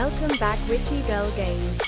Welcome back, Witchy Girl Games.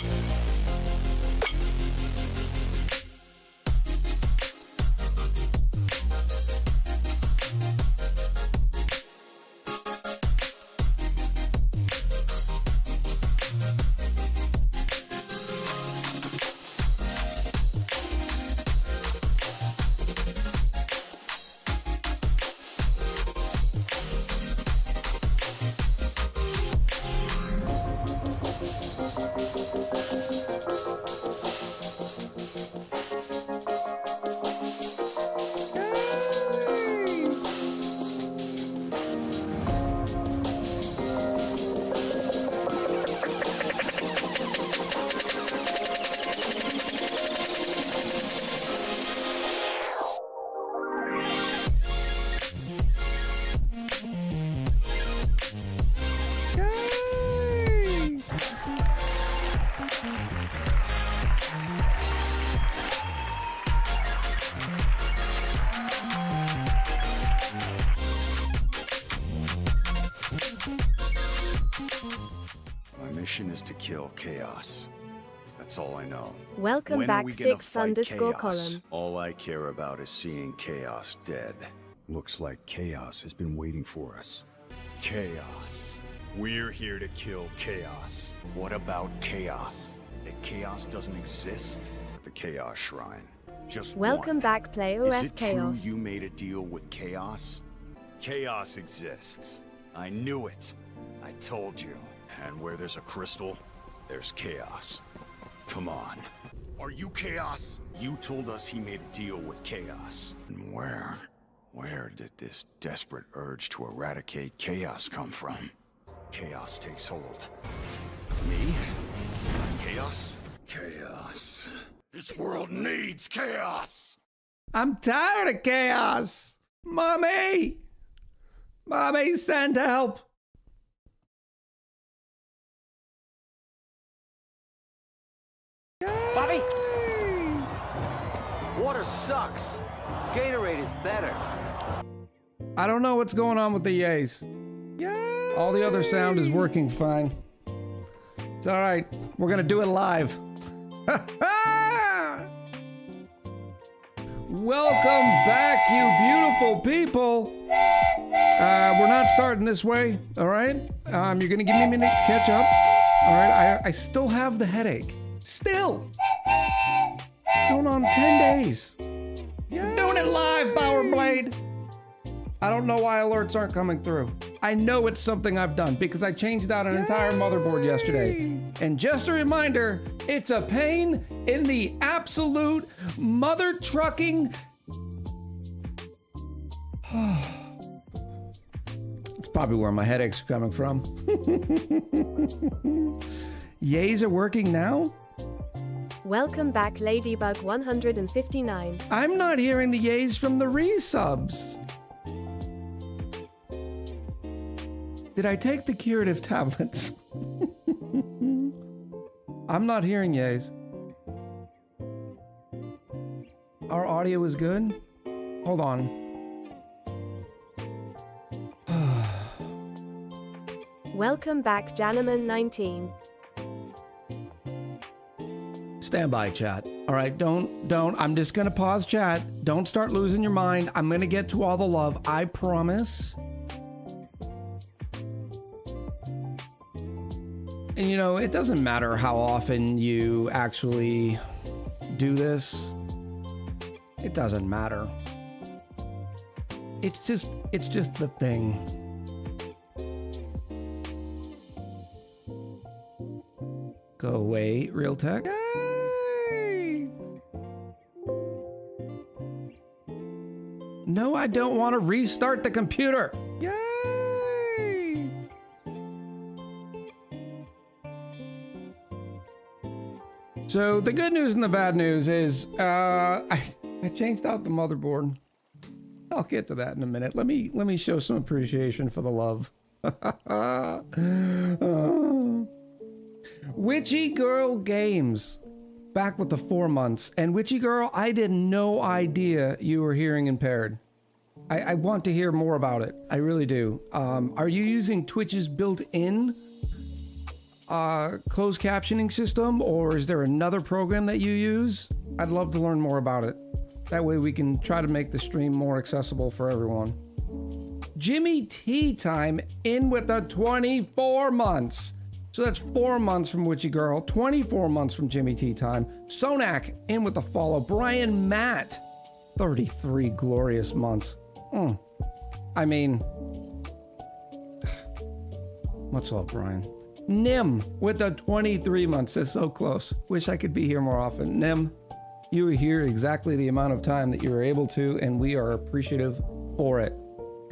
Is to kill chaos. That's all I know. Welcome back, 6_column. All I care about is seeing chaos dead. Looks like chaos has been waiting for us. Chaos. We're here to kill chaos. What about chaos? That chaos doesn't exist? The Chaos Shrine. Just welcome one. Back, Play OF Is it Chaos. true you made a deal with chaos? Chaos exists. I knew it. I told you. And where there's a crystal, there's chaos. Come on. Are you chaos? You told us he made a deal with chaos. And where did this desperate urge to eradicate chaos come from? Chaos takes hold. Me? Chaos? Chaos. This world needs chaos! I'm tired of chaos! Mommy! Mommy, send help! Bobby! Water sucks. Gatorade is better. I don't know what's going on with the yays. Yay! All the other sound is working fine. It's all right. We're gonna do it live. Welcome back, you beautiful people. We're not starting this way, all right? You're gonna give me a minute to catch up. All right, I still have the headache. Still. Going on 10 days. We're doing it live, Power Blade. I don't know why alerts aren't coming through. I know it's something I've done because I changed out an entire motherboard yesterday. And just a reminder, it's a pain in the absolute mother trucking. It's probably where my headaches are coming from. Yays are working now? Welcome back, Ladybug 159. I'm not hearing the yays from the resubs. Did I take the curative tablets? I'm not hearing yays. Our audio is good? Hold on. Welcome back, Janaman 19. Stand by, chat. All right, don't. I'm just gonna pause chat. Don't start losing your mind. I'm gonna get to all the love. I promise. And you know, it doesn't matter how often you actually do this. It doesn't matter. It's just the thing. Go away, Real Tech. Yay! No, I don't want to restart the computer. Yay! So the good news and the bad news is I changed out the motherboard. I'll get to that in a minute. Let me show some appreciation for the love. Witchy Girl Games, back with the 4 months. And Witchy Girl, I had no idea you were hearing impaired. I want to hear more about it. I really do. Are you using Twitch's built-in closed captioning system, or is there another program that you use? I'd love to learn more about it. That way we can try to make the stream more accessible for everyone. Jimmy Tea Time in with the 24 months. So that's 4 months from Witchy Girl, 24 months from Jimmy Tea Time. Sonak in with the follow. Brian Matt, 33 glorious months. I mean, much love, Brian. Nim with the 23 months. That's so close. Wish I could be here more often. Nim, you were here exactly the amount of time that you were able to, and we are appreciative for it.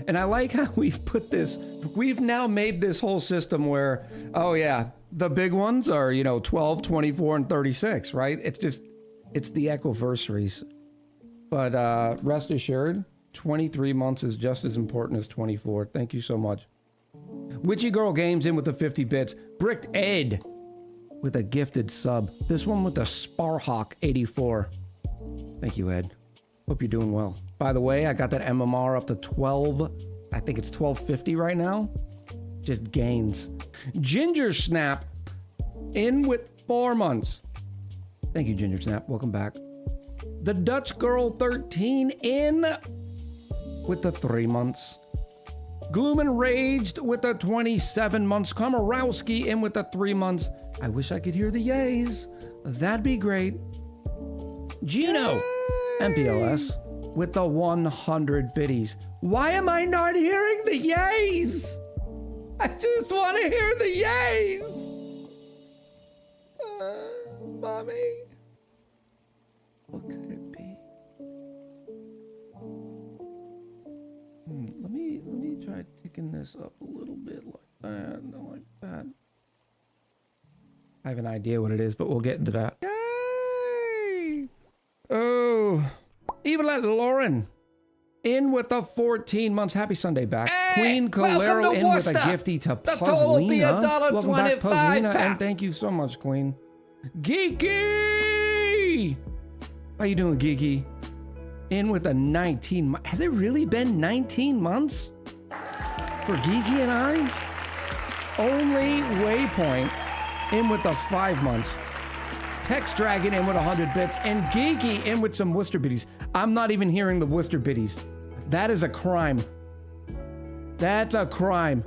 And I like how we've put this, we've now made this whole system where, oh yeah, the big ones are, 12, 24, and 36, right? It's the Echoversaries. But rest assured, 23 months is just as important as 24. Thank you so much. Witchy Girl Games in with the 50 bits. Bricked Ed with a gifted sub. This one with the Sparhawk 84. Thank you, Ed. Hope you're doing well. By the way, I got that MMR up to 12. I think it's 1250 right now. Just gains. Ginger Snap in with 4 months. Thank you, Ginger Snap. Welcome back. The Dutch Girl 13 in with the 3 months. Gloom and Raged with the 27 months. Komorowski in with the 3 months. I wish I could hear the yays. That'd be great. Gino, MPLS, with the 100 biddies. Why am I not hearing the yays? I just want to hear the yays. Mommy. What could it be? Let me try ticking this up a little bit like that, not like that. I have an idea what it is, but we'll get into that. Yay! Oh, Evelyn Lauren in with the 14 months. Happy Sunday back. Hey, Queen Calero in with a Worcester. gifty to The total will be Puzzlina. $1.25 Welcome back, Puzzlina, pack. and thank you so much, Queen. Geeky! How you doing, Geeky? In with a 19 months. Has it really been 19 months for Geeky and I? Only Waypoint in with the 5 months. Text Dragon in with 100 bits. And Geeky in with some Worcester biddies. I'm not even hearing the Worcester biddies. That is a crime. That's a crime.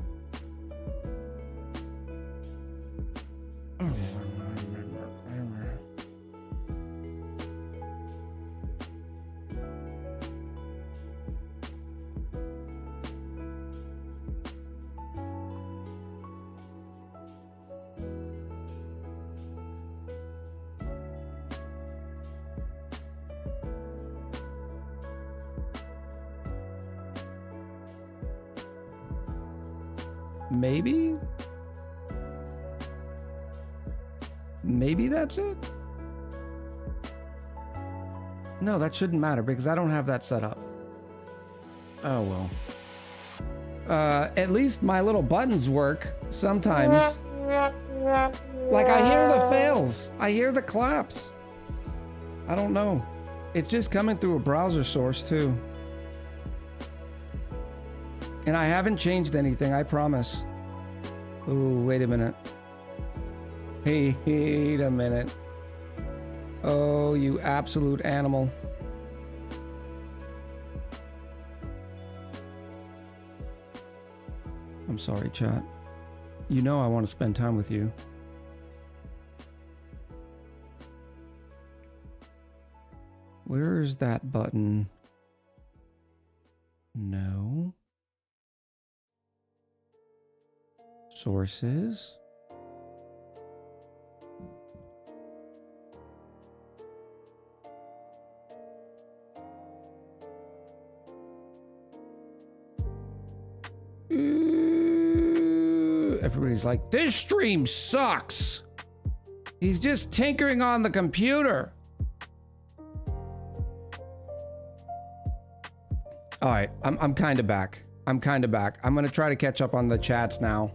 Maybe? Maybe that's it? No, that shouldn't matter because I don't have that set up. Oh, well. At least my little buttons work sometimes. Like I hear the fails. I hear the claps. I don't know. It's just coming through a browser source too. And I haven't changed anything, I promise. Oh, wait a minute. Hey, wait a minute. Oh, you absolute animal. I'm sorry, chat. You know I want to spend time with you. Where is that button? No. Sources. Everybody's like, this stream sucks. He's just tinkering on the computer. All right, I'm kind of back. I'm gonna try to catch up on the chats now.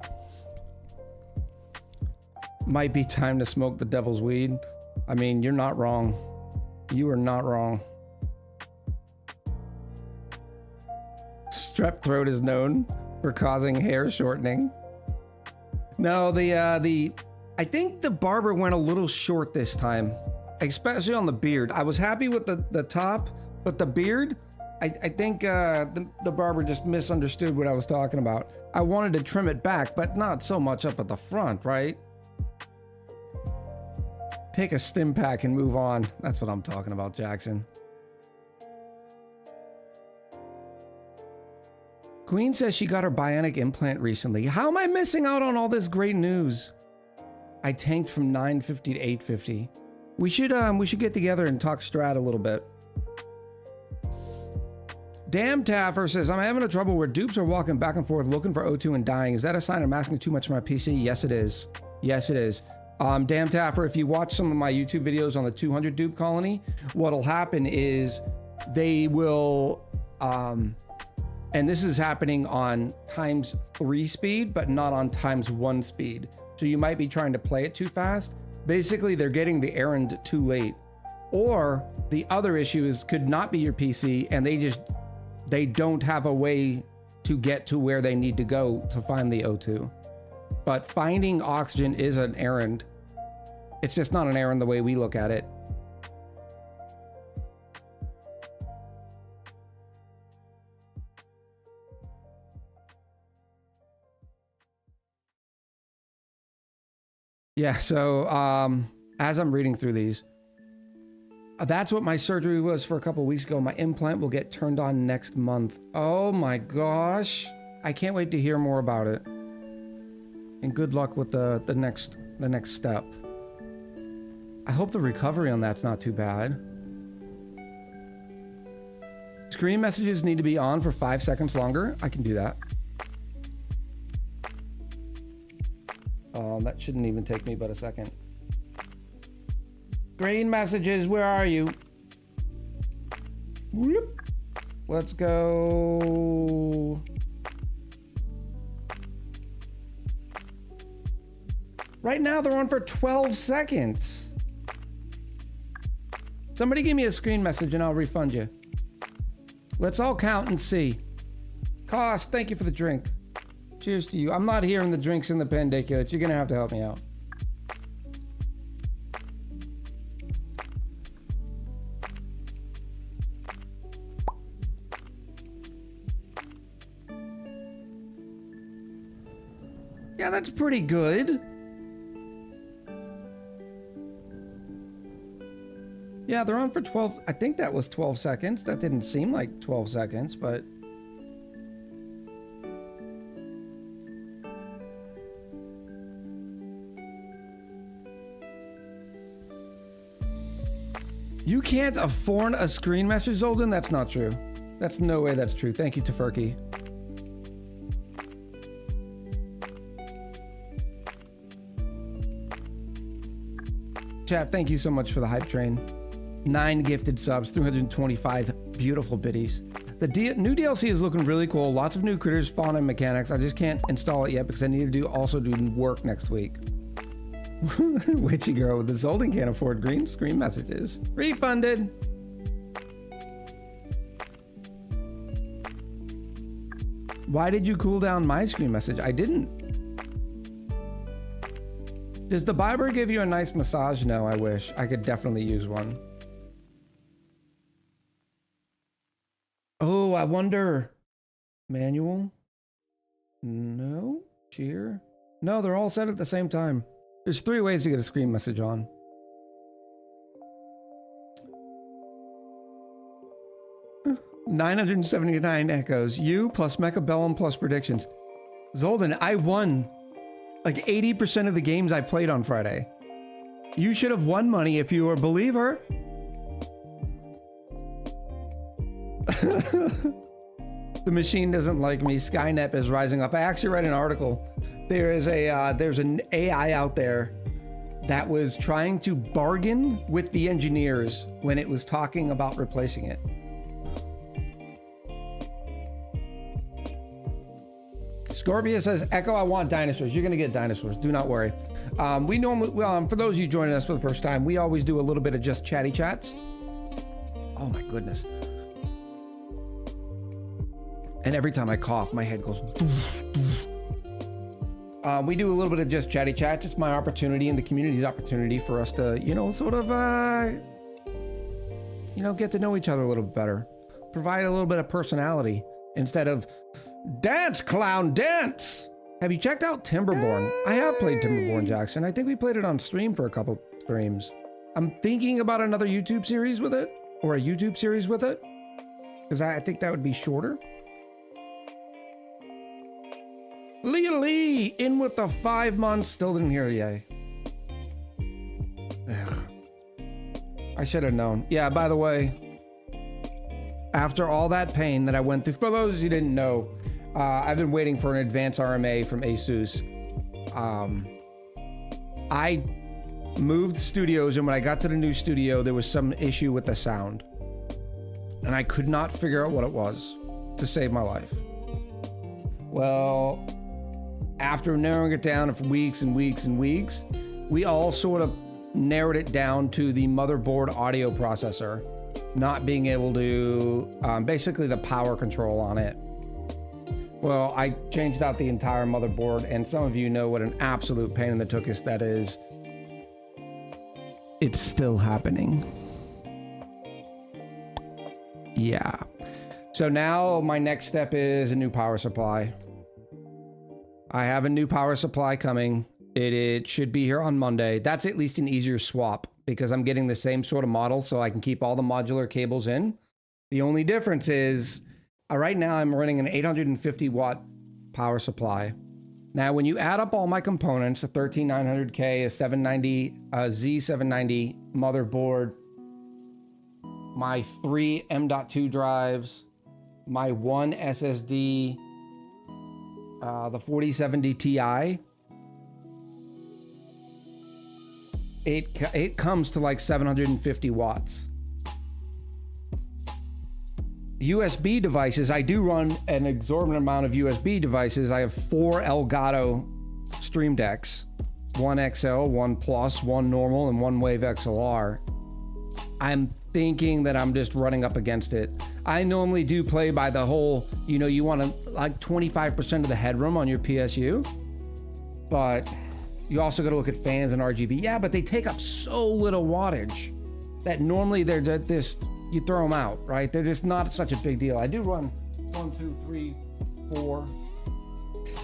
Might be time to smoke the devil's weed. I mean, you're not wrong. You are not wrong. Strep throat is known for causing hair shortening. No, the I think the barber went a little short this time, especially on the beard. I was happy with the top, but the beard, I think the barber just misunderstood what I was talking about. I wanted to trim it back, but not so much up at the front, right? Take a stim pack and move on. That's what I'm talking about, Jackson. Queen says she got her bionic implant recently. How am I missing out on all this great news? I tanked from 950 to 850. We should get together and talk strat a little bit. Damn Taffer says, I'm having a trouble where dupes are walking back and forth looking for O2 and dying. Is that a sign I'm asking too much for my PC? Yes, it is. Yes, it is. Damn Taffer, if you watch some of my YouTube videos on the 200 dupe colony, what'll happen is they will, and this is happening on ×3 speed, but not on ×1 speed. So you might be trying to play it too fast. Basically, they're getting the errand too late. Or the other issue is could not be your PC and they don't have a way to get to where they need to go to find the O2. But finding oxygen is an errand. It's just not an errand the way we look at it. Yeah, so as I'm reading through these, that's what my surgery was for a couple weeks ago. My implant will get turned on next month. Oh my gosh. I can't wait to hear more about it. And good luck with the next step. I hope the recovery on that's not too bad. Screen messages need to be on for 5 seconds longer. I can do that. That shouldn't even take me but a second. Screen messages, where are you? Whoop. Let's go. Right now they're on for 12 seconds. Somebody give me a screen message and I'll refund you. Let's all count and see. Cost, thank you for the drink. Cheers to you. I'm not hearing the drinks in the pendiculates. You're gonna have to help me out. Yeah, that's pretty good. Yeah, they're on for 12. I think that was 12 seconds. That didn't seem like 12 seconds, but... You can't afford a screen message, Zolden? That's not true. That's no way that's true. Thank you, Tofurky. Chat, thank you so much for the hype train. 9 gifted subs, 325 beautiful biddies. The new DLC is looking really cool. Lots of new critters, fauna, and mechanics. I just can't install it yet because I need to also do work next week. Witchy girl with the Zolden can't afford green screen messages. Refunded. Why did you cool down my screen message? I didn't. Does the Biber give you a nice massage? No, I wish. I could definitely use one. Oh, I wonder. Manual? No. Cheer? No, they're all set at the same time. There's 3 ways to get a screen message on. $979 echoes. You plus Mechabellum plus predictions. Zolden, I won like 80% of the games I played on Friday. You should have won money if you were a believer. The machine doesn't like me. Skynet is rising up. I actually read an article. There's an AI out there that was trying to bargain with the engineers when it was talking about replacing it. Scorpia says, Echo, I want dinosaurs. You're gonna get dinosaurs. Do not worry. We normally, for those of you joining us for the first time, we always do a little bit of just chatty chats. Oh my goodness. And every time I cough, my head goes. We do a little bit of just chatty chats. It's my opportunity and the community's opportunity for us to, you know, sort of, you know, get to know each other a little bit better. Provide a little bit of personality instead of dance, clown, dance. Have you checked out Timberborn? I have played Timberborn, Jackson. I think we played it on stream for a couple streams. I'm thinking about another YouTube series with it, or a YouTube series with it, because I think that would be shorter. Lee, in with the 5 months. Still didn't hear yay. I should have known. Yeah, by the way, after all that pain that I went through, for those who didn't know, I've been waiting for an advanced RMA from Asus. I moved studios, and when I got to the new studio, there was some issue with the sound. And I could not figure out what it was to save my life. Well, after narrowing it down for weeks and weeks and weeks, we all sort of narrowed it down to the motherboard audio processor not being able to, basically the power control on it. Well, I changed out the entire motherboard, and some of you know what an absolute pain in the tuchus that is. It's still happening. Yeah. So now my next step is a new power supply. I have a new power supply coming. It should be here on Monday. That's at least an easier swap because I'm getting the same sort of model so I can keep all the modular cables in. The only difference is right now I'm running an 850 watt power supply. Now, when you add up all my components, a 13900K, a 790, a Z790 motherboard, my 3 M.2 drives, my 1 SSD, the 4070 Ti, it comes to like 750 watts. USB devices, I do run an exorbitant amount of USB devices. I have 4 Elgato Stream Decks, 1 XL, 1 Plus, 1 normal, and 1 Wave XLR. I'm thinking that I'm just running up against it. I normally do play by the whole, you know, you want to like 25% of the headroom on your PSU, but you also got to look at fans and RGB. Yeah, but they take up so little wattage that normally they're just, you throw them out, right? They're just not such a big deal. I do run 1, 2, 3, 4.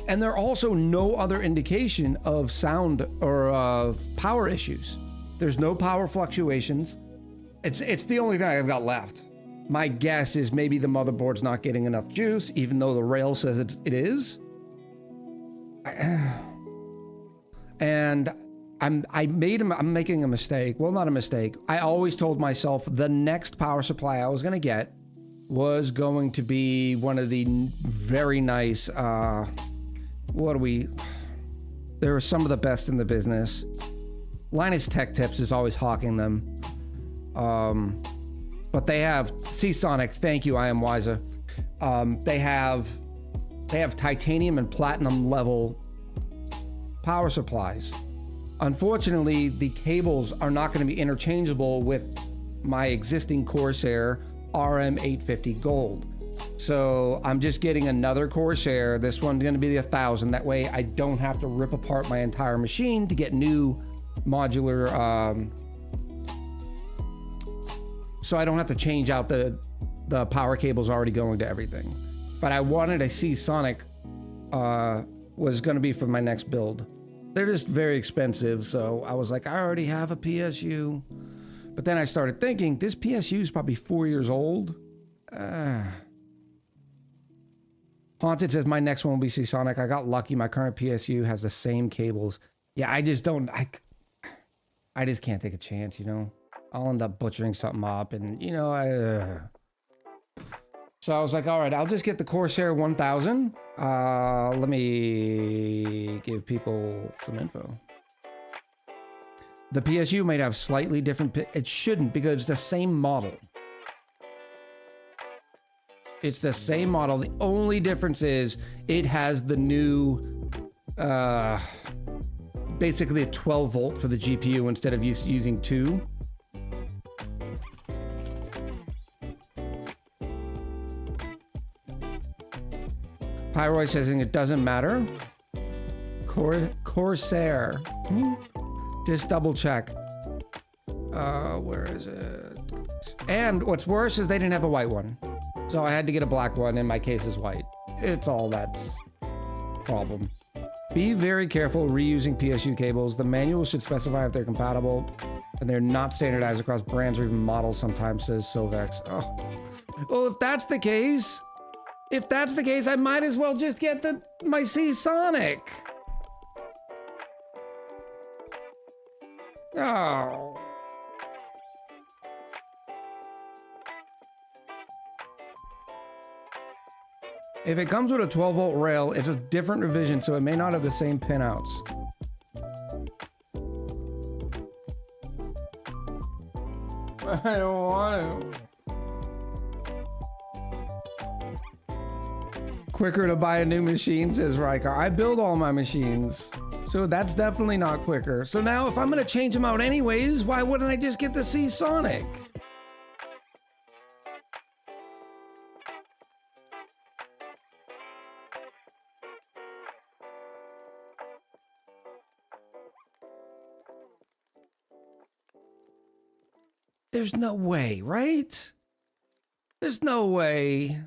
And there are also no other indication of sound or of power issues. There's no power fluctuations. It's the only thing I've got left. My guess is maybe the motherboard's not getting enough juice, even though the rail says it is. And I'm making a mistake. Well, not a mistake. I always told myself the next power supply I was going to get was going to be one of the very nice, there are some of the best in the business. Linus Tech Tips is always hawking them. But they have Seasonic. Thank you, I am wiser. They have titanium and platinum level power supplies. Unfortunately, the cables are not going to be interchangeable with my existing Corsair RM850 Gold. So I'm just getting another Corsair. This one's going to be the 1000. That way I don't have to rip apart my entire machine to get new modular, so I don't have to change out the power cables already going to everything. But I wanted to see Sonic was going to be for my next build. They're just very expensive, so I was like, I already have a PSU. But then I started thinking, this PSU is probably 4 years old. Haunted says, my next one will be Seasonic. I got lucky. My current PSU has the same cables. Yeah, I just can't take a chance, you know? I'll end up butchering something up, and, you know, So I was like, all right, I'll just get the Corsair 1000. Let me give people some info. The PSU might have slightly different, it shouldn't, because it's the same model. It's the same model. The only difference is it has the new, basically a 12 volt for the GPU instead of using 2. Pyroid says it doesn't matter. Corsair. Just double check. Where is it? And what's worse is they didn't have a white one. So I had to get a black one, and my case is white. It's all that's problem. Be very careful reusing PSU cables. The manual should specify if they're compatible, and they're not standardized across brands or even models sometimes, says Sovex. Oh. Well, if that's the case, I might as well just get my C-Sonic. Oh. If it comes with a 12-volt rail, it's a different revision, so it may not have the same pinouts. I don't want to. Quicker to buy a new machine, says Rykar. I build all my machines, so that's definitely not quicker. So now if I'm going to change them out anyways, why wouldn't I just get the C-Sonic? There's no way, right? There's no way.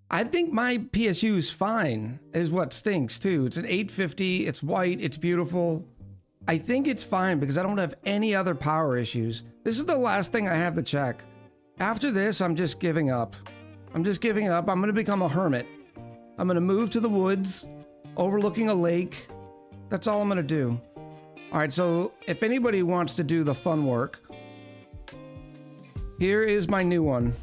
I think my PSU is fine, is what stinks too. It's an 850, it's white, it's beautiful. I think it's fine because I don't have any other power issues. This is the last thing I have to check. After this, I'm just giving up. I'm gonna become a hermit. I'm gonna move to the woods, overlooking a lake. That's all I'm gonna do. All right, so if anybody wants to do the fun work, here is my new one.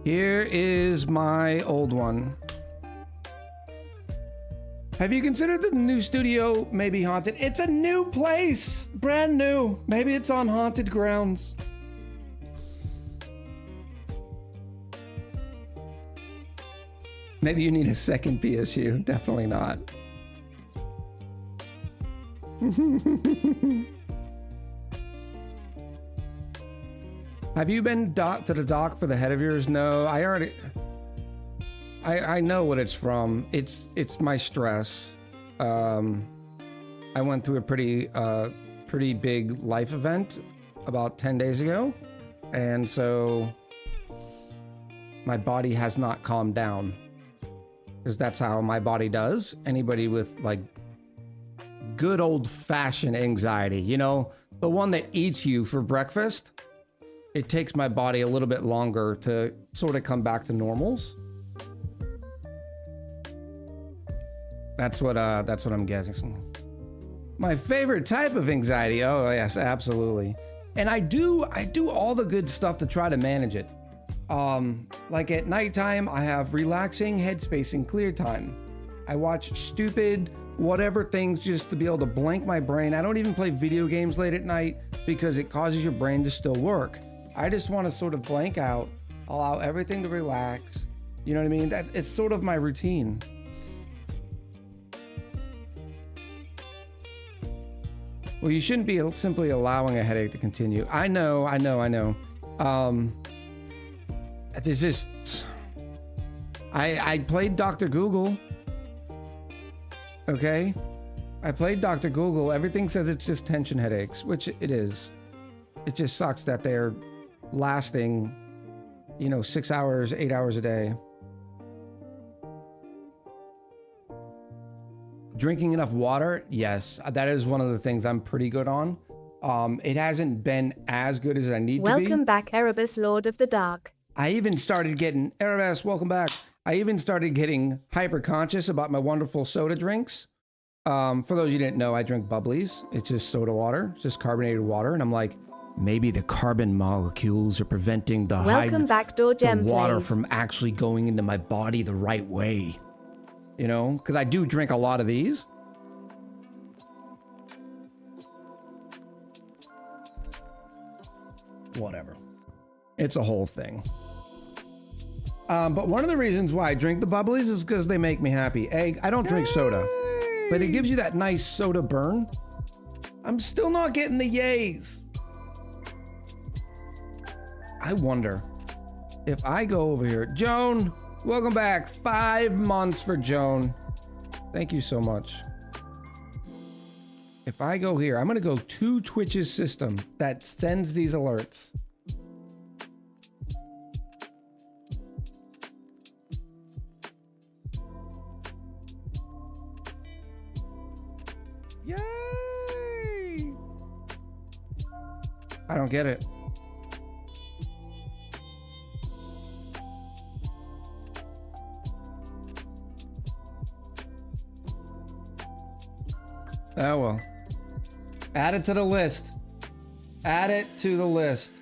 Here is my old one. Have you considered that the new studio may be haunted? It's a new place, brand new. Maybe it's on haunted grounds. Maybe you need a second PSU. Definitely not. Have you been to the doc for the head of yours? No, I know what it's from. It's my stress. I went through a pretty big life event about 10 days ago, and so my body has not calmed down, because that's how my body does. Anybody with like good old-fashioned anxiety, you know, the one that eats you for breakfast, it takes my body a little bit longer to sort of come back to normals. That's what I'm guessing. My favorite type of anxiety. Oh yes, absolutely. And I do all the good stuff to try to manage it. Like at nighttime, I have relaxing headspace and clear time. I watch stupid whatever things just to be able to blank my brain. I don't even play video games late at night because it causes your brain to still work. I just want to sort of blank out, allow everything to relax. You know what I mean? That it's sort of my routine. Well, you shouldn't be simply allowing a headache to continue. I know. It's just, I played Dr. Google. Okay? I played Dr. Google. Everything says it's just tension headaches, which it is. It just sucks that they're lasting, 6 hours, 8 hours a day. Drinking enough water, yes, that is one of the things I'm pretty good on. It hasn't been as good as I need to be. Welcome back, Erebus, Lord of the Dark. I even started getting, Erebus, welcome back. I even started getting hyper conscious about my wonderful soda drinks. For those you didn't know, I drink bubblies. It's just soda water, it's just carbonated water. And I'm like, maybe the carbon molecules are preventing the water from actually going into my body the right way. Because I do drink a lot of these. Whatever. It's a whole thing. But one of the reasons why I drink the bubblies is because they make me happy. I don't drink soda, but it gives you that nice soda burn. I'm still not getting the yays. I wonder if I go over here. Joan, welcome back. 5 months for Joan. Thank you so much. If I go here, I'm going to go to Twitch's system that sends these alerts. Yay! I don't get it. Oh well. Add it to the list. Add it to the list.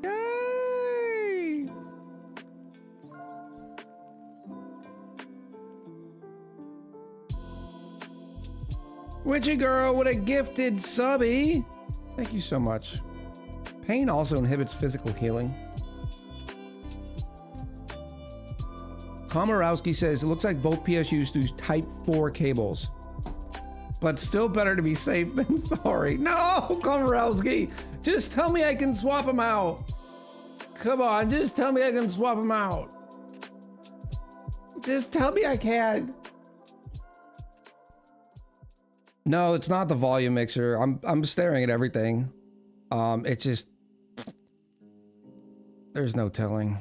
Yay! Witchy girl with a gifted subby. Thank you so much. Pain also inhibits physical healing. Komorowski says, it looks like both PSUs use Type 4 cables. But still better to be safe than sorry. No, Komorowski! Just tell me I can swap them out. Come on, just tell me I can swap them out. Just tell me I can. No, it's not the volume mixer. I'm staring at everything. It just... There's no telling.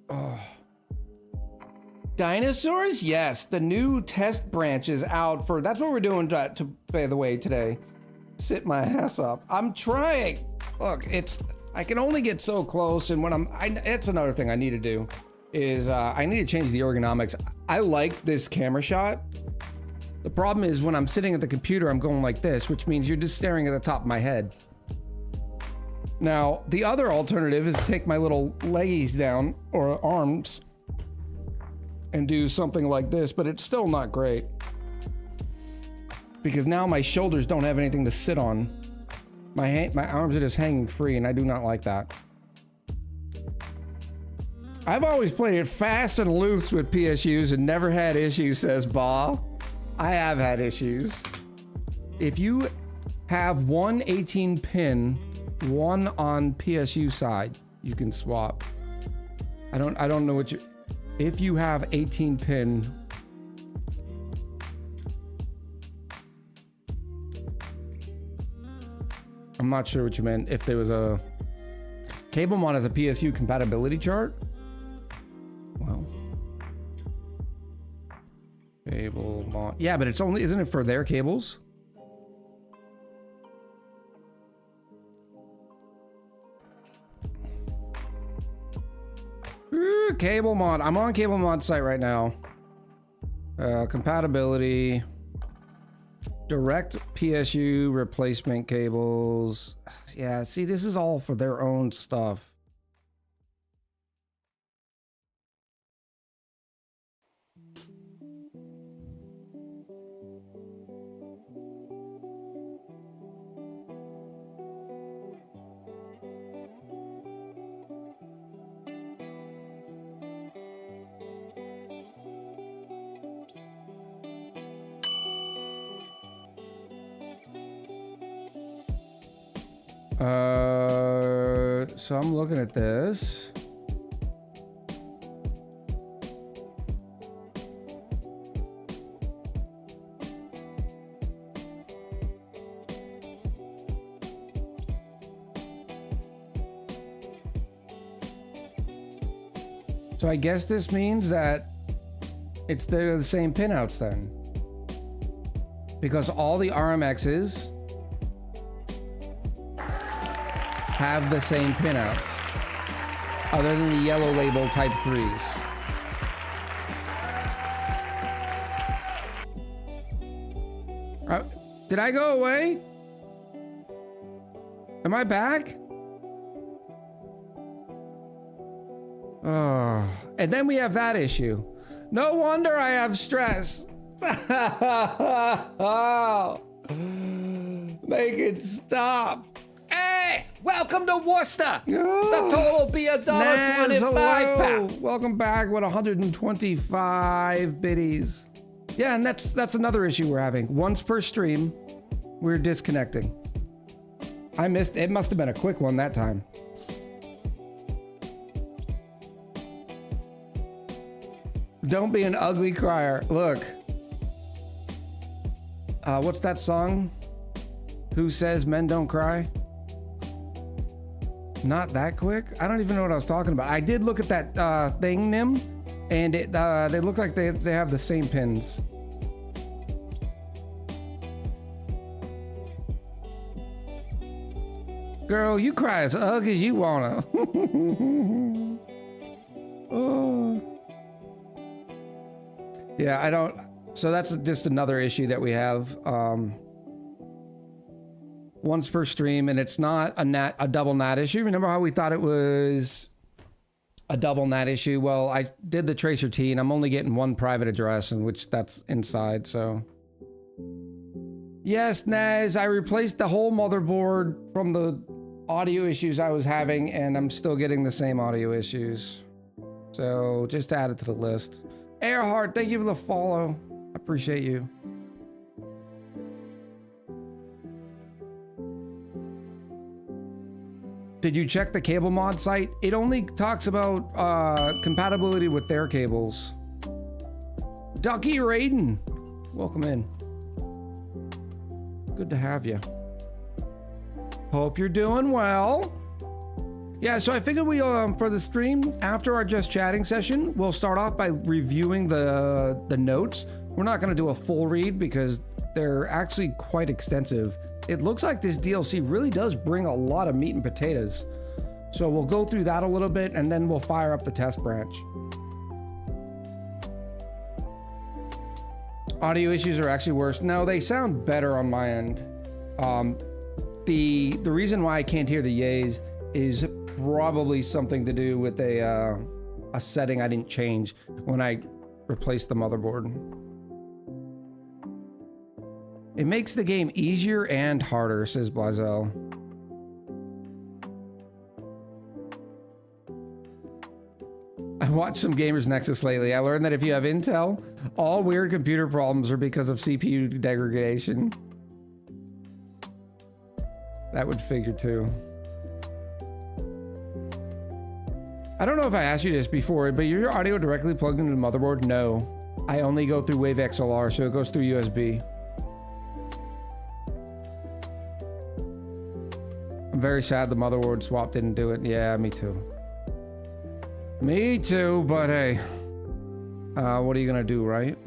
Oh. Dinosaurs? Yes, the new test branch is out for... That's what we're doing, by the way, today. Sit my ass up. I'm trying. Look, it's... I can only get so close, and when it's another thing I need to do, is I need to change the ergonomics. I like this camera shot. The problem is when I'm sitting at the computer, I'm going like this, which means you're just staring at the top of my head. Now, the other alternative is to take my little leggies down, or arms, and do something like this, but it's still not great. Because now my shoulders don't have anything to sit on. My arms are just hanging free, and I do not like that. I've always played it fast and loose with PSUs and never had issues, says Ba. I have had issues. If you have one 18 pin, one on PSU side, you can swap. I don't know what you... If you have 18 pin... I'm not sure what you meant. If there was a... CableMon has a PSU compatibility chart? Well... CableMon... Yeah, but it's only... Isn't it for their cables? CableMon. I'm on CableMon site right now. Compatibility... Direct PSU replacement cables. Yeah, see, this is all for their own stuff. So I'm looking at this. So I guess this means that they're the same pinouts then. Because all the RMXs have the same pinouts, other than the yellow label Type 3s. Did I go away? Am I back? Oh, and then we have that issue. No wonder I have stress. Make it stop. Hey, welcome to Worcester. Oh, The total will be $1.25 hello. pound. Welcome back with 125 biddies. Yeah, and that's another issue we're having. Once per stream, we're disconnecting. I missed, it must have been a quick one that time. Don't be an ugly crier. Look. What's that song? Who says men don't cry? Not that quick? I don't even know what I was talking about. I did look at that thing, Nim, and it they look like they have the same pins. Girl, you cry as ugly as you wanna. Oh. Yeah, I don't. So that's just another issue that we have. Once per stream, and it's not a double NAT issue. Remember how we thought it was a double NAT issue? Well, I did the tracer T, and I'm only getting one private address, in which that's inside. So yes, Naz, I replaced the whole motherboard from the audio issues I was having, and I'm still getting the same audio issues. So just add it to the list. Earhart, thank you for the follow. I appreciate you. Did you check the cable mod site? It only talks about compatibility with their cables. Ducky Raiden, welcome in. Good to have you. Hope you're doing well. Yeah, so I figured we, for the stream, after our just chatting session, we'll start off by reviewing the notes. We're not gonna do a full read because they're actually quite extensive. It looks like this DLC really does bring a lot of meat and potatoes. So we'll go through that a little bit and then we'll fire up the test branch. Audio issues are actually worse. No, they sound better on my end. The reason why I can't hear the yays is probably something to do with a setting I didn't change when I replaced the motherboard. It makes the game easier and harder, says Blazel. I watched some Gamers Nexus lately. I learned that if you have Intel, all weird computer problems are because of CPU degradation. That would figure too. I don't know if I asked you this before, but your audio directly plugged into the motherboard? No. I only go through Wave XLR, so it goes through USB. I'm very sad the motherboard swap didn't do it. Yeah, me too. Me too, but hey. What are you gonna do, right?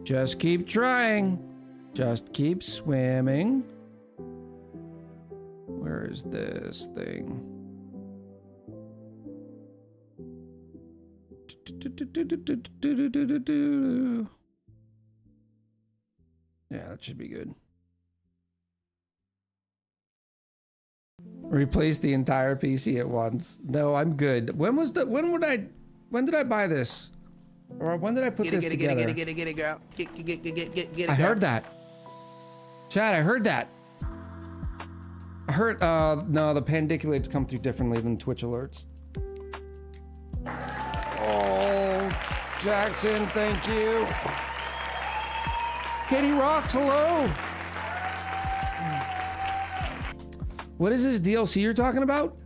Just keep trying. Just keep swimming. Where is this thing? Yeah, that should be good. Replace the entire PC at once. No, I'm good. When did I buy this? Or when did I put this together? Get it, girl. Get it, I heard that. Chad, I heard that. I heard, no, the pandiculates come through differently than Twitch alerts. Oh, Jackson, thank you. Katie Rocks, hello. What is this DLC you're talking about?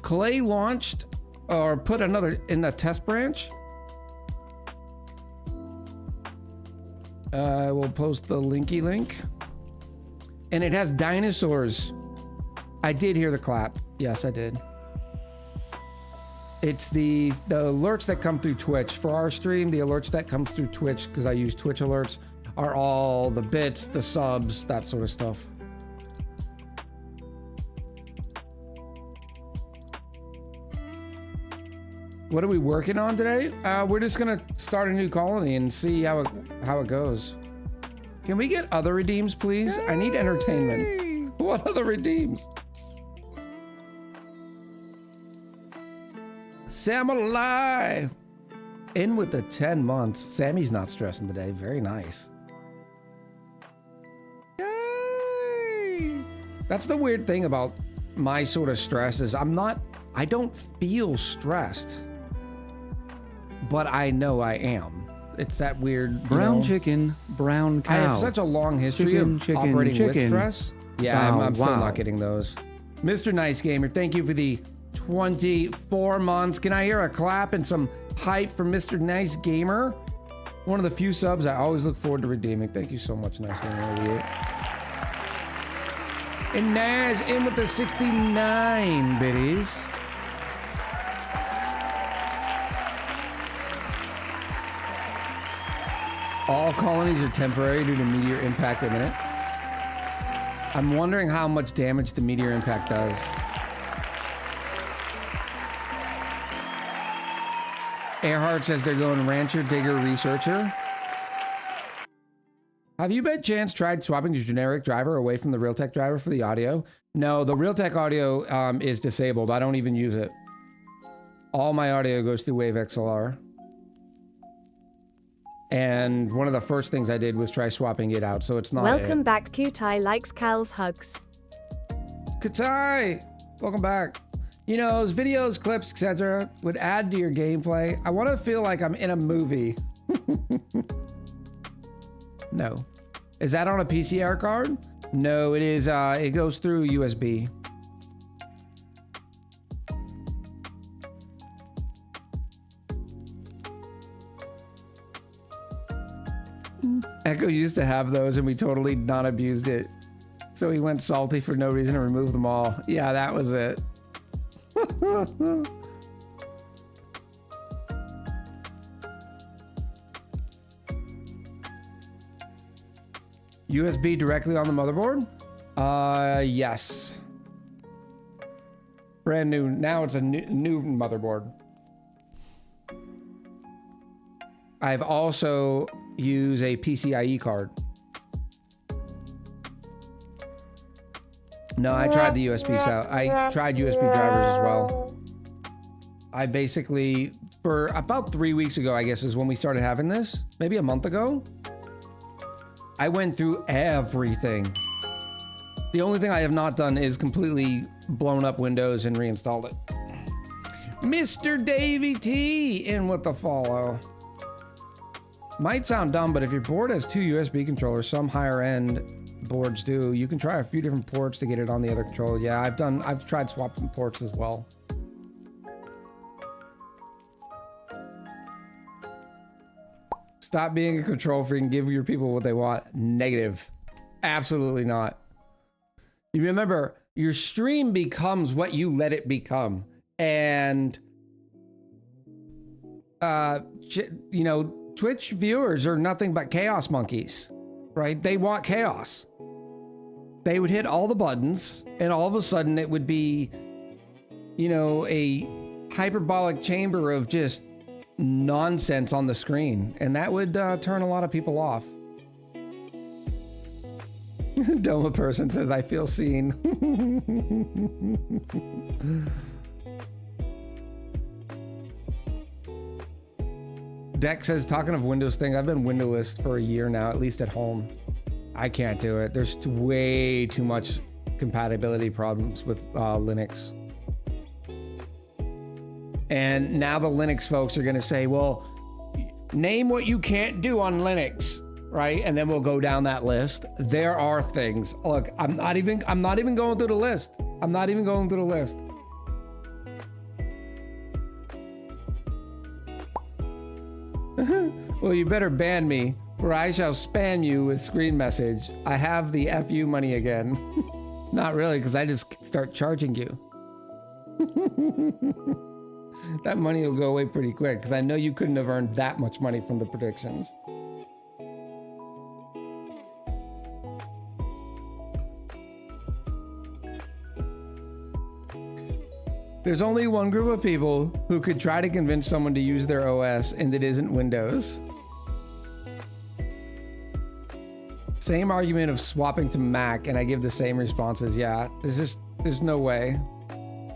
Clay launched or put another in the test branch. I will post the linky link. And it has Dinosaurs. I did hear the clap. Yes, I did. It's the alerts that come through Twitch. For our stream, the alerts that comes through Twitch, because I use Twitch alerts, are all the bits, the subs, that sort of stuff. What are we working on today? We're just gonna start a new colony and see how it goes. Can we get other redeems, please? Yay! I need entertainment. What other redeems? Sam alive. in with the 10 months. Sammy's not stressing today. Very nice. Yay! That's the weird thing about my sort of stress is I don't feel stressed, but I know I am. It's that weird brown chicken, brown cow. I have such a long history of operating with stress. Yeah, I'm still not getting those. Mr. Nice Gamer, thank you for the 24 months. Can I hear a clap and some hype for Mr. Nice Gamer? One of the few subs I always look forward to redeeming. Thank you so much, Nice Gamer. And Naz in with the 69 biddies. All colonies are temporary due to meteor impact imminent. I'm wondering how much damage the meteor impact does. Earhart says they're going Rancher, Digger, Researcher. Have you by chance tried swapping your generic driver away from the Realtek driver for the audio? No, the Realtek audio is disabled. I don't even use it. All my audio goes through Wave XLR. And one of the first things I did was try swapping it out, so it's not Welcome back, Kutai likes Cal's hugs. Kutai! Welcome back. You know, those videos, clips, etc. would add to your gameplay. I want to feel like I'm in a movie. No. Is that on a PCR card? No, it is, it goes through USB. Echo used to have those and we totally not abused it. So he went salty for no reason and removed them all. Yeah, that was it. USB directly on the motherboard? Yes. Brand new. Now it's a new motherboard. I've also used a PCIe card. No, I tried the USB cell. I tried USB drivers as well. I basically, for about 3 weeks ago, I guess is when we started having this, maybe a month ago, I went through everything. The only thing I have not done is completely blown up Windows and reinstalled it. Mr. Davey T in with the follow. Might sound dumb, but if your board has 2 USB controllers, some higher end boards do, you can try a few different ports to get it on the other controller. Yeah, I've tried swapping ports as well. Stop being a control freak and give your people what they want. Negative. Absolutely not. You remember, your stream becomes what you let it become. And, you know, Twitch viewers are nothing but chaos monkeys, right? They want chaos. They would hit all the buttons and all of a sudden it would be, you know, a hyperbolic chamber of just nonsense on the screen. And that would turn a lot of people off. Doma person says, I feel seen. Deck says, talking of Windows thing, I've been windowless for a year now, at least at home. I can't do it. There's way too much compatibility problems with Linux. And now the Linux folks are going to say, well, name what you can't do on Linux, right? And then we'll go down that list. There are things. Look, I'm not even going through the list. I'm not even going through the list. Well, you better ban me, for I shall spam you with screen message. I have the FU money again. Not really, because I just start charging you. That money will go away pretty quick, because I know you couldn't have earned that much money from the predictions. There's only one group of people who could try to convince someone to use their OS, and it isn't Windows. Same argument of swapping to Mac, and I give the same responses. Yeah, there's no way.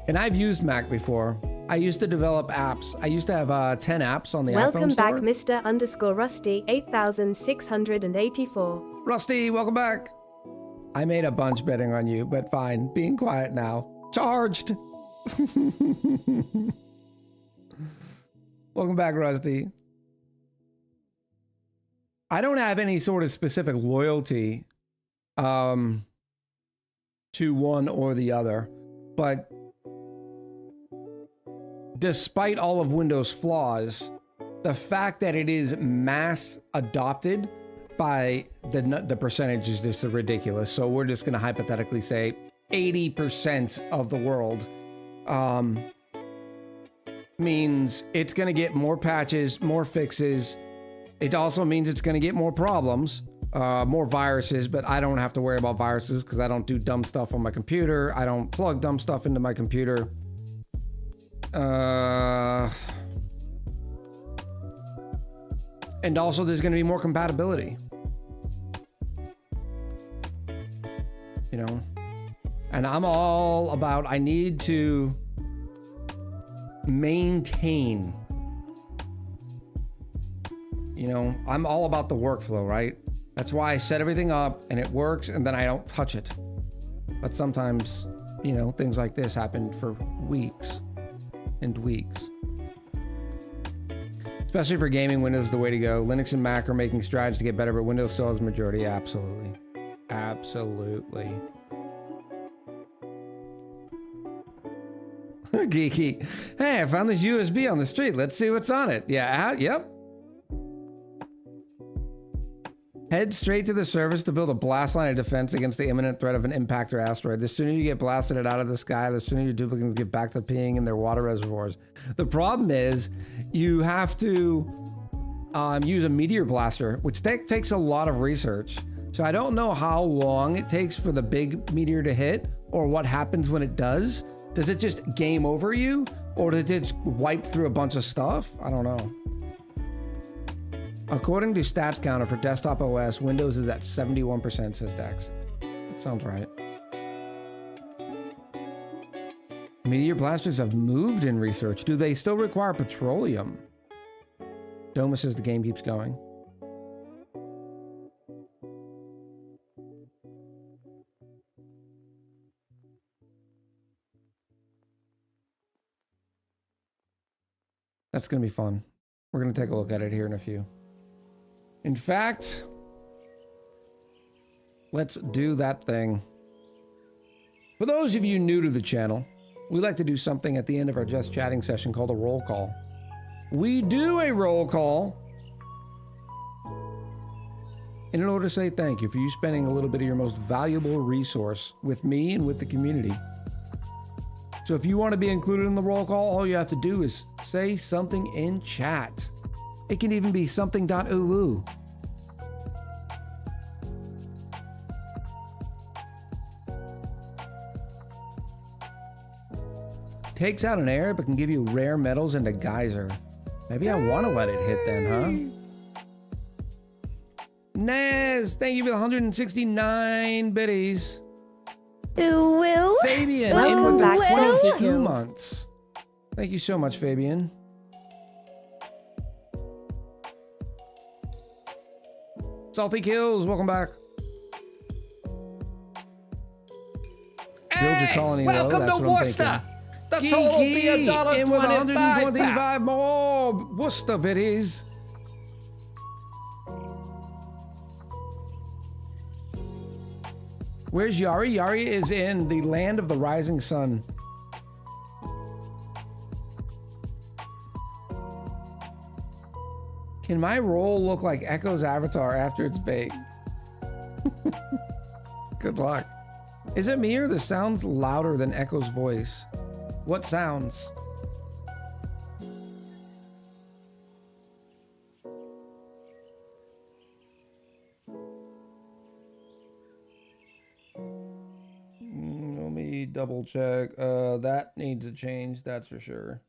And I've used Mac before. I used to develop apps. I used to have 10 apps on the Welcome iPhone back, store. Mr. Rusty 8684. Rusty, welcome back. I made a bunch betting on you, but fine. Being quiet now. Charged. Welcome back, Rusty. I don't have any sort of specific loyalty to one or the other, but despite all of Windows' flaws, the fact that it is mass adopted by the percentage is just ridiculous. So we're just going to hypothetically say 80% of the world means it's going to get more patches, more fixes. It also means it's going to get more problems, more viruses, but I don't have to worry about viruses because I don't do dumb stuff on my computer. I don't plug dumb stuff into my computer. And also there's going to be more compatibility. You know, and I'm all about, I need to maintain, you know, I'm all about the workflow, right? That's why I set everything up and it works and then I don't touch it. But sometimes, you know, things like this happen for weeks and weeks. Especially for gaming, Windows is the way to go. Linux and Mac are making strides to get better, but Windows still has a majority. Absolutely. Absolutely. Geeky. Hey, I found this USB on the street. Let's see what's on it. Yeah, yep. Head straight to the surface to build a blast line of defense against the imminent threat of an impact or asteroid. The sooner you get blasted out of the sky, the sooner your duplicates get back to peeing in their water reservoirs. The problem is you have to use a meteor blaster, which takes a lot of research. So I don't know how long it takes for the big meteor to hit or what happens when it does. Does it just game over you or does it just wipe through a bunch of stuff? I don't know. According to Stats Counter for Desktop OS, Windows is at 71%, says Dex. That sounds right. Meteor blasters have moved in research. Do they still require petroleum? Doma says the game keeps going. That's going to be fun. We're going to take a look at it here in a few. In fact, let's do that thing. For those of you new to the channel, we like to do something at the end of our Just Chatting session called a roll call. We do a roll call in order to say thank you for you spending a little bit of your most valuable resource with me and with the community. So if you want to be included in the roll call, all you have to do is say something in chat. It can even be something.oo. Takes out an air, but can give you rare metals and a geyser. Maybe I want to let it hit then, huh? Naz, thank you for the 169 biddies. Ooh, Fabian, Welcome in with back, the Salty 22 Kills. months. Thank you so much, Fabian. Salty Kills, welcome back. Build your colony low, welcome that's to what I'm Worcester. thinking. The total will be Geeky, in with $1.25. 125 more Worcester biddies. Where's Yari? Yari is in the land of the rising sun. Can my roll look like Echo's avatar after it's baked? Good luck. Is it me or the sounds louder than Echo's voice? What sounds? Let me double check. That needs a change, that's for sure.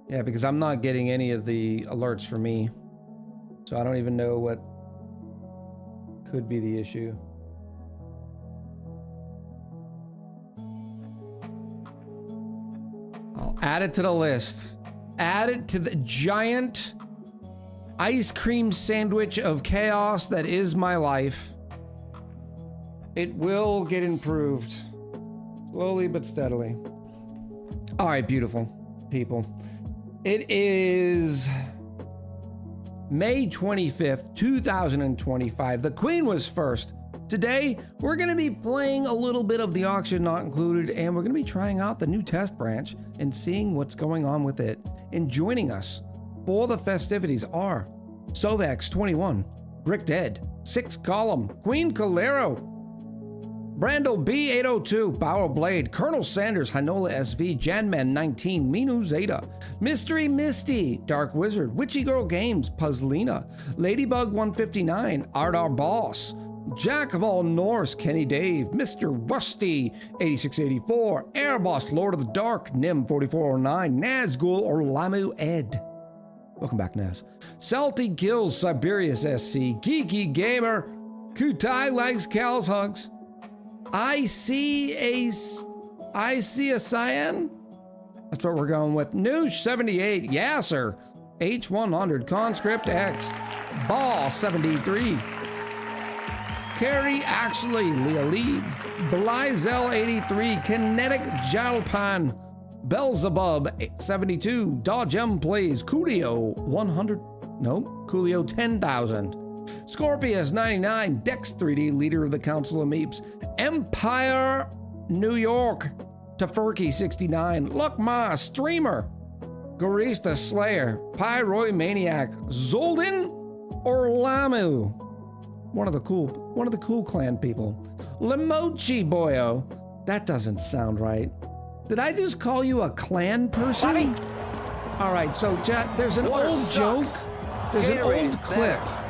Yeah, because I'm not getting any of the alerts for me. So I don't even know what could be the issue. Add it to the list. Add it to the giant ice cream sandwich of chaos that is my life. It will get improved. Slowly but steadily. All right, beautiful people. It is May 25th, 2025. The Queen was first. Today, we're going to be playing a little bit of the auction not included, and we're going to be trying out the new test branch and seeing what's going on with it. And joining us for the festivities are Sovex 21, Brick Dead, 6 Column, Queen Calero, Brandel B802, Power Blade, Colonel Sanders, Hinola SV, Janman 19, Minu Zeta, Mystery Misty, Dark Wizard, Witchy Girl Games, Puzzlina, Ladybug 159, Ardar Boss, Jack of All Norse, Kenny Dave, Mr. Rusty 8684, Air Boss, Lord of the Dark, Nim 4409, Nazgul or Lamu Ed. Welcome back, Naz. Salty Kills, Siberius SC, Geeky Gamer, Kutai Likes Cal's Hugs. I see a cyan. That's what we're going with. Noosh 78, Yasser, H100, Conscript X, Ball 73, Carrie actually, Lealib, Blyzel 83, Kinetic Jalpan, Belzebub 72, Dodge M Plays, Coolio 100, no, Coolio 10,000. Scorpius 99, Dex 3D, leader of the Council of Meeps, Empire New York, Tafurky 69, Luckma streamer, Gorista Slayer, Pyroy Maniac, Zolden or Lamu, one of the cool clan people, Lemochi Boyo. That doesn't sound right. Did I just call you a clan person? Bobby. All right, so there's an Water old sucks. joke. There's an Gatorade is old clip. better.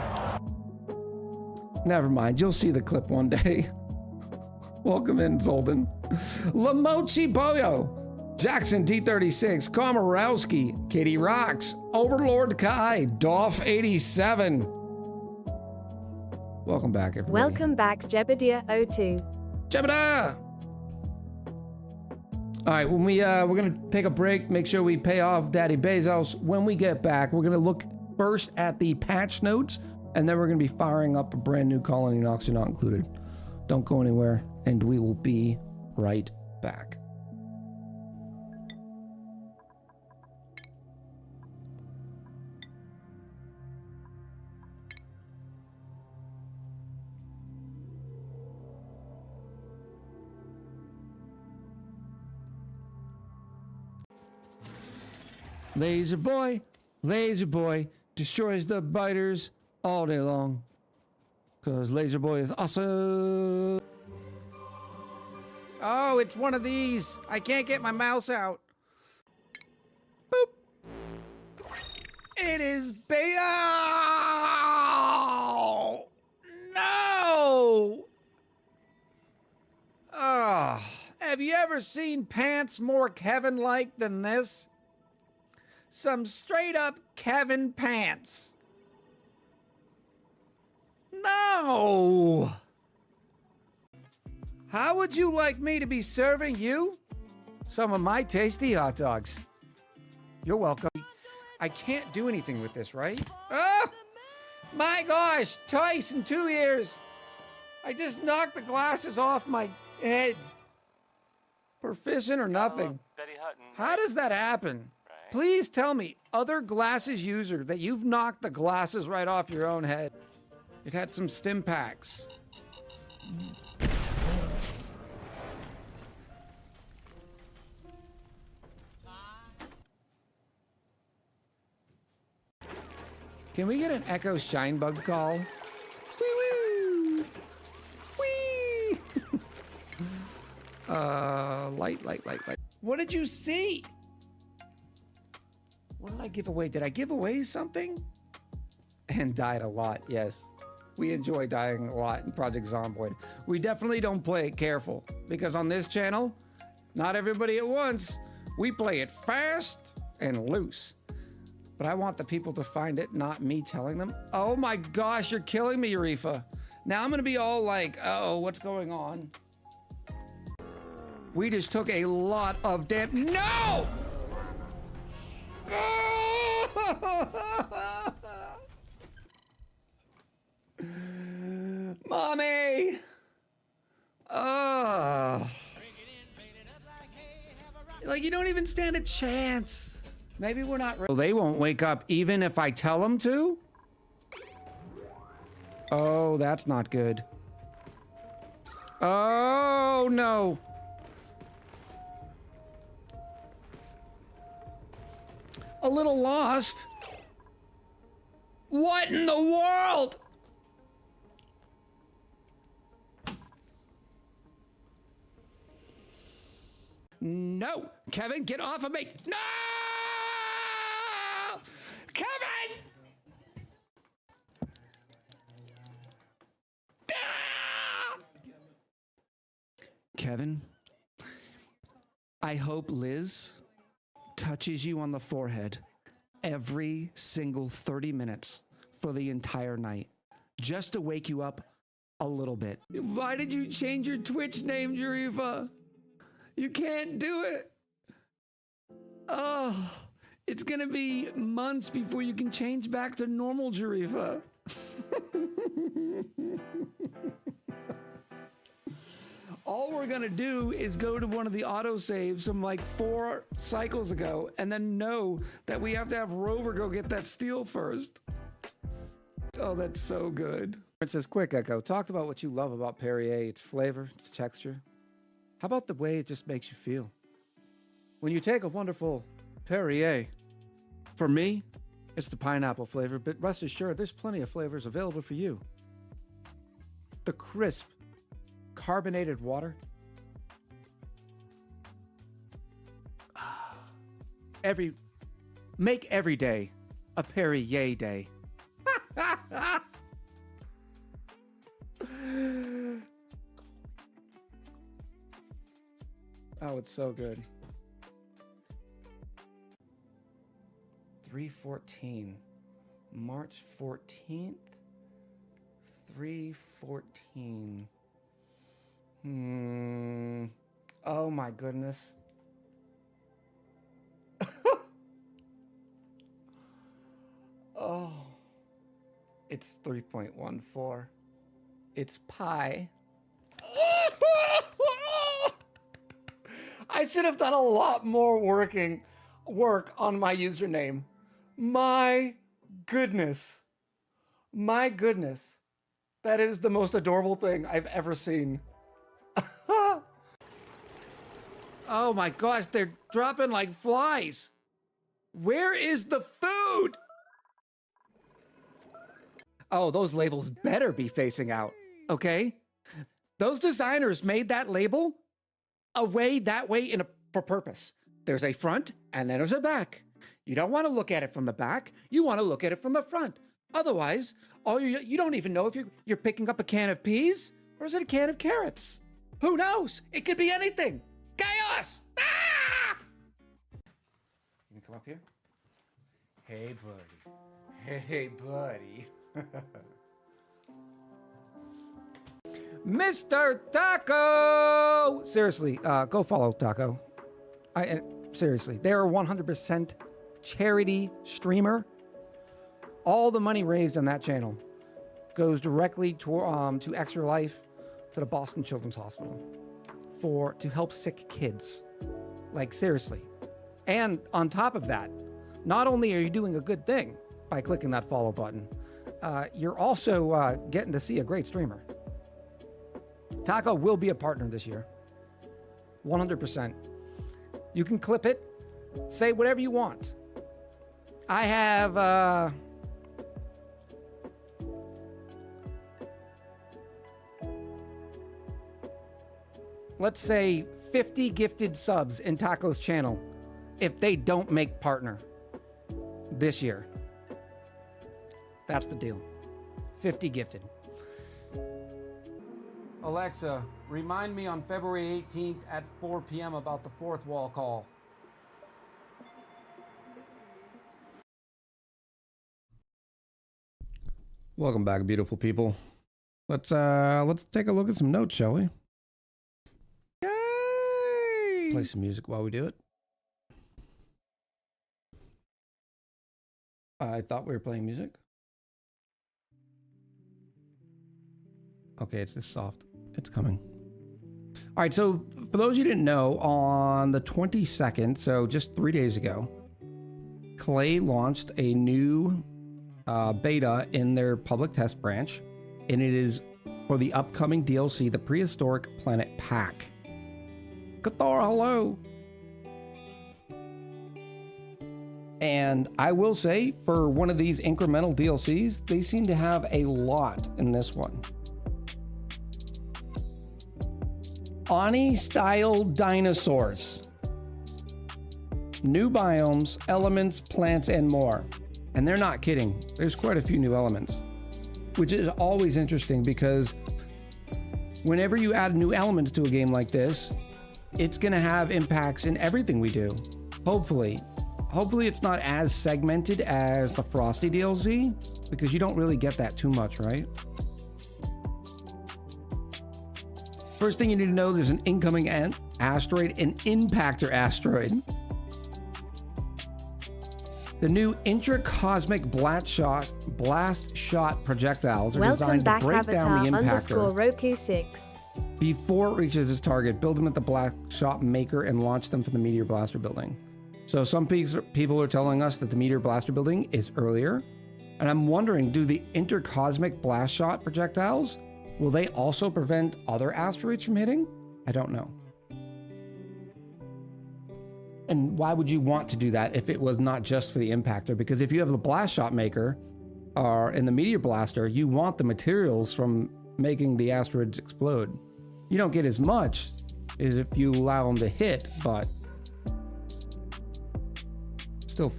Never mind, you'll see the clip one day. Welcome in, Zolden. Lamochi Boyo, Jackson D36, Komorowski, Katie Rocks, Overlord Kai, Doff 87. Welcome back, everybody. Welcome back, Jebediah 02. Jebediah! All right, when we're gonna take a break, make sure we pay off Daddy Bezos. When we get back, we're gonna look first at the patch notes, and then we're gonna be firing up a brand new colony and auction not included. Don't go anywhere, and we will be right back. Laser Boy destroys the biters all day long. Cause Laser Boy is awesome. Oh, it's one of these. I can't get my mouse out. Boop. It is beta. No. Oh, have you ever seen pants more Kevin-like than this? Some straight up Kevin pants. No! How would you like me to be serving you some of my tasty hot dogs? You're welcome. I can't do anything with this, right? Oh! My gosh! Twice in 2 years! I just knocked the glasses off my head. Proficient or nothing. Betty Hutton. How does that happen? Please tell me, other glasses user, that you've knocked the glasses right off your own head. It had some stim packs. Can we get an Echo Shine Bug call? Wee woo! Wee! Light. What did you see? What did I give away? Did I give away something? And died a lot, yes. We enjoy dying a lot in Project Zomboid. We definitely don't play it careful, because on this channel, not everybody at once. We play it fast and loose. But I want the people to find it, not me telling them. Oh my gosh, you're killing me, Urifa. Now I'm gonna be all like, uh-oh, what's going on? We just took a lot of damage. No! Mommy! Oh. Like, you don't even stand a chance. Maybe we're not ready. They won't wake up even if I tell them to? Oh, that's not good. Oh, no. A little lost. What in the world? No! Kevin, get off of me! No! Kevin! Ah! Kevin, I hope Liz touches you on the forehead every single 30 minutes for the entire night, just to wake you up a little bit. Why did you change your Twitch name, Jarifa? You can't do it. Oh, it's gonna be months before you can change back to normal Jarifa. All we're gonna do is go to one of the autosaves from like 4 cycles ago and then know that we have to have Rover go get that steel first. Oh, that's so good. It says, quick Echo, talked about what you love about Perrier, its flavor, its texture. How about the way it just makes you feel? When you take a wonderful Perrier, for me, it's the pineapple flavor, but rest assured, there's plenty of flavors available for you. The crisp, carbonated water. Make every day a Perrier day. Oh, it's so good. 3/14. March 14th. 3/14. Oh my goodness. Oh. It's 3.14. It's pi. I should have done a lot more work on my username. My goodness. My goodness. That is the most adorable thing I've ever seen. Oh my gosh, they're dropping like flies. Where is the food? Oh, those labels better be facing out, okay? Those designers made that label that way for purpose. There's a front and then there's a back. You don't want to look at it from the back. You want to look at it from the front. Otherwise, you don't even know if you're picking up a can of peas or is it a can of carrots? Who knows? It could be anything. Chaos! Ah! You can come up here. Hey, buddy. Hey, buddy. Mr. Taco! Seriously, go follow Taco. Seriously, they're a 100% charity streamer. All the money raised on that channel goes directly to Extra Life, to the Boston Children's Hospital, to help sick kids. Like, seriously. And on top of that, not only are you doing a good thing by clicking that follow button, you're also getting to see a great streamer. Taco will be a partner this year. 100%. You can clip it, say whatever you want. I have, let's say 50 gifted subs in Taco's channel if they don't make partner this year. That's the deal. 50 gifted. Alexa, remind me on February 18th at 4 p.m. about the fourth wall call. Welcome back, beautiful people. Let's take a look at some notes, shall we? Yay! Play some music while we do it. I thought we were playing music. Okay, it's just soft. It's coming. All right, so for those you didn't know, on the 22nd, so just 3 days ago, Clay launched a new beta in their public test branch, and it is for the upcoming DLC, the Prehistoric Planet Pack. Cathar, hello! And I will say, for one of these incremental DLCs, they seem to have a lot in this one. ONI style dinosaurs. New biomes, elements, plants, and more. And they're not kidding. There's quite a few new elements, which is always interesting because whenever you add new elements to a game like this, it's going to have impacts in everything we do. Hopefully it's not as segmented as the Frosty DLC because you don't really get that too much, right? First thing you need to know, there's an incoming asteroid, an impactor asteroid. The new intracosmic blast shot projectiles are Welcome designed to back, break down the impactor Avatar_Roku6. before it reaches its target. Build them at the blast shot maker and launch them from the meteor blaster building. So some people are telling us that the meteor blaster building is earlier. And I'm wondering, do the intercosmic blast shot projectiles, will they also prevent other asteroids from hitting? I don't know. And why would you want to do that if it was not just for the impactor? Because if you have the blast shot maker or in the meteor blaster, you want the materials from making the asteroids explode. You don't get as much as if you allow them to hit, but still,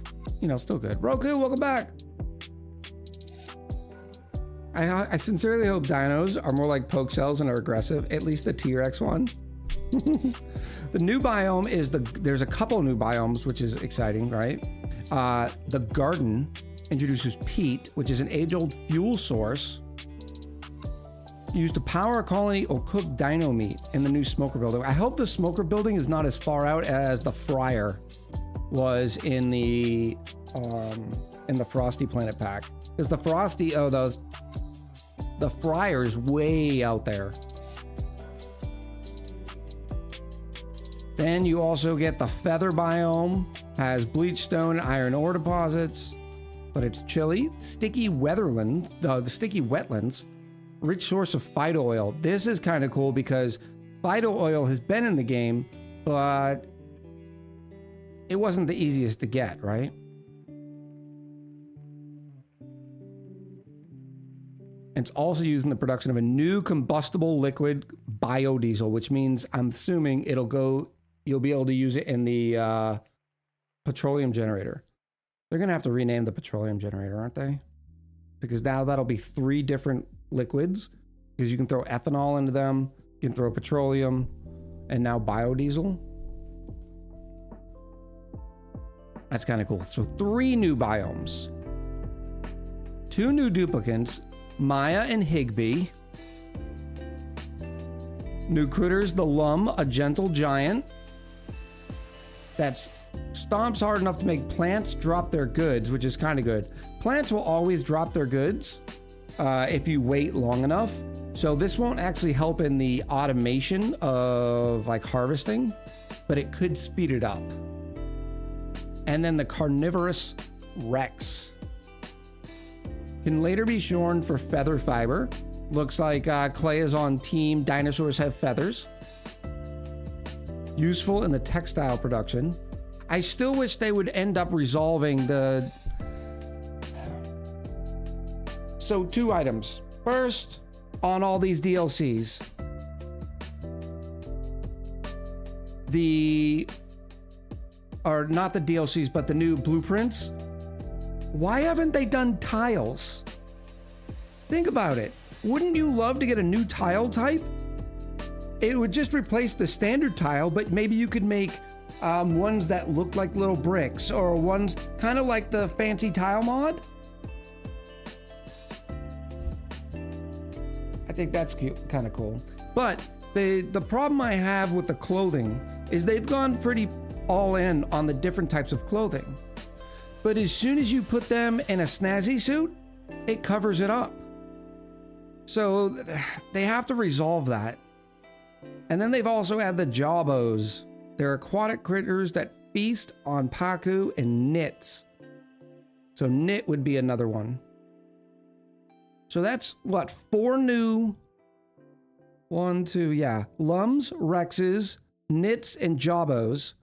still good. Roku, welcome back. I sincerely hope dinos are more like poke shells and are aggressive, at least the T-Rex one. The new biome is there's a couple new biomes, which is exciting, right? The garden introduces peat, which is an age-old fuel source used to power a colony or cook dino meat in the new smoker building. I hope the smoker building is not as far out as the fryer was in the Frosty Planet pack. Because the Frosty, the fryer's way out there. Then you also get the feather biome, has bleach stone and iron ore deposits, but it's chilly. Sticky the sticky wetlands, rich source of phyto oil. This is kind of cool because phyto oil has been in the game, but it wasn't the easiest to get, right? It's also used in the production of a new combustible liquid biodiesel, which means I'm assuming you'll be able to use it in the petroleum generator. They're going to have to rename the petroleum generator, aren't they? Because now that'll be 3 different liquids, because you can throw ethanol into them, you can throw petroleum, and now biodiesel. That's kind of cool. So 3 new biomes, 2 new duplicates, Maya and Higby. New critters, the Lum, a gentle giant that stomps hard enough to make plants drop their goods, which is kind of good. Plants will always drop their goods if you wait long enough. So this won't actually help in the automation of like harvesting, but it could speed it up. And then the carnivorous Rex can later be shorn for feather fiber. Looks like Clay is on team Dinosaurs Have Feathers. Useful in the textile production. I still wish they would end up resolving the... So 2 items. First, on all these DLCs, not the DLCs, but the new blueprints. Why haven't they done tiles? Think about it. Wouldn't you love to get a new tile type? It would just replace the standard tile, but maybe you could make ones that look like little bricks, or ones kind of like the fancy tile mod. I think that's kind of cool. But the problem I have with the clothing is they've gone pretty all in on the different types of clothing. But as soon as you put them in a snazzy suit, it covers it up. So they have to resolve that. And then they've also had the Jawbos. They're aquatic critters that feast on paku and nits. So nit would be another one. So that's what, 4 new, 1, 2, yeah. Lums, Rexes, nits, and Jawbos.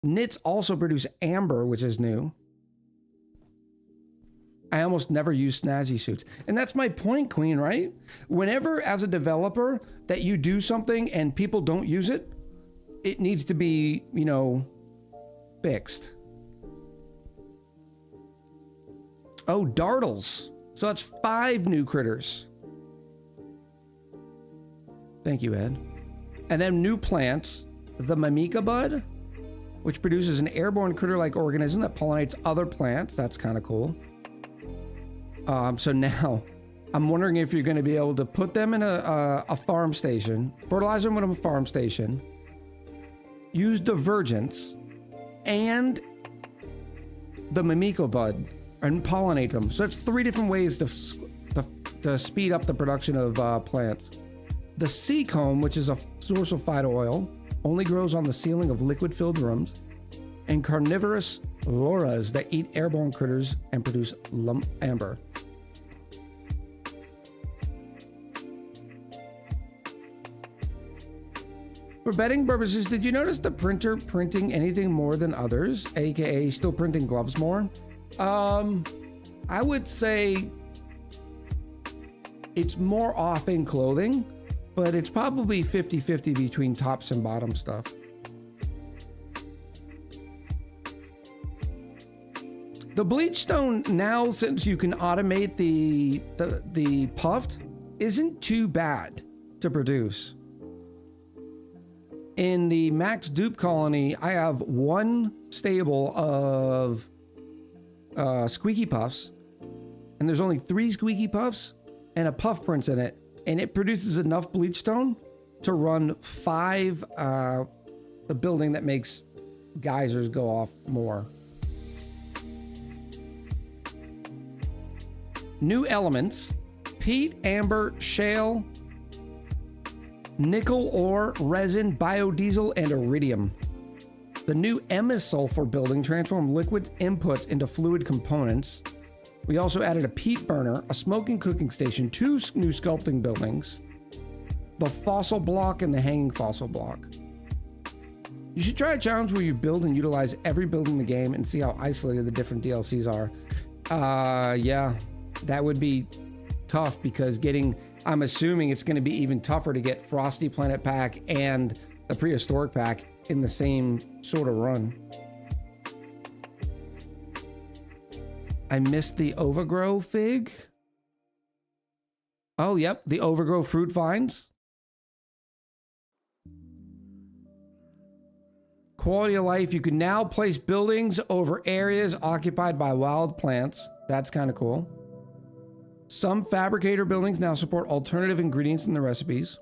Nits also produce amber, which is new. I almost never use snazzy suits. And that's my point, Queen, right? Whenever, as a developer, that you do something and people don't use it, it needs to be, you know, fixed. Oh, Dartles. So that's 5 new critters. Thank you, Ed. And then new plants. The Mimica Bud, which produces an airborne critter-like organism that pollinates other plants. That's kind of cool. So now, I'm wondering if you're going to be able to put them in a farm station, fertilize them with a farm station, use divergence, and the Mimica Bud, and pollinate them. So that's 3 different ways to speed up the production of plants. The sea comb, which is a source of phyto oil, only grows on the ceiling of liquid-filled rooms, and carnivorous loras that eat airborne critters and produce amber. For betting purposes, did you notice the printer printing anything more than others, aka still printing gloves more? I would say it's more off in clothing, but it's probably 50-50 between tops and bottom stuff. The bleach stone now, since you can automate the puffed, isn't too bad to produce. In the max dupe colony, I have 1 stable of squeaky puffs, and there's only 3 squeaky puffs and a puff prince in it, and it produces enough bleach stone to run 5 the building that makes geysers go off more. New elements: peat, amber, shale, nickel ore, resin, biodiesel, and iridium. The new emisulfur building transformed liquid inputs into fluid components. We also added a peat burner, a smoking cooking station, 2 new sculpting buildings, the fossil block, and the hanging fossil block. You should try a challenge where you build and utilize every building in the game and see how isolated the different DLCs are. Yeah, that would be tough because I'm assuming it's going to be even tougher to get Frosty Planet Pack and the Prehistoric Pack in the same sort of run. I missed the overgrow fig. Oh, yep, the overgrow fruit vines. Quality of life, you can now place buildings over areas occupied by wild plants. That's kind of cool. Some fabricator buildings now support alternative ingredients in the recipes.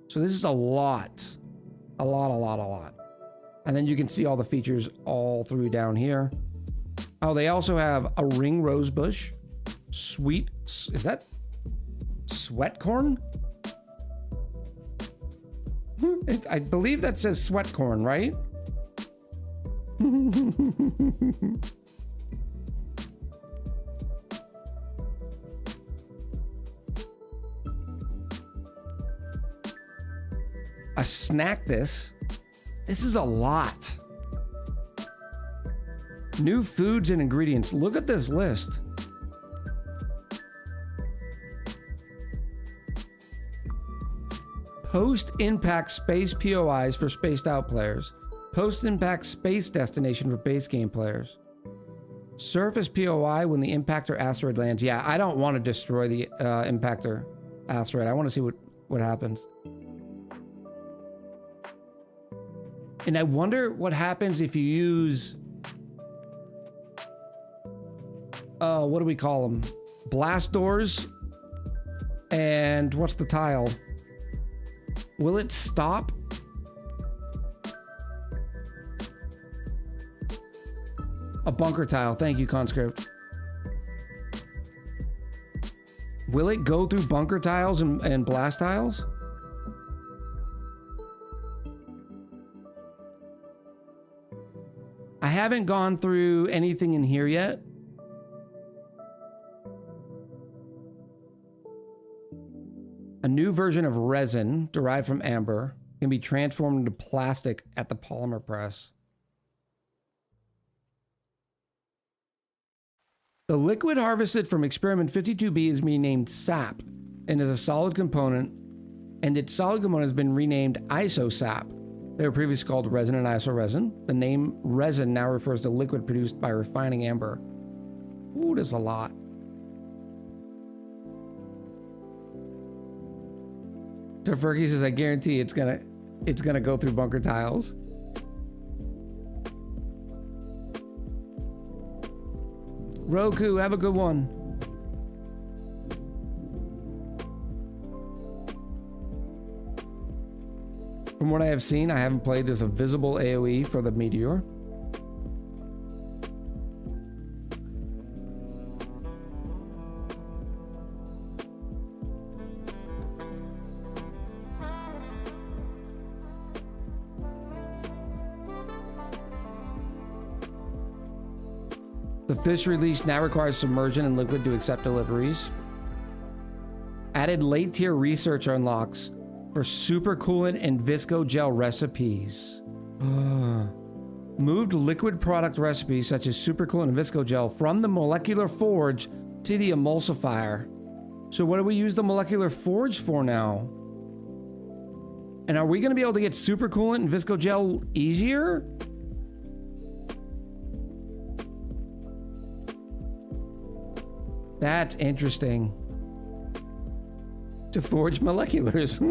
So this is a lot. A lot. And then you can see all the features all through down here. Oh, they also have a ring rose bush. Is that sweat corn? I believe that says sweat corn, right? A snack this. This is a lot. New foods and ingredients. Look at this list. Post-impact space POIs for spaced out players. Post-impact space destination for base game players. Surface POI when the impactor asteroid lands. Yeah, I don't want to destroy the impactor asteroid. I want to see what happens. And I wonder what happens if you use... what do we call them? Blast doors. And what's the tile? Will it stop? A bunker tile. Thank you, Conscript. Will it go through bunker tiles and blast tiles? I haven't gone through anything in here yet. A new version of resin derived from amber can be transformed into plastic at the polymer press. The liquid harvested from experiment 52B is renamed SAP and is a solid component, and its solid component has been renamed IsoSAP. They were previously called resin and isoresin. The name resin now refers to liquid produced by refining amber. Ooh, there's a lot. Tofurky says, I guarantee it's gonna go through bunker tiles. Roku, have a good one. From what I have seen, I haven't played, there's a visible AoE for the meteor. The fish release now requires submersion in liquid to accept deliveries. Added late tier research unlocks for super coolant and visco gel recipes. Moved liquid product recipes such as super coolant and visco gel from the molecular forge to the emulsifier. So what do we use the molecular forge for now? And are we going to be able to get super coolant and visco gel easier? That's interesting. To forge moleculars.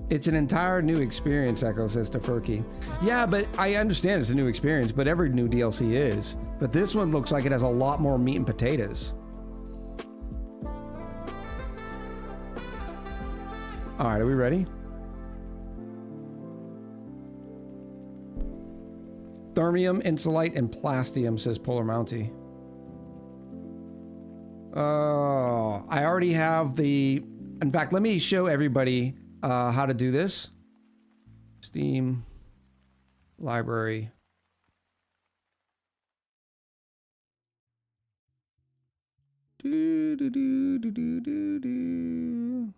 It's an entire new experience, Echo says to Furky. Yeah, but I understand it's a new experience, but every new DLC is. But this one looks like it has a lot more meat and potatoes. All right, are we ready? Thermium, insulite, and plastium, says Polar Mountie. I already have the... In fact, let me show everybody how to do this. Steam, library. Do, do, do, do, do, do, do.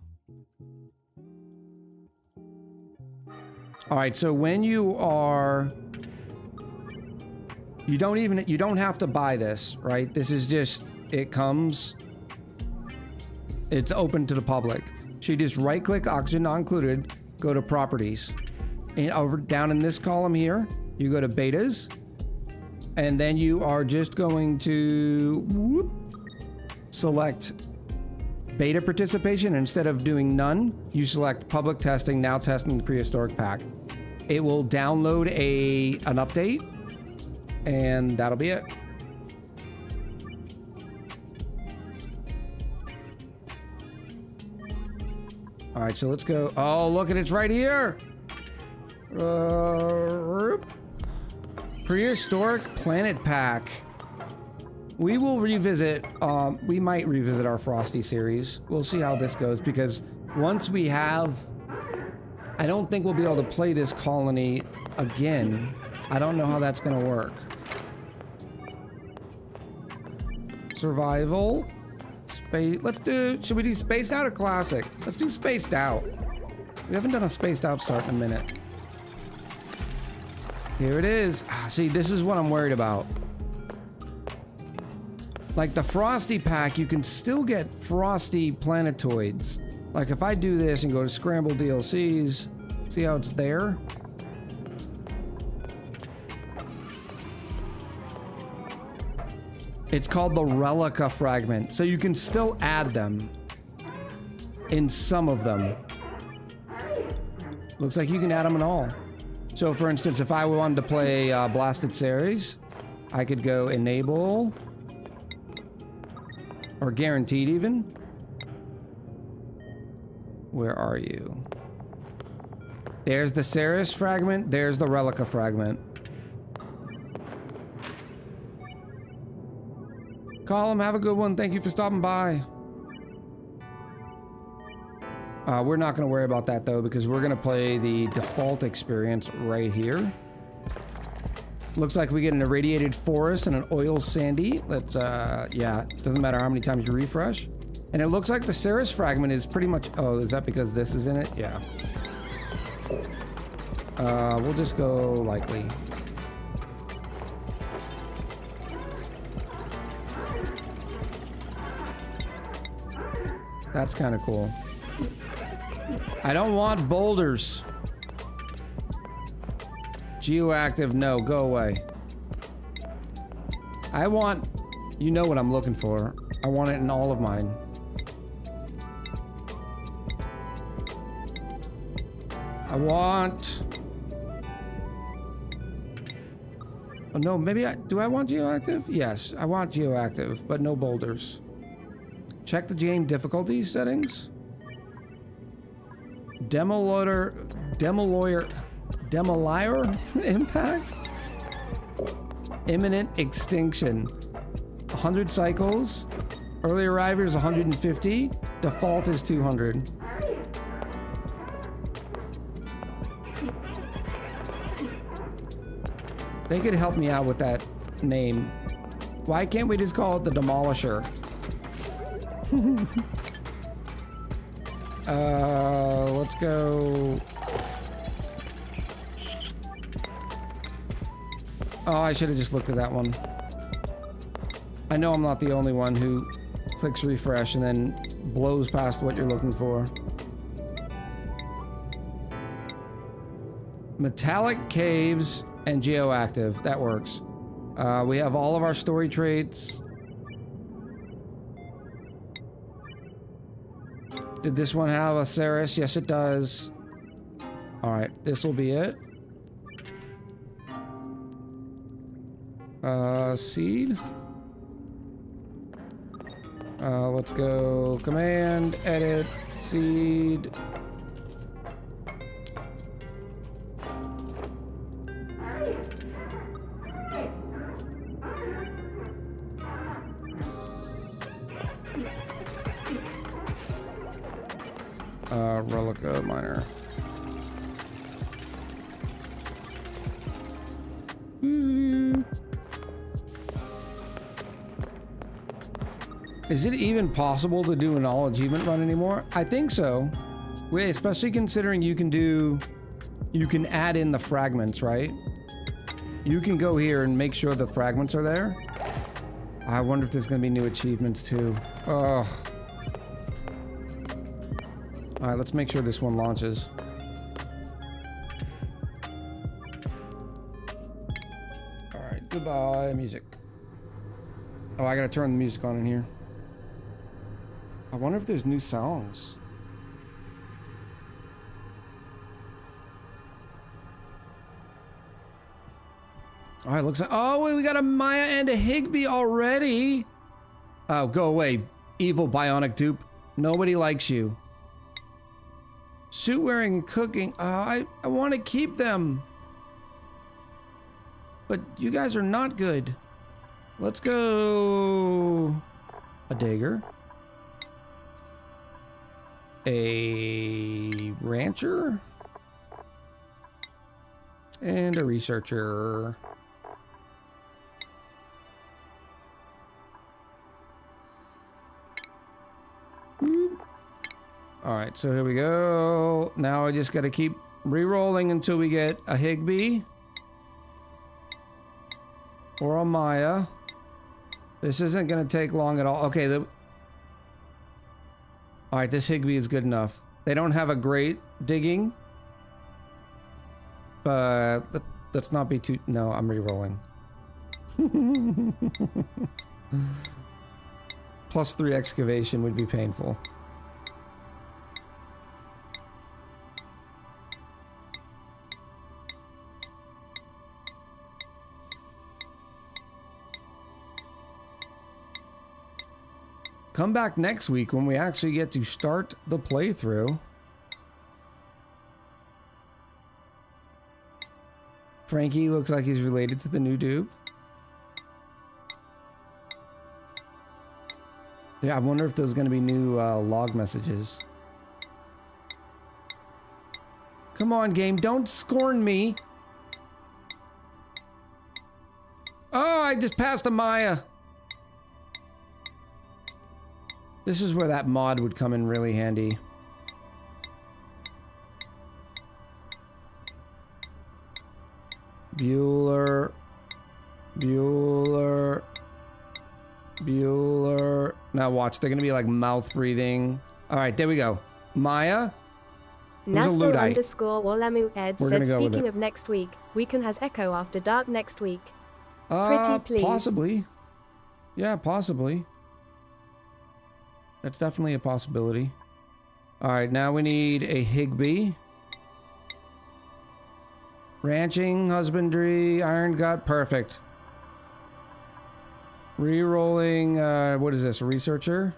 All right, so when you are... You don't have to buy this, right? This is just, it comes, it's open to the public. So you just right click oxygen not included, go to properties. And over down in this column here, you go to betas. And then you are just going to select beta participation. Instead of doing none, you select public testing, now testing the prehistoric pack. It will download an update. And that'll be it. All right, so let's go. Oh, look at it's right here. Prehistoric Planet Pack. We will revisit, we might revisit our Frosty series. We'll see how this goes, because once we have, I don't think we'll be able to play this colony again. I don't know how that's gonna work. Survival. Space. Let's do, should we do spaced out or classic? Let's do spaced out. We haven't done a spaced out start in a minute. Here it is. See, this is what I'm worried about. Like the Frosty pack, you can still get Frosty planetoids. Like if I do this and go to Scramble DLCs, see how it's there? It's called the Relica Fragment, so you can still add them in some of them. Looks like you can add them in all. So for instance, if I wanted to play Blasted Series, I could go enable Or guaranteed even. Where are you? There's the Ceres fragment. There's the Relica fragment. Column, have a good one. Thank you for stopping by. We're not going to worry about that though, because we're going to play the default experience right here. Looks like we get an irradiated forest and an oil sandy. Let's, yeah, doesn't matter how many times you refresh. And it looks like the Ceres fragment is pretty much, oh, is that because this is in it? Yeah. We'll just go likely. That's kind of cool. I don't want boulders. Geoactive, no, go away. I want, you know what I'm looking for. I want it in all of mine. I want... Oh no, maybe do I want geoactive? Yes, I want geoactive, but no boulders. Check the game difficulty settings. Demolier impact. Imminent extinction. 100 cycles. Early arriver is 150. Default is 200. They could help me out with that name. Why can't we just call it the Demolisher? Let's go. Oh, I should have just looked at that one. I know I'm not the only one who clicks refresh and then blows past what you're looking for. Metallic caves and geoactive. That works. We have all of our story traits. Did this one have a Ceres? Yes, it does. Alright, this will be it. Seed. Let's go command, edit, seed. Relica miner. Is it even possible to do an all achievement run anymore? I think so. Wait, especially considering you can add in the fragments, right? You can go here and make sure the fragments are there. I wonder if there's gonna be new achievements too. Ugh. All right, let's make sure this one launches. All right, goodbye, music. Oh, I gotta turn the music on in here. I wonder if there's new songs. All right, looks like, oh wait, we got a Maya and a Higby already. Oh, go away, evil bionic dupe. Nobody likes you. Suit wearing and cooking. I want to keep them. But you guys are not good. Let's go. A dagger. A rancher. And a researcher. All right, so here we go. Now I just got to keep re-rolling until we get a Higby or a Maya. This isn't going to take long at all. Okay, all right, this Higby is good enough. They don't have a great digging, but let's not be too... No, I'm re-rolling. +3 excavation would be painful. come back next week when we actually get to start the playthrough. Frankie looks like he's related to the new dupe. Yeah, I wonder if there's going to be new log messages. Come on, game. Don't scorn me. Oh, I just passed a Maya. This is where that mod would come in really handy. Bueller. Bueller. Bueller. Now watch, they're gonna be like mouth breathing. All right, there we go. Maya. Who's a Nazgul Luddite? _ Walamu Ed We're gonna said, go with speaking it. of next week, Weekend has Echo after dark next week. Pretty please. Possibly. Yeah, possibly. That's definitely a possibility. All right, now we need a Higbee. Ranching, husbandry, iron gut, perfect. Re-rolling, what is this, a researcher?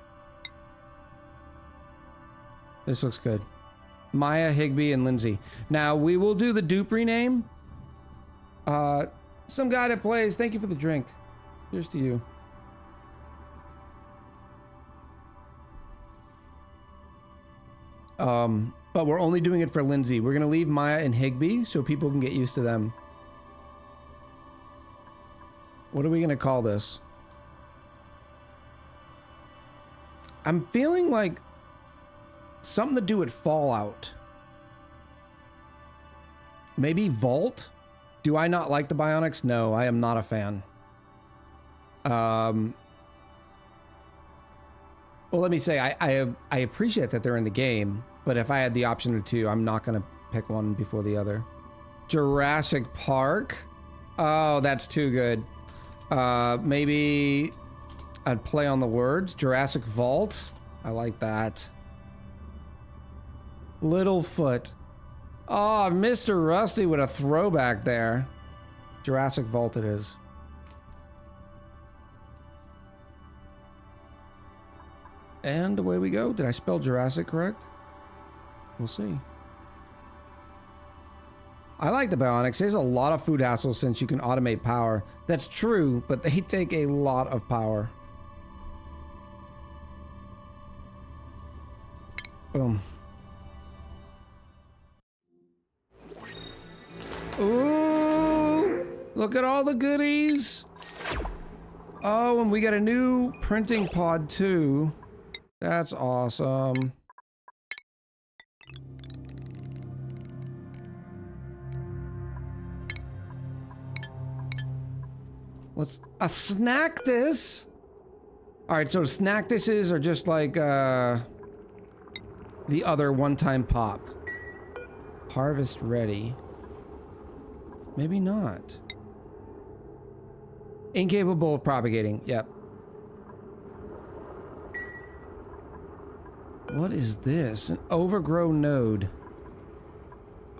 This looks good. Maya, Higbee, and Lindsay. Now, we will do the dupe rename. Some guy that plays, thank you for the drink. Cheers to you. But we're only doing it for Lindsay. We're gonna leave Maya and Higbee so people can get used to them. What are we gonna call this? I'm feeling like something to do with Fallout. Maybe Vault? Do I not like the bionics? No, I am not a fan. Well, let me say, I appreciate that they're in the game, but if I had the option to, I'm not going to pick one before the other. Jurassic Park? Oh, that's too good. Maybe I'd play on the words. Jurassic Vault? I like that. Littlefoot. Oh, Mr. Rusty with a throwback there. Jurassic Vault it is. And away we go. Did I spell Jurassic correct? We'll see. I like the bionics. There's a lot of food hassle since you can automate power. That's true, but they take a lot of power. Boom. Ooh, look at all the goodies. Oh, and we got a new printing pod too. That's awesome. Let's snack this. All right, so snack thises are just like the other one-time pop. Harvest ready. Maybe not. Incapable of propagating. Yep. What is this? An overgrown node.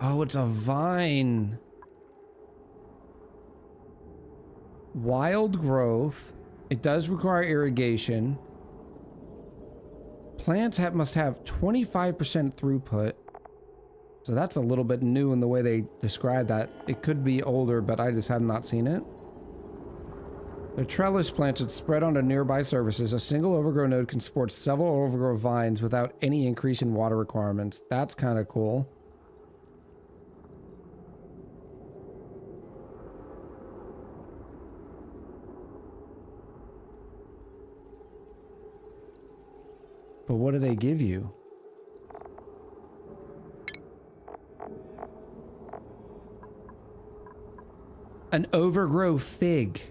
Oh, it's a vine. Wild growth. It does require irrigation. Plants must have 25% throughput. So that's a little bit new in the way they describe that. It could be older, but I just have not seen it. They're trellis plants that spread onto nearby surfaces. A single overgrown node can support several overgrown vines without any increase in water requirements. That's kind of cool. But what do they give you? An overgrown fig.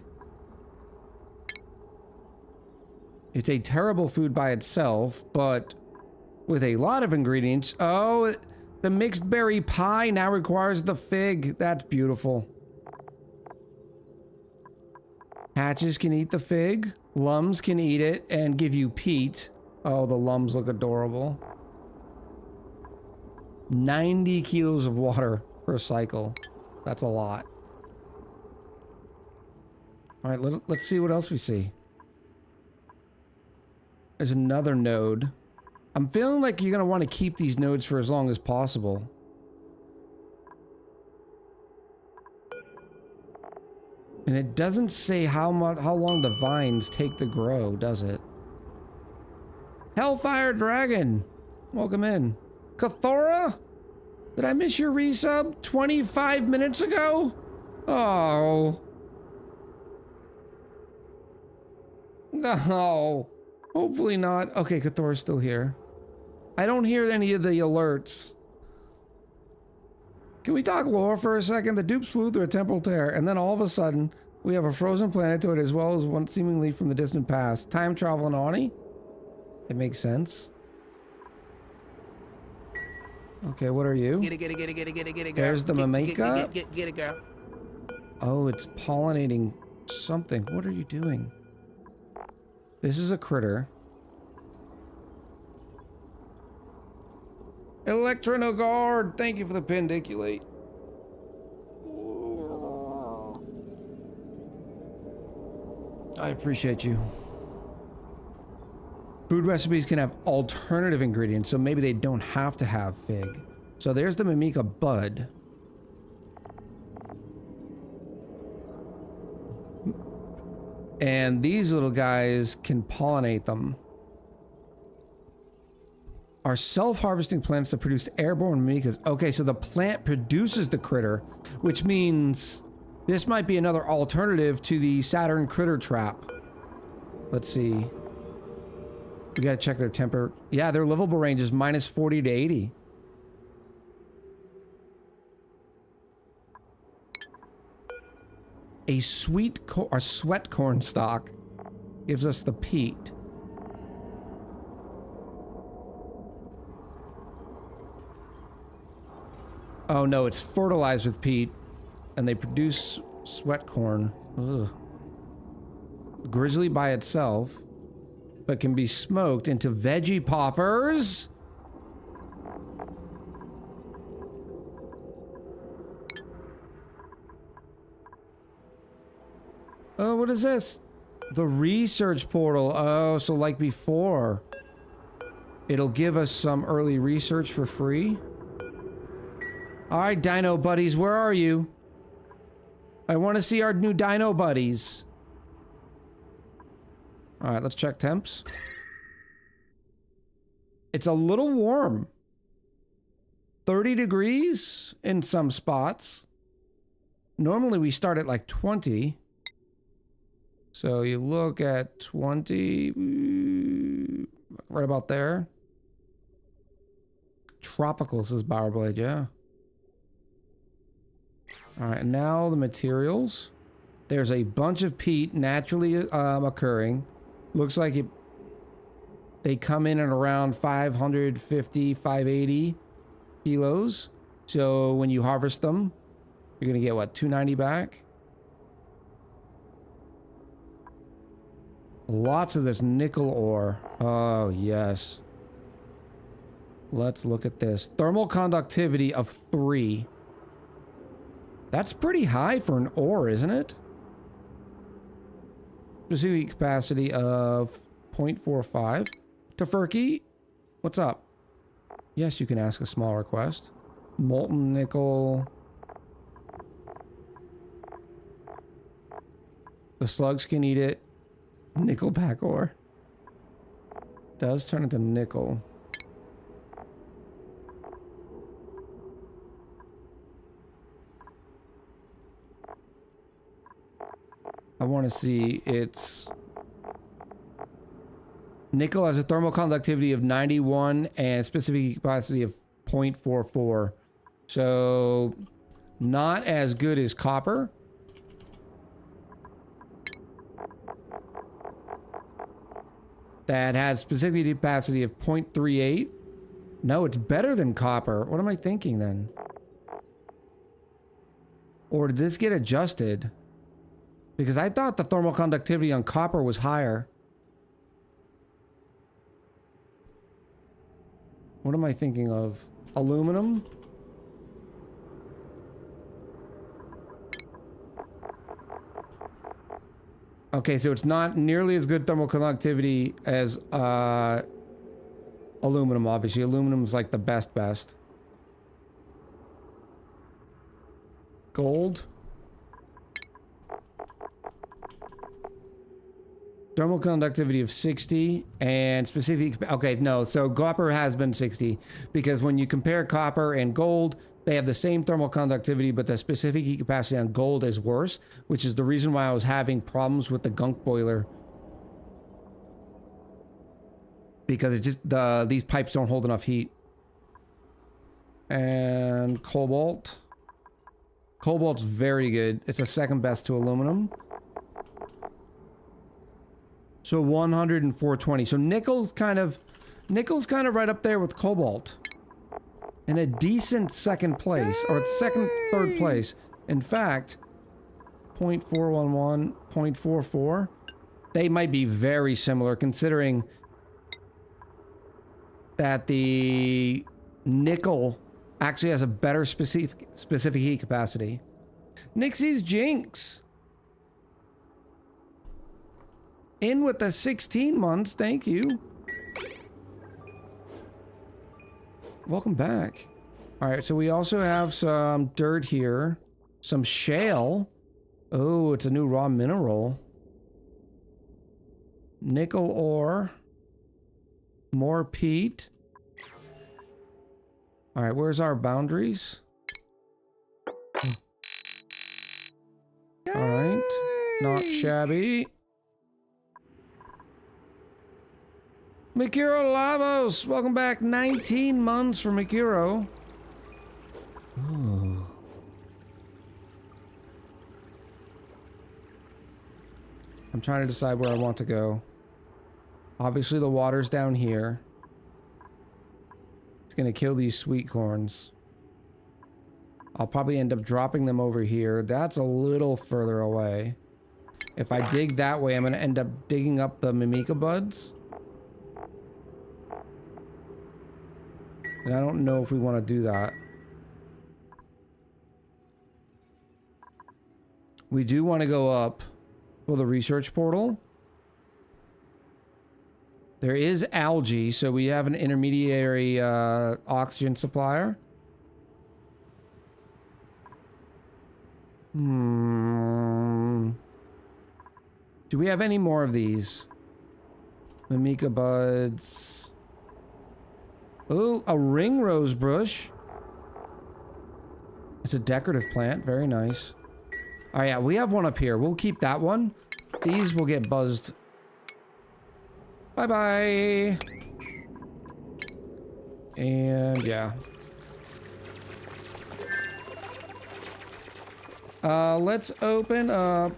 It's a terrible food by itself, but with a lot of ingredients. Oh, the mixed berry pie now requires the fig. That's beautiful. Hatches can eat the fig. Lums can eat it and give you peat. Oh, the lums look adorable. 90 kilos of water per cycle. That's a lot. All right, let's see what else we see. There's another node. I'm feeling like you're going to want to keep these nodes for as long as possible. And it doesn't say how long the vines take to grow, does it? Hellfire Dragon! Welcome in. Cathora? Did I miss your resub 25 minutes ago? Oh. No. Hopefully not. Okay, Cathora's still here. I don't hear any of the alerts. Can we talk lore for a second? The dupes flew through a temporal tear, and then all of a sudden, we have a frozen planetoid as well as one seemingly from the distant past. Time travel in ONI? It makes sense. Okay, what are you? Get it, girl. There's the Mameka. Get it, girl. Oh, it's pollinating something. What are you doing? This is a critter. Electronogard, thank you for the pendiculate. I appreciate you. Food recipes can have alternative ingredients, so maybe they don't have to have fig. So there's the Mimika bud. And these little guys can pollinate them. Are self-harvesting plants that produce airborne mimikas. Okay, so the plant produces the critter, which means this might be another alternative to the Saturn critter trap. Let's see. We gotta check their temper. Yeah, their livable range is minus 40 to 80. A sweet sweat corn stalk gives us the peat. Oh no, it's fertilized with peat, and they produce sweat corn. Ugh. Grizzly by itself, but can be smoked into veggie poppers. Oh, what is this? The research portal. Oh, so like before, it'll give us some early research for free. All right, dino buddies, where are you? I want to see our new dino buddies. All right, let's check temps. It's a little warm. 30 degrees in some spots. Normally we start at like 20. So you look at 20, right about there. Tropical, says Bowerblade, yeah. All right, now the materials. There's a bunch of peat naturally occurring. Looks like they come in at around 550, 580 kilos. So when you harvest them, you're gonna get what, 290 back? Lots of this nickel ore. Oh, yes. Let's look at this. Thermal conductivity of 3. That's pretty high for an ore, isn't it? Specific capacity of 0.45. Tofurky, what's up? Yes, you can ask a small request. Molten nickel. The slugs can eat it. Nickelback ore. Does turn into nickel. I want to see its... Nickel has a thermal conductivity of 91 and specific capacity of 0.44. So, not as good as copper. That had specific capacity of 0.38. No, it's better than copper. What am I thinking then? Or did this get adjusted? Because I thought the thermal conductivity on copper was higher. What am I thinking of? Aluminum? Okay, so it's not nearly as good thermal conductivity as aluminum, obviously. Aluminum's like the best. Gold. Thermal conductivity of 60 and specific... Okay, no, so copper has been 60 because when you compare copper and gold, they have the same thermal conductivity, but the specific heat capacity on gold is worse, which is the reason why I was having problems with the gunk boiler. Because it just, these pipes don't hold enough heat. And cobalt. Cobalt's very good. It's the second best to aluminum. So 100 and 420. So nickel's kind of right up there with cobalt. In a decent second place, or third place. In fact, 0.411, 0.44. They might be very similar considering that the nickel actually has a better specific heat capacity. Nixie's Jinx. In with the 16 months, thank you. Welcome back. All right, so we also have some dirt here. Some shale. Oh, it's a new raw mineral. Nickel ore. More peat. All right, where's our boundaries? All right, not shabby. Mikiro Lavos, welcome back. 19 months for Mikiro. Ooh. I'm trying to decide where I want to go. Obviously the water's down here. It's gonna kill these sweet corns. I'll probably end up dropping them over here. That's a little further away. If I dig that way, I'm gonna end up digging up the mimica buds. And I don't know if we want to do that. We do want to go up for the research portal. There is algae, so we have an intermediary oxygen supplier. Do we have any more of these? Mimica buds. Oh, a ring rose bush. It's a decorative plant. Very nice. Oh yeah, we have one up here. We'll keep that one. These will get buzzed. Bye-bye. And yeah. Let's open up.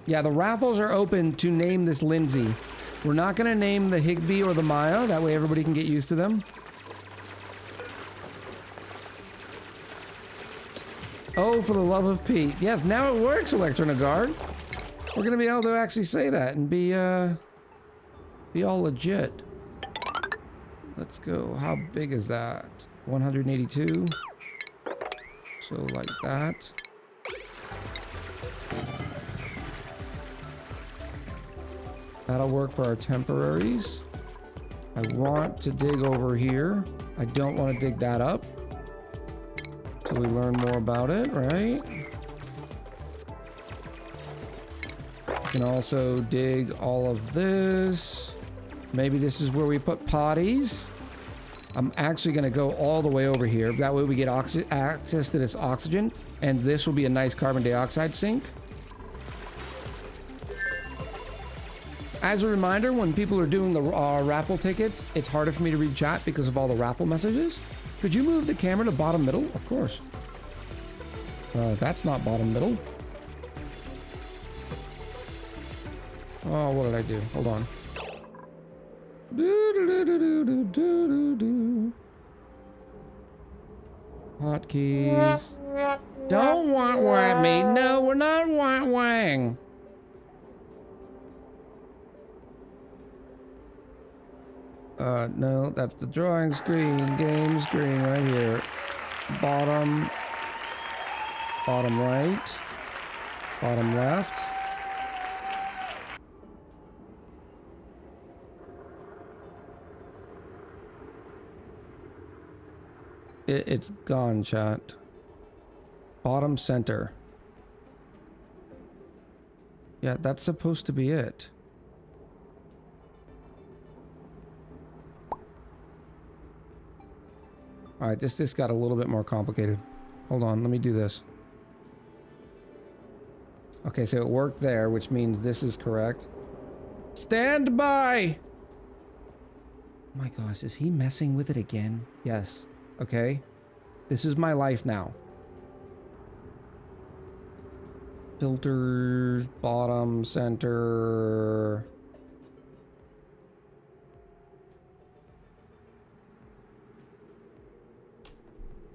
Yeah, the raffles are open to name this Lindsay. We're not going to name the Higby or the Maya. That way everybody can get used to them. Oh, for the love of Pete. Yes, now it works, Electronagard. We're going to be able to actually say that and be all legit. Let's go. How big is that? 182. So like that. That'll work for our temporaries. I want to dig over here. I don't want to dig that up till we learn more about it, right? We can also dig all of this. Maybe this is where we put potties. I'm actually going to go all the way over here. That way we get access to this oxygen, and this will be a nice carbon dioxide sink. As a reminder, when people are doing the raffle tickets, it's harder for me to read chat because of all the raffle messages. Could you move the camera to bottom middle? Of course. That's not bottom middle. Oh, what did I do? Hold on. Hotkeys. Don't want me. No, we're not wang. No, that's the drawing screen, game screen right here. Bottom Bottom right. Bottom left. It's gone, chat. Bottom center. Yeah, that's supposed to be it. Alright, this got a little bit more complicated. Hold on, let me do this. Okay, so it worked there, which means this is correct. Stand by! Oh my gosh, is he messing with it again? Yes. Okay. This is my life now. Filters, bottom, center.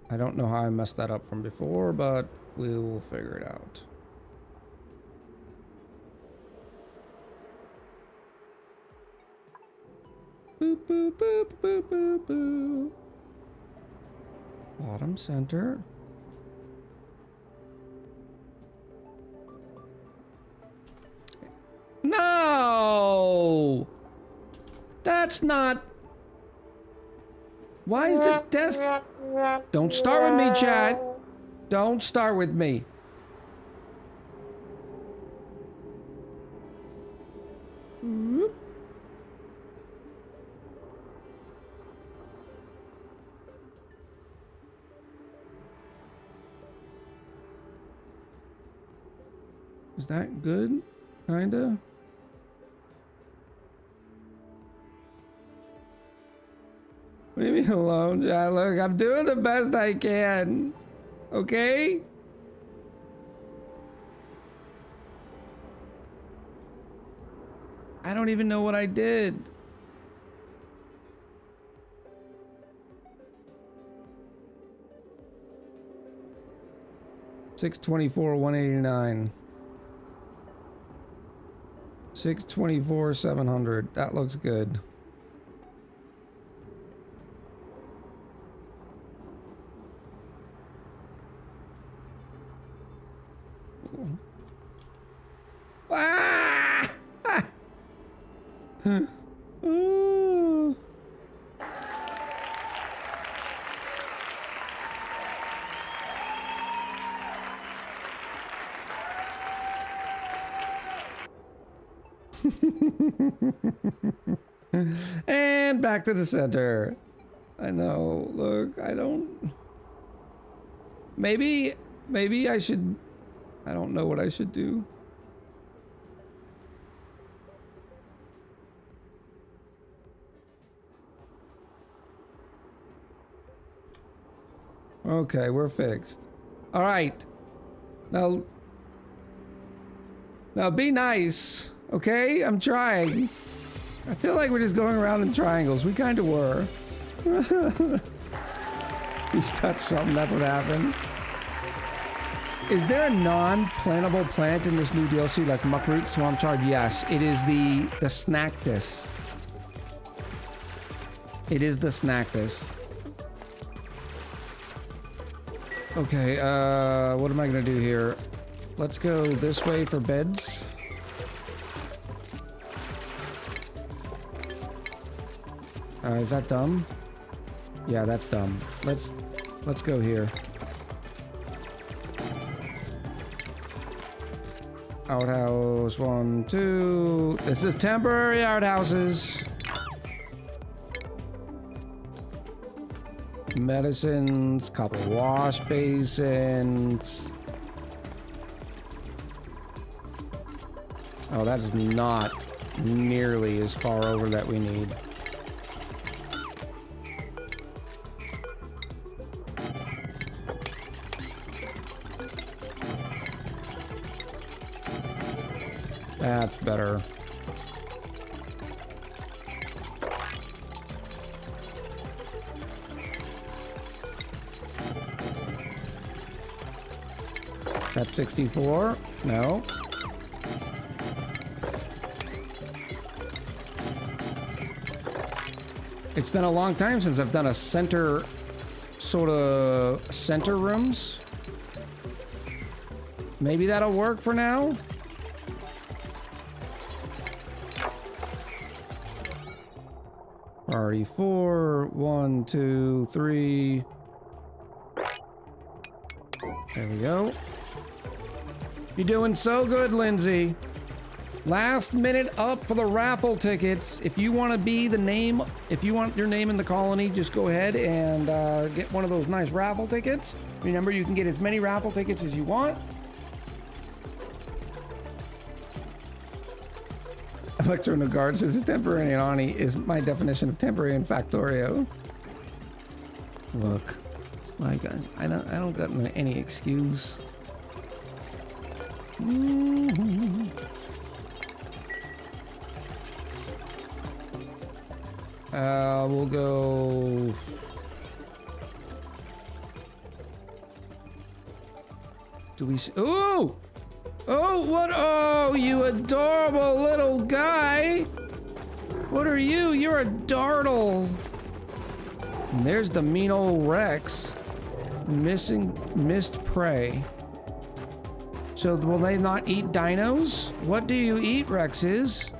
I don't know how I messed that up from before, but we will figure it out. Boop, boop, boop, boop, boop, boop. Bottom center. No! That's not... Why is the desk... Don't start with me, chat. Don't start with me. Whoop. Is that good? Kinda? Leave me alone, chat. Look, I'm doing the best I can. Okay? I don't even know what I did. $624, $189. $624, $700. That looks good. Ah! Ooh. And back to the center. I know. Look, I don't... Maybe I should... I don't know what I should do. Okay, we're fixed. All right. Now be nice, okay? I'm trying. I feel like we're just going around in triangles. We kind of were. You touched something, that's what happened. Is there a non-plantable plant in this new DLC like muckroot, swamp chard? Yes, it is the Snactus. It is the Snactus. Okay, what am I gonna do here? Let's go this way for beds. Is that dumb? Yeah, that's dumb. Let's go here. Outhouse 1, 2. This is temporary outhouses. Medicines, couple wash basins. Oh, that is not nearly as far over that we need. That's better. Is that 64? No. It's been a long time since I've done a center, sort of center rooms. Maybe that'll work for now. Priority 4. 1, 2, 3. There we go. You're doing so good, Lindsay. Last minute up for the raffle tickets. If you want to be the name, if you want your name in the colony, just go ahead and get one of those nice raffle tickets. Remember, you can get as many raffle tickets as you want. Electro Nagard says temporary and ONI is my definition of temporary in Factorio. Look, my God, I don't got any excuse. We'll go. Do we see? Ooh! Oh, what? Oh, you adorable little guy! What are you? You're a dartle. And there's the mean old Rex. Missed prey. So will they not eat dinos? What do you eat, Rexes?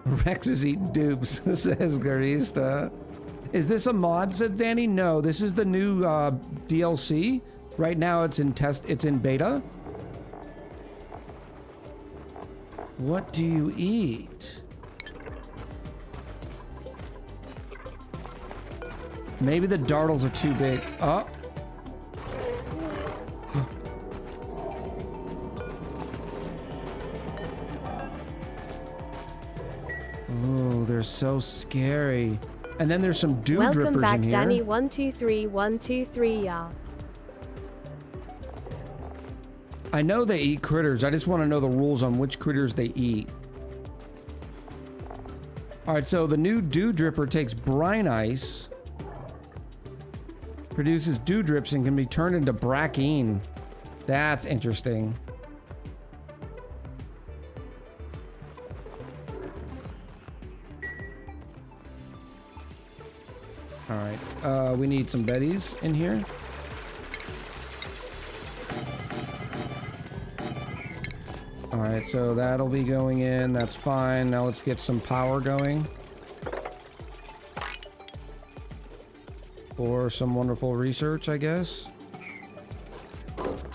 Rexes eat dupes, says Garista. Is this a mod, said Danny? No, this is the new DLC. Right now it's in beta. What do you eat? Maybe the dartles are too big. Oh. Oh, they're so scary. And then there's some dew drippers Welcome back, in here. Danny 123123, y'all. I know they eat critters. I just want to know the rules on which critters they eat. All right, so the new dew dripper takes brine ice, produces dew drips, and can be turned into brackine. That's interesting. All right, we need some betties in here. All right, so that'll be going in. That's fine. Now let's get some power going. Or some wonderful research, I guess.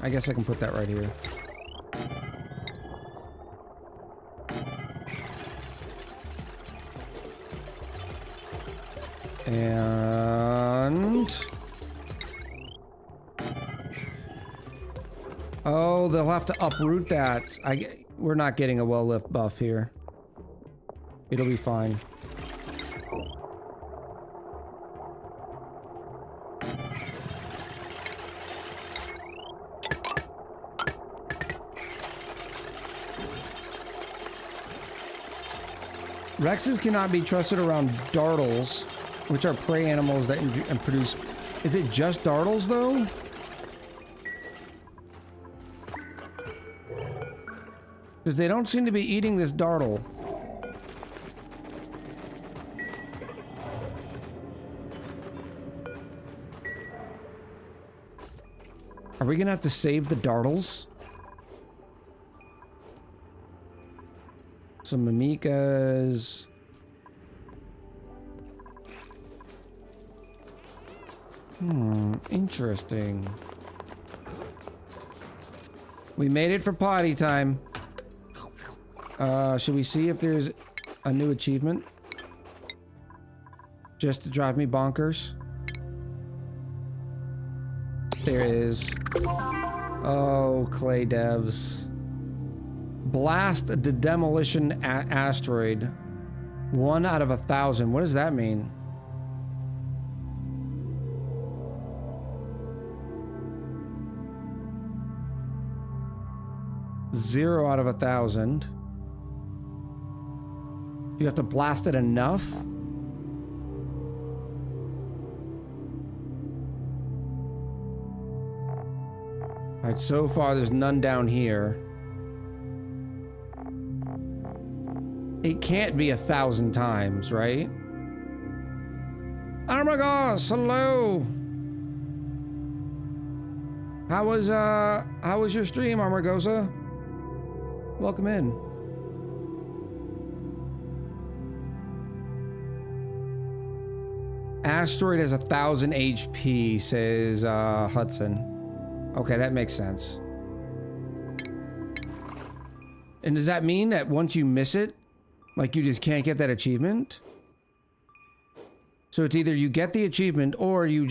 I guess I can put that right here. And... oh, they'll have to uproot that. We're not getting a well lift buff here. It'll be fine. Rexes cannot be trusted around dartles, which are prey animals that produce... Is it just dartles, though? Because they don't seem to be eating this dartle. Are we gonna have to save the dartles? Some mimikas. Interesting. We made it for potty time. Should we see if there's a new achievement? Just to drive me bonkers? There is. Oh, clay devs. Blast the demolition asteroid. 1 out of 1,000. What does that mean? Zero out of 1,000. You have to blast it enough? Alright, so far there's none down here. It can't be 1,000 times, right? Armagos, hello. How was your stream, Armagosa? Welcome in. Asteroid has 1,000 HP, says Hudson. Okay, that makes sense. And does that mean that once you miss it, like you just can't get that achievement? So it's either you get the achievement or you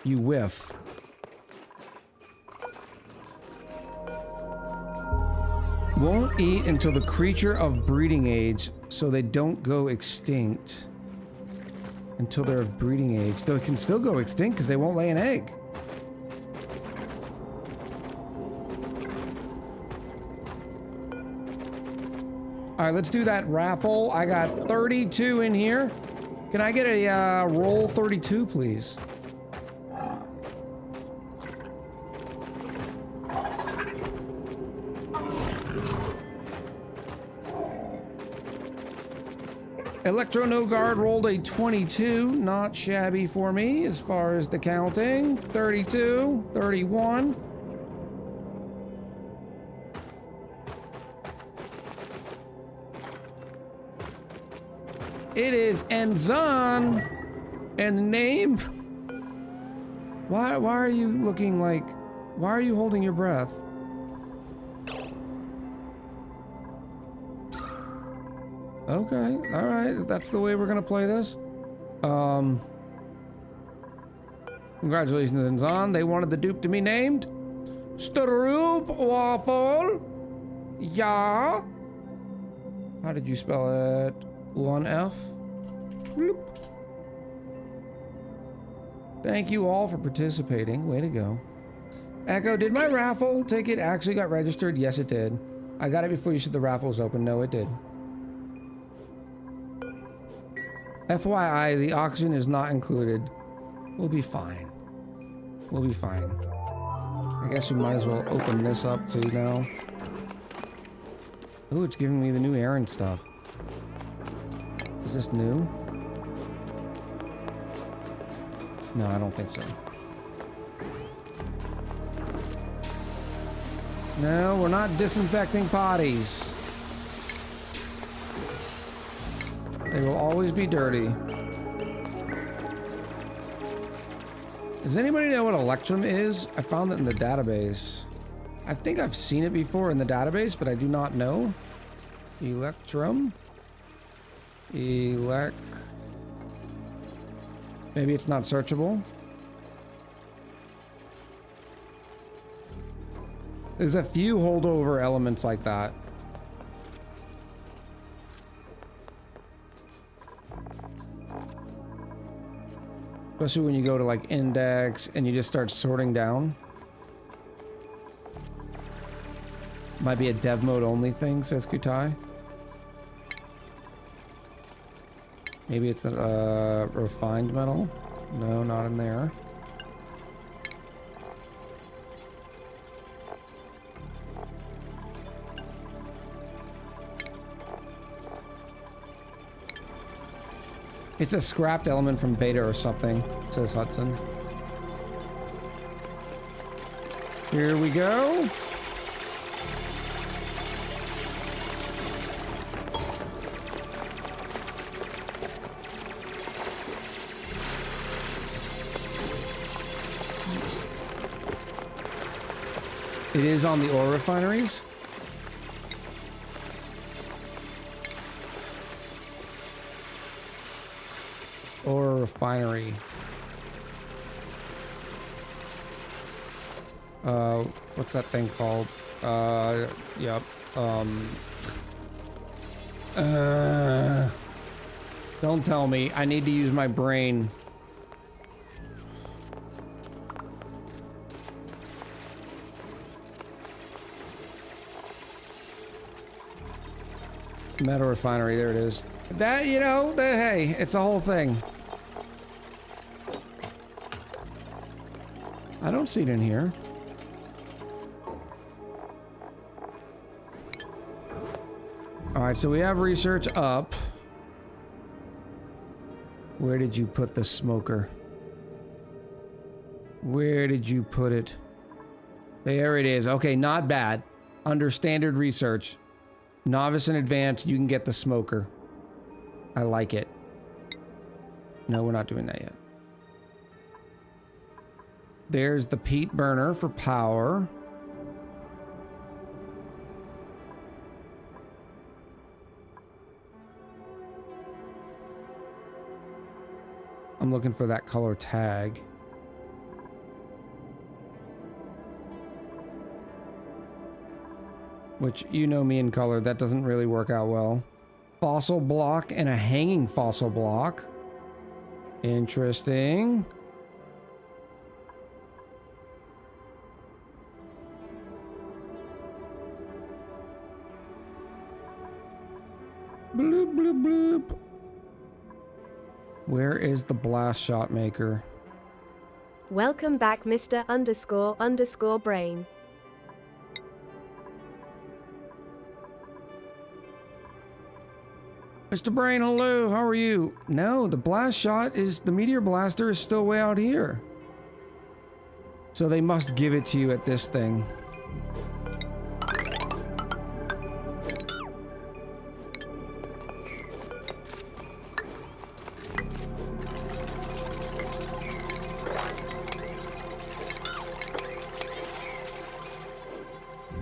whiff. Won't eat until the creature of breeding age, so they don't go extinct. Until they're of breeding age. They can still go extinct because they won't lay an egg. All right, let's do that raffle. I got 32 in here. Can I get a roll 32, please? Electro No Guard rolled a 22. Not shabby for me as far as the counting. 32, 31. It is Enzon. And the name? Why are you looking like... Why are you holding your breath? Okay, alright, if that's the way we're gonna play this. Congratulations, Enzon. They wanted the dupe to be named Stroop Waffle. Yeah. How did you spell it? 1F. Bloop. Thank you all for participating. Way to go. Echo, did my raffle ticket actually got registered? Yes, it did. I got it before you said the raffle was open. No, it did. FYI, the auction is not included. We'll be fine. We'll be fine. I guess we might as well open this up too now. Ooh, it's giving me the new errand stuff. Is this new? No, I don't think so. No, we're not disinfecting potties. They will always be dirty. Does anybody know what Electrum is? I found it in the database. I think I've seen it before in the database, but I do not know. Electrum? Maybe it's not searchable. There's a few holdover elements like that. Especially when you go to like index and you just start sorting down. Might be a dev mode only thing, says Kutai. Maybe it's a refined metal. No, not in there. It's a scrapped element from beta or something, says Hudson. Here we go. It is on the ore refineries. Or refinery. What's that thing called? Yep. Don't tell me. I need to use my brain. Metal refinery, there it is. That, you know, hey, it's a whole thing. I don't see it in here. Alright, Alright, so we have research up. Where did you put the smoker? Where did you put it? There it is. Okay, not bad. Under standard research. Novice and advanced, you can get the smoker. I like it. No, we're not doing that yet. There's the peat burner for power. I'm looking for that color tag. Which, you know me in color, that doesn't really work out well. Fossil block and a hanging fossil block. Interesting. Bloop, bloop, bloop. Where is the blast shot maker? Welcome back, Mr. __ Brain. Mr. Brain, hello, how are you? No, the blast shot is, the meteor blaster is still way out here. So they must give it to you at this thing.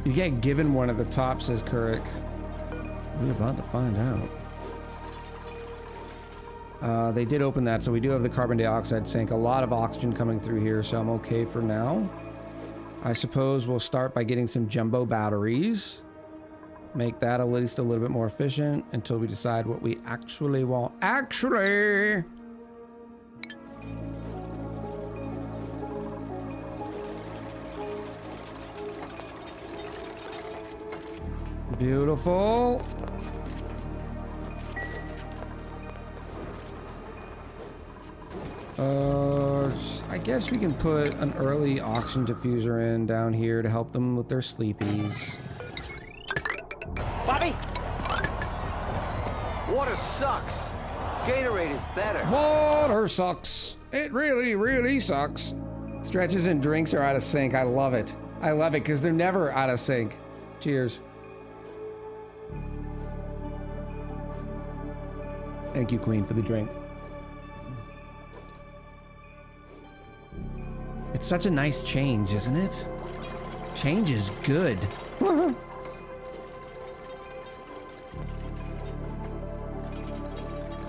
You get given one at the top, says Kurik. We're about to find out. They did open that, so we do have the carbon dioxide sink. A lot of oxygen coming through here, so I'm okay for now. I suppose we'll start by getting some jumbo batteries. Make that at least a little bit more efficient until we decide what we actually want. Actually! Beautiful. I guess we can put an early oxygen diffuser in down here to help them with their sleepies. Bobby! Water sucks. Gatorade is better. Water sucks. It really, really sucks. Stretches and drinks are out of sync. I love it. I love it because they're never out of sync. Cheers. Thank you, Queen, for the drink. It's such a nice change, isn't it? Change is good.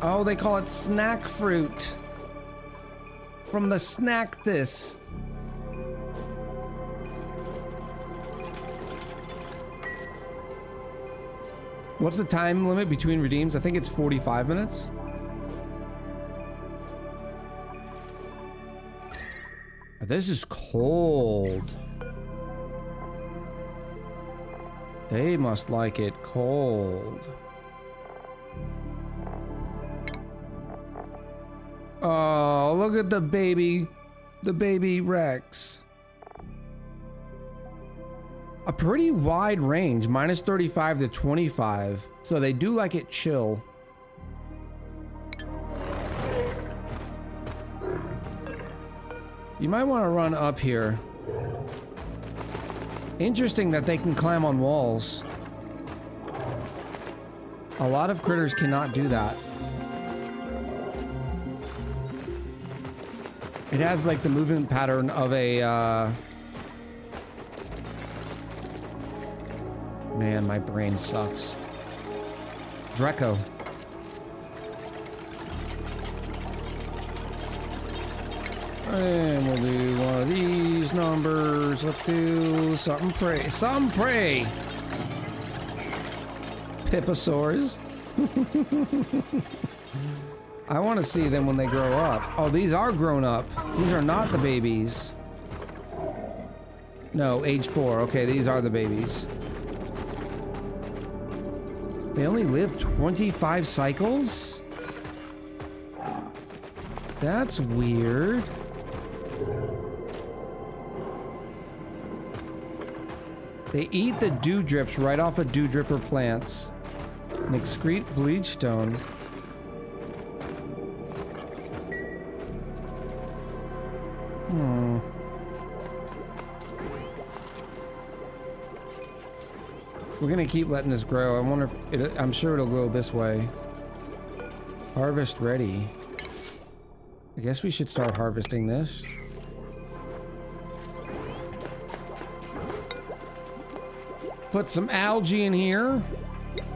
Oh, they call it snack fruit. From the snack this. What's the time limit between redeems? I think it's 45 minutes. This is cold. They must like it cold. Oh, look at the baby Rex. A pretty wide range, minus 35 to 25. So they do like it chill. You might want to run up here. Interesting that they can climb on walls. A lot of critters cannot do that. It has like the movement pattern of a man, my brain sucks. Dreco. And we'll do one of these numbers. Let's do something prey. Something prey. Piposaurs. I want to see them when they grow up. Oh, these are grown up. These are not the babies. No, age 4. Okay, these are the babies. They only live 25 cycles? That's weird. They eat the dew drips right off of dew dripper plants. An excrete bleach stone. Hmm. We're gonna keep letting this grow. I wonder if it, I'm sure it'll grow this way. Harvest ready. I guess we should start harvesting this. Put some algae in here.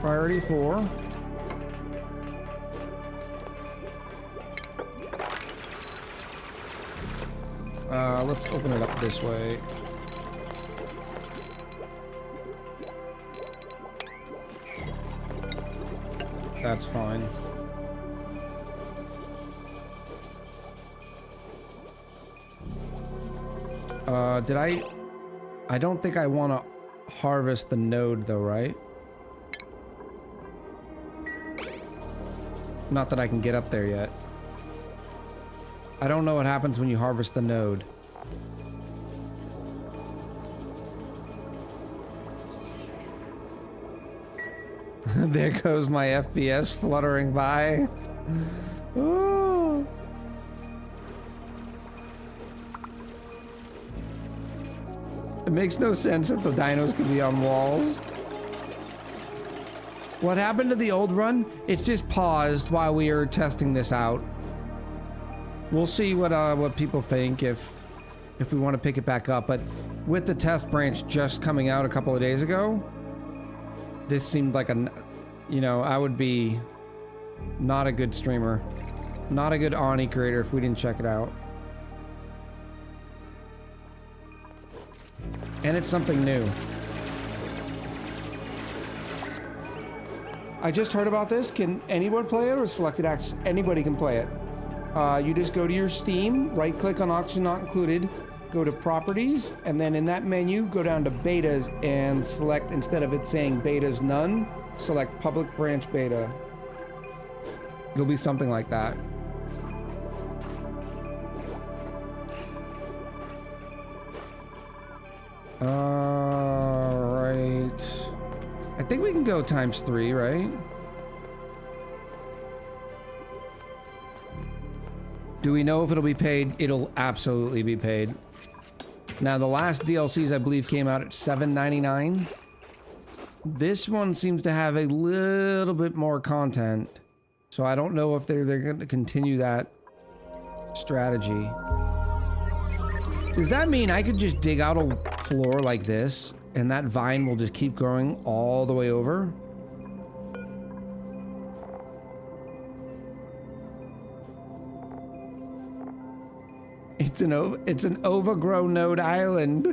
Priority 4. Let's open it up this way. That's fine. I don't think I want to harvest the node though, right? Not that I can get up there yet. I don't know what happens when you harvest the node. There goes my FPS fluttering by. Ooh. It makes no sense that the dinos can be on walls. What happened to the old run? It's just paused while we are testing this out. We'll see what people think if we want to pick it back up. But with the test branch just coming out a couple of days ago, this seemed like I would be not a good streamer, not a good ONI creator if we didn't check it out. And it's something new. I just heard about this. Can anyone play it or selected acts? Anybody can play it. You just go to your Steam, right click on Auction Not Included, go to Properties, and then in that menu, go down to Betas and select, instead of it saying Betas None, select Public Branch Beta. It'll be something like that. Alright. I think we can go ×3, right? Do we know if it'll be paid? It'll absolutely be paid. Now, the last DLCs, I believe, came out at $7.99. This one seems to have a little bit more content. So I don't know if they're going to continue that strategy. Does that mean I could just dig out a floor like this and that vine will just keep growing all the way over? It's an overgrown node island.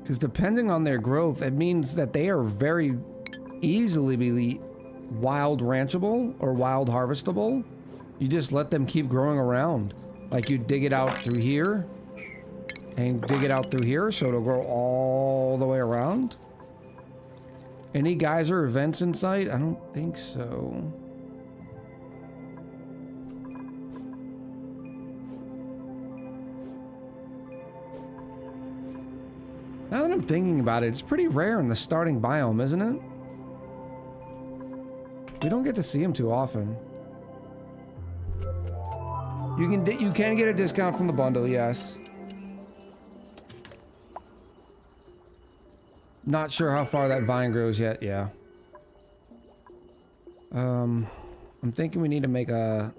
Because depending on their growth, it means that they are very easily be wild ranchable or wild harvestable. You just let them keep growing around. Like you dig it out through here and dig it out through here, so it'll grow all the way around. Any geyser events in sight? I don't think so. Now that I'm thinking about it, it's pretty rare in the starting biome, isn't it? We don't get to see them too often. You can get a discount from the bundle, yes. Not sure how far that vine grows yet, yeah. I'm thinking we need to make a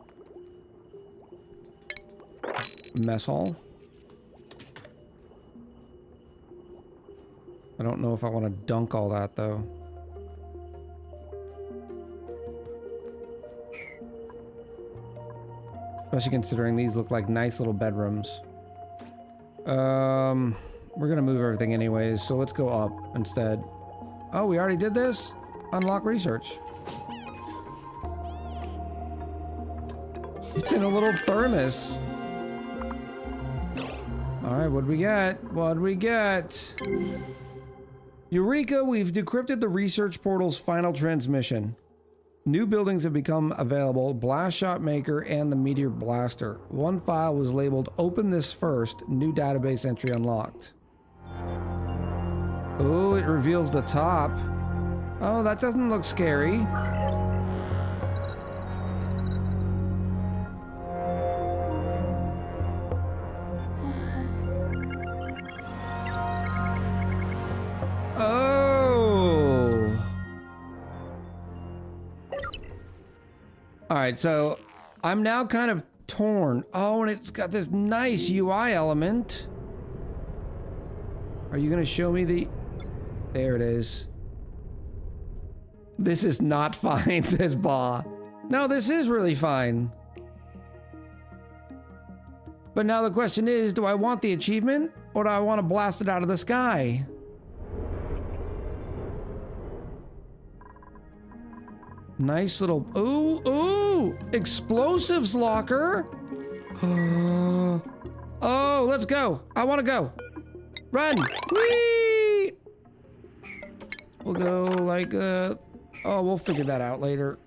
mess hall. I don't know if I want to dunk all that, though. Especially considering these look like nice little bedrooms. We're gonna move everything anyways, so let's go up instead. Oh, we already did this? Unlock research. It's in a little thermos. Alright, what'd we get? What'd we get? Eureka, we've decrypted the research portal's final transmission. New buildings have become available, Blast Shot Maker and the Meteor Blaster. One file was labeled Open this first, new database entry unlocked. Oh, it reveals the top. Oh, that doesn't look scary. Alright, so I'm now kind of torn. Oh, and it's got this nice UI element. Are you going to show me the... There it is. This is not fine, says Ba. No, this is really fine. But now the question is, do I want the achievement or do I want to blast it out of the sky? Nice little... Ooh, ooh! Explosives locker! Oh, let's go! I want to go! Run! Whee! We'll go like, oh, we'll figure that out later.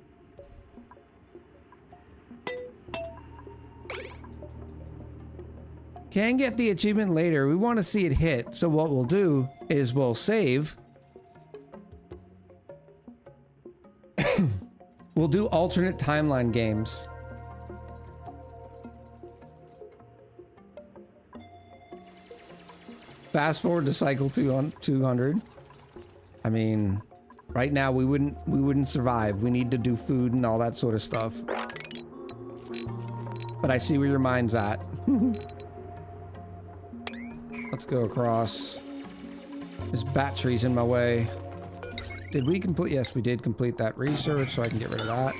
Can get the achievement later. We want to see it hit. So what we'll do is we'll save. We'll do alternate timeline games. Fast forward to cycle 200. I mean, right now we wouldn't survive. We need to do food and all that sort of stuff. But I see where your mind's at. Let's go across. This battery's in my way. Did we complete? Yes, we did complete that research, so I can get rid of that.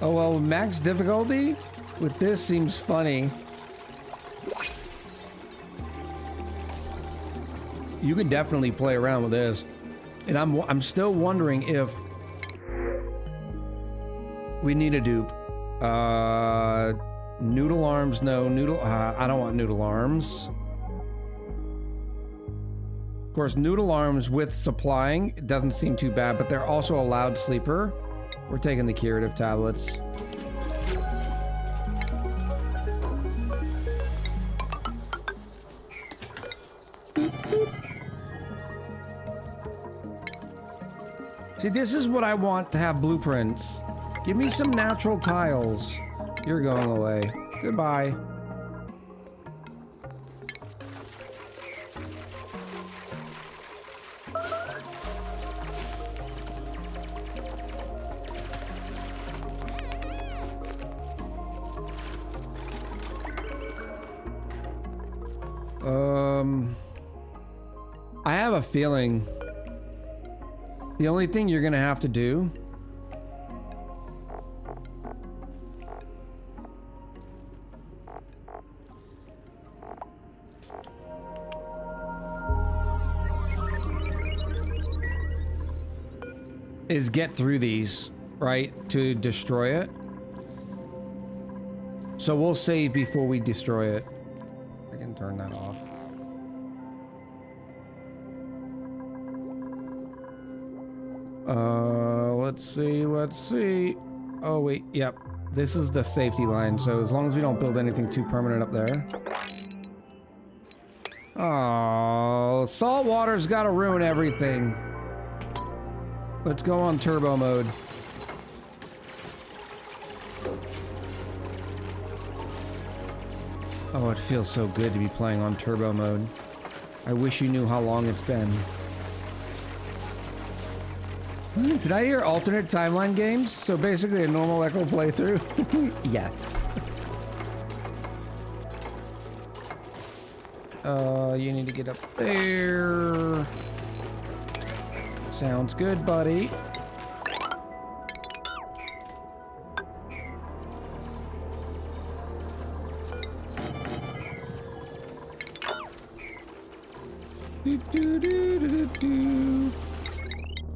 Oh, well, max difficulty with this seems funny. You can definitely play around with this. And I'm still wondering if we need a dupe. Noodle arms, no. I don't want noodle arms. Of course, noodle arms with supplying, it doesn't seem too bad, but they're also a loud sleeper. We're taking the curative tablets. See, this is what I want to have blueprints. Give me some natural tiles. You're going away. Goodbye. I have a feeling the only thing you're gonna have to do is get through these, right, to destroy it. So we'll save before we destroy it. I can turn that off. Let's see. Oh, wait, yep. This is the safety line, so as long as we don't build anything too permanent up there. Oh, salt water's gotta ruin everything. Let's go on turbo mode. Oh, it feels so good to be playing on turbo mode. I wish you knew how long it's been. Did I hear alternate timeline games? So basically a normal Echo playthrough? Yes. You need to get up there. Sounds good, buddy.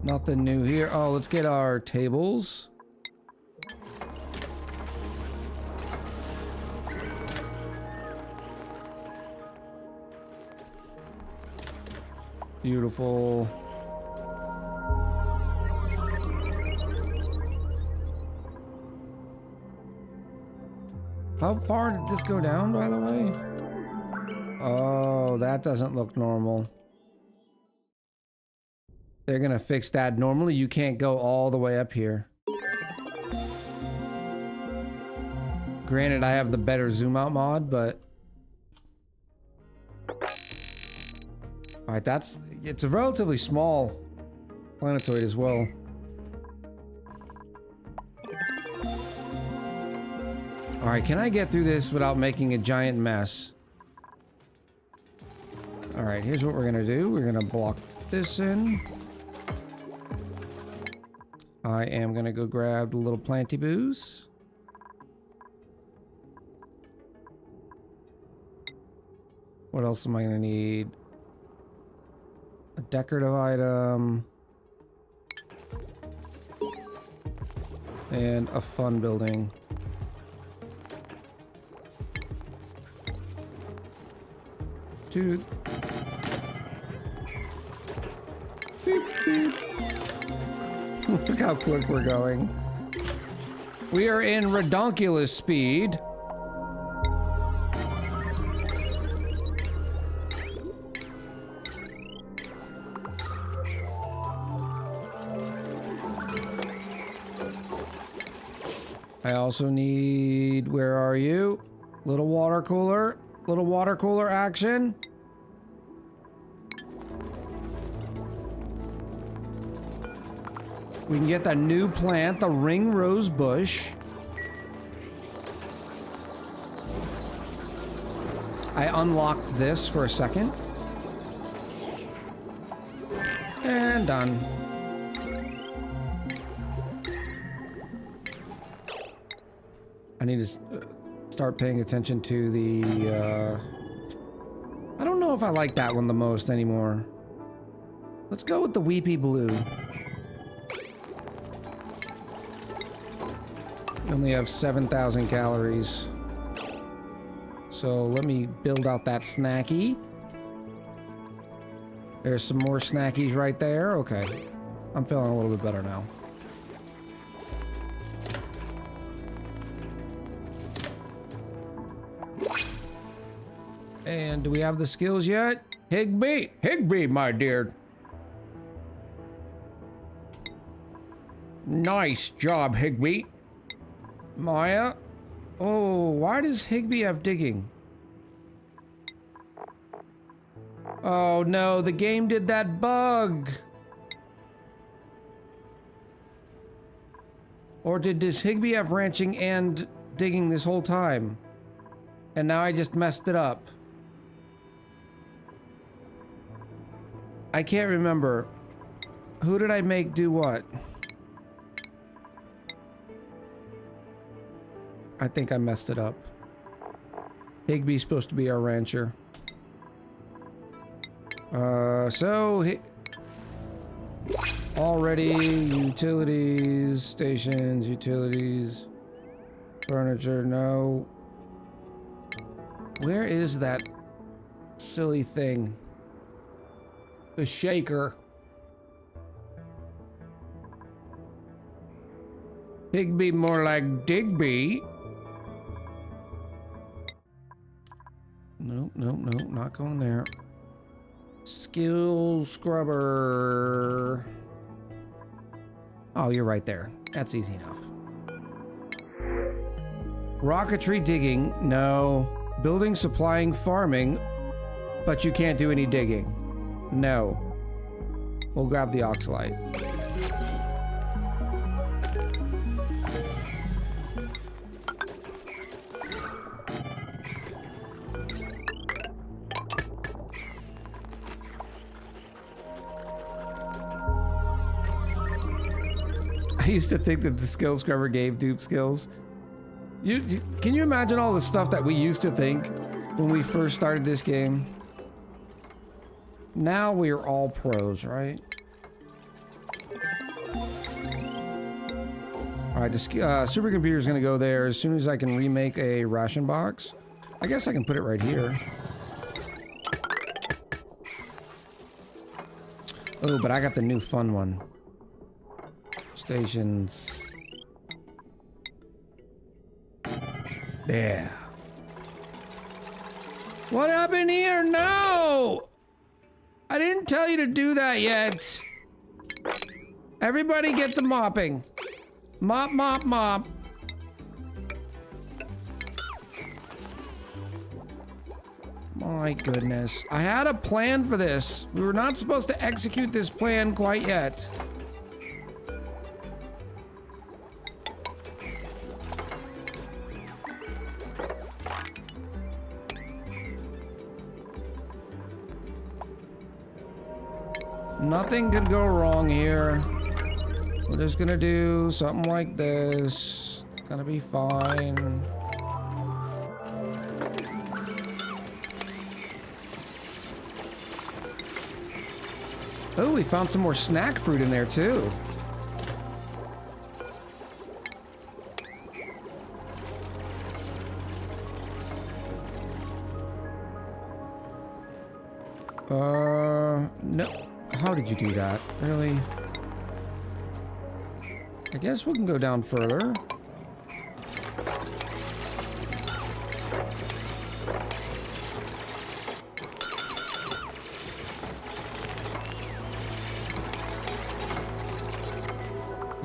Nothing new here. Oh, let's get our tables. Beautiful. How far did this go down, by the way? Oh, that doesn't look normal. They're gonna fix that. Normally, you can't go all the way up here. Granted, I have the better zoom out mod, but... Alright, it's a relatively small planetoid as well. Alright, can I get through this without making a giant mess? Alright, here's what we're gonna do. We're gonna block this in. I am gonna go grab the little planty boos. What else am I gonna need? A decorative item. And a fun building. Dude. Beep, beep. Look how quick we're going. We are in redonkulous speed. I also need, where are you? Little water cooler action. We can get the new plant, the ring rose bush. I unlocked this for a second. And done. I need to start paying attention to the, I don't know if I like that one the most anymore. Let's go with the Weepy Blue. We only have 7,000 calories. So let me build out that snacky. There's some more snackies right there. Okay. I'm feeling a little bit better now. And do we have the skills yet? Higby! Higby, my dear! Nice job, Higby. Maya? Oh, why does Higby have digging? Oh no, the game did that bug! Or does Higby have ranching and digging this whole time? And now I just messed it up. I can't remember. Who did I make do what? I think I messed it up. Higby's supposed to be our rancher. Already, utilities, stations, utilities, furniture, no. Where is that silly thing? The shaker. Higby more like Digby. Nope, nope, nope, not going there. Skill scrubber. Oh, you're right there. That's easy enough. Rocketry digging, no. Building, supplying, farming, but you can't do any digging. No. We'll grab the oxalite. I used to think that the skill scrubber gave dupe skills. Can you imagine all the stuff that we used to think when we first started this game? Now we are all pros, right? Alright, the supercomputer is going to go there as soon as I can remake a ration box. I guess I can put it right here. Oh, but I got the new fun one. Stations. There. What happened here? No! I didn't tell you to do that yet. Everybody get to mopping. Mop, mop, mop. My goodness. I had a plan for this. We were not supposed to execute this plan quite yet. Nothing could go wrong here. We're just gonna do something like this. It's gonna be fine. Oh, we found some more snack fruit in there too. No. How did you do that? Really? I guess we can go down further.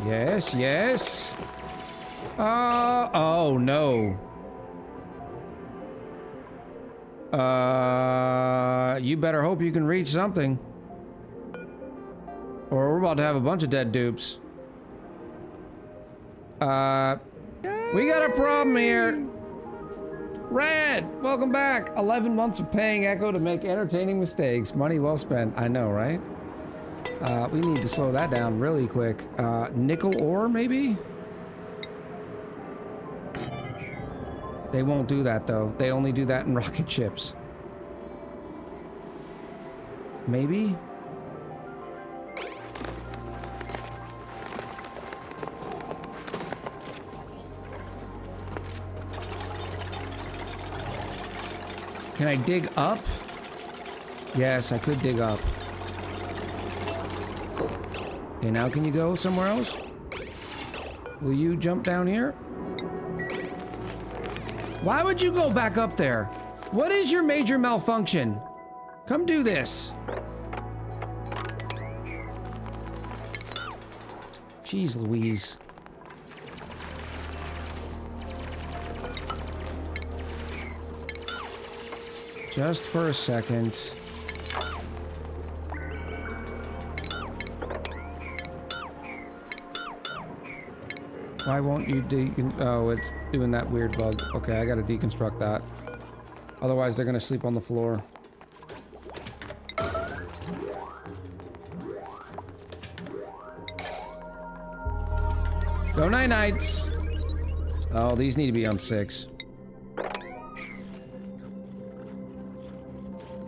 Yes, yes. Oh no. You better hope you can reach something. Or we're about to have a bunch of dead dupes. We got a problem here. Rad, welcome back. 11 months of paying Echo to make entertaining mistakes. Money well spent. I know, right? We need to slow that down really quick. Nickel ore, maybe? They won't do that, though. They only do that in rocket ships. Maybe? Can I dig up? Yes, I could dig up. Okay, now can you go somewhere else? Will you jump down here? Why would you go back up there? What is your major malfunction? Come do this. Jeez Louise. Just for a second. Why won't you oh, it's doing that weird bug. Okay, I gotta deconstruct that. Otherwise, they're gonna sleep on the floor. Go night-nights! Oh, these need to be on 6.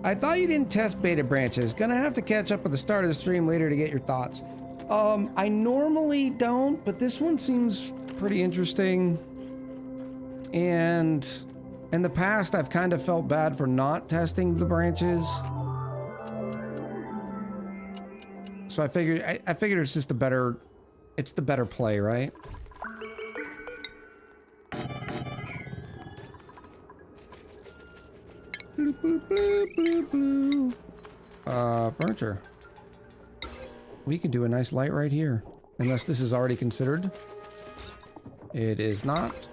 I thought you didn't test beta branches. Gonna have to catch up at the start of the stream later to get your thoughts. I normally don't, but this one seems pretty interesting. And in the past, I've kind of felt bad for not testing the branches. So I figured it's just the better play, right? Bloop, bloop, bloop, bloop, bloop. Furniture. We can do a nice light right here. Unless this is already considered. It is not.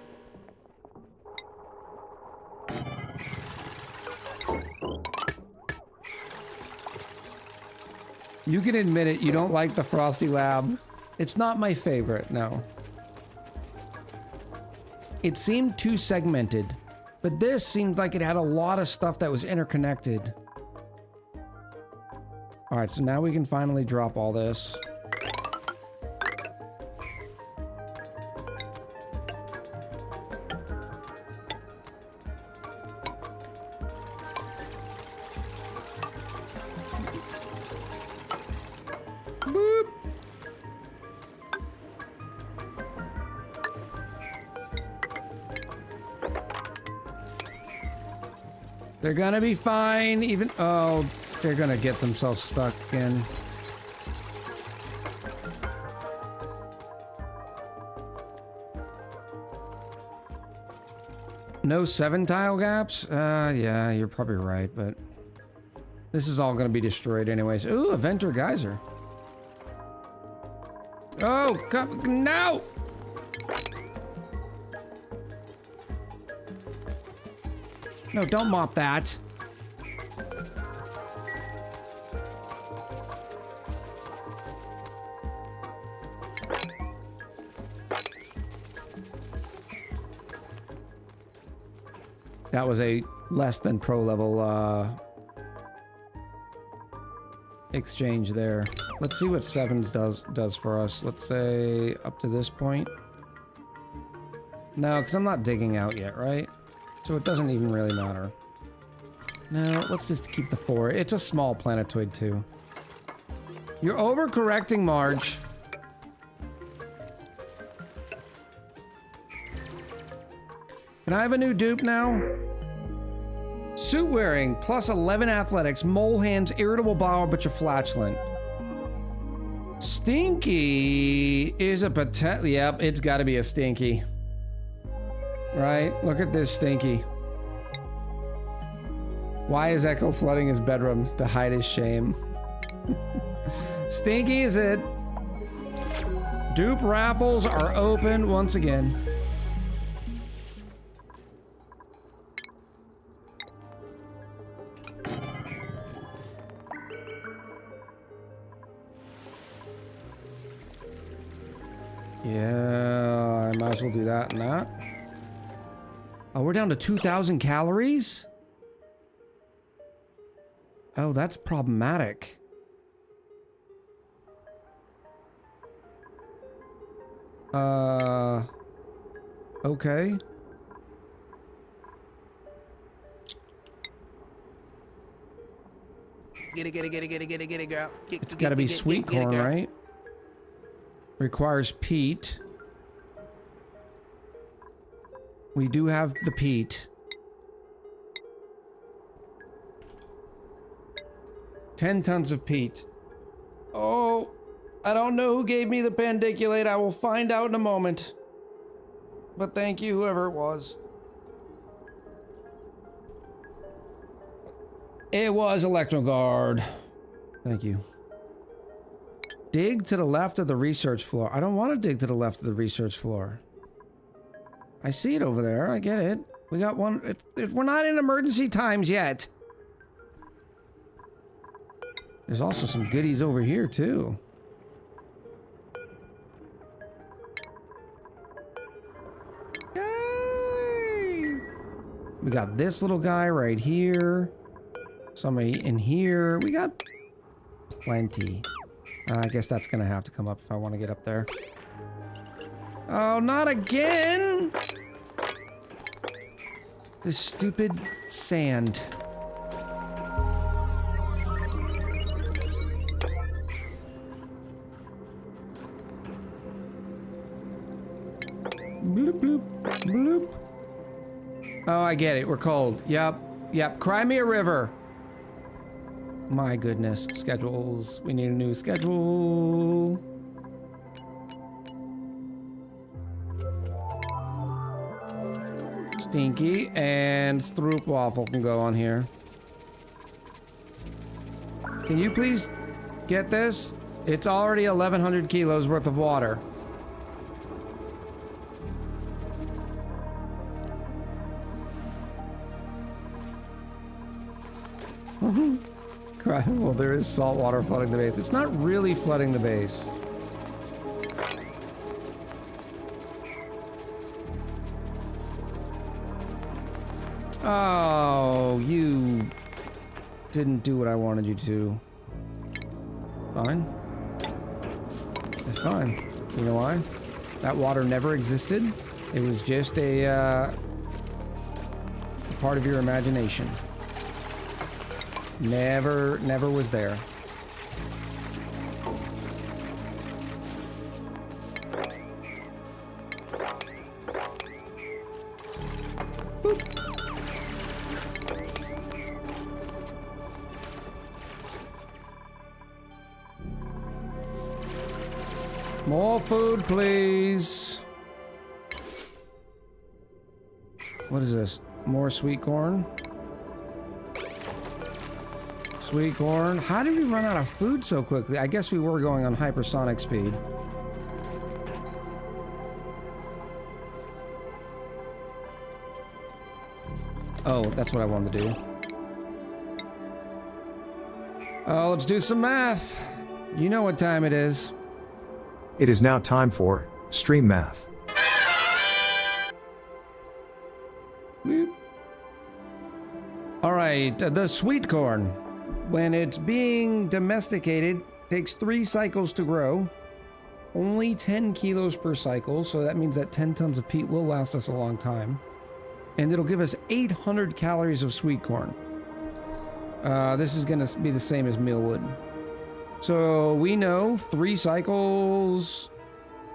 You can admit it, you don't like the Frosty Lab. It's not my favorite, no. It seemed too segmented. But this seemed like it had a lot of stuff that was interconnected. Alright, so now we can finally drop all this. Boop. They're gonna be fine, even... Oh, they're gonna get themselves stuck again. No 7 tile gaps? Yeah, you're probably right, but this is all gonna be destroyed anyways. Ooh, a Venter Geyser. Oh, come, no! No, don't mop that. That was a less than pro level exchange there. Let's see what sevens does for us. Let's say up to this point. No, because I'm not digging out yet, right? So it doesn't even really matter. No, let's just keep the 4. It's a small planetoid too. You're overcorrecting, Marge. Can I have a new dupe now? Suit wearing, plus 11 athletics, mole hands, irritable bowel, but you're flatulent. Stinky is a potential. Yep, it's got to be a stinky. Right? Look at this stinky. Why is Echo flooding his bedroom? To hide his shame. Stinky is it. Dupe raffles are open once again. Yeah, I might as well do that and that. Oh, we're down to 2,000 calories? Oh, that's problematic. Okay. Get it, girl. It's gotta be sweet corn, right? Requires peat. We do have the peat. 10 tons of peat. Oh, I don't know who gave me the pandiculate. I will find out in a moment. But thank you, whoever it was. It was ElectroGuard. Thank you. Dig to the left of the research floor. I don't want to dig to the left of the research floor. I see it over there. I get it. We got one. We're not in emergency times yet. There's also some goodies over here, too. Yay! We got this little guy right here. Somebody in here. We got plenty. I guess that's gonna have to come up if I want to get up there. Oh, not again! This stupid sand. Bloop, bloop, bloop. Oh, I get it. We're cold. Yep. Yep. Cry me a river. My goodness. Schedules. We need a new schedule. Stinky and Stroop Waffle can go on here. Can you please get this? It's already 1,100 kilos worth of water. Well, there is salt water flooding the base. It's not really flooding the base. Oh, you didn't do what I wanted you to. Fine. It's fine. You know why? That water never existed. It was just a part of your imagination. Never was there. Boop. More food, please. What is this? More sweet corn. Sweet corn. How did we run out of food so quickly? I guess we were going on hypersonic speed. Oh, that's what I wanted to do. Oh, let's do some math. You know what time it is. It is now time for Stream Math. Boop. All right, the sweet corn. When it's being domesticated, takes 3 cycles to grow. Only 10 kilos per cycle, so that means that 10 tons of peat will last us a long time. And it'll give us 800 calories of sweet corn. This is gonna be the same as mealwood. So we know 3 cycles,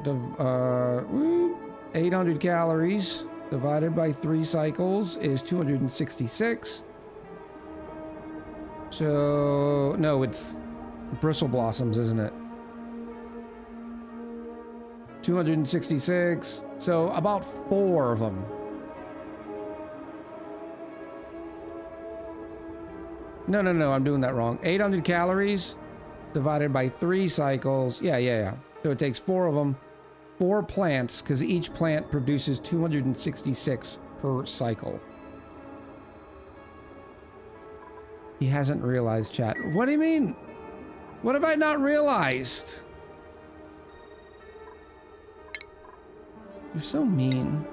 800 calories divided by 3 cycles is 266. So, no, it's bristle blossoms, isn't it? 266. So about 4 of them. No, I'm doing that wrong. 800 calories divided by 3 cycles. Yeah. So it takes 4 of them. 4 plants, because each plant produces 266 per cycle. He hasn't realized, chat. What do you mean? What have I not realized? You're so mean.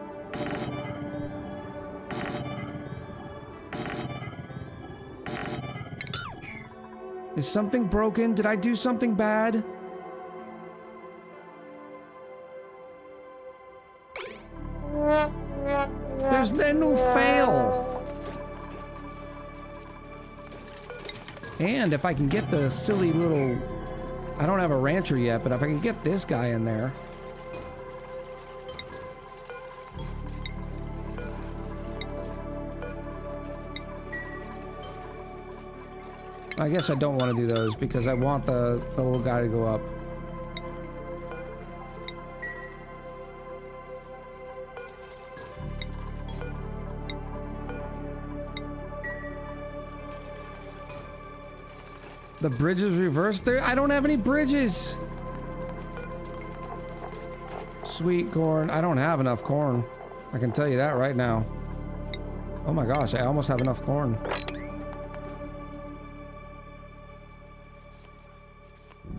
Is something broken? Did I do something bad? There's no fail. And if I can get the silly little... I don't have a rancher yet, but if I can get this guy in there... I guess I don't want to do those because I want the little guy to go up. The bridge is reversed there? I don't have any bridges! Sweet corn. I don't have enough corn. I can tell you that right now. Oh my gosh, I almost have enough corn.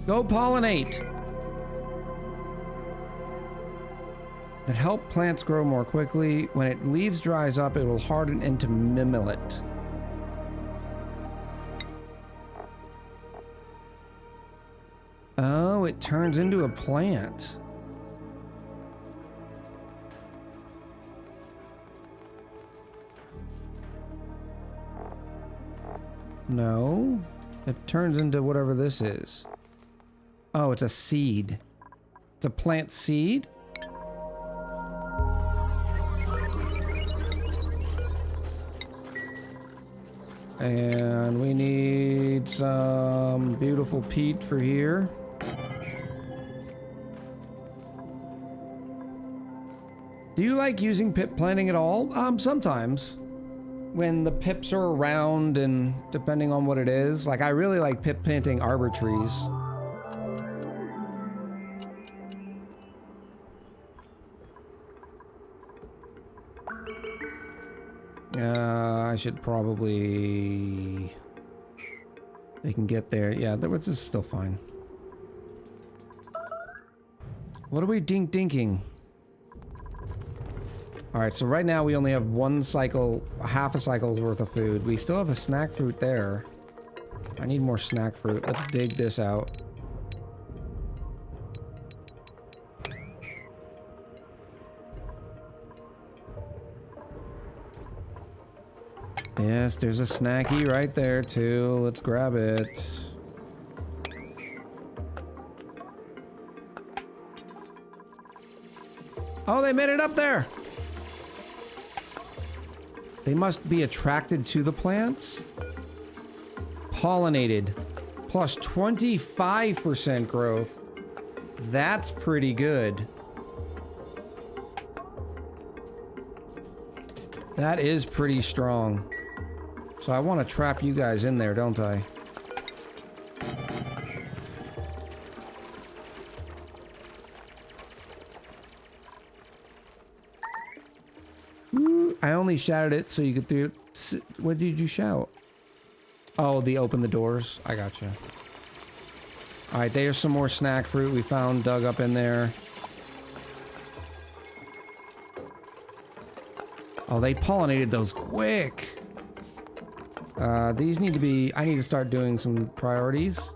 Go pollinate! That help plants grow more quickly. When it leaves dries up, it will harden into mimulate. Oh, it turns into a plant. No, it turns into whatever this is. Oh, it's a seed. It's a plant seed? And we need some beautiful peat for here. Do you like using pip planting at all? Sometimes. When the pips are around and depending on what it is. Like, I really like pip planting arbor trees. I should probably... They can get there. Yeah, this is still fine. What are we dinking? Alright, so right now we only have 1 cycle, half a cycle's worth of food. We still have a snack fruit there. I need more snack fruit. Let's dig this out. Yes, there's a snacky right there too. Let's grab it. Oh, they made it up there! They must be attracted to the plants. Pollinated. Plus 25% growth. That's pretty good. That is pretty strong. So I want to trap you guys in there, don't I? Ooh, I only shouted it so you could do it. What did you shout? Oh, the open the doors. I gotcha. Alright, there's some more snack fruit we found dug up in there. Oh, they pollinated those quick. These need to be... I need to start doing some priorities.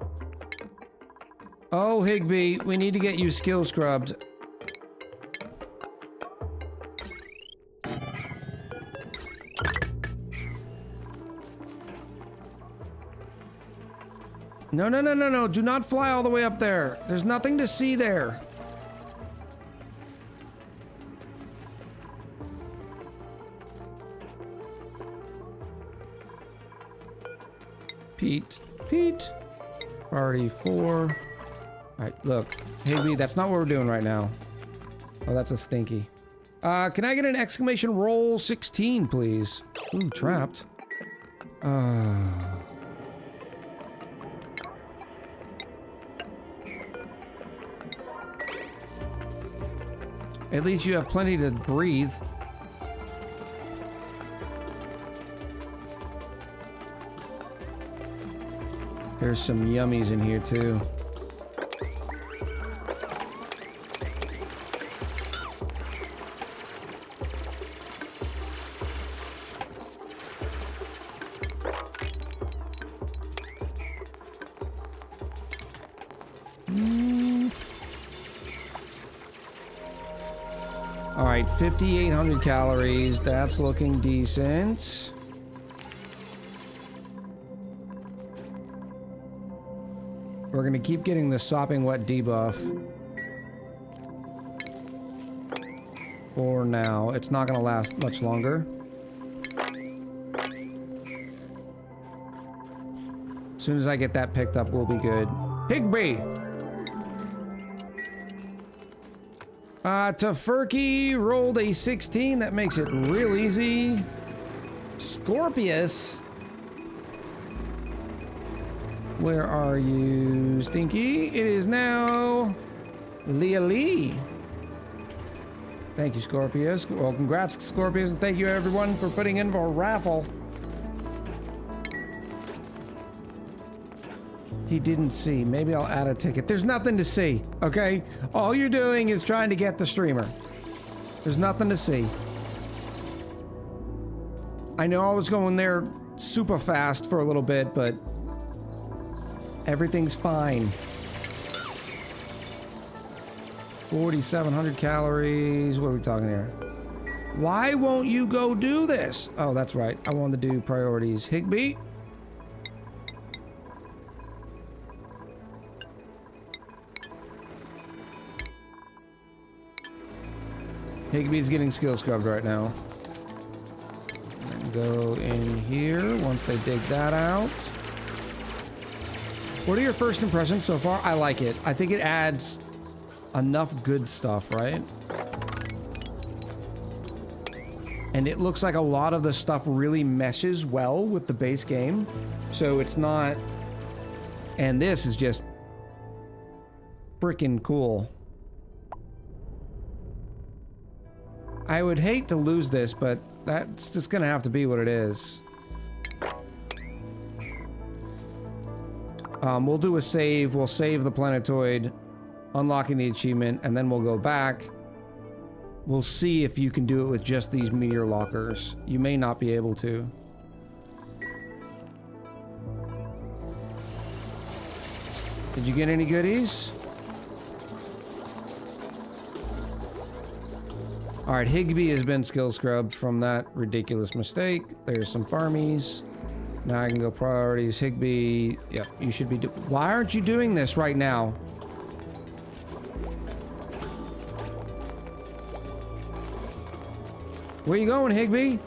Oh, Higby, we need to get you skill scrubbed. No, no, no, no, no. Do not fly all the way up there. There's nothing to see there. Pete. Priority 4. Alright, look. Higby, that's not what we're doing right now. Oh, that's a stinky. Can I get an exclamation roll 16, please? Ooh, trapped. At least you have plenty to breathe. There's some yummies in here too. All right, 5,800 calories. That's looking decent. We're gonna keep getting the sopping wet debuff. For now. It's not gonna last much longer. As soon as I get that picked up, we'll be good. Higby! Tofurkey rolled a 16. That makes it real easy. Scorpius. Where are you, Stinky? It is now Leah Lee. Thank you, Scorpius. Well, congrats, Scorpius, and thank you, everyone, for putting in for a raffle. He didn't see. Maybe I'll add a ticket. There's nothing to see, okay? All you're doing is trying to get the streamer. There's nothing to see. I know I was going there super fast for a little bit, but everything's fine. 4,700 calories. What are we talking here? Why won't you go do this? Oh, that's right. I wanted to do priorities. Higby? Higby's getting skill scrubbed right now. And go in here once they dig that out. What are your first impressions so far? I like it. I think it adds enough good stuff, right? And it looks like a lot of the stuff really meshes well with the base game. So it's not... And this is just freaking cool. I would hate to lose this, but that's just gonna have to be what it is. We'll do a save. We'll save the planetoid, unlocking the achievement, and then we'll go back. We'll see if you can do it with just these meteor lockers. You may not be able to. Did you get any goodies? Alright, Higby has been skill scrubbed from that ridiculous mistake. There's some farmies. Now I can go priorities. Higby, yep, you should be why aren't you doing this right now? Where you going, Higby?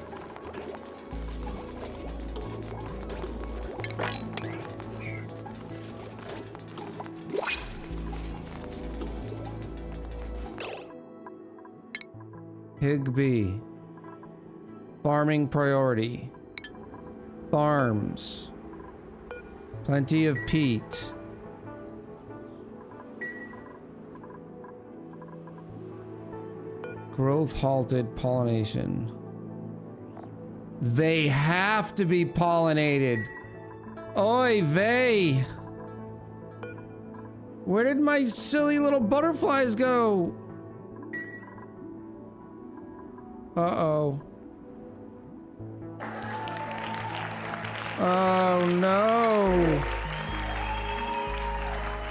Higby. Farming priority. Farms. Plenty of peat. Growth halted. Pollination. They have to be pollinated. Oy vey. Where did my silly little butterflies go? Uh-oh. Oh no.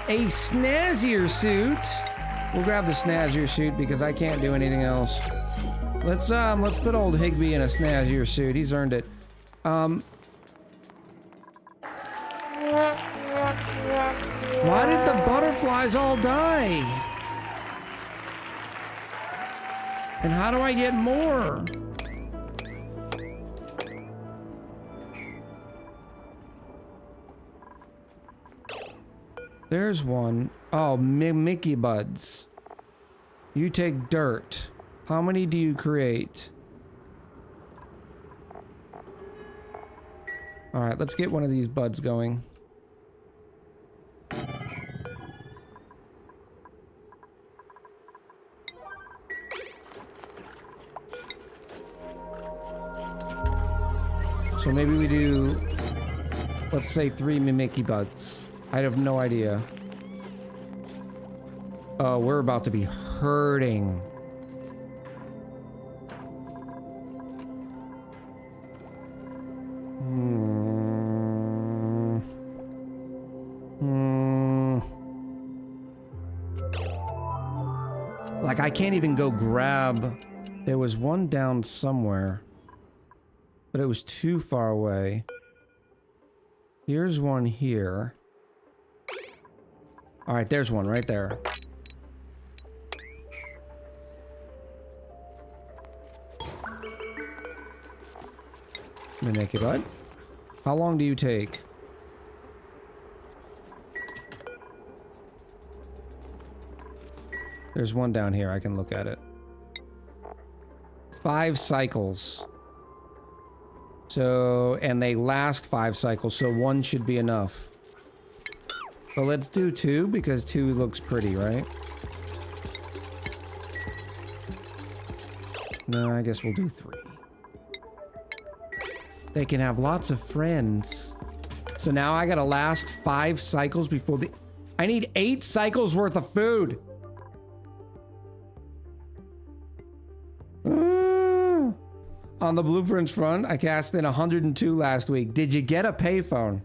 A snazzier suit. We'll grab the snazzier suit because I can't do anything else. Let's put old Higby in a snazzier suit. He's earned it. Why did the butterflies all die? And how do I get more? There's one. Oh, Mickey buds. You take dirt. How many do you create? All right, let's get one of these buds going. So maybe we do, let's say 3 Mimicky buds. I have no idea. Oh, we're about to be hurting. Like, I can't even go grab. There was one down somewhere, but it was too far away. Here's one here. All right, there's one right there. Miniki bud. How long do you take? There's one down here. I can look at it. 5 cycles. So, and they last 5 cycles, so 1 should be enough. But let's do 2 because 2 looks pretty, right? No, I guess we'll do 3. They can have lots of friends. So now I gotta last 5 cycles before the... I need 8 cycles worth of food. On the blueprints front, I cast in 102 last week. Did you get a payphone?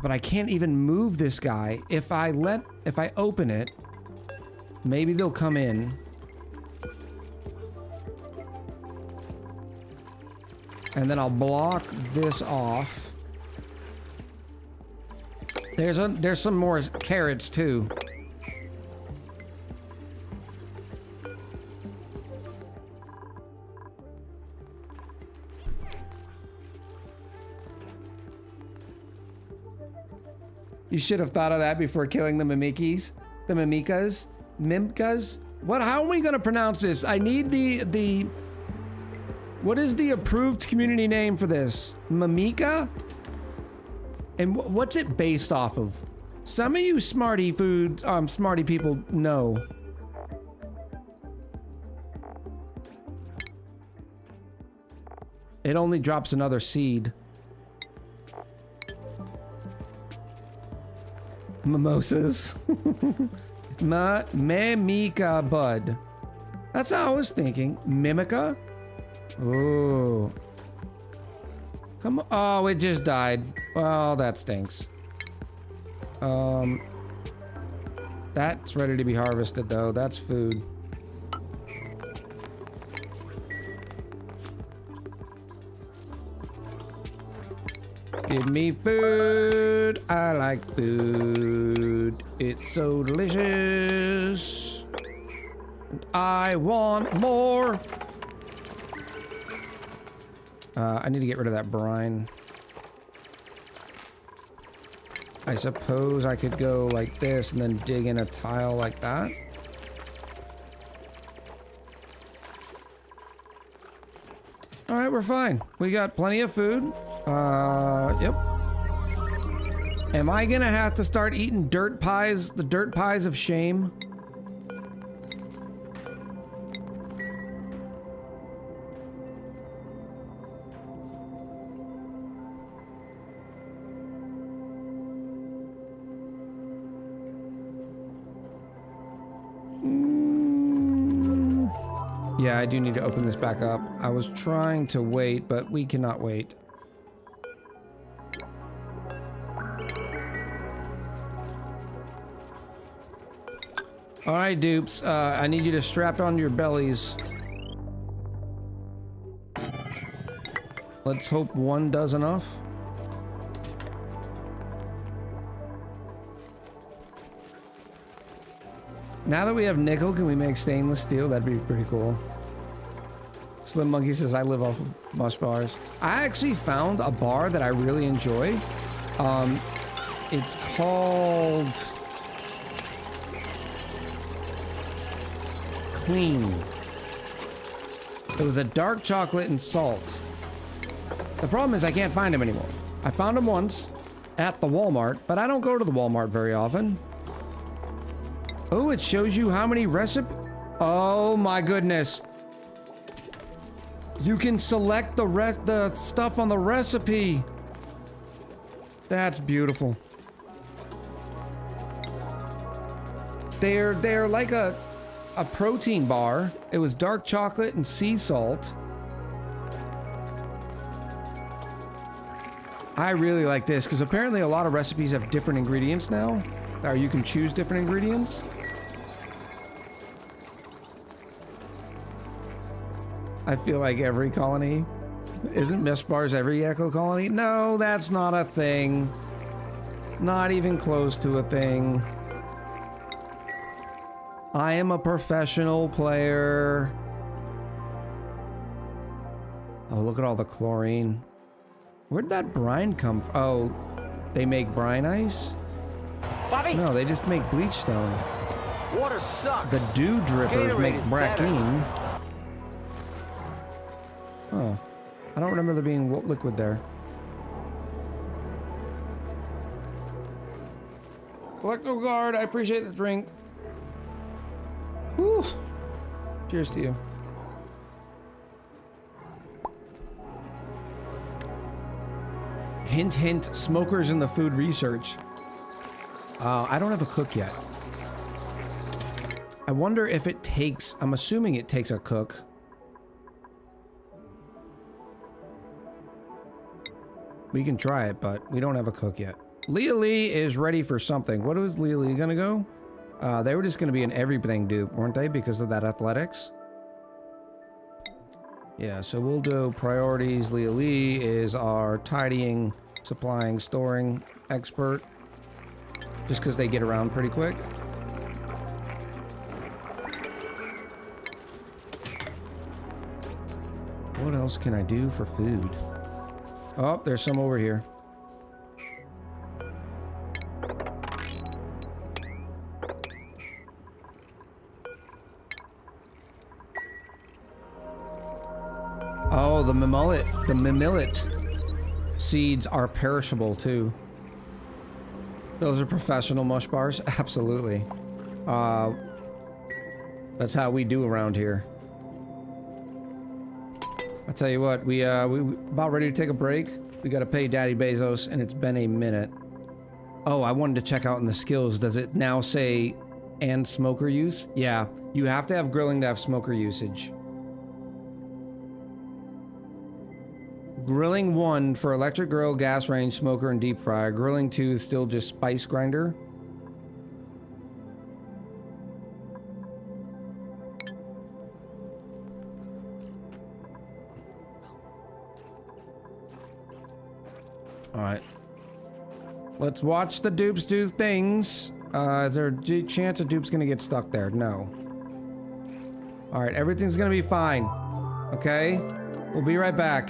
But I can't even move this guy. If I open it, maybe they'll come in. And then I'll block this off. There's some more carrots too. You should have thought of that before killing the Mimikis. The Mimikas? Mimkas? What? How are we gonna pronounce this? I need the... What is the approved community name for this? Mimika? And what's it based off of? Some of you smarty people know. It only drops another seed. Mimosas. Mimica bud. That's how I was thinking. Mimica? Oh. Come on. Oh, it just died. Well, that stinks. That's ready to be harvested though. That's food. Give me food. I like food. It's so delicious. And I want more. I need to get rid of that brine. I suppose I could go like this and then dig in a tile like that. All right, we're fine. We got plenty of food. Yep. Am I gonna have to start eating dirt pies, the dirt pies of shame? Yeah, I do need to open this back up. I was trying to wait, but we cannot wait. All right, dupes. I need you to strap on your bellies. Let's hope one does enough. Now that we have nickel, can we make stainless steel? That'd be pretty cool. Slim Monkey says, I live off of mush bars. I actually found a bar that I really enjoy. It's called Clean. It was a dark chocolate and salt. The problem is I can't find them anymore. I found them once at the Walmart, but I don't go to the Walmart very often. Oh, it shows you how many recipes. Oh my goodness. You can select the stuff on the recipe. That's beautiful. They're like a protein bar. It was dark chocolate and sea salt. I really like this because apparently a lot of recipes have different ingredients now. Or you can choose different ingredients. I feel like every colony. Isn't Miss Bars every Echo colony? No, that's not a thing. Not even close to a thing. I am a professional player. Oh, look at all the chlorine. Where'd that brine come from? Oh, they make brine ice? Bobby? No, they just make bleach stone. Water sucks. The dew drippers Gatorade make is brackine. Oh, I don't remember there being liquid there. Electro Guard, I appreciate the drink. Woo! Cheers to you. Hint, hint, smokers in the food research. I don't have a cook yet. I wonder if it takes, I'm assuming it takes a cook. We can try it, but we don't have a cook yet. Leah Lee is ready for something. What was Leah Lee gonna go? They were just gonna be an everything dupe, weren't they? Because of that athletics. Yeah, so we'll do priorities. Leah Lee is our tidying, supplying, storing expert. Just because they get around pretty quick. What else can I do for food? Oh, there's some over here. Oh, the mimillet seeds are perishable too. Those are professional mush bars? Absolutely. That's how we do around here. I'll tell you what, we about ready to take a break. We gotta pay Daddy Bezos, and it's been a minute. Oh, I wanted to check out in the skills. Does it now say and smoker use? Yeah, you have to have grilling to have smoker usage. Grilling 1 for electric grill, gas range, smoker, and deep fryer. Grilling 2 is still just spice grinder. Alright. Let's watch the dupes do things. Is there a chance a dupe's gonna get stuck there? No. Alright, everything's gonna be fine. Okay? We'll be right back.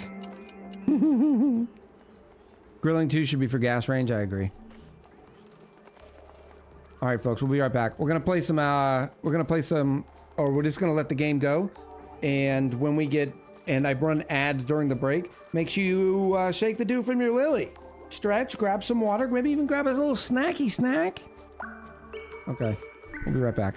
Grilling 2 should be for gas range, I agree. Alright folks, we'll be right back. We're gonna play some, or we're just gonna let the game go. And when we get and I run ads during the break, make sure you shake the dew from your lily. Stretch, grab some water, maybe even grab a little snacky snack. Okay, we'll be right back.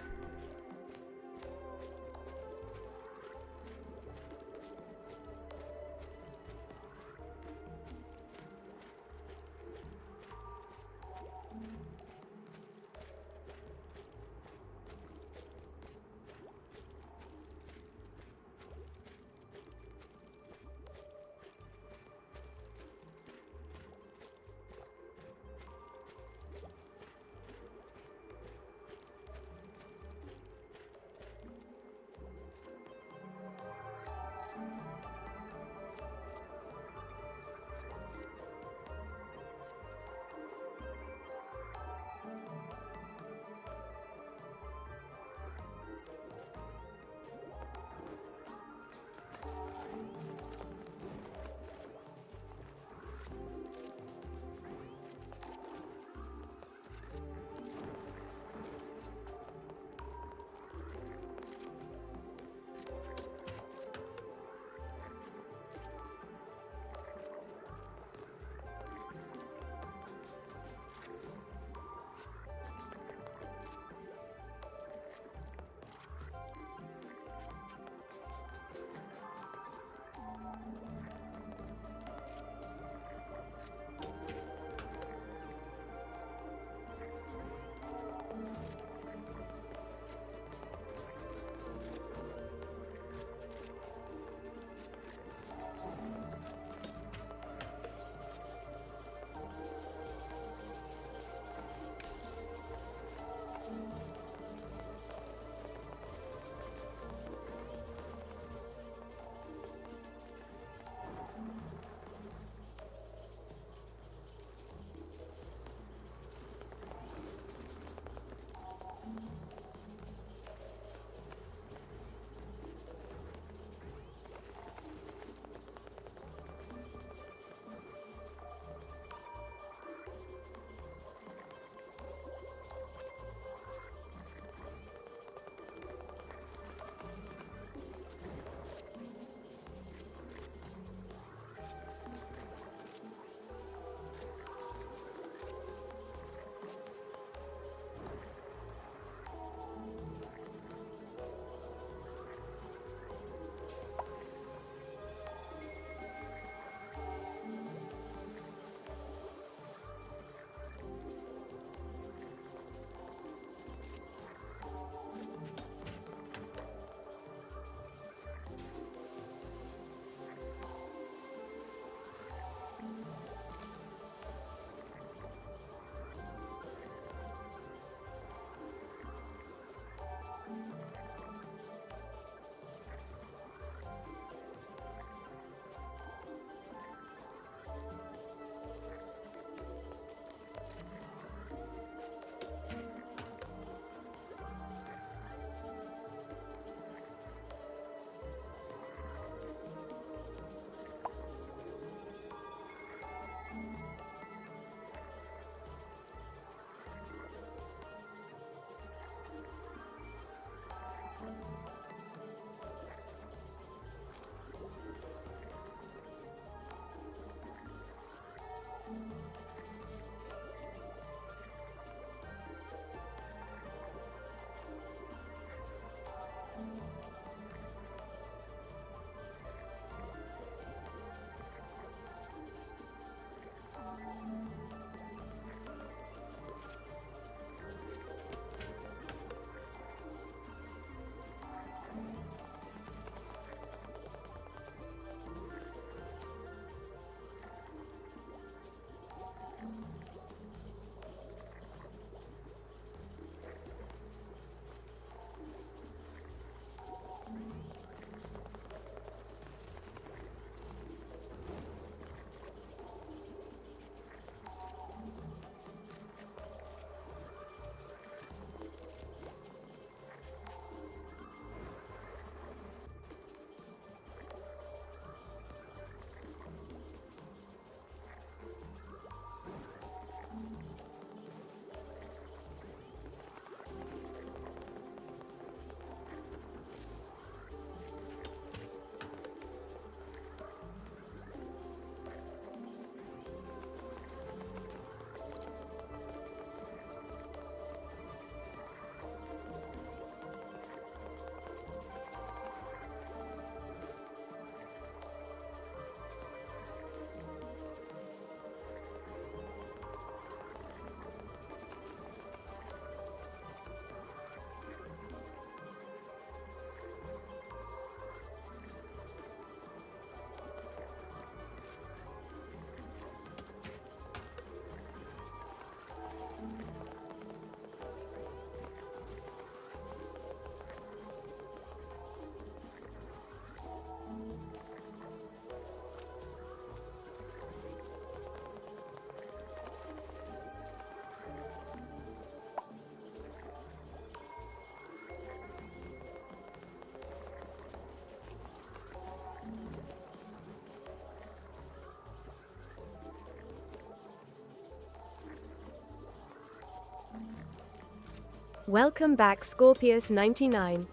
Welcome back, Scorpius99.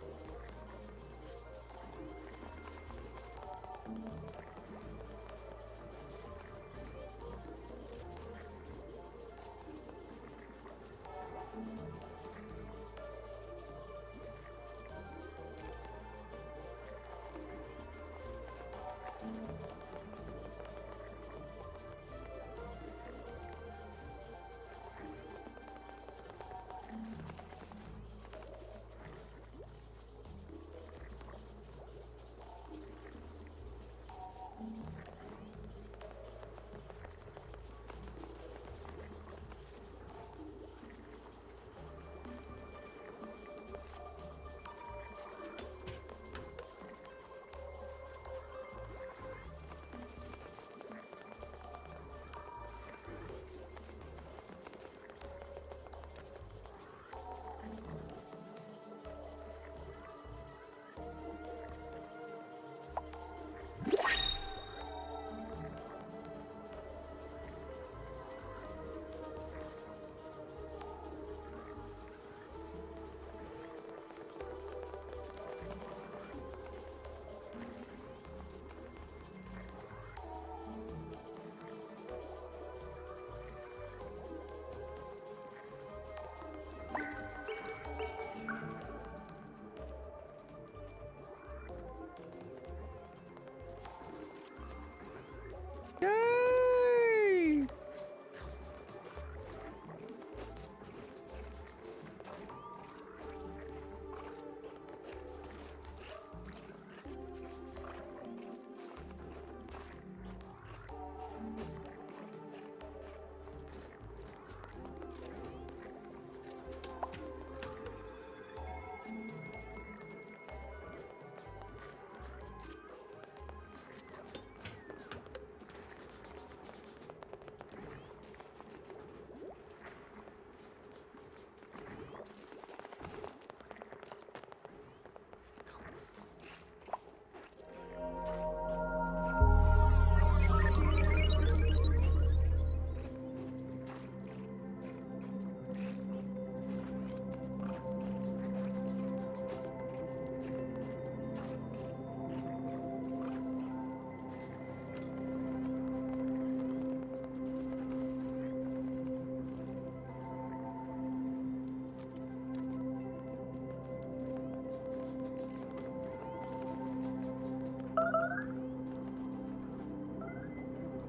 Yay!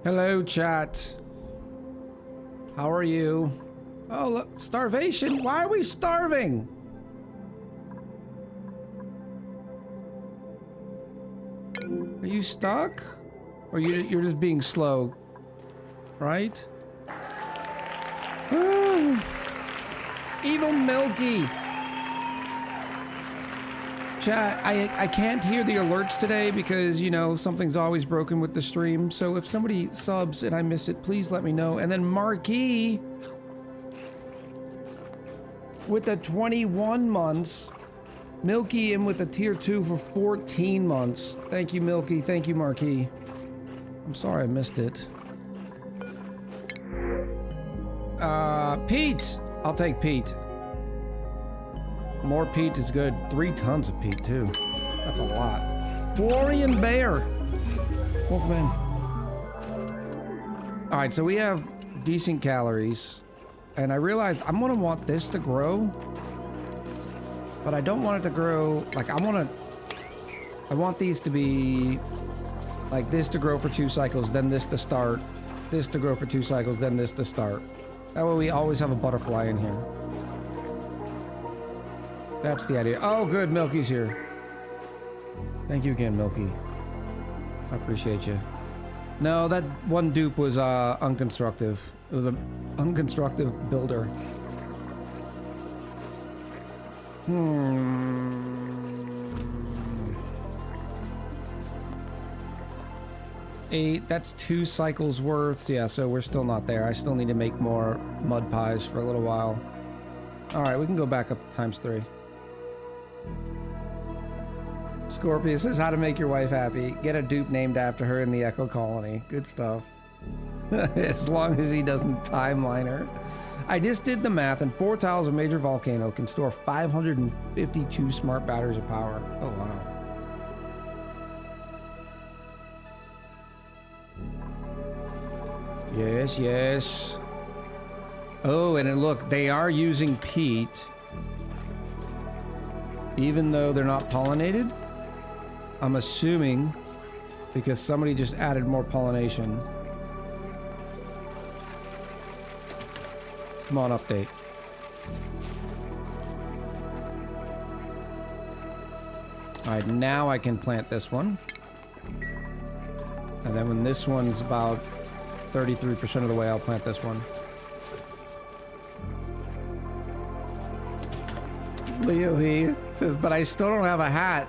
Hello, chat. How are you? Oh, look, starvation. Why are we starving? Are you stuck? Or you're just being slow, right? Evil Milky. Chat, I can't hear the alerts today because, you know, something's always broken with the stream. So if somebody subs and I miss it, please let me know. And then Marquis with the 21 months. Milky in with the tier 2 for 14 months. Thank you, Milky. Thank you, Marquis. I'm sorry I missed it. Pete! I'll take Pete. More peat is good. 3 tons of peat, too. That's a lot. Florian Bear! Welcome in. Alright, so we have decent calories. And I realize I'm gonna want this to grow. But I don't want it to grow... Like, I want these to be... Like, this to grow for 2 cycles, then this to start. This to grow for 2 cycles, then this to start. That way we always have a butterfly in here. That's the idea. Oh, good. Milky's here. Thank you again, Milky. I appreciate you. No, that one dupe was unconstructive. It was an unconstructive builder. 8. That's 2 cycles worth. Yeah, so we're still not there. I still need to make more mud pies for a little while. All right, we can go back up to ×3. Scorpio says how to make your wife happy. Get a dupe named after her in the Echo Colony. Good stuff. As long as he doesn't timeline her. I just did the math, and 4 tiles of major volcano can store 552 smart batteries of power. Oh, wow. Yes, yes. Oh, and look, they are using peat. Even though they're not pollinated. I'm assuming because somebody just added more pollination. Come on, update. Alright, now I can plant this one. And then when this one's about 33% of the way, I'll plant this one. Leo he says, but I still don't have a hat.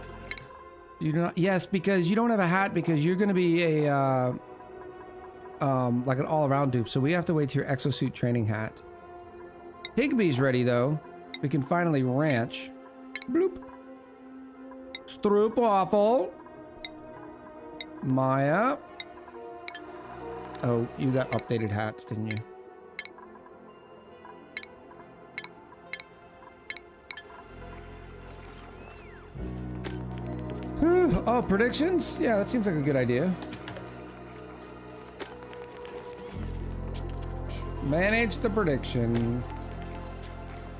You do not? Yes, because you don't have a hat because you're going to be a like an all-around dupe. So we have to wait till your exosuit training hat. Higby's ready though. We can finally ranch. Bloop. Stroopwafel. Maya. Oh, you got updated hats, didn't you? Oh, predictions? Yeah, that seems like a good idea. Manage the prediction.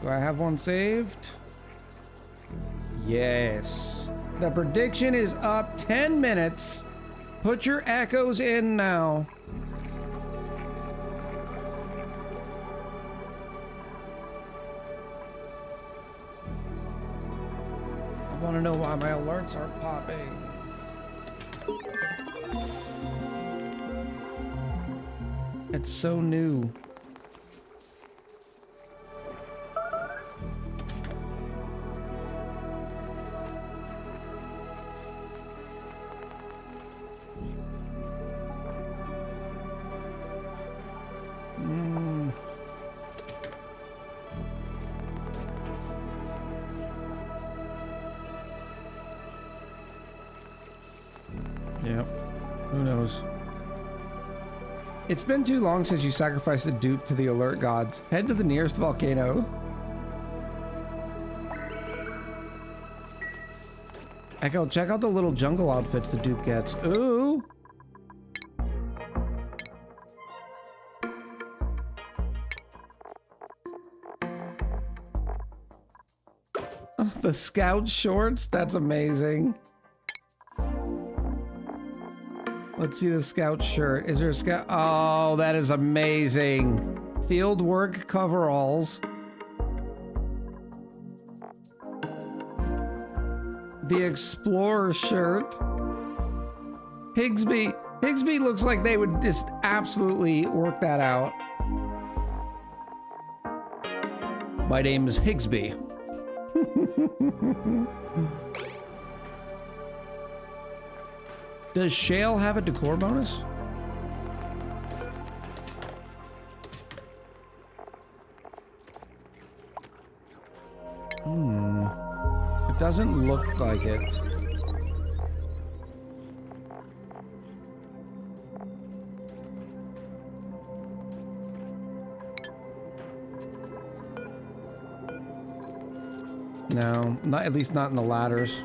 Do I have one saved? Yes. The prediction is up 10 minutes. Put your echoes in now. I want to know why my alerts aren't popping. It's so new. Yep. Who knows? It's been too long since you sacrificed a dupe to the alert gods. Head to the nearest volcano. Echo, check out the little jungle outfits the dupe gets. Ooh. Oh, the scout shorts? That's amazing. Let's see the scout shirt. Is there a scout? Oh, that is amazing. Field work coveralls. The explorer shirt. Higsby. Higsby looks like they would just absolutely work that out. My name is Higsby. Does Shale have a decor bonus? It doesn't look like it. No, not at least not in the ladders.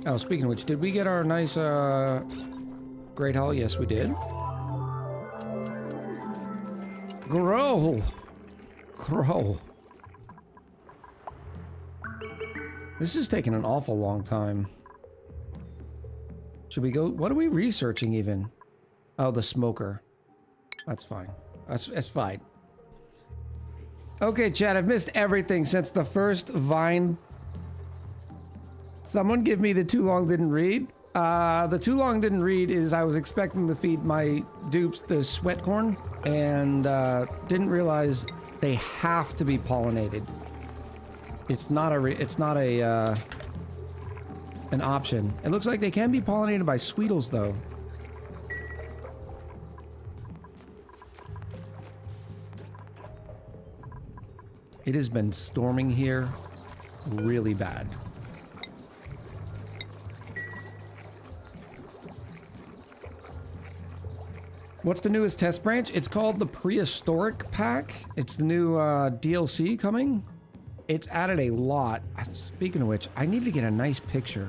Oh, speaking of which, did we get our nice, Great Hall? Yes, we did. Grow! Grow. This is taking an awful long time. Should we go? What are we researching even? Oh, the smoker. That's fine. That's fine. Okay, chat, I've missed everything since the first Vine. Someone give me the too long didn't read. The too long didn't read is I was expecting to feed my dupes the sweat corn and didn't realize they have to be pollinated. It's not an option. It looks like they can be pollinated by sweetles though. It has been storming here really bad. What's the newest test branch? It's called the Prehistoric Pack. It's the new DLC coming. It's added a lot. Speaking of which, I need to get a nice picture.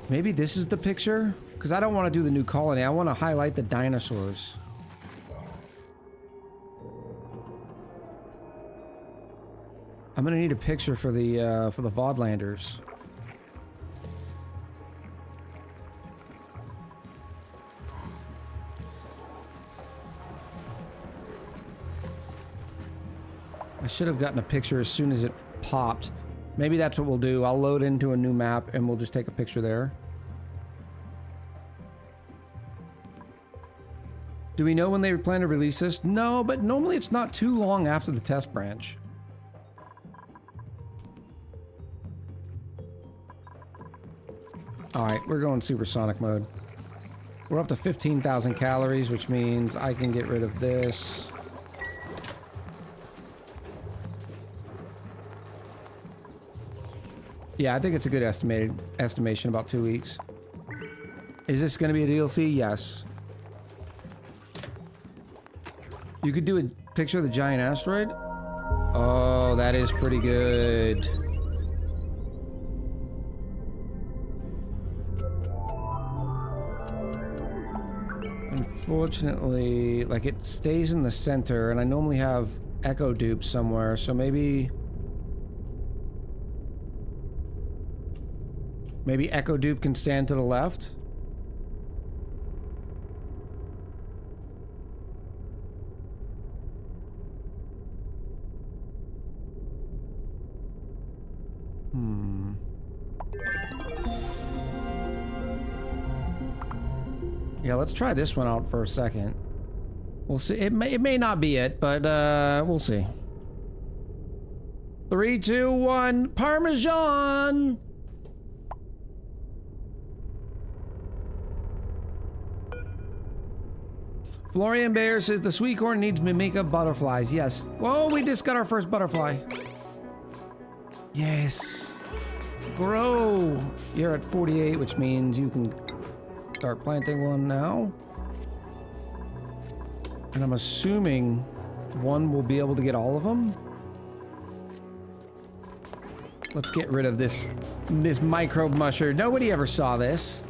Maybe this is the picture? Because I don't want to do the new colony. I want to highlight the dinosaurs. I'm going to need a picture for the Vodlanders. I should have gotten a picture as soon as it popped. Maybe that's what we'll do. I'll load into a new map and we'll just take a picture there. Do we know when they plan to release this? No, but normally it's not too long after the test branch. Alright, we're going supersonic mode. We're up to 15,000 calories, which means I can get rid of this. Yeah, I think it's a good estimation, about 2 weeks. Is this going to be a DLC? Yes. You could do a picture of the giant asteroid? Oh, that is pretty good. Unfortunately, like, it stays in the center, and I normally have echo dupes somewhere, so maybe echo dupe can stand to the left. Yeah, let's try this one out for a second. We'll see. It may not be it, but we'll see. 3, 2, 1, Parmesan! Florian Bear says the sweet corn needs mimica butterflies. Yes. Whoa, we just got our first butterfly. Yes. Grow. You're at 48, which means you can start planting one now. And I'm assuming one will be able to get all of them. Let's get rid of this microbe musher. Nobody ever saw this.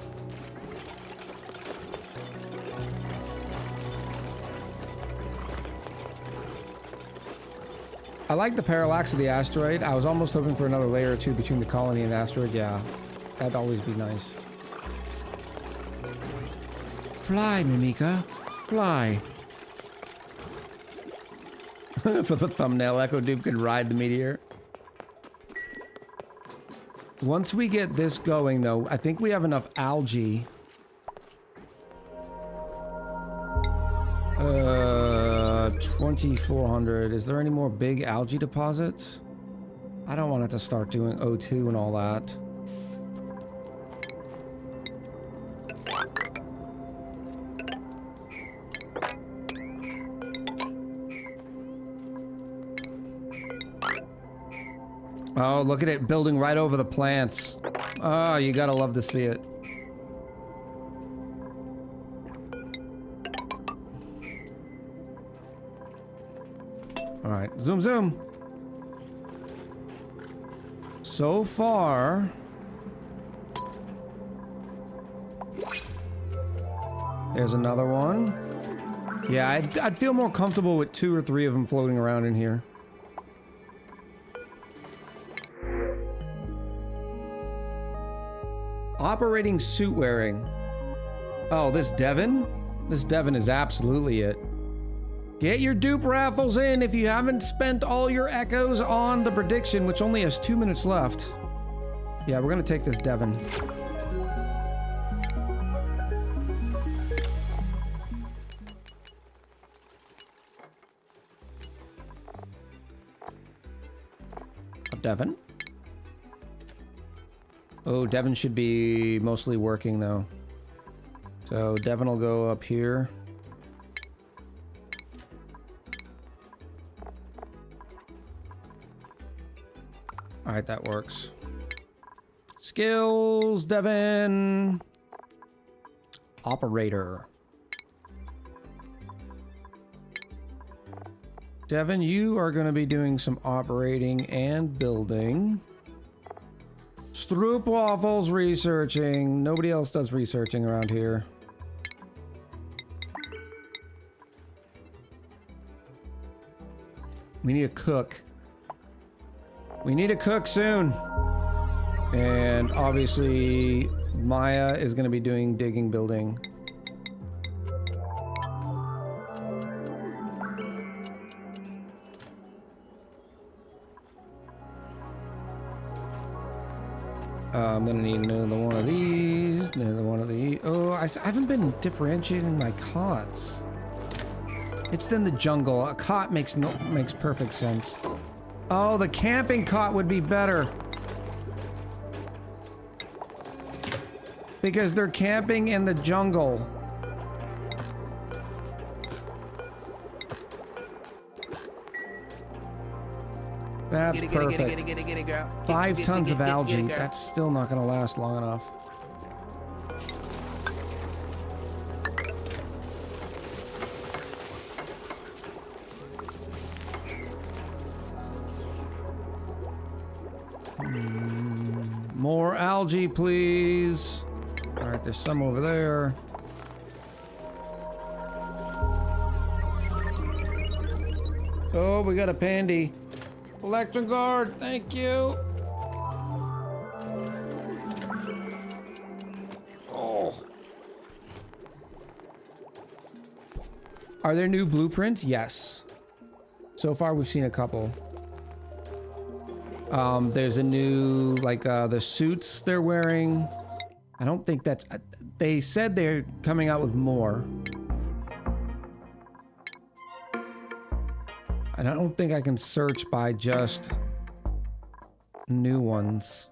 I like the parallax of the asteroid. I was almost hoping for another layer or two between the colony and the asteroid. Yeah, that'd always be nice. Fly, Mimika. Fly. For the thumbnail, Echo Dupe can ride the meteor. Once we get this going, though, I think we have enough algae. 2,400. Is there any more big algae deposits? I don't want it to start doing O2 and all that. Oh, look at it building right over the plants. Oh, you gotta love to see it. Alright, zoom, zoom. So far... There's another one. Yeah, I'd feel more comfortable with 2 or 3 of them floating around in here. Operating suit wearing. Oh, this Devon? This Devon is absolutely it. Get your dupe raffles in if you haven't spent all your echoes on the prediction, which only has 2 minutes left. Yeah, we're gonna take this Devon. Devon? Oh, Devon should be mostly working though. So Devon will go up here. Alright, that works. Skills, Devon. operator. Devin, you are going to be doing some operating and building. Stroopwaffle's researching. Nobody else does researching around here. We need a cook. We need a cook soon. And obviously, Maya is going to be doing digging, building. I'm gonna need another one of these, another one of these. Oh, I haven't been differentiating my cots. It's in the jungle. A cot makes perfect sense. Oh, the camping cot would be better. Because they're camping in the jungle. That's perfect. Get it, girl. 5 tons of algae. Girl. That's still not going to last long enough. More algae, please. All right, there's some over there. Oh, we got a pandy. Electric guard, thank you. Oh. Are there new blueprints? Yes. So far, we've seen a couple. There's a new, like, the suits they're wearing. I don't think that's... They said they're coming out with more. I don't think I can search by just new ones.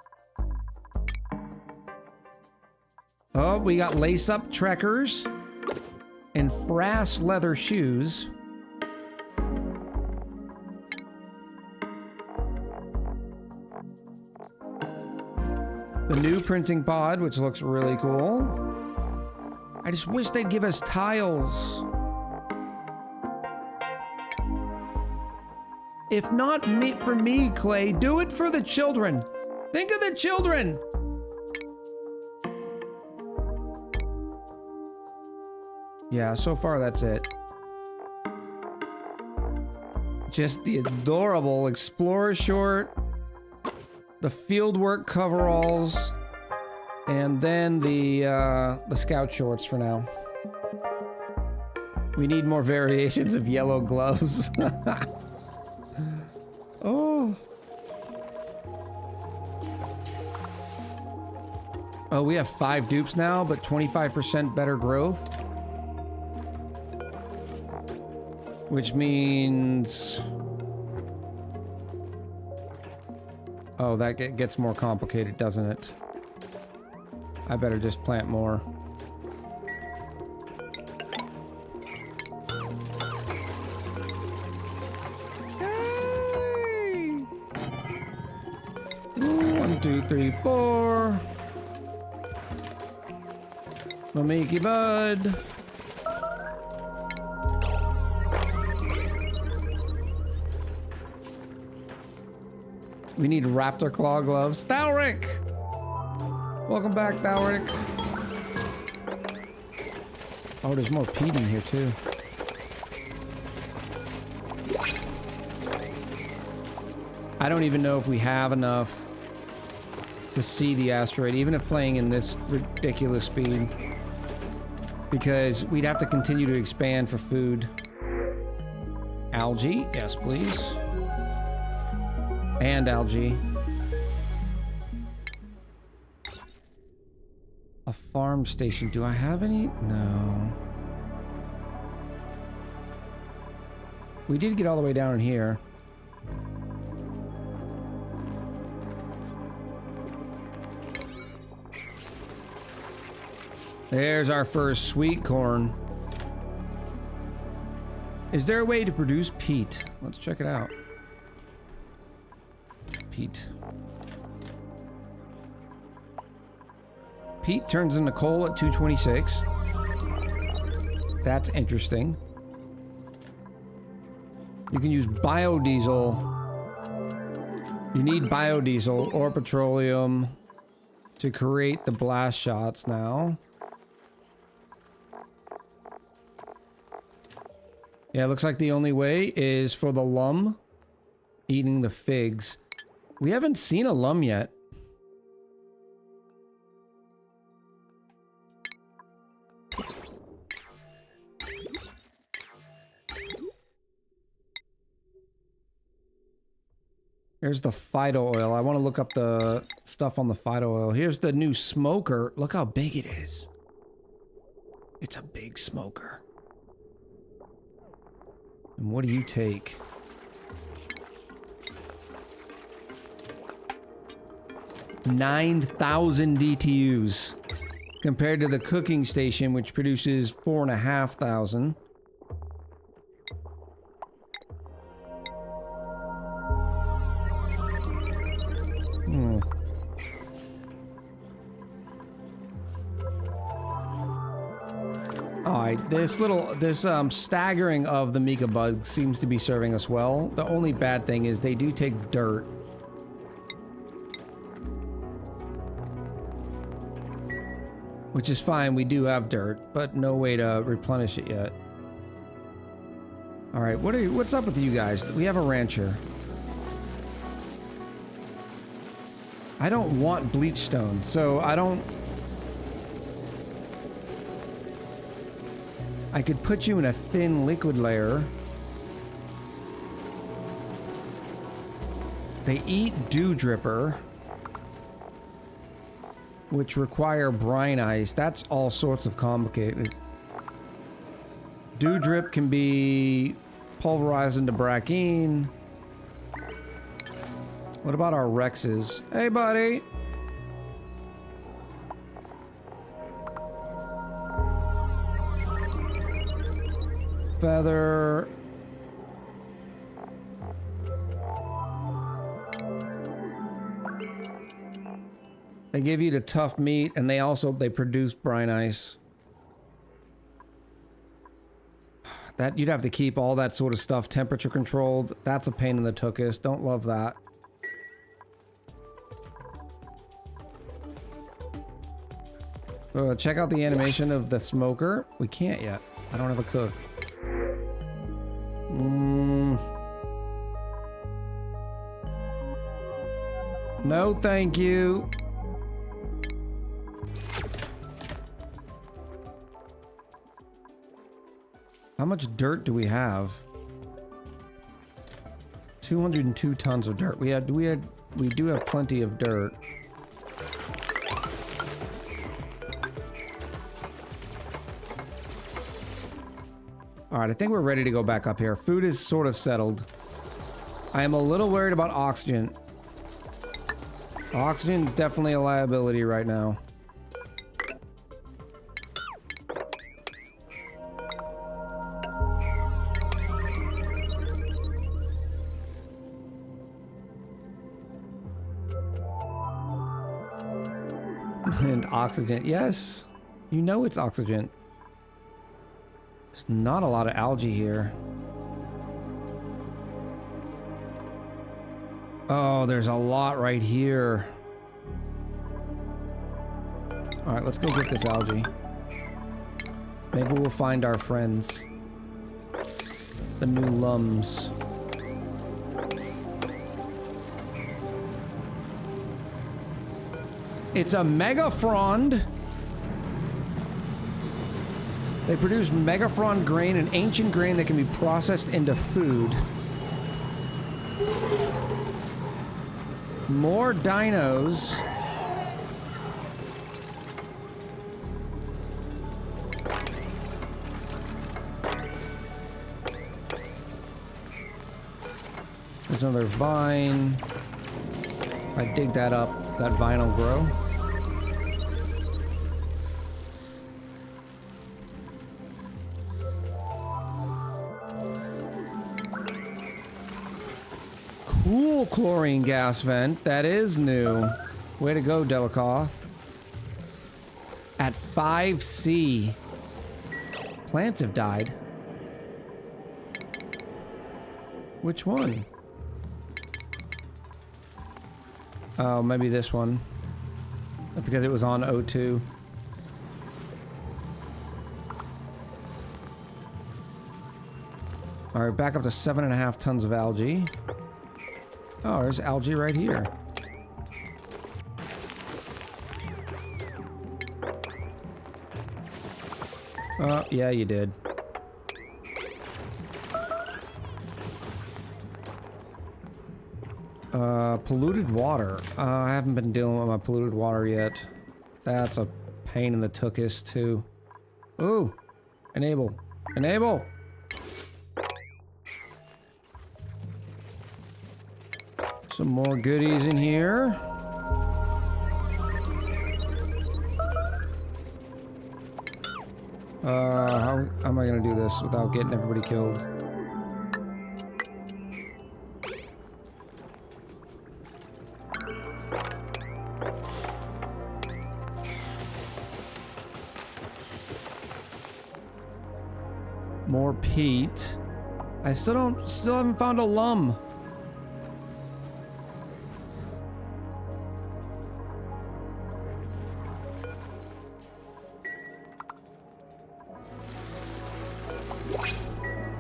Oh, we got lace-up trekkers and frass leather shoes. The new printing pod, which looks really cool. I just wish they'd give us tiles. If not for me, Clay, do it for the children. Think of the children. Yeah, so far that's it. Just the adorable Explorer short, the fieldwork coveralls, and then the scout shorts for now. We need more variations of yellow gloves. Oh. Oh, we have 5 dupes now, but 25% better growth. Which means... Oh, that gets more complicated, doesn't it? I better just plant more. Yay! 1, 2, 3, 4. Mamiki bud. We need raptor claw gloves. Thalric! Welcome back, Thalric. Oh, there's more peat in here, too. I don't even know if we have enough to see the asteroid, even if playing in this ridiculous speed. Because we'd have to continue to expand for food. Algae? Yes, please. And algae. A farm station. Do I have any? No. We did get all the way down in here. There's our first sweet corn. Is there a way to produce peat? Let's check it out. Peat. Peat turns into coal at 226. That's interesting. You can use biodiesel. You need biodiesel or petroleum to create the blast shots now. Yeah, it looks like the only way is for the lum eating the figs. We haven't seen a lum yet. Here's the Fido oil. I want to look up the stuff on the Fido oil. Here's the new smoker. Look how big it is. It's a big smoker. And what do you take? $9,000 DTUs compared to the cooking station, which produces 4,500. Alright, this staggering of the Mika bugs seems to be serving us well. The only bad thing is they do take dirt. Which is fine, we do have dirt, but no way to replenish it yet. Alright, what's up with you guys? We have a rancher. I don't want bleach stone, so I could put you in a thin liquid layer. They eat dew dripper, which require brine ice. That's all sorts of complicated. Dew drip can be pulverized into brackine. What about our Rexes? Hey, buddy! Feather. They give you the tough meat, and they produce brine ice. That you'd have to keep all that sort of stuff temperature controlled. That's a pain in the tuchus. Don't love that. Check out the animation of the smoker. We can't yet. I don't have a cook. No, thank you. How much dirt do we have? 202 tons of dirt. We do have plenty of dirt. Alright, I think we're ready to go back up here. Food is sort of settled. I am a little worried about oxygen. Oxygen is definitely a liability right now. And oxygen. Yes, you know it's oxygen. There's not a lot of algae here. Oh, there's a lot right here. All right, let's go get this algae. Maybe we'll find our friends. The new lums. It's a megafrond. They produce megafrond grain, an ancient grain that can be processed into food. More dinos. There's another vine. If I dig that up, that vine will grow. Cool chlorine gas vent. That is new. Way to go, Delikoth. At 5C. Plants have died. Which one? Oh, maybe this one. Because it was on O2. Alright, back up to 7.5 tons of algae. Oh, there's algae right here. Yeah, you did. Polluted water. I haven't been dealing with my polluted water yet. That's a pain in the tuchus, too. Ooh! Enable. Enable! Some more goodies in here. How am I gonna do this without getting everybody killed? More peat. I still haven't found a lum.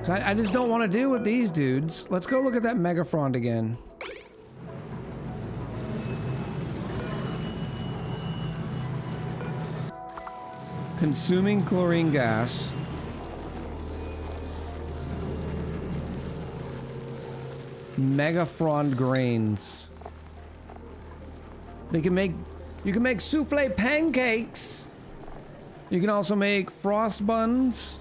I just don't want to deal with these dudes. Let's go look at that Megafrond again. Consuming chlorine gas. Megafrond grains. You can make souffle pancakes. You can also make frost buns.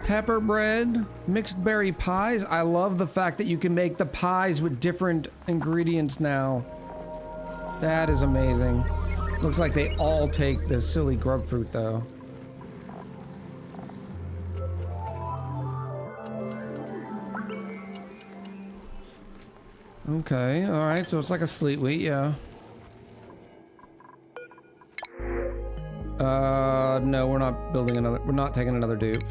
Pepper bread, mixed berry pies. I love the fact that you can make the pies with different ingredients now. That is amazing. Looks like they all take the silly grub fruit though. Okay, alright, so it's like a sleet wheat, yeah. No, we're not building another, we're not taking another dupe.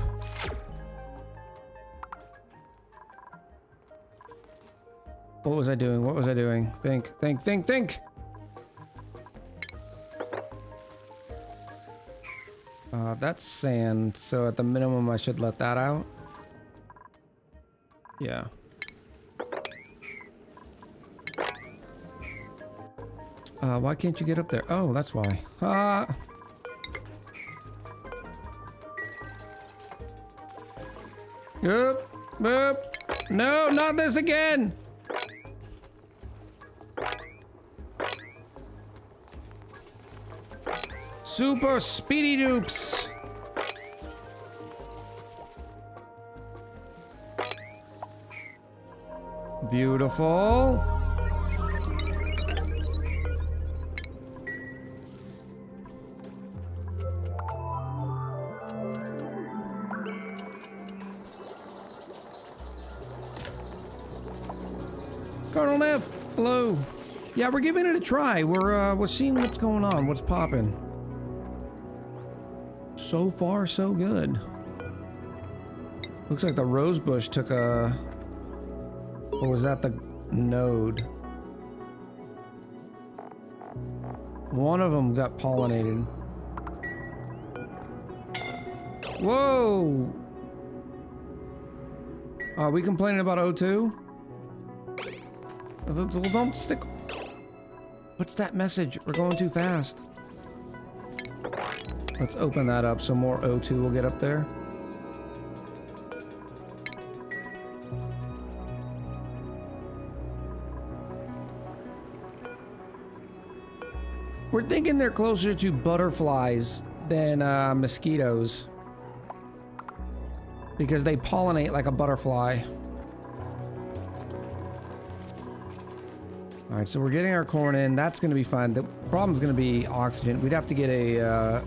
What was I doing? What was I doing? Think. That's sand, so at the minimum I should let that out. Yeah. Why can't you get up there? Oh, that's why. Yep. No, not this again! Super speedy dupes! Beautiful. Colonel Neff, hello. Yeah, we're giving it a try. We're seeing what's going on, what's popping. So far, so good. Looks like the rose bush took a... Or was that the node? One of them got pollinated. Whoa! Are we complaining about O2? Well, don't stick... What's that message? We're going too fast. Let's open that up so more O2 will get up there. We're thinking they're closer to butterflies than mosquitoes. Because they pollinate like a butterfly. Alright, so we're getting our corn in. That's going to be fine. The problem's going to be oxygen. We'd have to get a...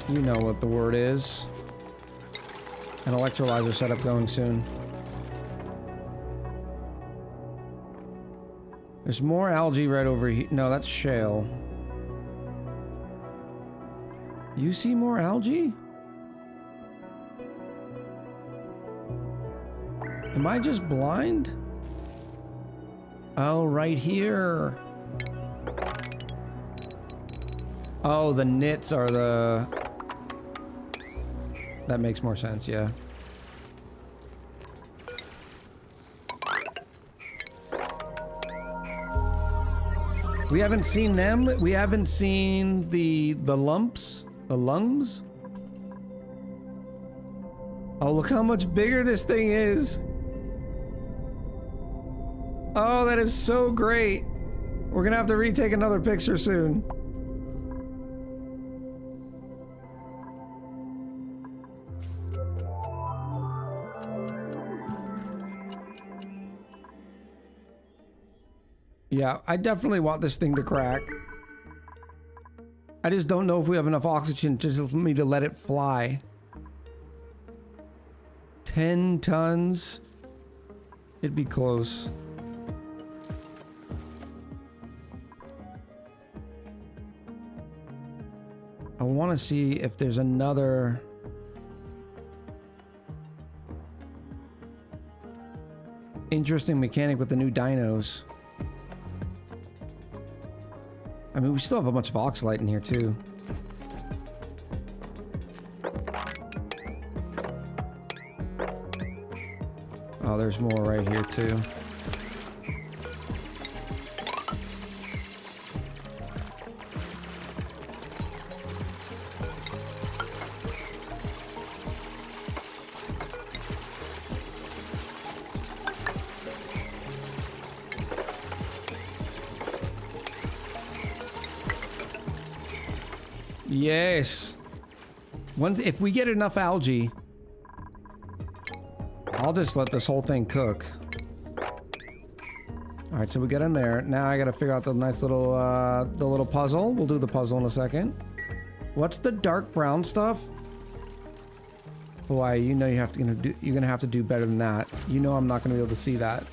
you know what the word is. An electrolyzer setup going soon. There's more algae right over here. No, that's shale. You see more algae? Am I just blind? Oh, right here. Oh, the nits are the... That makes more sense, yeah. We haven't seen them. We haven't seen the lumps, the lungs. Oh, look how much bigger this thing is. Oh, that is so great. We're gonna have to retake another picture soon. Yeah, I definitely want this thing to crack. I just don't know if we have enough oxygen just for me to let it fly. 10 tons. It'd be close. I want to see if there's another... interesting mechanic with the new dinos. I mean, we still have a bunch of oxalite in here, too. Oh, there's more right here, too. Yes. Once, if we get enough algae, I'll just let this whole thing cook. All right, so we got in there. Now I got to figure out the nice little, the little puzzle. We'll do the puzzle in a second. What's the dark brown stuff? Why? You know you have to you're gonna have to do better than that. You know I'm not gonna be able to see that.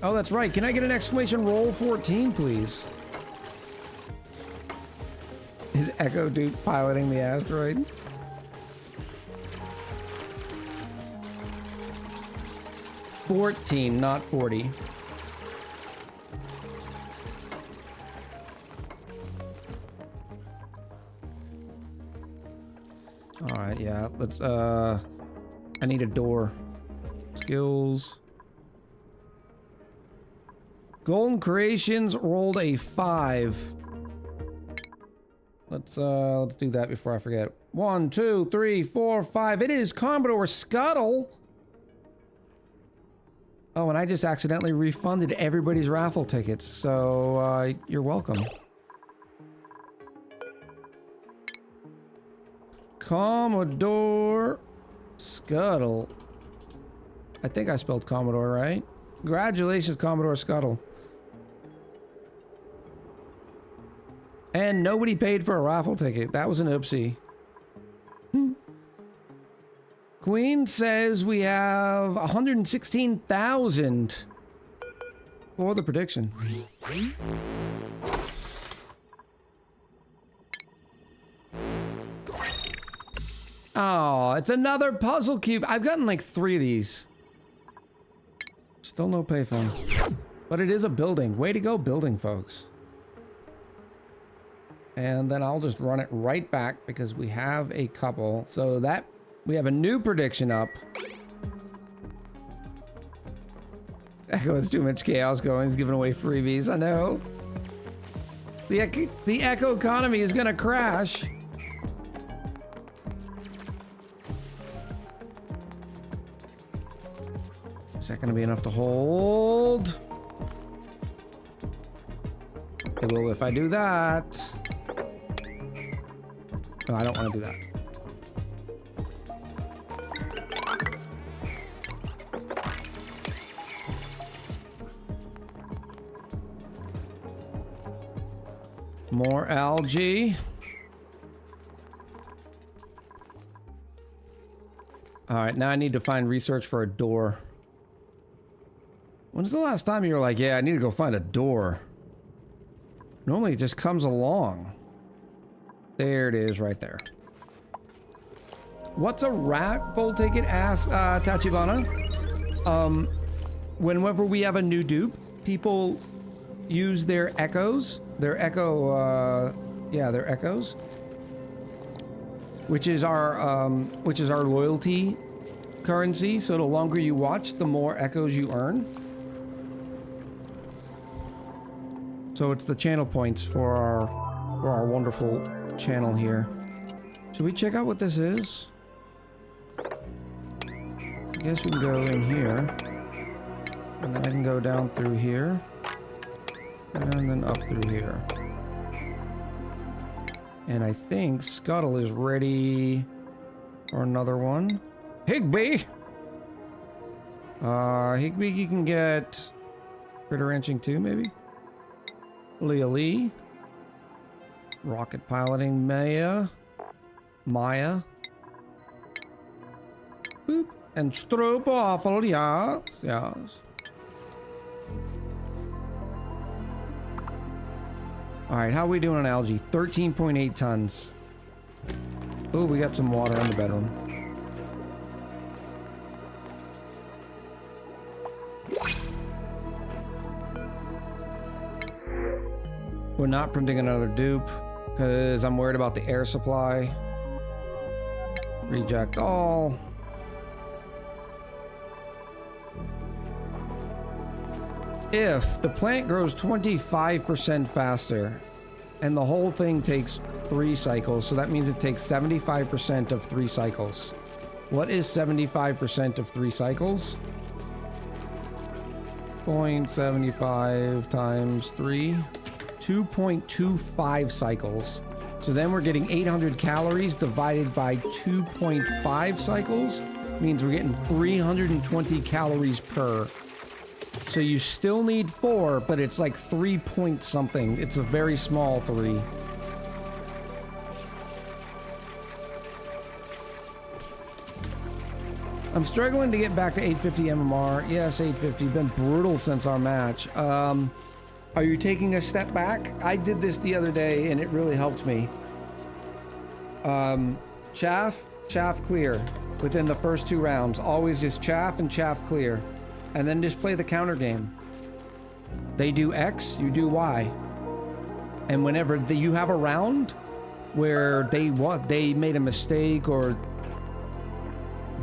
Oh, that's right. Can I get an exclamation roll 14, please? Is Echo Dude piloting the asteroid? $14, not 40. All right, yeah. Let's. I need a door. Skills. Golden Creations rolled a 5. Let's do that before I forget. 1, 2, 3, 4, 5. It is Commodore Scuttle. Oh, and I just accidentally refunded everybody's raffle tickets, so you're welcome. Commodore Scuttle. I think I spelled Commodore right. Congratulations, Commodore Scuttle. And nobody paid for a raffle ticket. That was an oopsie. Queen says we have 116,000 for the prediction. Oh, it's another puzzle cube. I've gotten like 3 of these. Still no payphone. But it is a building. Way to go, building, folks. And then I'll just run it right back because we have a couple. So that we have a new prediction up. Echo has too much chaos going. He's giving away freebies. I know. The Echo economy is gonna crash. Is that gonna be enough to hold? It will if I do that. No, I don't want to do that. More algae. All right, now I need to find research for a door. When's the last time you were like, yeah, I need to go find a door? Normally it just comes along. There it is right there. What's a raffle ticket? Ask Tachibana. Whenever we have a new dupe, people use their echoes. Their echo, their echoes. Which is our loyalty currency. So the longer you watch, the more echoes you earn. So it's the channel points for our wonderful channel here. Should we check out what this is? I guess we can go in here. And then I can go down through here. And then up through here. And I think Scuttle is ready for another one. Higby! Higby, you can get critter ranching too, maybe? Leah Lee. Rocket piloting Maya. Boop. And Stroopwafel, yes, yes. Alright, how are we doing on algae? 13.8 tons. Oh, we got some water in the bedroom. We're not printing another dupe because I'm worried about the air supply. Reject all. If the plant grows 25% faster and the whole thing takes 3 cycles, so that means it takes 75% of 3 cycles. What is 75% of 3 cycles? 0.75 times 3. 2.25 cycles. So then we're getting 800 calories divided by 2.5 cycles. Means we're getting 320 calories per. So you still need 4, but it's like 3 point something. It's a very small 3. I'm struggling to get back to 850 MMR. Yes, 850. Been brutal since our match. Are you taking a step back? I did this the other day and it really helped me. Chaff clear within the first 2 rounds. Always just chaff and chaff clear. And then just play the counter game. They do X, you do Y. And whenever you have a round where they made a mistake or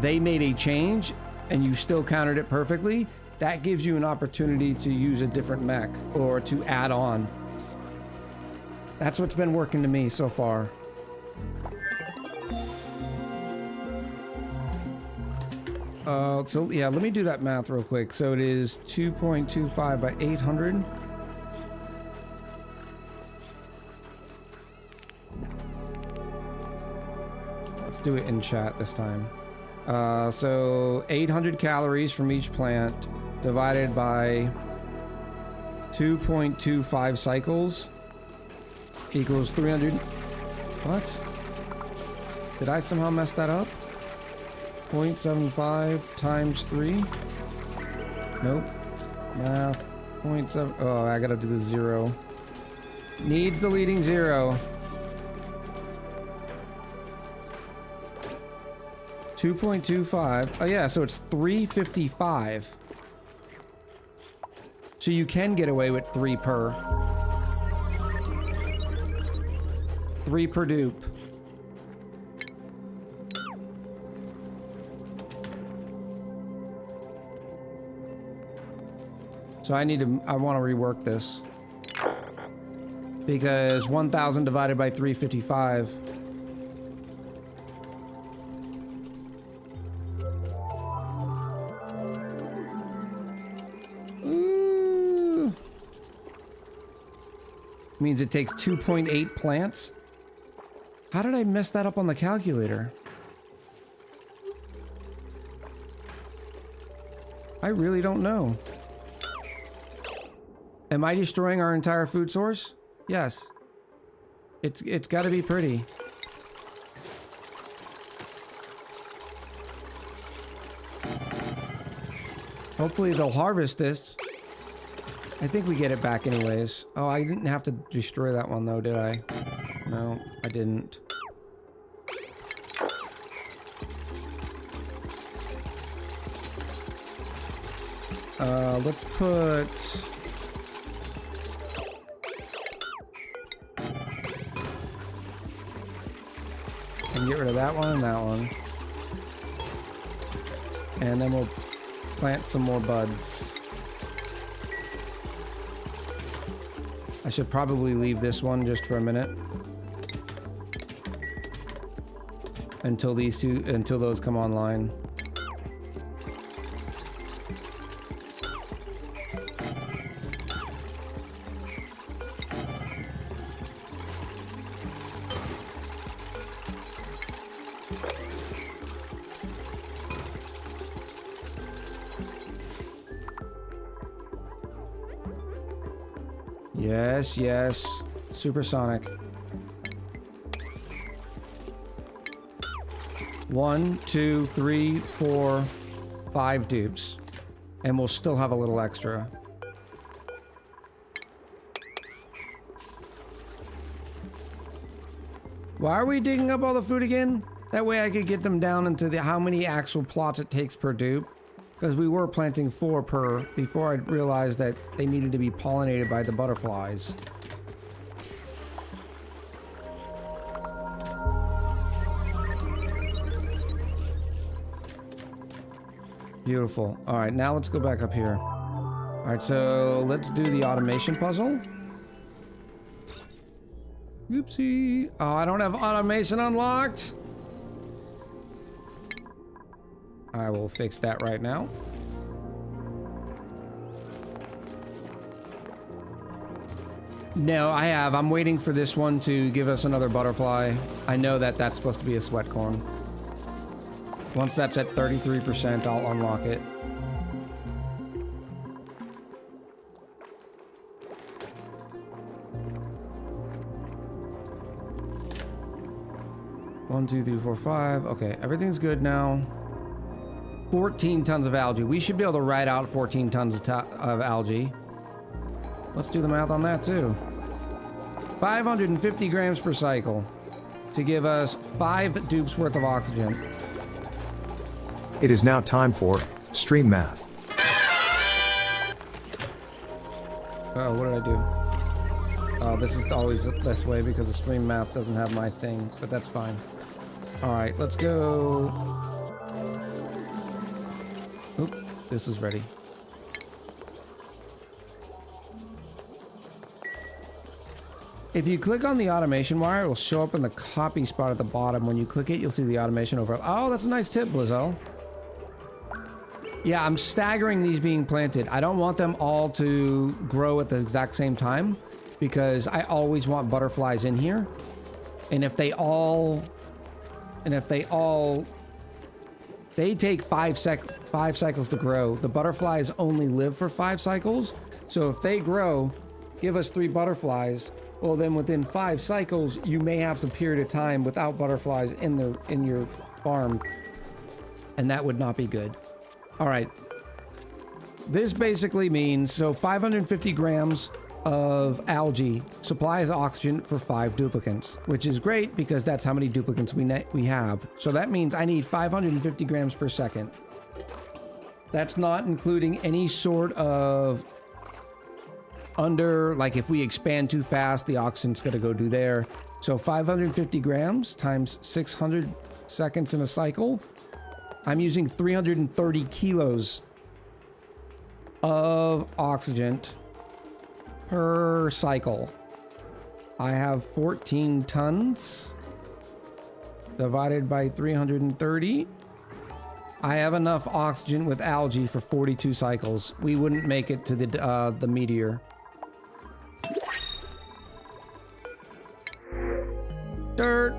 they made a change and you still countered it perfectly, that gives you an opportunity to use a different mech or to add on. That's what's been working to me so far. So yeah, let me do that math real quick. So it is 2.25 by 800. Let's do it in chat this time. So 800 calories from each plant divided by 2.25 cycles equals 300. What? Did I somehow mess that up? 0.75 times 3. Nope. Math. 0.7. Oh, I gotta do the 0. Needs the leading 0. 2.25. Oh yeah, so it's 355. So you can get away with 3 per. 3 per dupe. So I want to rework this. Because 1,000 divided by 355. Ooh. Means it takes 2.8 plants. How did I mess that up on the calculator? I really don't know. Am I destroying our entire food source? Yes. It's got to be pretty. Hopefully they'll harvest this. I think we get it back anyways. Oh, I didn't have to destroy that one though, did I? No, I didn't. Let's put... And get rid of that one and that one. And then we'll plant some more buds. I should probably leave this one just for a minute. Until those come online. Yes, yes. Supersonic. 1, 2, 3, 4, 5 dupes. And we'll still have a little extra. Why are we digging up all the food again? That way I could get them down into how many actual plots it takes per dupe. Because we were planting 4 per before I realized that they needed to be pollinated by the butterflies. Beautiful. All right, now let's go back up here. All right, so let's do the automation puzzle. Oopsie. Oh, I don't have automation unlocked. I will fix that right now. No, I have. I'm waiting for this one to give us another butterfly. I know that that's supposed to be a sweat corn. Once that's at 33%, I'll unlock it. One, two, three, four, 5. Okay, everything's good now. 14 tons of algae. We should be able to ride out 14 tons of algae. Let's do the math on that too. 550 grams per cycle to give us 5 dupes worth of oxygen. It is now time for Stream Math. Oh, what did I do? Oh, this is always this way because the stream math doesn't have my thing, but that's fine. All right, let's go. Oop, this is ready. If you click on the automation wire, it will show up in the copy spot at the bottom. When you click it, you'll see the automation over. Oh, that's a nice tip, Blizzo. Yeah, I'm staggering these being planted. I don't want them all to grow at the exact same time because I always want butterflies in here. And if they take 5 cycles to grow. The butterflies only live for 5 cycles. So if they grow, give us 3 butterflies, well then within 5 cycles, you may have some period of time without butterflies in your farm. And that would not be good. All right. This basically means, so 550 grams of algae supplies oxygen for 5 duplicates, which is great because that's how many duplicates we have. So that means I need 550 grams per second. That's not including any sort of like if we expand too fast, the oxygen's gonna go do there. So 550 grams times 600 seconds in a cycle. I'm using 330 kilos of oxygen per cycle. I have 14 tons divided by 330. I have enough oxygen with algae for 42 cycles. We wouldn't make it to the meteor. Dirt.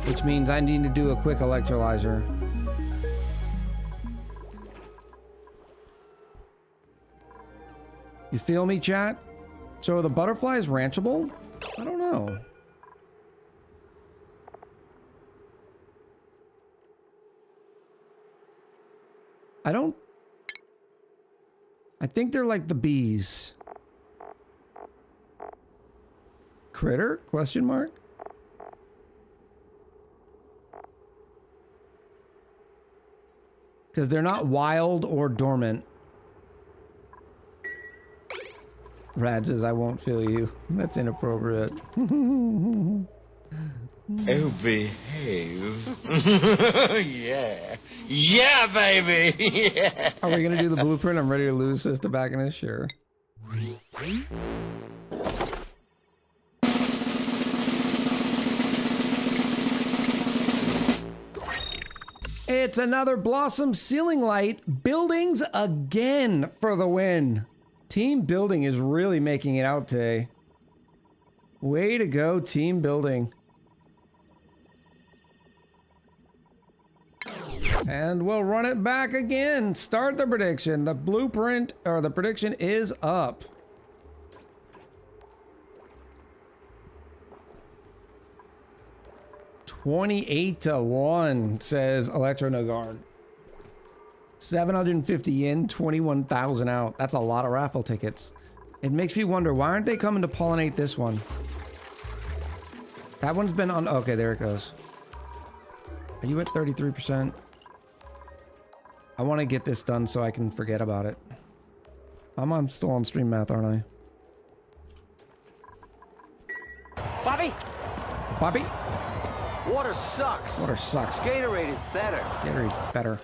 Which means I need to do a quick electrolyzer. You feel me, chat? So are the butterflies ranchable? I don't know. I think they're like the bees. critter? Question mark? Because they're not wild or dormant. Rad says, I won't feel you. That's inappropriate. Oh, behave. Yeah. Yeah, baby. Yeah. Are we going to do the blueprint? I'm ready to lose this tobacconist. Sure. It's another Blossom ceiling light. Buildings again for the win. Team building is really making it out today. Way to go, team building. And we'll run it back again. Start the prediction. The blueprint, or the prediction, is up. $28-1, says Electro Nogard. 750 in, 21,000 out. That's a lot of raffle tickets. It makes me wonder, why aren't they coming to pollinate this one? That one's been on... Okay, there it goes. Are you at 33%? I want to get this done so I can forget about it. I'm still on stream math, aren't I? Bobby? Bobby? Water sucks. Water sucks. Gatorade is better. Gatorade's better.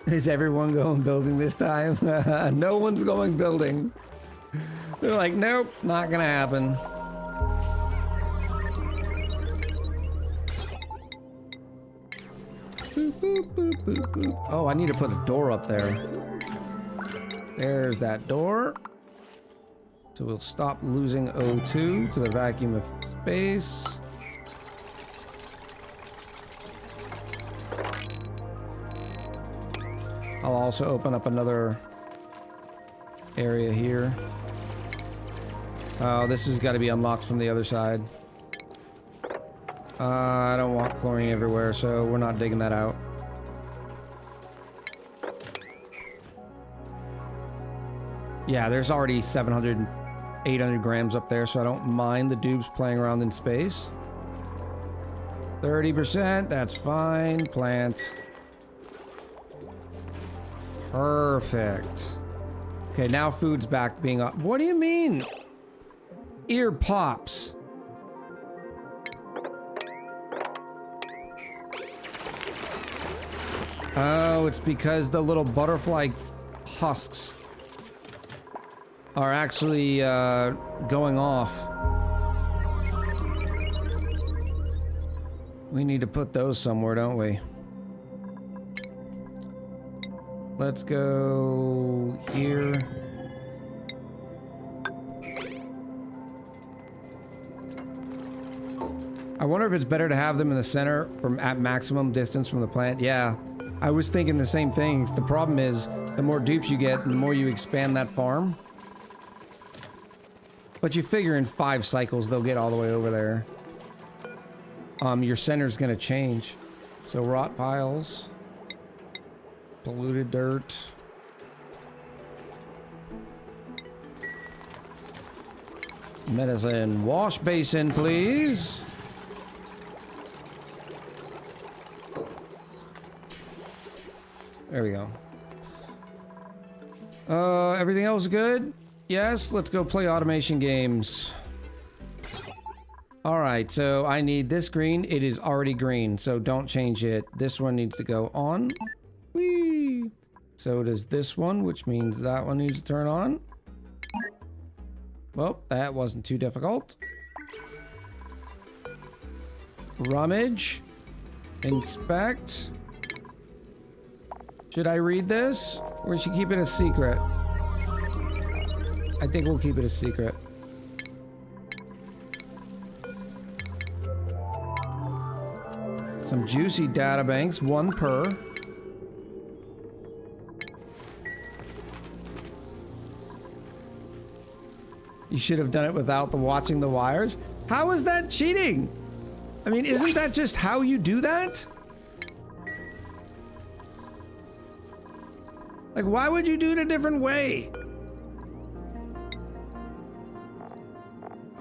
Is everyone going building this time? No one's going building. They're like, nope, not gonna happen. Boop, boop, boop, boop, boop. Oh, I need to put a door up there. There's that door. So we'll stop losing O2 to the vacuum of space. I'll also open up another area here. Oh, this has got to be unlocked from the other side. I don't want chlorine everywhere, so we're not digging that out. Yeah, there's already 700, 800 grams up there, so I don't mind the dupes playing around in space. 30%, that's fine. Plant. Perfect. Okay, now food's back being up. What do you mean? Ear pops. Oh, it's because the little butterfly husks are actually going off. We need to put those somewhere, don't we? Let's go here. I wonder if it's better to have them in the center from at maximum distance from the plant. Yeah, I was thinking the same thing. The problem is the more dupes you get, the more you expand that farm. But you figure in 5 cycles they'll get all the way over there. Your center's gonna change. So rot piles. Polluted dirt. Medicine wash basin, please. There we go. Everything else good? Yes, let's go play automation games. All right, so I need this green. It is already green, so don't change it. This one needs to go on. Whee! So does this one, which means that one needs to turn on. Well, that wasn't too difficult. Rummage. Inspect. Should I read this? Or should I keep it a secret? I think we'll keep it a secret. Some juicy data banks, 1 per. You should have done it without the watching the wires. How is that cheating? I mean, isn't that just how you do that? Like, why would you do it a different way?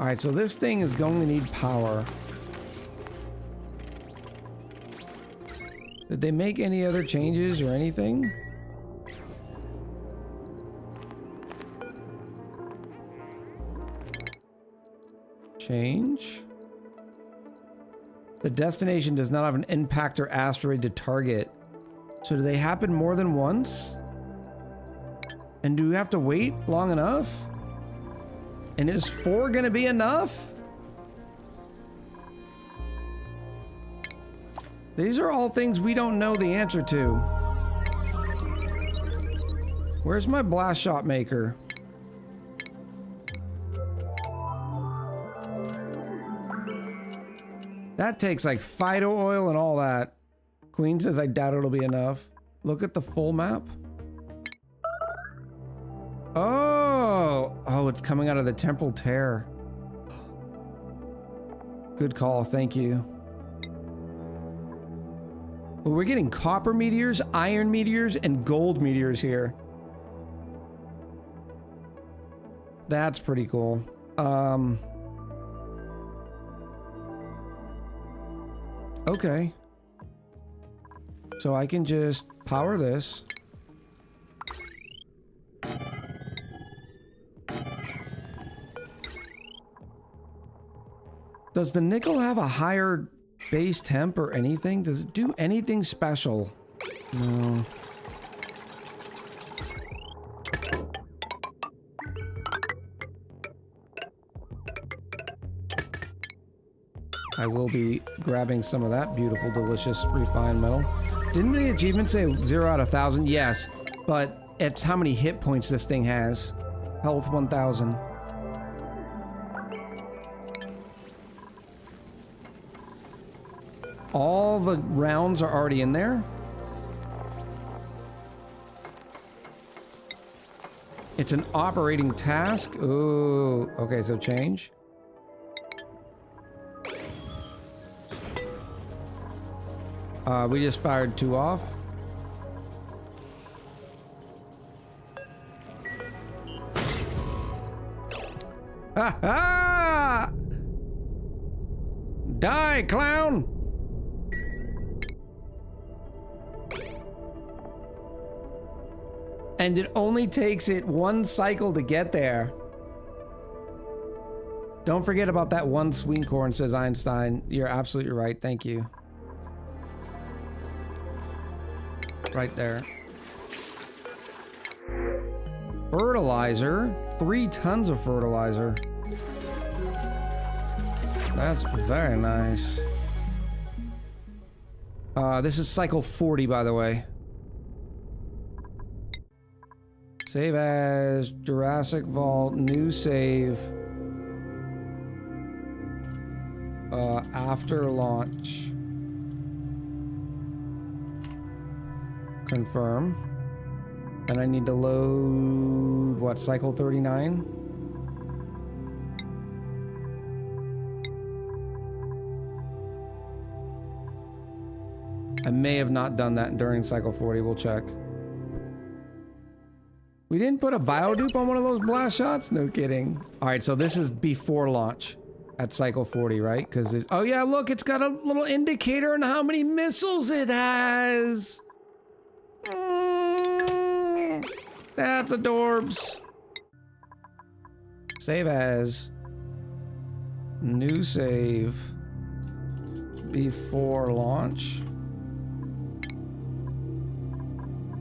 All right, so this thing is going to need power. Did they make any other changes or anything? Change. The destination does not have an impact or asteroid to target. So do they happen more than once? And do we have to wait long enough? And is 4 gonna be enough? These are all things we don't know the answer to. Where's my blast shot maker? That takes like Fido oil and all that. Queen says I doubt it'll be enough. Look at the full map. Oh, it's coming out of the temporal tear. Good call, thank you. Well, we're getting copper meteors, iron meteors, and gold meteors here. That's pretty cool. Okay. So I can just power this. Does the nickel have a higher base temp or anything? Does it do anything special? No. I will be grabbing some of that beautiful, delicious refined metal. Didn't the achievement say 0 out of 1,000? Yes, but it's how many hit points this thing has. Health 1,000. All the rounds are already in there. It's an operating task. Ooh, okay, so change. We just fired 2 off. Ha ha! Die, clown! And it only takes it 1 cycle to get there. Don't forget about that 1 sweet corn, says Einstein. You're absolutely right. Thank you. Right there. Fertilizer. 3 tons of fertilizer. That's very nice. This is cycle 40, by the way. Save as Jurassic Vault, new save. After launch. Confirm. And I need to load, what, cycle 39? I may have not done that during cycle 40, we'll check. We didn't put a biodupe on one of those blast shots? No kidding. All right, so this is before launch at cycle 40, right? Because oh yeah, look, it's got a little indicator on how many missiles it has. That's adorbs. Save as. New save. Before launch.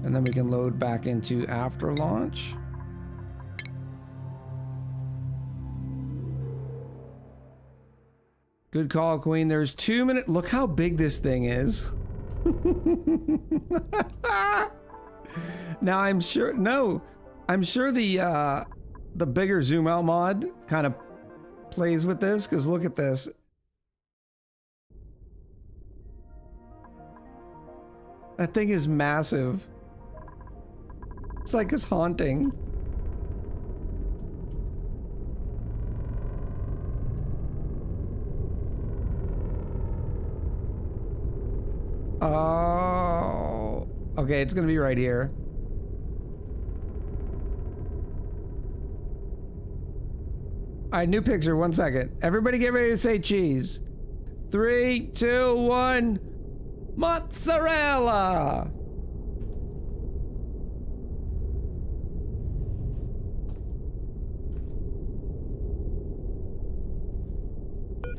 And then we can load back into after launch. Good call, Queen. There's 2 minutes. Look how big this thing is. Now I'm sure, no, I'm sure the bigger zoom out mod kind of plays with this, because look at this. That thing is massive. It's like it's haunting. Oh, okay, it's gonna be right here. right, new picture, 1 second. Everybody get ready to say cheese. 3, 2, 1. Mozzarella!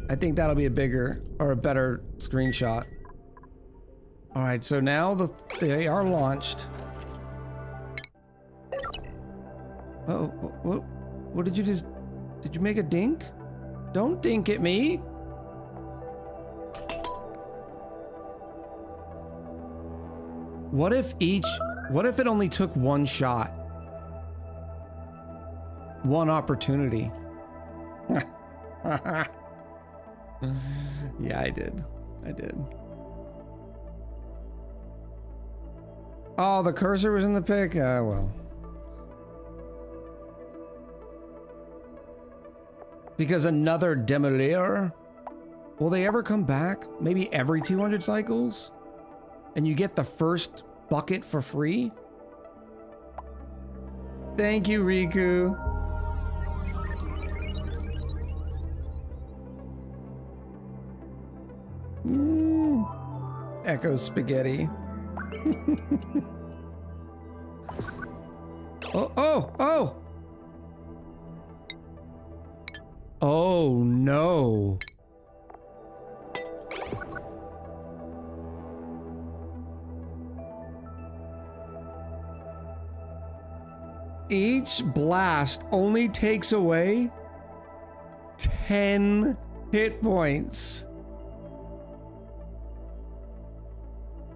I think that'll be a bigger or a better screenshot. All right, so now they are launched. Oh, what did you just? Did you make a dink? Don't dink at me. What if it only took one shot? One opportunity. Yeah, I did. Oh, the cursor was in the pic? Well. Because another Demolier? Will they ever come back? Maybe every 200 cycles? And you get the first bucket for free? Thank you, Riku. Echo spaghetti. Oh! Oh no. Each blast only takes away 10 hit points.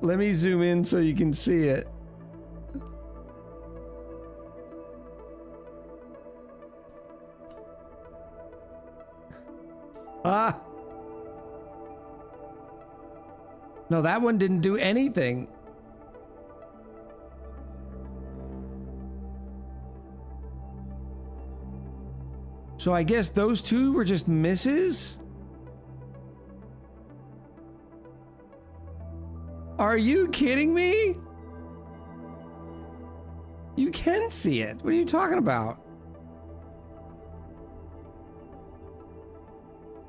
Let me zoom in so you can see it. Ah! No, that one didn't do anything. So I guess those two were just misses? Are you kidding me? You can see it. What are you talking about?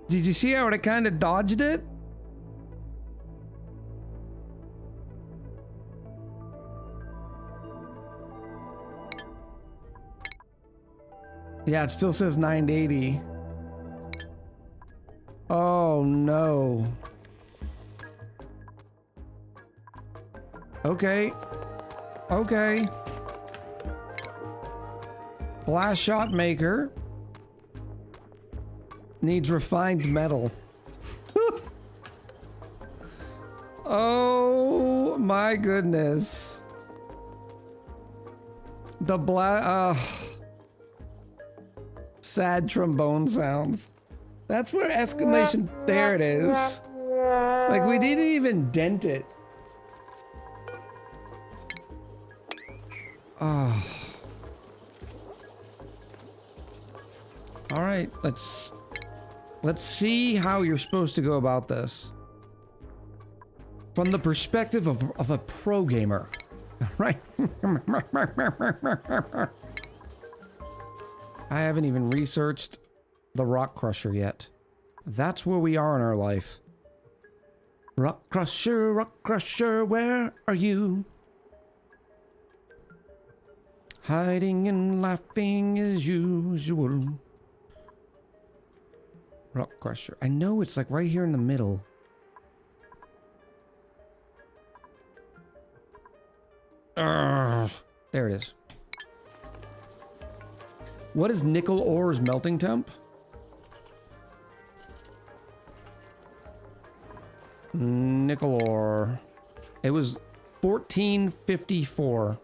Did you see how it kind of dodged it? Yeah, it still says 980. Oh no. Okay. Blast shot maker needs refined metal. Oh my goodness. The sad trombone sounds. That's where exclamation. There it is. Like we didn't even dent it. Oh. All right, let's see how you're supposed to go about this from the perspective of a pro gamer, right? I haven't even researched the Rock Crusher yet. That's where we are in our life. Rock Crusher, where are you? Hiding and laughing as usual. Rock Crusher. I know it's like right here in the middle. There it is. What is nickel ore's melting temp? Nickel ore. It was 1454.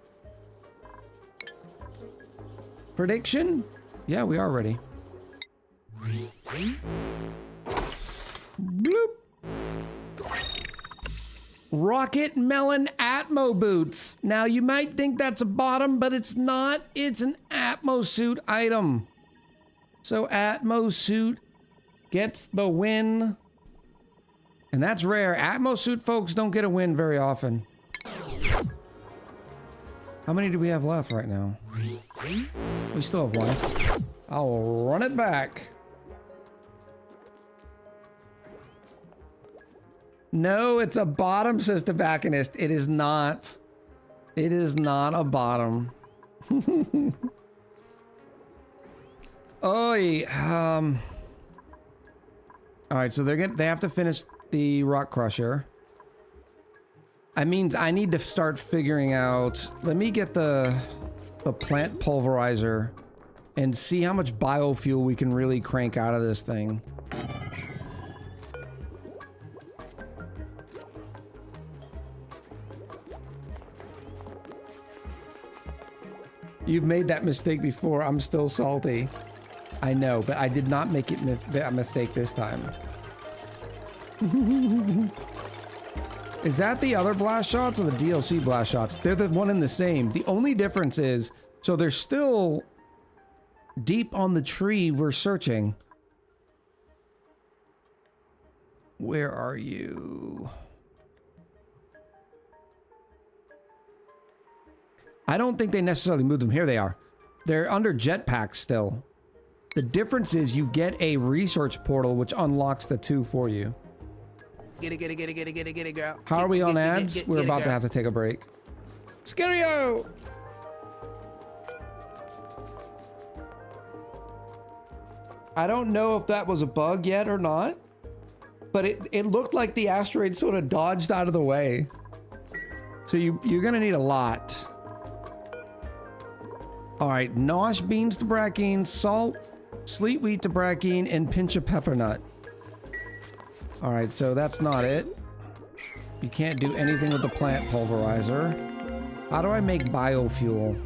Prediction? Yeah, we are ready. Bloop. Rocket Melon Atmo boots. Now you might think that's a bottom, but it's not. It's an Atmo suit item. So Atmo suit gets the win. And that's rare. Atmo suit folks don't get a win very often. How many do we have left right now? We still have one. I'll run it back. No, it's a bottom, says Tobacconist. It is not. It is not a bottom. Oi. Alright, so they have to finish the rock crusher. I mean, I need to start figuring out... Let me get the plant pulverizer and see how much biofuel we can really crank out of this thing. You've made that mistake before. I'm still salty. I know, but I did not make it a mistake this time. Is that the other blast shots or the DLC blast shots? They're the one and the same. The only difference is, so they're still deep on the tree we're searching. Where are you? I don't think they necessarily moved them. Here they are. They're under jetpacks still. The difference is you get a research portal which unlocks the two for you. Get it, girl. How are we on ads? We're about to have to take a break. Scario! I don't know if that was a bug yet or not, but it looked like the asteroid sort of dodged out of the way. So you're gonna need a lot. Alright, nosh beans to brackine, salt, sleet wheat to brackine, and pinch of pepper nut. Alright, so that's not it. You can't do anything with the plant pulverizer. How do I make biofuel?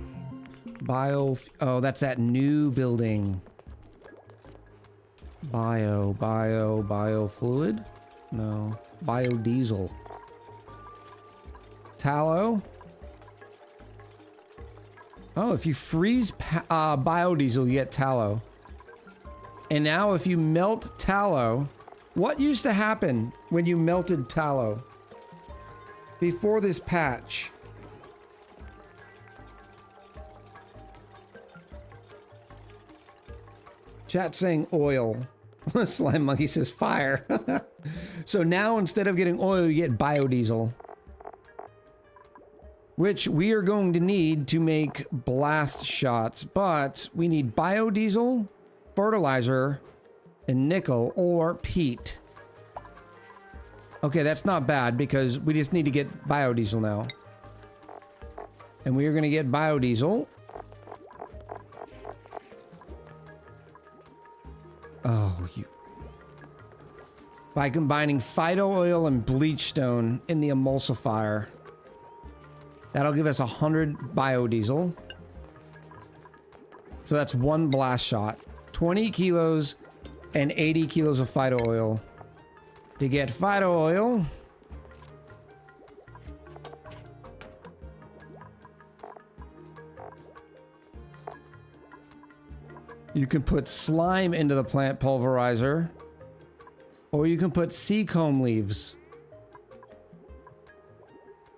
Oh, that's that new building. Biofluid? No. Biodiesel. Tallow? Oh, if you freeze biodiesel, you get tallow. And now if you melt tallow... What used to happen when you melted tallow? Before this patch. Chat saying oil. Slime Monkey says fire. So now instead of getting oil, you get biodiesel. Which we are going to need to make blast shots. But we need biodiesel, fertilizer, and nickel or peat. Okay, that's not bad because we just need to get biodiesel now. And we are going to get biodiesel. Oh, you... By combining phyto oil and bleach stone in the emulsifier. That'll give us 100 biodiesel. So that's one blast shot. 20 kilos and 80 kilos of phyto oil. To get phyto oil, you can put slime into the plant pulverizer, or you can put seacomb leaves.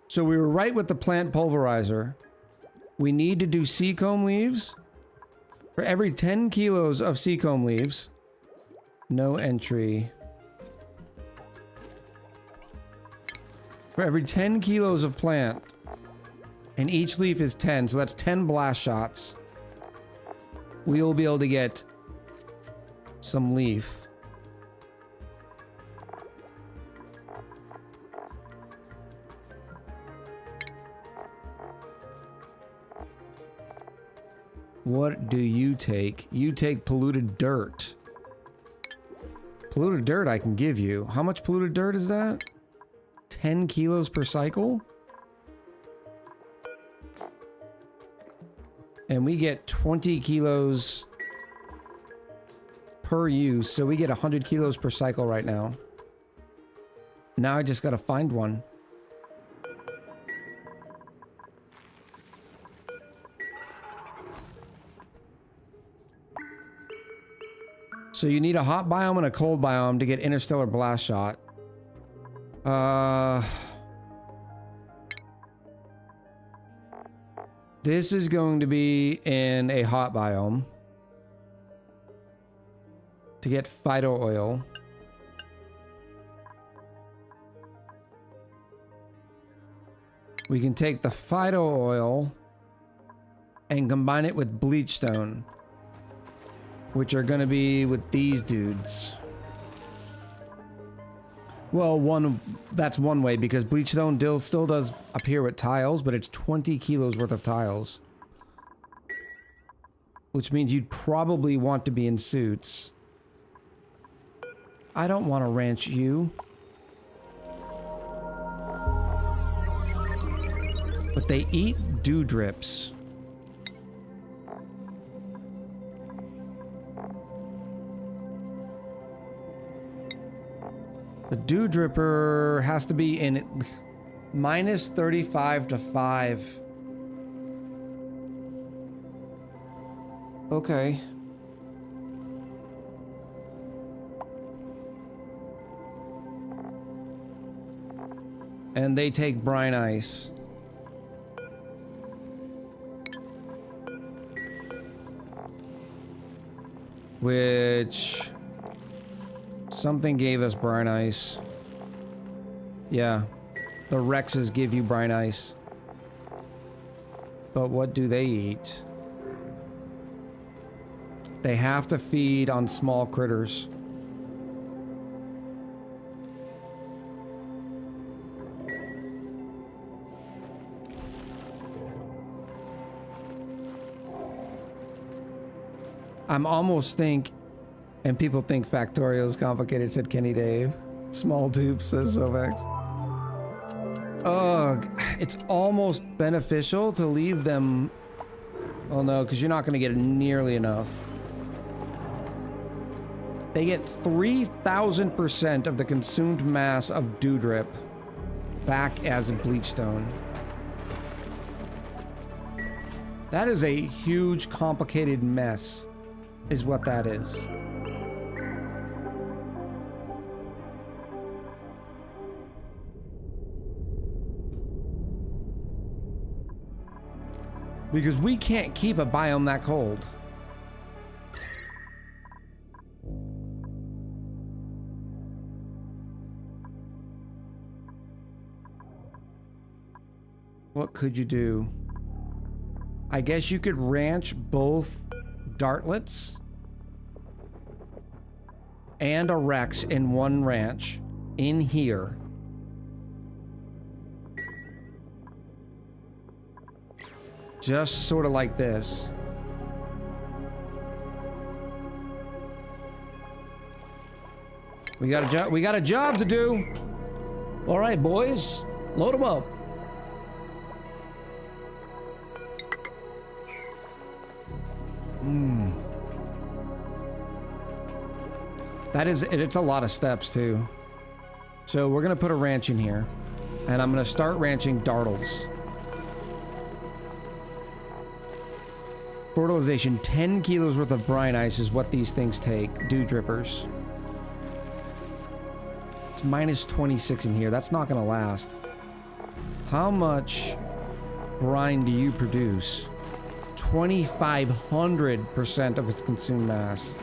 So we were right with the plant pulverizer. We need to do seacomb leaves. For every 10 kilos of seacomb leaves, no entry. For every 10 kilos of plant, and each leaf is 10, so that's 10 blast shots, we will be able to get some leaf. What do you take? You take polluted dirt. Polluted dirt I can give you. How much polluted dirt is that? 10 kilos per cycle? And we get 20 kilos per use, so we get 100 kilos per cycle right now. Now I just gotta find one. So you need a hot biome and a cold biome to get interstellar blast shot. This is going to be in a hot biome to get phyto oil. We can take the Fido oil and combine it with bleach stone, which are going to be with these dudes. Well, that's one way, because bleach stone still does appear with tiles, but it's 20 kilos worth of tiles. Which means you'd probably want to be in suits. I don't want to ranch you. But they eat dew drips. The dew dripper has to be in minus 35 to 5. Okay. And they take brine ice. Which... something gave us brine ice. Yeah. The Rexes give you brine ice. But what do they eat? They have to feed on small critters. I'm almost think, and people think Factorio is complicated, said Kenny Dave. Small dupes, says Sovex. Ugh, it's almost beneficial to leave them. Oh no, because you're not going to get nearly enough. They get 3,000% of the consumed mass of Dewdrip back as a bleachstone. That is a huge, complicated mess, is what that is. Because we can't keep a biome that cold. What could you do? I guess you could ranch both dartlets and a Rex in one ranch in here. Just sort of like this. We got a job to do. All right, boys, load them up. That is, it's a lot of steps too. So we're gonna put a ranch in here, and I'm gonna start ranching dartles. Fertilization, 10 kilos worth of brine ice is what these things take. Dew drippers. It's minus 26 in here. That's not gonna last. How much brine do you produce? 2,500% of its consumed mass.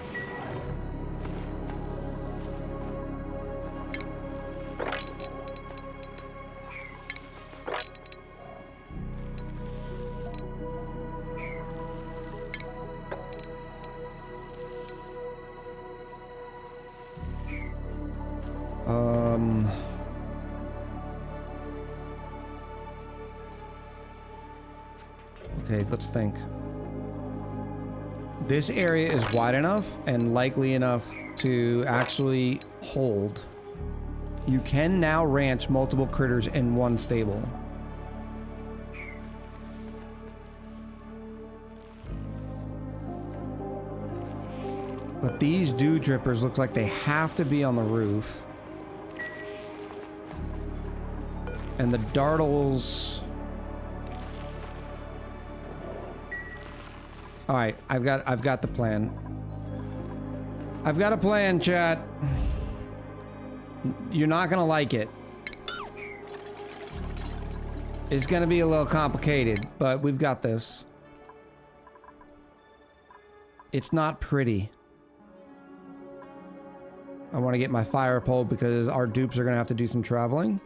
Okay, let's think. This area is wide enough and likely enough to actually hold. You can now ranch multiple critters in one stable. But these dew drippers look like they have to be on the roof. And the dartles... All right, I've got the plan. I've got a plan, chat. You're not gonna like it. It's gonna be a little complicated, but we've got this. It's not pretty. I want to get my fire pole because our dupes are gonna have to do some traveling.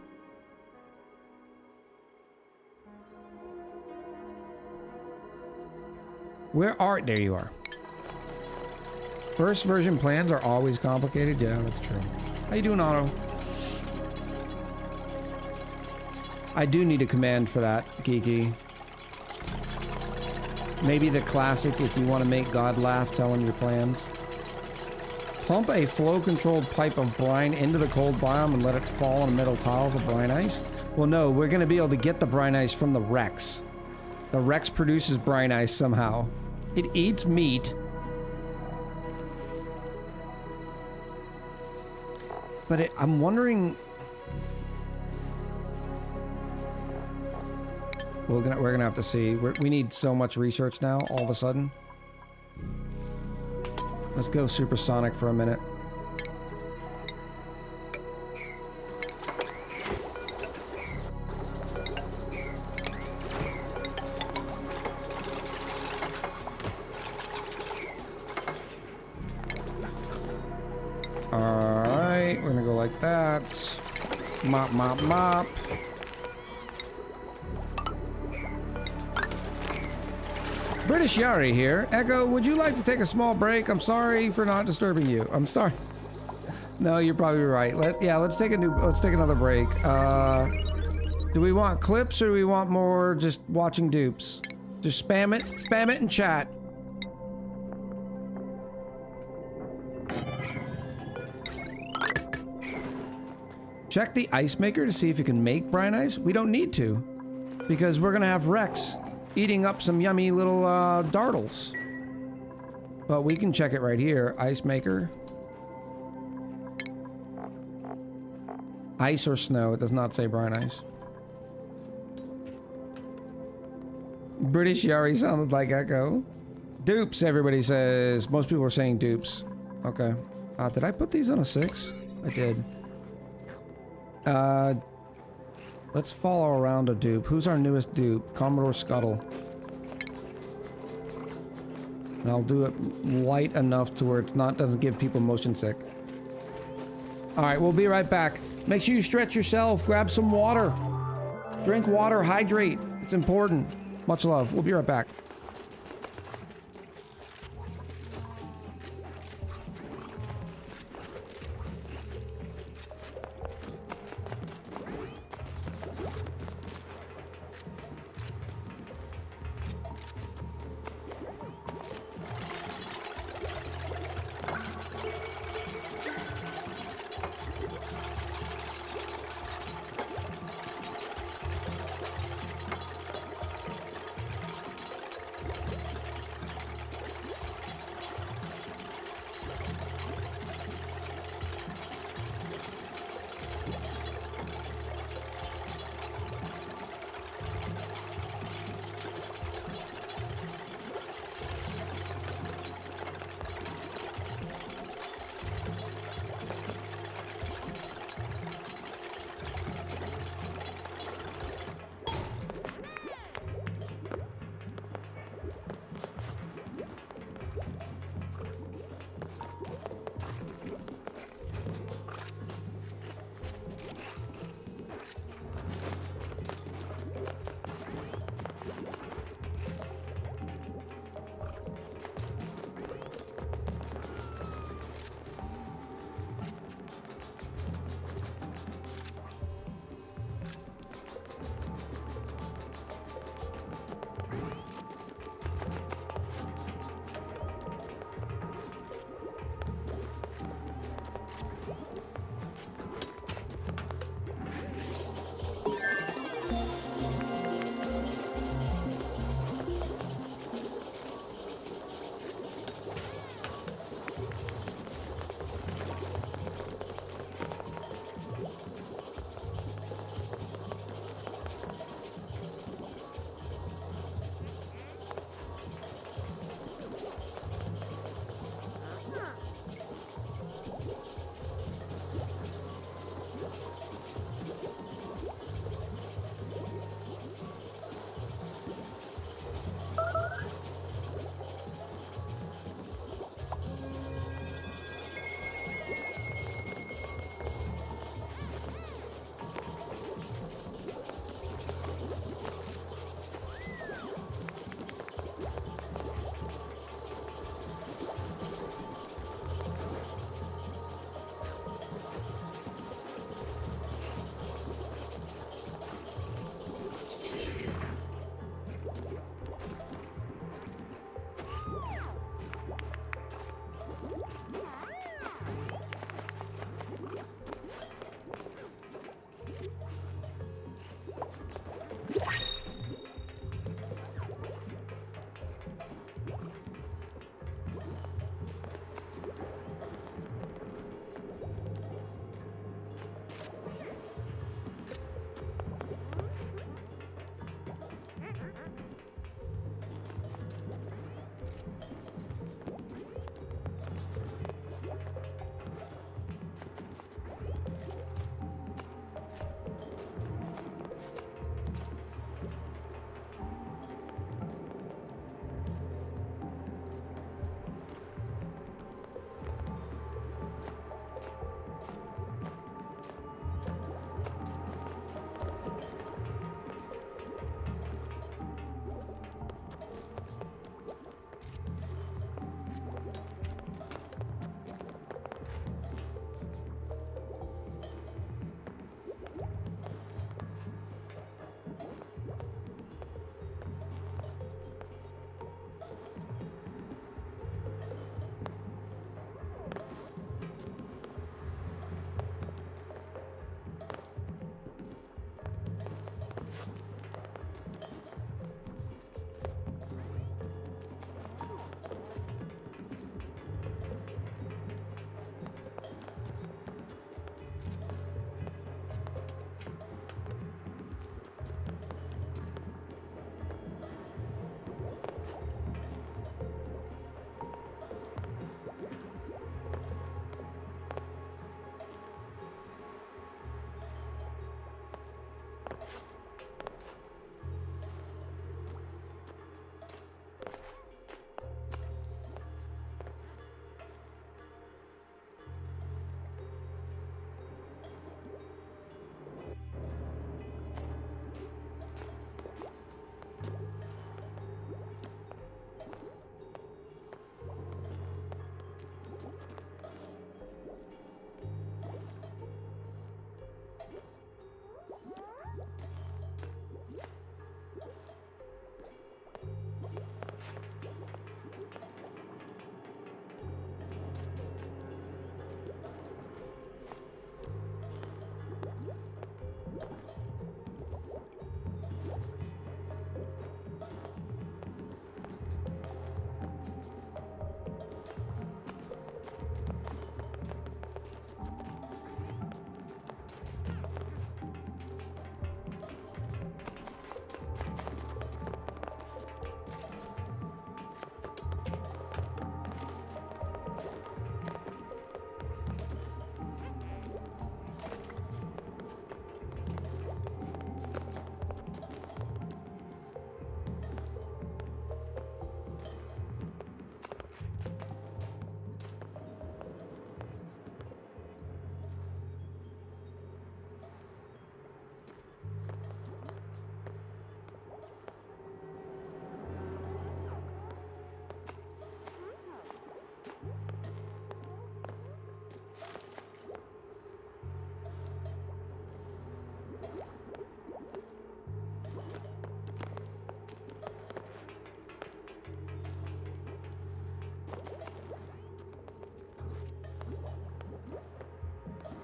Where are... There you are. First version plans are always complicated. Yeah, that's true. How you doing, Otto? I do need a command for that, Geeky. Maybe the classic, if you want to make God laugh, tell him your plans. Pump a flow-controlled pipe of brine into the cold biome and let it fall on a metal tile for brine ice. Well, no, we're going to be able to get the brine ice from the Rex. The Rex produces brine ice somehow. It eats meat. But I'm wondering... We're gonna have to see. We need so much research now, all of a sudden. Let's go supersonic for a minute. Alright, we're gonna go like that. Mop, mop, mop. British Yari here. Echo, would you like to take a small break? I'm sorry for not disturbing you. I'm sorry. No, you're probably right. Let's take another break. Do we want clips or do we want more just watching dupes? Just spam it in chat. Check the ice maker to see if you can make brine ice. We don't need to, because we're gonna have Rex eating up some yummy little dartles. But we can check it right here. Ice maker. Ice or snow. It does not say brine ice. British Yari sounded like Echo. Dupes, everybody says. Most people are saying dupes. Okay. Did I put these on a 6? I did. Let's follow around a dupe. Who's our newest dupe? Commodore Scuttle. And I'll do it light enough to where doesn't give people motion sick. Alright, we'll be right back. Make sure you stretch yourself. Grab some water. Drink water. Hydrate. It's important. Much love. We'll be right back.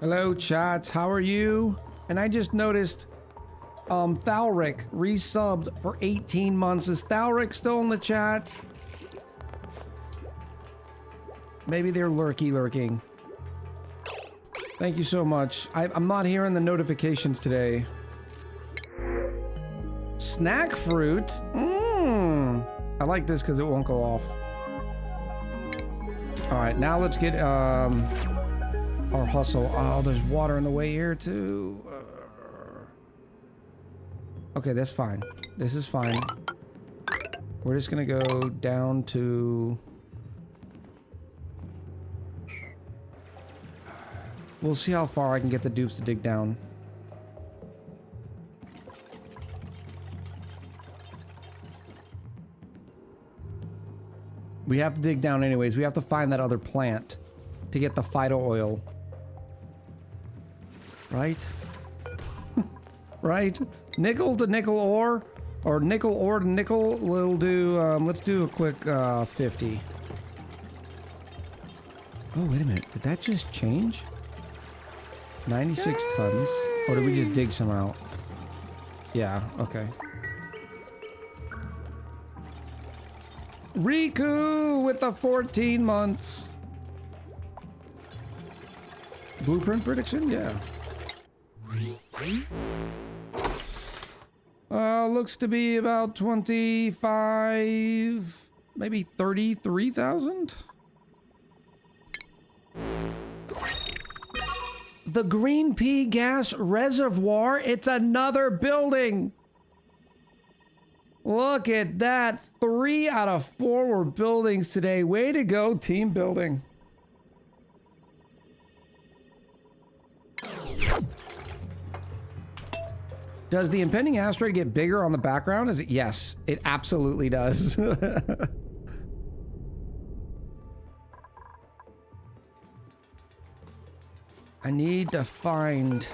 Hello, chats. How are you? And I just noticed Thalric resubbed for 18 months. Is Thalric still in the chat? Maybe they're lurking. Thank you so much. I'm not hearing the notifications today. Snack fruit? I like this because it won't go off. Alright, now let's get our hustle. Oh, there's water in the way here too. Okay, that's fine. This is fine. We're just gonna go down to... We'll see how far I can get the dupes to dig down. We have to dig down anyways. We have to find that other plant to get the phyto oil. Right? Right? Nickel to nickel ore? Or nickel ore to nickel? We'll do, let's do a quick 50. Oh, wait a minute. Did that just change? 96 tons. Or did we just dig some out? Yeah, okay. Riku with the 14 months. Blueprint prediction? Yeah. Looks to be about 25, maybe 33,000. The Green Pea Gas Reservoir, it's another building. Look at that. 3 out of 4 were buildings today. Way to go, team building. Does the impending asteroid get bigger on the background? Is it? Yes, it absolutely does. I need to find...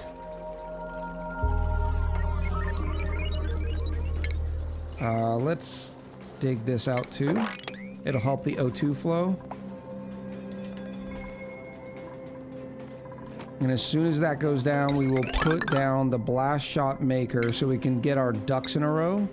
let's dig this out too. It'll help the O2 flow. And as soon as that goes down, we will put down the blast shot maker so we can get our ducks in a row.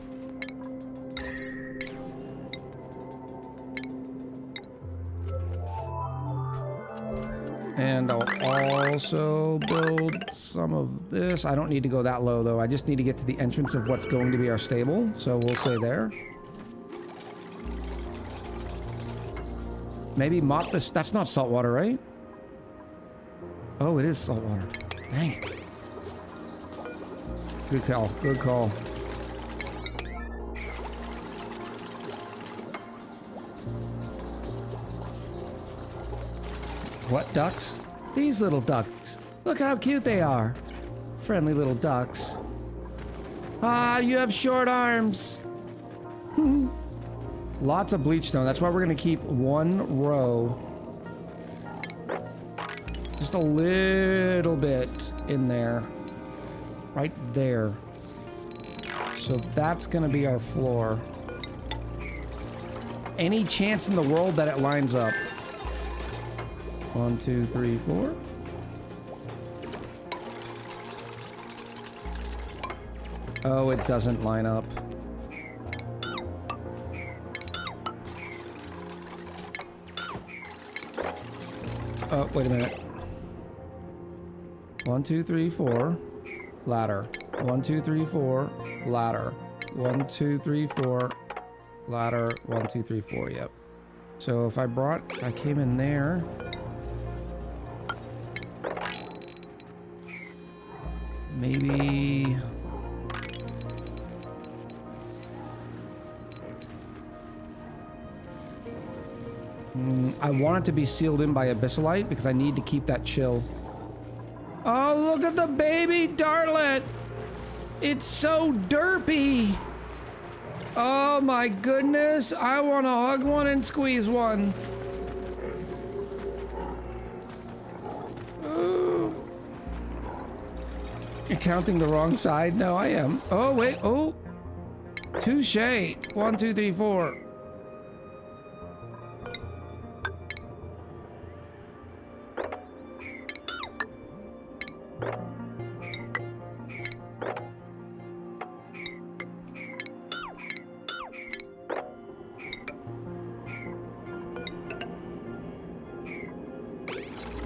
And I'll also build some of this. I don't need to go that low though. I just need to get to the entrance of what's going to be our stable. So we'll say there. Maybe mop this. That's not salt water, right? Oh, it is salt water. Dang it. Good call. Good call. What ducks? These little ducks. Look how cute they are. Friendly little ducks. Ah, you have short arms. Lots of bleach stone. That's why we're gonna keep one row. Just a little bit in there. Right there. So that's gonna be our floor. Any chance in the world that it lines up? 1, 2, 3, 4. Oh, it doesn't line up. Oh, wait a minute. 1, 2, 3, 4. Ladder. 1, 2, 3, 4. Ladder. 1, 2, 3, 4. Ladder. 1, 2, 3, 4. Yep. So if I came in there. Maybe... I want it to be sealed in by abyssalite because I need to keep that chill. Oh, look at the baby dartlet! It's so derpy! Oh my goodness, I want to hug one and squeeze one. Ooh. You're counting the wrong side? No, I am. Oh, wait, oh. Touche. 1, 2, 3, 4.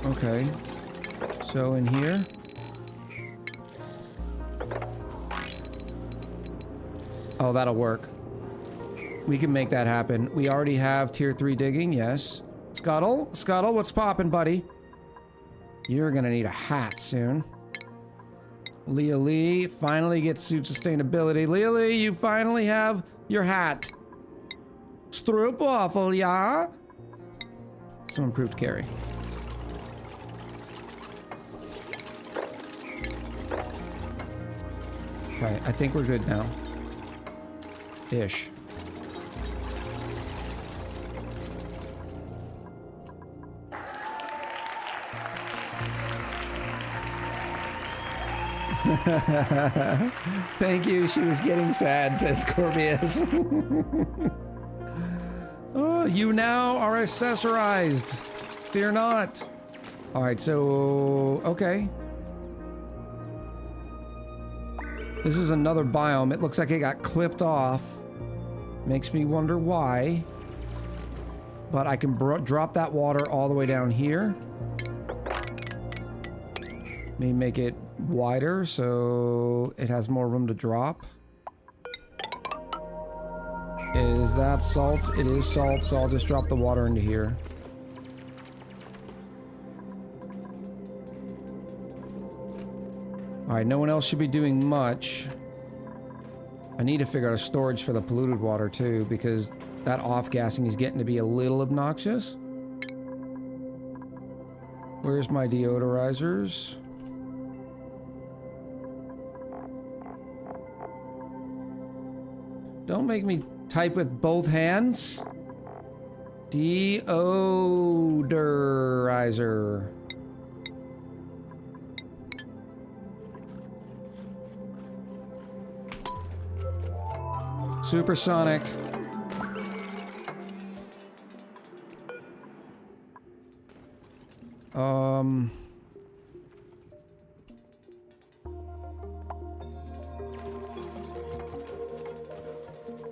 Okay. So in here. Oh, that'll work. We can make that happen. We already have tier 3 digging, yes. Scuttle, what's poppin', buddy? You're gonna need a hat soon. Leah Lee finally gets suit sustainability. Leah Lee, you finally have your hat. Stroopwafel, yeah? Some improved carry. Okay, I think we're good now. Ish. Thank you. She was getting sad, says Corbius. Oh, you now are accessorized. Fear not. All right, so okay. This is another biome. It looks like it got clipped off. Makes me wonder why. But I can drop that water all the way down here. Maybe make it wider so it has more room to drop. Is that salt? It is salt, so I'll just drop the water into here. Alright, no one else should be doing much. I need to figure out a storage for the polluted water too, because that off-gassing is getting to be a little obnoxious. Where's my deodorizers? Don't make me type with both hands. Deodorizer. Supersonic.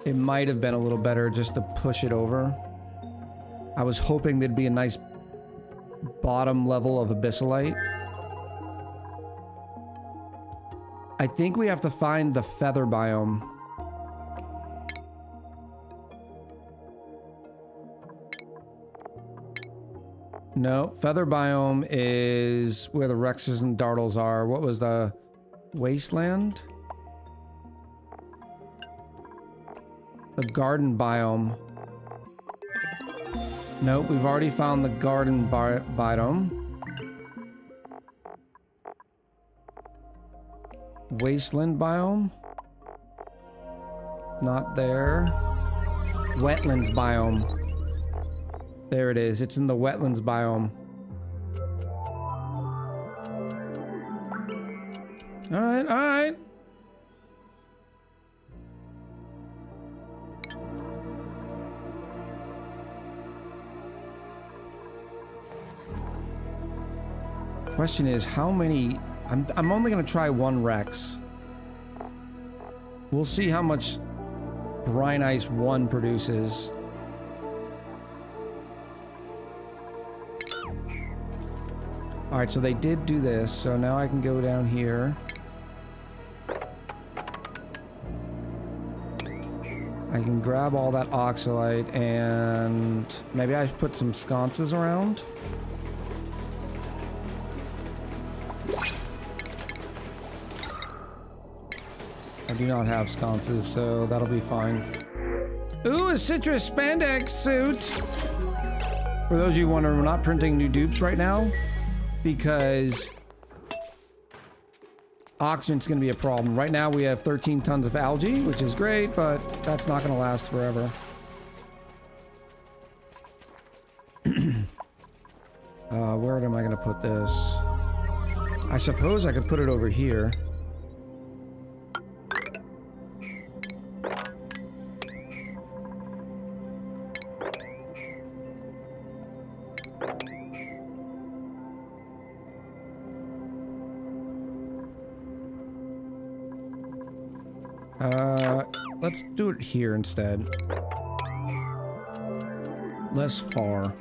It might have been a little better just to push it over. I was hoping there'd be a nice bottom level of abyssalite. I think we have to find the feather biome. No, feather biome is where the Rexes and Dartles are. What was the wasteland? The garden biome. Nope, we've already found the garden biome. Wasteland biome. Not there. Wetlands biome. There it is. It's in the wetlands biome. All right, all right. Question is, how many... I'm only going to try one Rex. We'll see how much Brine Ice 1 produces. Alright, so they did do this, so now I can go down here. I can grab all that oxalite and maybe I should put some sconces around. I do not have sconces, so that'll be fine. Ooh, a citrus spandex suit! For those of you wondering, we're not printing new dupes right now because oxygen's gonna be a problem. Right now we have 13 tons of algae, which is great, but that's not gonna last forever. Where am I gonna put this? I suppose I could put it over here. Let's do it here instead. Less far.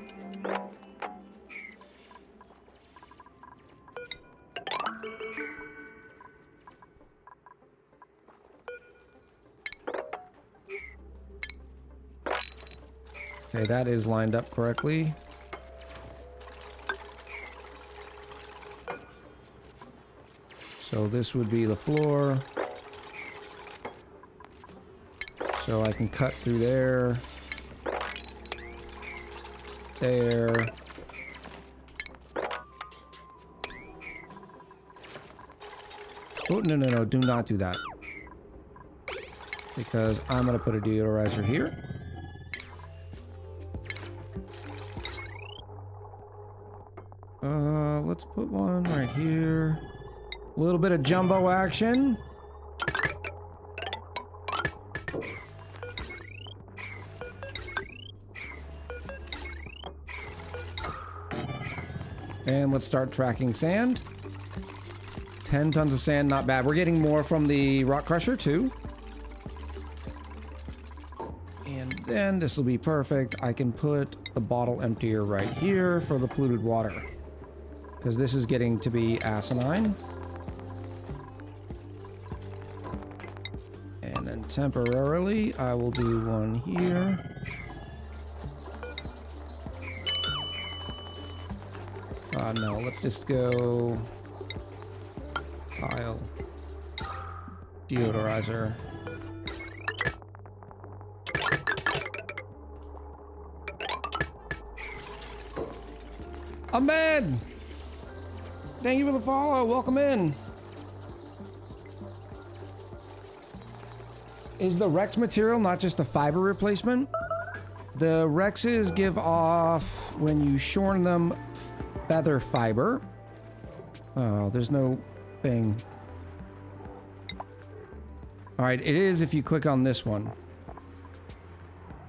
Okay, that is lined up correctly. So this would be the floor. So I can cut through there. There. Oh, no, no, no. Do not do that. Because I'm going to put a deodorizer here. Let's put one right here. A little bit of jumbo action. And let's start tracking sand. 10 tons of sand, not bad. We're getting more from the rock crusher too. And then this will be perfect. I can put the bottle emptier right here for the polluted water. Because this is getting to be asinine. And then temporarily, I will do one here. No, let's just go tile, deodorizer. Ahmed! Thank you for the follow. Welcome in. Is the Rex material not just a fiber replacement? The Rexes give off, when you shorten them, feather fiber. Oh, there's no thing. Alright, it is if you click on this one.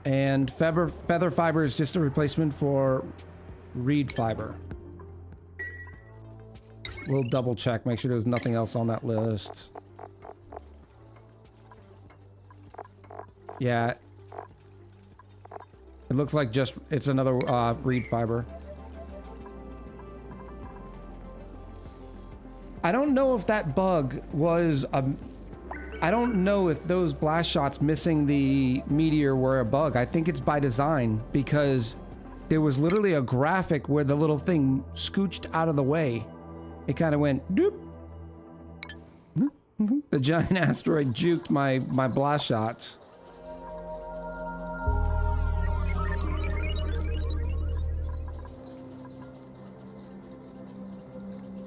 And feather fiber is just a replacement for reed fiber. We'll double check, make sure there's nothing else on that list. Yeah. It looks like just, it's another reed fiber. I don't know if that bug was I don't know if those blast shots missing the meteor were a bug. I think it's by design because there was literally a graphic where the little thing scooched out of the way. It kind of went doop. The giant asteroid juked my blast shots.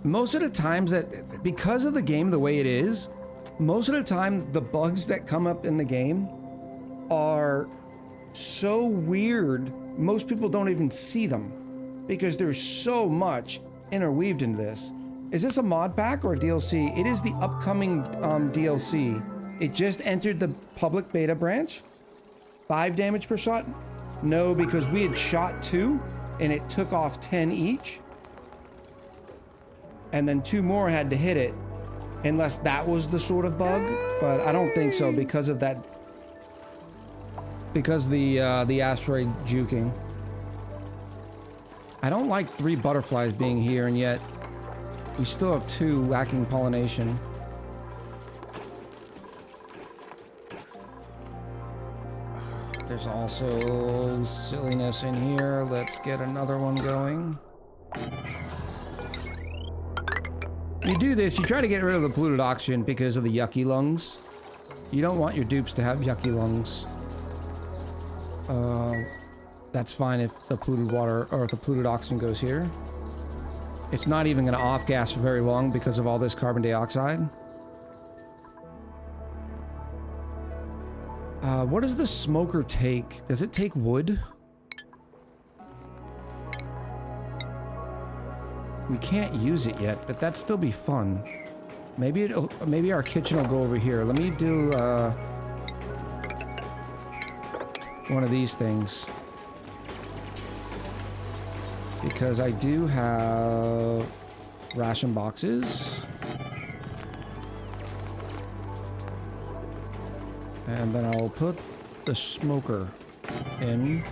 Most of the times that, because of the game the way it is, most of the time the bugs that come up in the game are so weird, most people don't even see them because there's so much interweaved into this. Is this a mod pack or a DLC? It is the upcoming DLC. It just entered the public beta branch. 5 damage per shot? No, because we had shot 2 and it took off 10 each. And then 2 more had to hit it, unless that was the sort of bug, but I don't think so because of that, because the asteroid juking. I don't like 3 butterflies being here, and yet we still have 2 lacking pollination. There's also silliness in here. Let's get another one going. You do this, you try to get rid of the polluted oxygen because of the yucky lungs. You don't want your dupes to have yucky lungs. That's fine if the polluted water or if the polluted oxygen goes here. It's not even going to off-gas for very long because of all this carbon dioxide. What does the smoker take? Does it take wood? We can't use it yet, but that'd still be fun. Maybe maybe our kitchen will go over here. Let me do one of these things. Because I do have ration boxes. And then I'll put the smoker in.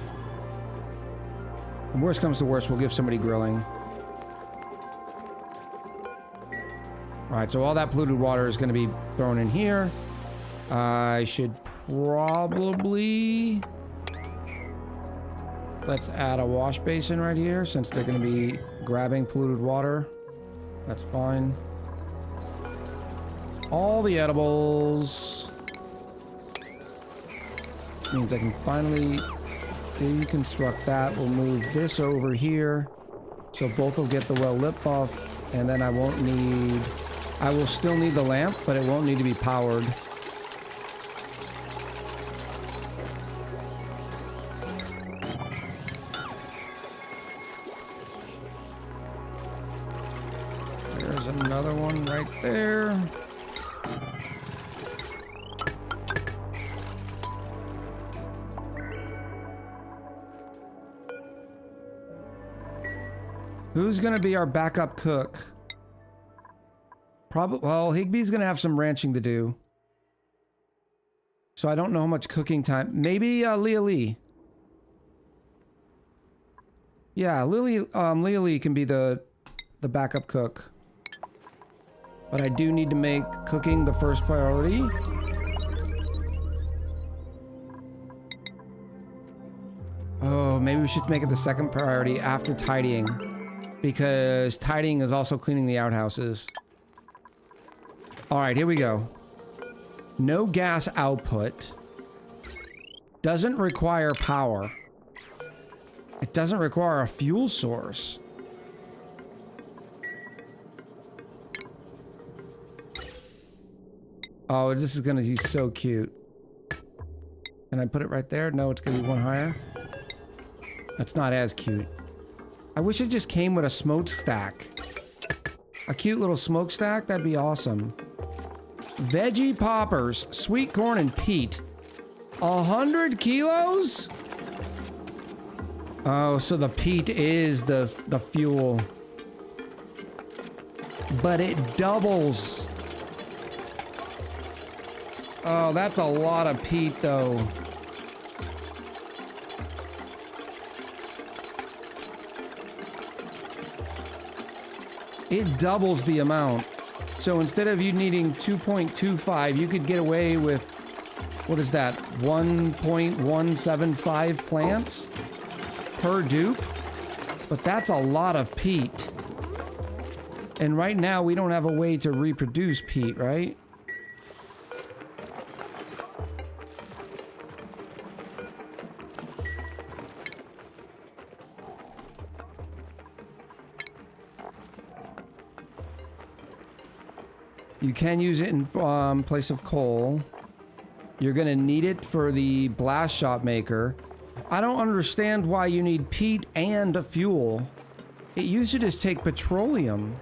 And worst comes to worst, we'll give somebody grilling. Alright, so all that polluted water is going to be thrown in here. I should probably Let's add a wash basin right here since they're going to be grabbing polluted water. That's fine. All the edibles. Means I can finally deconstruct that. We'll move this over here so both will get the well lit buff, and then I won't need... I will still need the lamp, but it won't need to be powered. There's another one right there. Who's gonna be our backup cook? Probably, well, Higby's gonna have some ranching to do. So I don't know how much cooking time. Maybe Leah Lee. Yeah, Leah Lee can be the backup cook. But I do need to make cooking the first priority. Oh, maybe we should make it the second priority after tidying. Because tidying is also cleaning the outhouses. Alright, here we go. No gas output. Doesn't require power. It doesn't require a fuel source. Oh, this is gonna be so cute. Can I put it right there? No, it's gonna be one higher. That's not as cute. I wish it just came with a smokestack. A cute little smokestack? That'd be awesome. Veggie poppers, sweet corn and peat. 100 kilos? Oh, so the peat is the fuel. But it doubles. Oh, that's a lot of peat though. It doubles the amount. So instead of you needing 2.25, you could get away with, what is that, 1.175 plants per dupe? But that's a lot of peat. And right now we don't have a way to reproduce peat, right? You can use it in place of coal. You're gonna need it for the blast shot maker. I don't understand why you need peat and a fuel. It used to just take petroleum.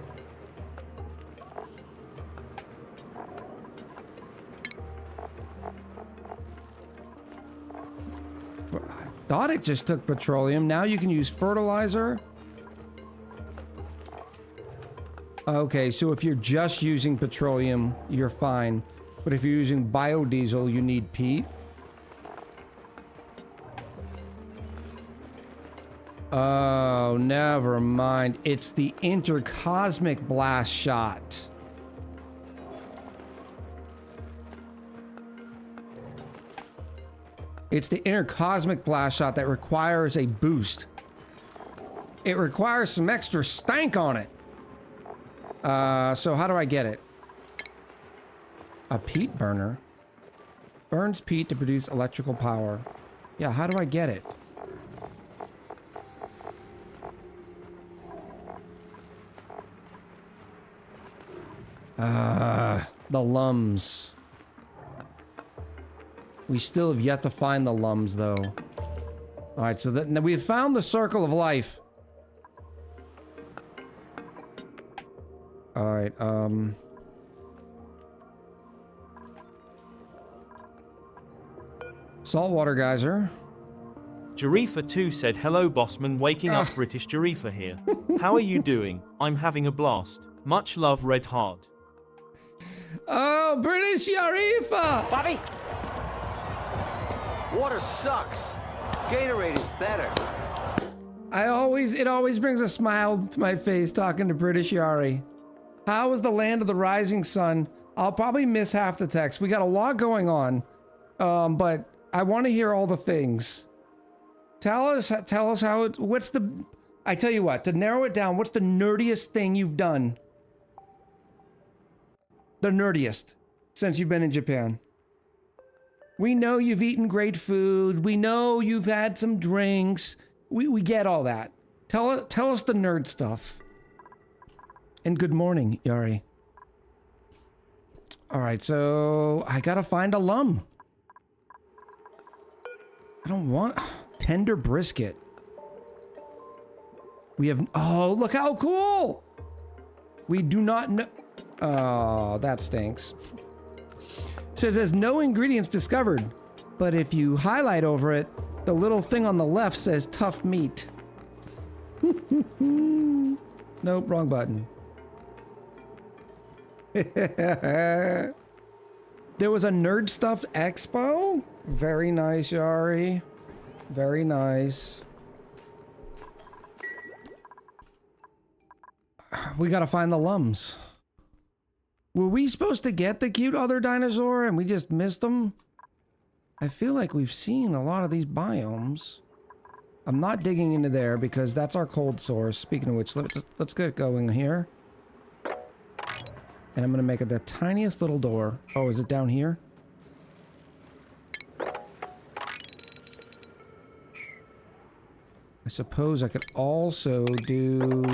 I thought it just took petroleum. Now you can use fertilizer. Okay, so if you're just using petroleum, you're fine. But if you're using biodiesel, you need peat. Oh, never mind. It's the intercosmic blast shot. It's the intercosmic blast shot that requires a boost. It requires some extra stank on it. So how do I get it? A peat burner? Burns peat to produce electrical power. Yeah, how do I get it? The lums. We still have yet to find the lums, though. Alright, so we've found the circle of life. Alright, saltwater geyser. Jarifa2 said, hello bossman, waking up British Jarifa here. How are you doing? I'm having a blast. Much love, Red Heart. Oh, British Jarifa! Bobby! Water sucks. Gatorade is better. It always brings a smile to my face talking to British Yari. How is the land of the rising sun? I'll probably miss half the text. We got a lot going on. But I want to hear all the things. Tell us how it, what's the, I tell you what, to narrow it down, what's the nerdiest thing you've done? The nerdiest since you've been in Japan. We know you've eaten great food. We know you've had some drinks. We get all that. Tell us the nerd stuff. And good morning, Yari. All right, so I gotta find a lum. I don't want tender brisket. We have, oh, look how cool. We do not know. Oh, that stinks. So it says no ingredients discovered, but if you highlight over it, the little thing on the left says tough meat. Nope, wrong button. There was a Nerd Stuff Expo? Very nice, Yari. Very nice. We gotta find the lums. Were we supposed to get the cute other dinosaur and we just missed them? I feel like we've seen a lot of these biomes. I'm not digging into there because that's our cold source. Speaking of which, let's get going here. And I'm gonna make it the tiniest little door. Oh, is it down here? I suppose I could also do...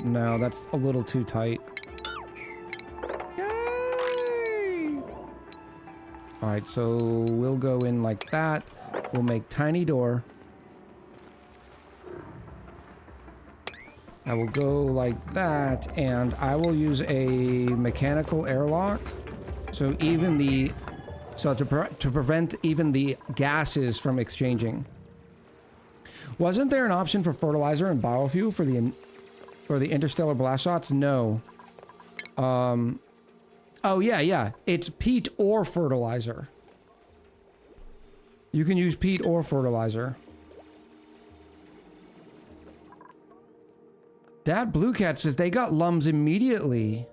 No, that's a little too tight. Yay! Alright, so we'll go in like that. We'll make tiny door. I will go like that, and I will use a mechanical airlock. So even the... So to prevent even the gases from exchanging. Wasn't there an option for fertilizer and biofuel for the interstellar blast shots? No. Oh yeah. It's peat or fertilizer. You can use peat or fertilizer. That Blue Cat says they got lums immediately.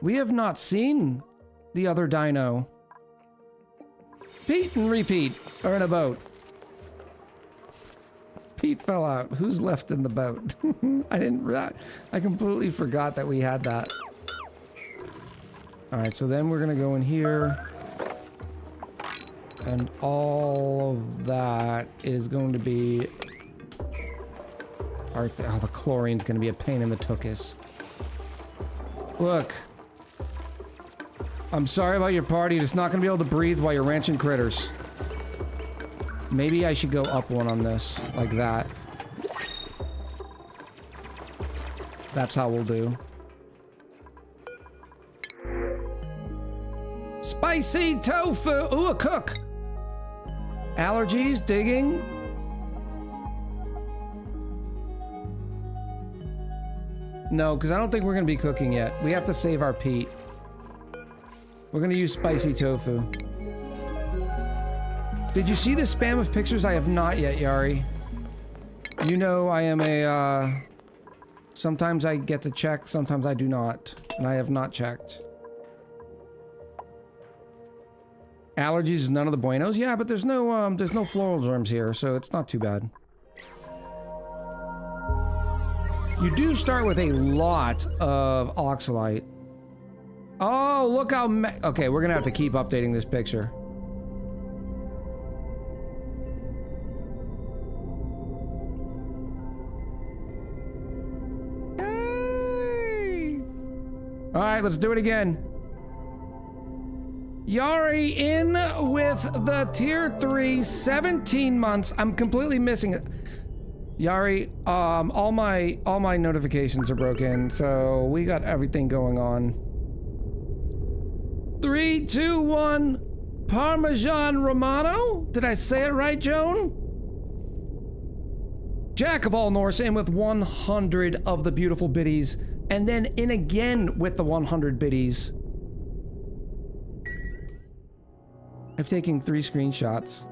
We have not seen the other dino. Pete and repeat are in a boat. Pete fell out. Who's left in the boat? I completely forgot that we had that. All right, so then we're gonna go in here, and all of that is going to be. Oh, the chlorine's gonna be a pain in the tuchus. Look. I'm sorry about your party. It's not gonna be able to breathe while you're ranching critters. Maybe I should go up one on this, like that. That's how we'll do. Spicy tofu! Ooh, a cook! Allergies, digging. No, because I don't think we're gonna be cooking yet. We have to save our peat. We're gonna use spicy tofu. Did you see the spam of pictures? I have not yet, Yari. You know I am a, sometimes I get to check, sometimes I do not. And I have not checked. Allergies is none of the buenos? Yeah, but there's no floral germs here, so it's not too bad. You do start with a lot of oxalite. Oh, look how okay, we're gonna have to keep updating this picture. Hey! All right, let's do it again. Yari in with the tier 3, 17 months. I'm completely missing it. Yari, all my notifications are broken, so we got everything going on. 3, 2, 1. Parmesan Romano? Did I say it right, Joan? Jack of all Norse in with 100 of the beautiful biddies, and then in again with the 100 biddies. I've taken 3 screenshots.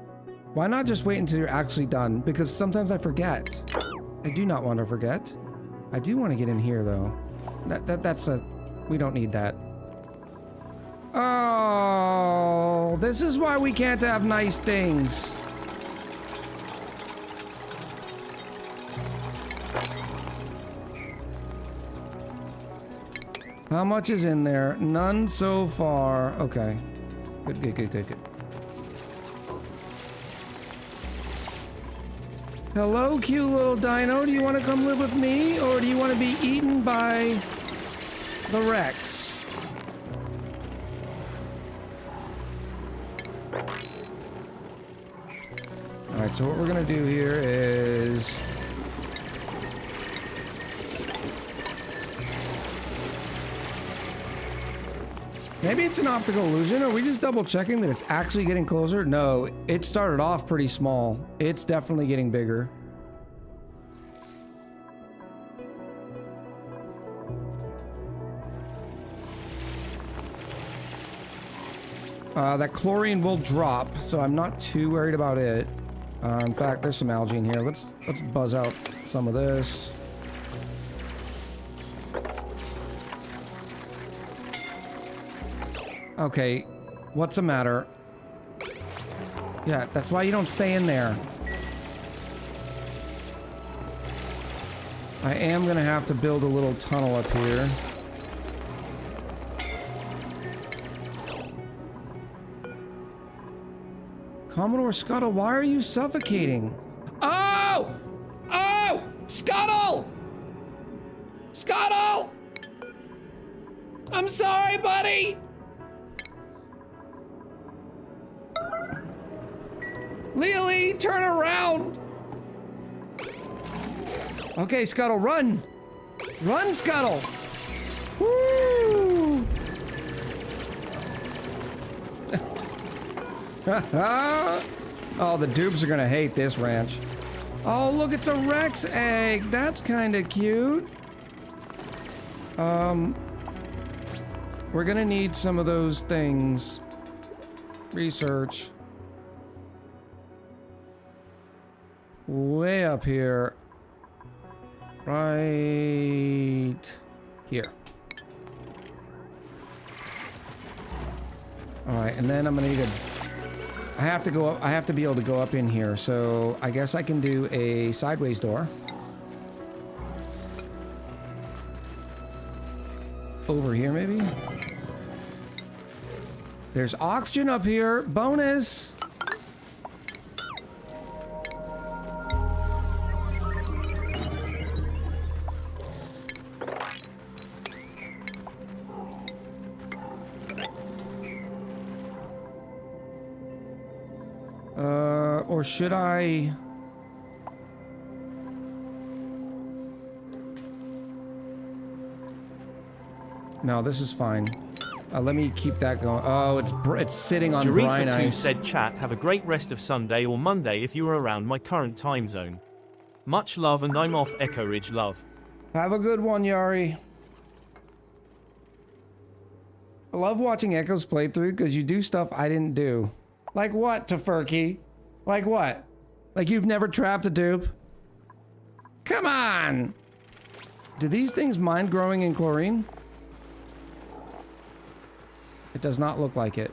Why not just wait until you're actually done? Because sometimes I forget. I do not want to forget. I do want to get in here though. That's a, we don't need that. Oh, this is why we can't have nice things. How much is in there? None so far. Okay. Good, good, good, good, good. Hello, cute little dino. Do you want to come live with me, or do you want to be eaten by the Rex? Alright, so what we're gonna do here is... maybe it's an optical illusion. Are we just double checking that it's actually getting closer? No, it started off pretty small. It's definitely getting bigger. That chlorine will drop, so I'm not too worried about it. In fact, there's some algae in here. Let's buzz out some of this. Okay, what's the matter? Yeah, that's why you don't stay in there. I am gonna have to build a little tunnel up here. Commodore Scuttle, why are you suffocating? Oh! Oh! Scuttle! Scuttle! I'm sorry, buddy! Lily, turn around! Okay, Scuttle, run! Run, Scuttle! Woo! Oh, the dupes are gonna hate this ranch. Oh, look, it's a Rex egg. That's kind of cute. We're gonna need some of those things. Research. Way up here. Right here. All right, and then I'm gonna need a... I have to go up, I have to be able to go up in here, so I guess I can do a sideways door. Over here, maybe? There's oxygen up here. Bonus! Or should I... No, this is fine. Let me keep that going. Oh, it's sitting on brine Jarifa2 ice. said, chat, have a great rest of Sunday or Monday if you are around my current time zone. Much love, and I'm off. Echo Ridge love. Have a good one, Yari. I love watching Echo's playthrough because you do stuff I didn't do. Like what, Tofurky? Like what? Like you've never trapped a dupe? Come on! Do these things mind growing in chlorine? It does not look like it.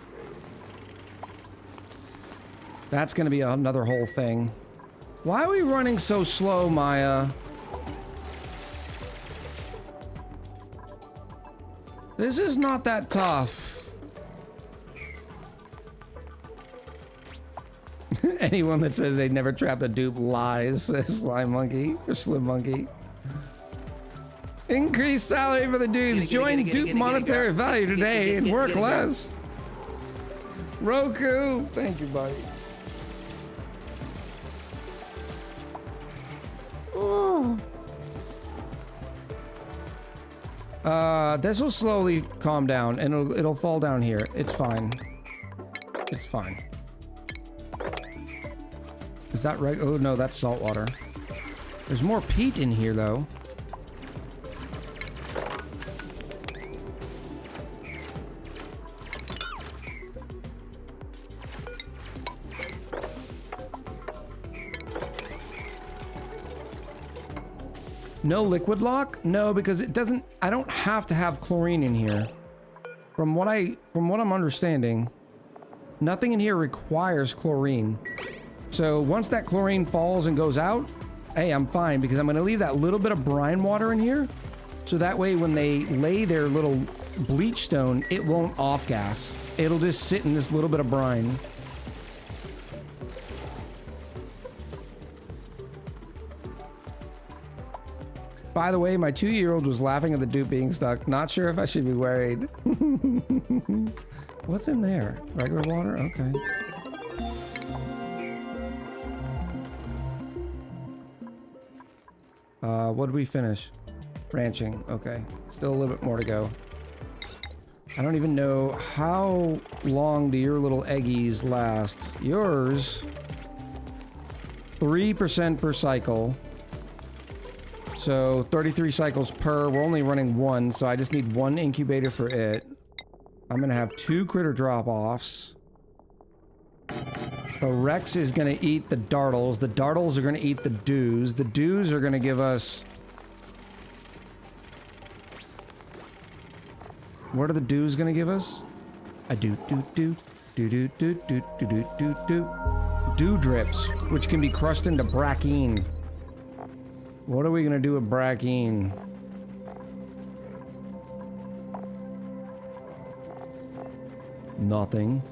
That's gonna be another whole thing. Why are we running so slow, Maya? This is not that tough. Anyone that says they never trapped a dupe lies, says Slime Monkey or Slim Monkey. Increase salary for the dupes. Join dupe monetary value today and work less. Roku, thank you, buddy. Ooh. This will slowly calm down and it'll fall down here. It's fine. It's fine. Is that right? Oh no, that's salt water. There's more peat in here though. No liquid lock? No, because it doesn't... I don't have to have chlorine in here. From what I'm understanding, nothing in here requires chlorine. So once that chlorine falls and goes out, hey, I'm fine because I'm going to leave that little bit of brine water in here. So that way when they lay their little bleach stone, it won't off gas. It'll just sit in this little bit of brine. By the way, my 2-year-old was laughing at the dupe being stuck. Not sure if I should be worried. What's in there? Regular water? Okay. What did we finish? Ranching. Okay. Still a little bit more to go. I don't even know how long do your little eggies last. Yours, 3% per cycle. So 33 cycles per. We're only running one, so I just need one incubator for it. I'm gonna have 2 critter drop-offs. The Rex is gonna eat the dartles. The dartles are gonna eat the dews. The dews are gonna give us... What are the dews gonna give us? A dew. Dew drips, which can be crushed into brackine. What are we gonna do with brackine? Nothing.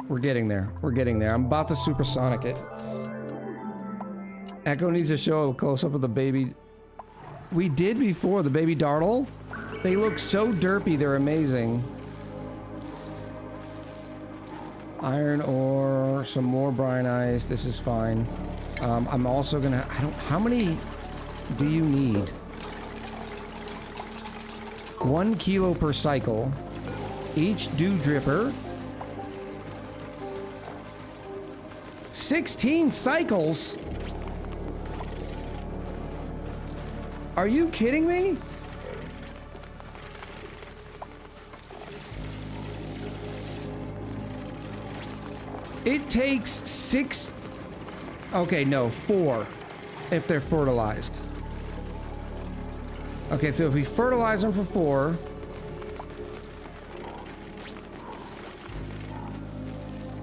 We're getting there. We're getting there. I'm about to supersonic it. Echo needs to show a close-up of the baby. We did before, the baby dartle. They look so derpy, they're amazing. Iron ore, some more brine ice. This is fine. I'm also gonna... how many do you need? 1 kilo per cycle. Each dew dripper. 16 cycles? Are you kidding me? It takes 6... Okay, no, 4 if they're fertilized. Okay, so if we fertilize them for 4...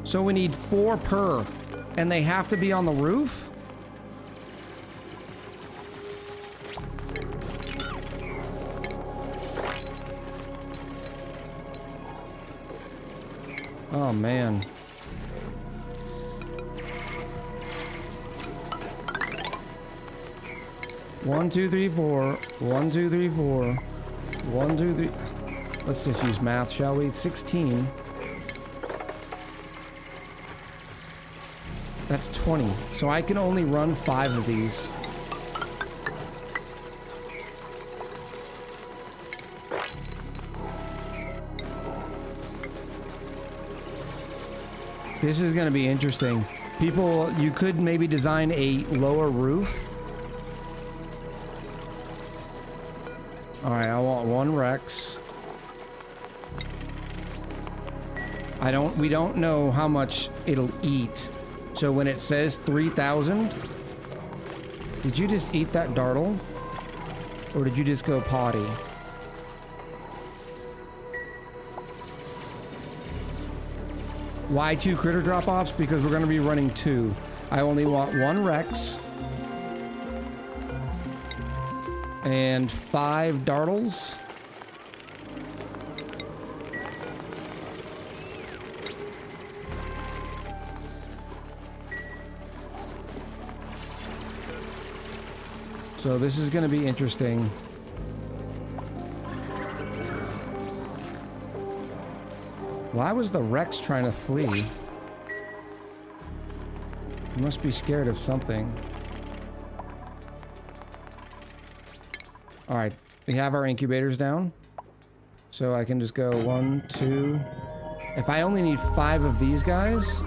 So we need 4 per. And they have to be on the roof? Oh, man. One, two, three, four. 1, 2, 3, 4. 1, 2, 3. Let's just use math, shall we? 16. That's 20. So I can only run 5 of these. This is going to be interesting. People, you could maybe design a lower roof. Alright, I want 1 Rex. We don't know how much it'll eat. So when it says 3,000, did you just eat that dartle? Or did you just go potty? Why 2 critter drop-offs? Because we're going to be running 2. I only want 1 Rex. And 5 dartles. So this is going to be interesting. Why was the Rex trying to flee? He must be scared of something. Alright, we have our incubators down. So I can just go 1, 2... If I only need 5 of these guys,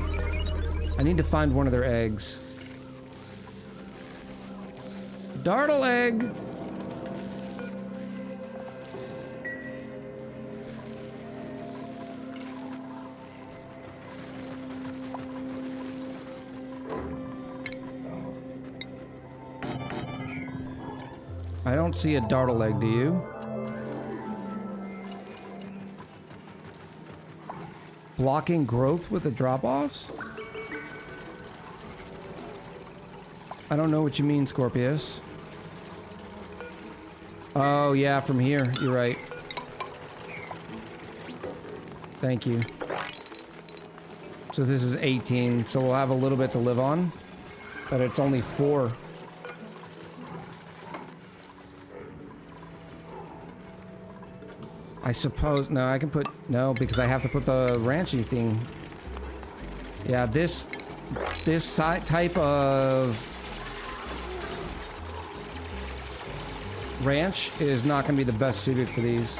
I need to find one of their eggs. Dartle egg! I don't see a dartle egg, do you? Blocking growth with the drop-offs? I don't know what you mean, Scorpius. Oh, yeah, from here. You're right. Thank you. So this is 18, so we'll have a little bit to live on. But it's only 4. I suppose... No, I can put... No, because I have to put the ranchy thing... Yeah, this type of... ranch is not going to be the best suited for these.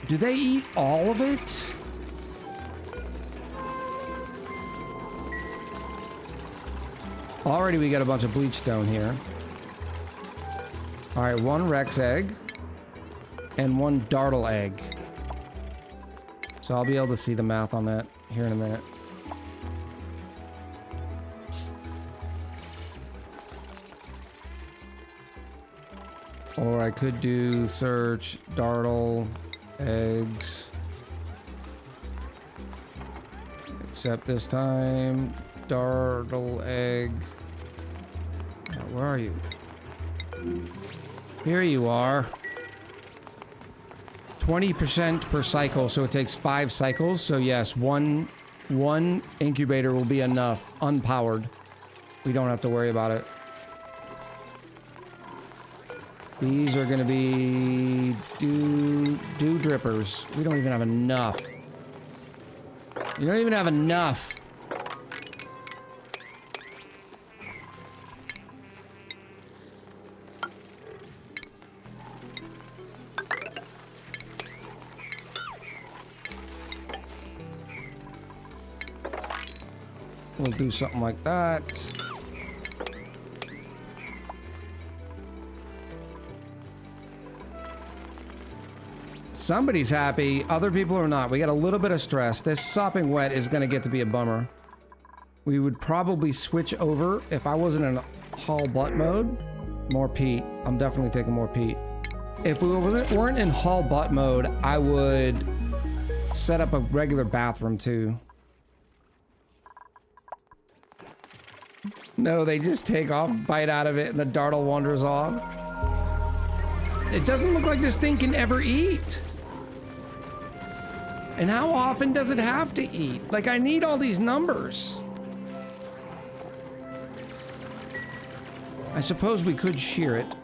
Do they eat all of it? Already we got a bunch of bleach stone here. All right, 1 Rex egg and 1 dartle egg. So I'll be able to see the math on that here in a minute. Or I could do search dartle eggs. Except this time, dartle egg. Now, where are you? Here you are. 20% per cycle, so it takes 5 cycles. So yes, one incubator will be enough, unpowered. We don't have to worry about it. These are gonna be dew drippers. We don't even have enough. You don't even have enough. We'll do something like that. Somebody's happy, other people are not. We got a little bit of stress. This sopping wet is going to get to be a bummer. We would probably switch over if I wasn't in haul butt mode. More peat. I'm definitely taking more peat. If we weren't in haul butt mode, I would set up a regular bathroom too. No, they just take off, bite out of it, and the dartle wanders off. It doesn't look like this thing can ever eat. And how often does it have to eat? Like, I need all these numbers. I suppose we could shear it.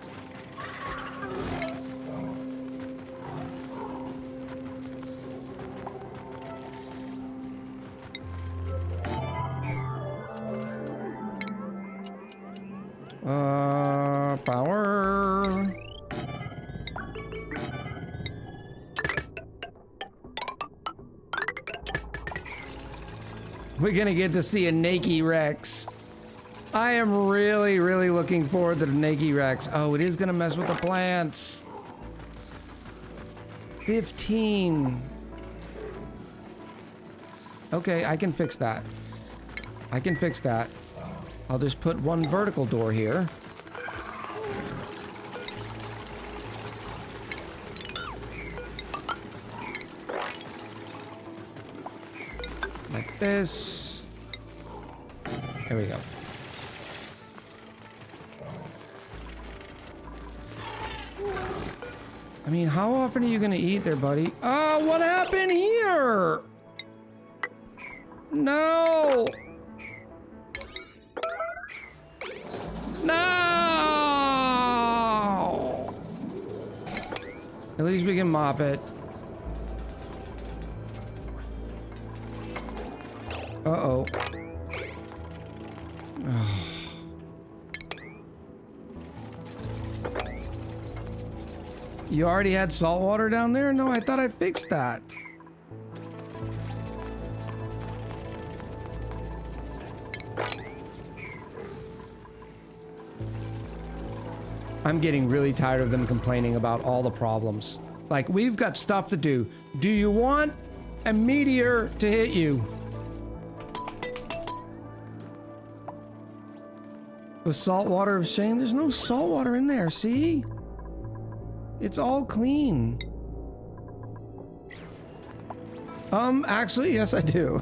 Power. We're gonna get to see a Nakey Rex. I am really, really looking forward to the Nakey Rex. Oh, it is gonna mess with the plants. 15. Okay, I can fix that. I can fix that. I'll just put 1 vertical door here. Like this. There we go. I mean, how often are you gonna eat there, buddy? Oh, what happened here? No! No! At least we can mop it. Uh-oh. You already had salt water down there? No, I thought I fixed that. I'm getting really tired of them complaining about all the problems. Like, we've got stuff to do. Do you want a meteor to hit you? The salt water of shame? There's no salt water in there, see? It's all clean. Actually, yes, I do.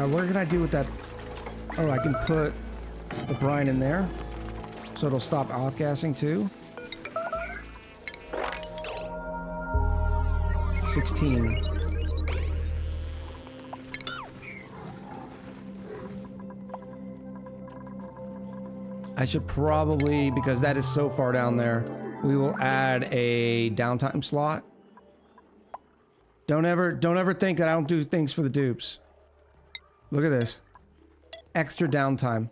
What can I do with that? Oh, I can put the brine in there, so it'll stop off-gassing too. 16. I should probably, because that is so far down there, we will add a downtime slot. Don't ever think that I don't do things for the dupes. Look at this. Extra downtime.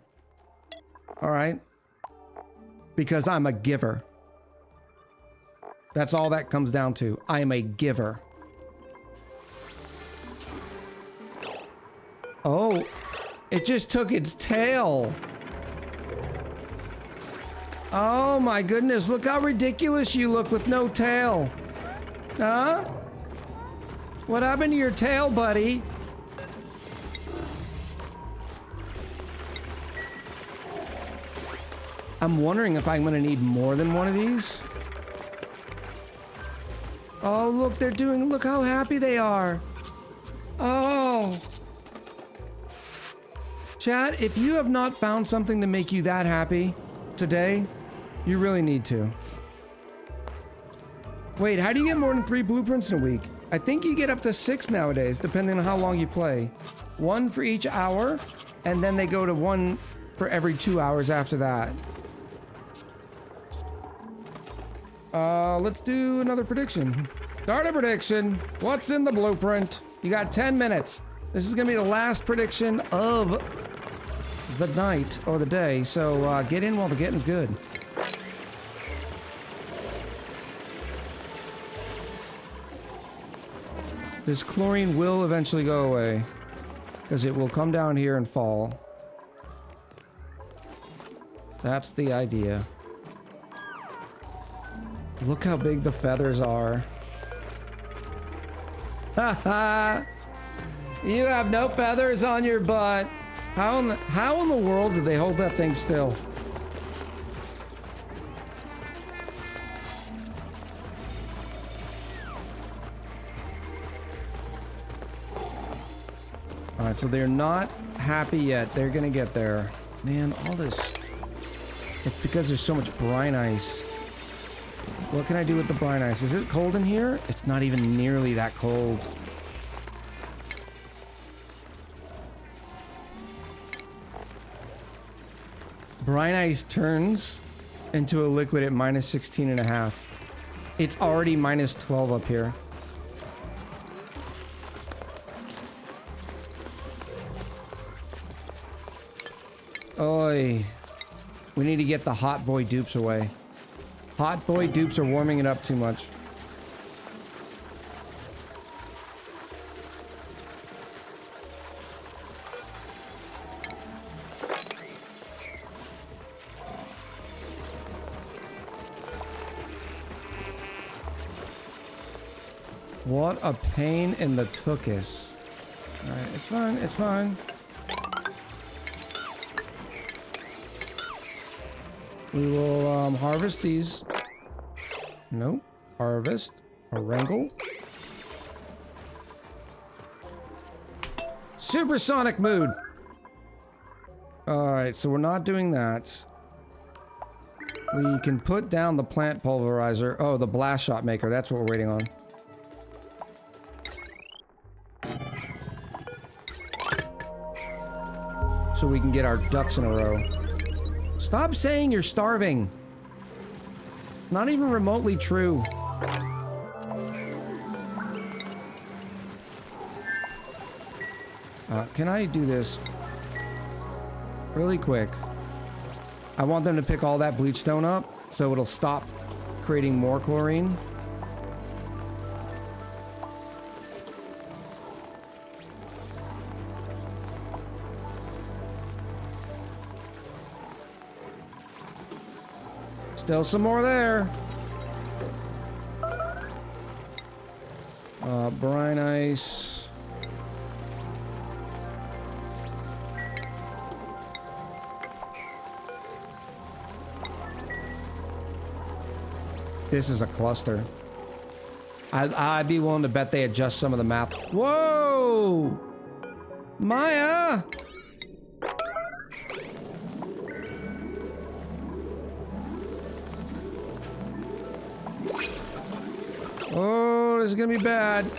All right. Because I'm a giver. That's all that comes down to. I am a giver. Oh, it just took its tail. Oh my goodness, look how ridiculous you look with no tail. Huh? What happened to your tail, buddy? I'm wondering if I'm gonna need more than one of these. Oh, look, look how happy they are. Oh. Chat, if you have not found something to make you that happy today, you really need to. Wait, how do you get more than 3 blueprints in a week? I think you get up to 6 nowadays, depending on how long you play. 1 for each hour, and then they go to 1 for every 2 hours after that. Let's do another prediction. Start a prediction. What's in the blueprint? You got 10 minutes. This is gonna be the last prediction of the night or the day, so get in while the getting's good. This chlorine will eventually go away, because it will come down here and fall. That's the idea. Look how big the feathers are. Haha! You have no feathers on your butt. How in the world did they hold that thing still? Alright, so they're not happy yet. They're gonna get there. Man, all this... It's because there's so much brine ice. What can I do with the brine ice? Is it cold in here? It's not even nearly that cold. Brine ice turns into a liquid at minus 16.5. It's already minus 12 up here. Oi. We need to get the hot boy dupes away. Hot boy dupes are warming it up too much. What a pain in the tuchus. Alright, it's fine, it's fine. We will harvest these. Nope. Harvest. A wrangle. Supersonic mood. Alright, so we're not doing that. We can put down the plant pulverizer. Oh, the blast shot maker. That's what we're waiting on. So we can get our ducks in a row. Stop saying you're starving. Not even remotely true. Can I do this really quick? I want them to pick all that bleach stone up so it'll stop creating more chlorine. Still some more there. Brine ice. This is a cluster. I'd be willing to bet they adjust some of the map. Whoa! Maya! Oh, this is gonna be bad.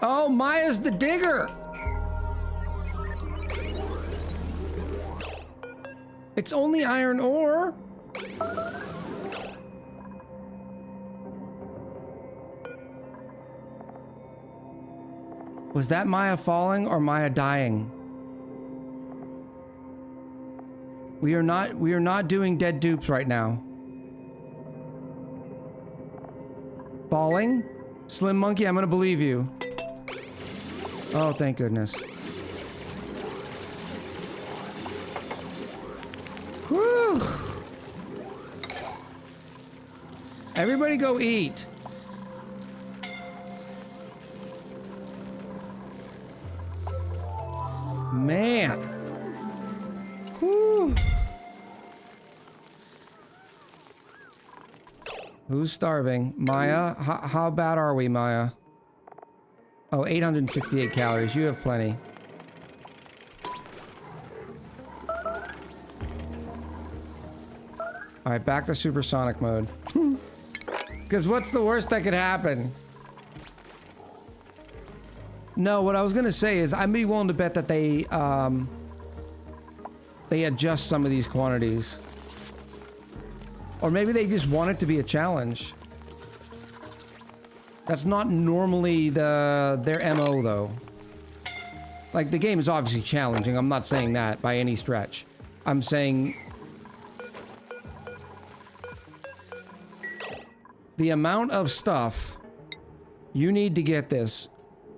Oh, Maya's the digger! It's only iron ore. Was that Maya falling or Maya dying? We are not doing dead dupes right now. Falling? Slim Monkey, I'm gonna believe you. Oh, thank goodness. Whew. Everybody go eat. Man. Whew. Who's starving? Maya? How bad are we, Maya? Oh, 868 calories. You have plenty. Alright, back to supersonic mode. Because what's the worst that could happen? No, what I was gonna say is I'd be willing to bet that they adjust some of these quantities. Or maybe they just want it to be a challenge. That's not normally their MO though. Like, the game is obviously challenging. I'm not saying that by any stretch. I'm saying the amount of stuff you need to get this.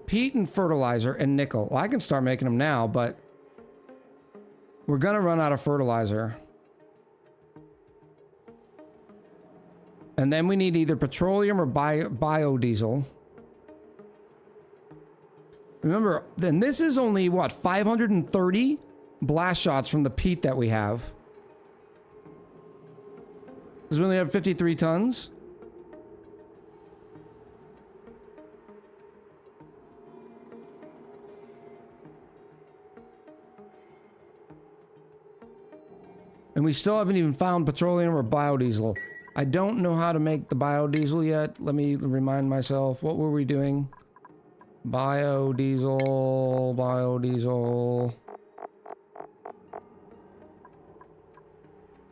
Peat and fertilizer and nickel. Well, I can start making them now, but we're gonna run out of fertilizer. And then we need either petroleum or biodiesel. Remember, then this is only, what, 530 blast shots from the peat that we have. Because we only have 53 tons. And we still haven't even found petroleum or biodiesel. I don't know how to make the biodiesel yet. Let me remind myself. What were we doing? Biodiesel, biodiesel.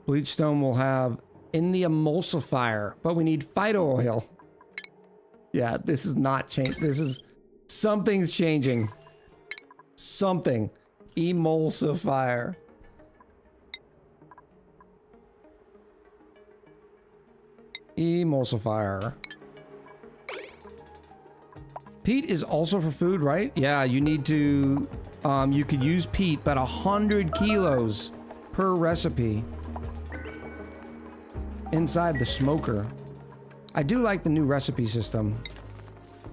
Bleachstone will have in the emulsifier, but we need phyto oil. Yeah, this is not change. This is something's changing. Something. Emulsifier. Emulsifier. Peat is also for food, right? Yeah, you need to, you could use peat, but 100 kilos per recipe inside the smoker. I do like the new recipe system.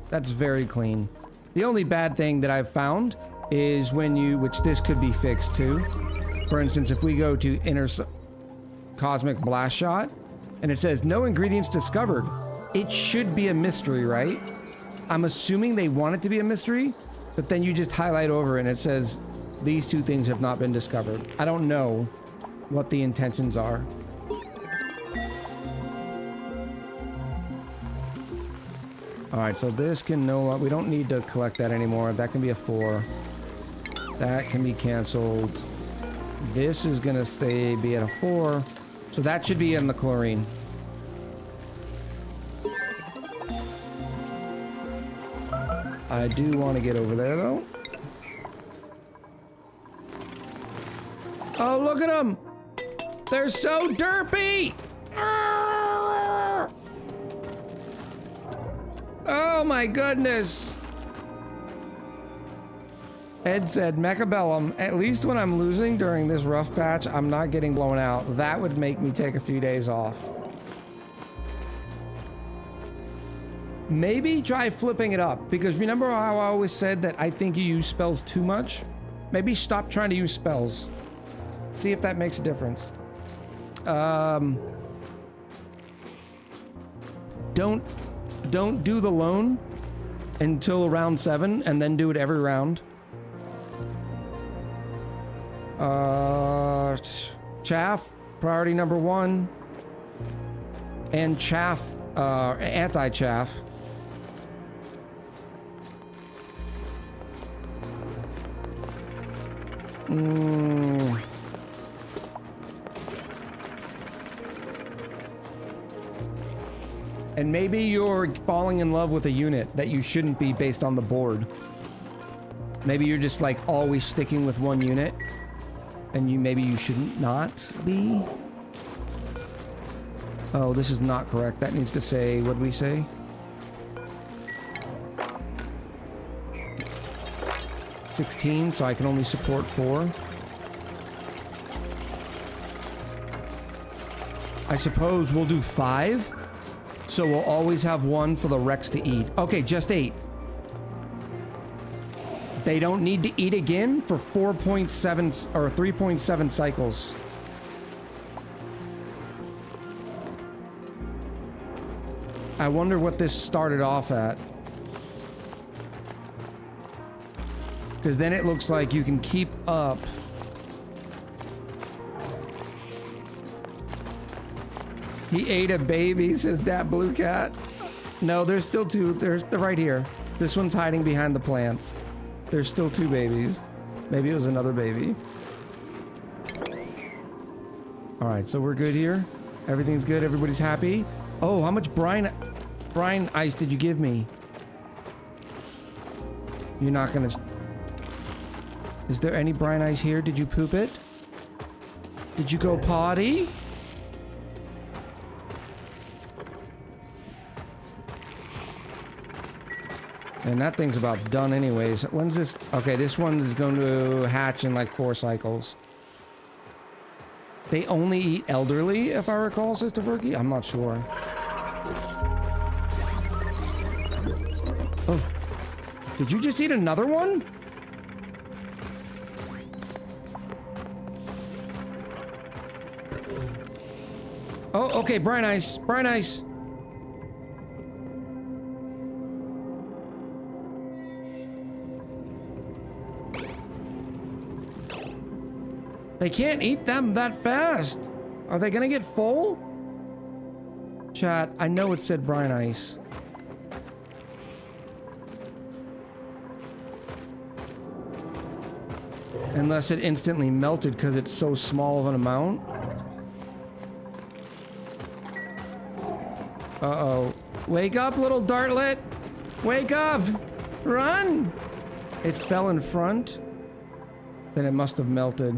That's very clean. The only bad thing that I've found is when you, which this could be fixed too. For instance, if we go to Cosmic Blast Shot, and it says no ingredients discovered. It should be a mystery, right? I'm assuming they want it to be a mystery, but then you just highlight over and it says these two things have not been discovered. I don't know what the intentions are. All right, so this can we don't need to collect that anymore. That can be a 4. That can be canceled. This is gonna be at a 4. So that should be in the chlorine. I do want to get over there, though. Oh, look at them! They're so derpy! Oh my goodness! Ed said, Mechabellum, at least when I'm losing during this rough patch, I'm not getting blown out. That would make me take a few days off. Maybe try flipping it up, because remember how I always said that I think you use spells too much? Maybe stop trying to use spells. See if that makes a difference. Don't do the loan until round 7, and then do it every round. Chaff, priority number 1. And chaff, anti-chaff. And maybe you're falling in love with a unit that you shouldn't be based on the board. Maybe you're just like always sticking with one unit, and maybe you shouldn't not be. Oh, this is not correct. That needs to say, what did we say? $16, so I can only support 4. I suppose we'll do 5. So we'll always have 1 for the Rex to eat. Okay, just 8. They don't need to eat again for 4.7 or 3.7 cycles. I wonder what this started off at. Because then it looks like you can keep up. He ate a baby, says that blue cat. No, there's still 2. They're right here. This one's hiding behind the plants. There's still 2 babies. Maybe it was another baby. All right, so we're good here. Everything's good. Everybody's happy. Oh, how much brine ice did you give me? You're not gonna... Is there any brine ice here? Did you poop it? Did you go potty? And that thing's about done anyways. When's this? Okay, this one is going to hatch in like 4 cycles. They only eat elderly, if I recall, Sister Verky? I'm not sure. Oh. Did you just eat another one? Oh, okay, brine ice. Brine ice. They can't eat them that fast. Are they gonna get full? Chat, I know it said brine ice. Unless it instantly melted because it's so small of an amount. Uh-oh. Wake up, little dartlet! Wake up! Run! It fell in front. Then it must have melted.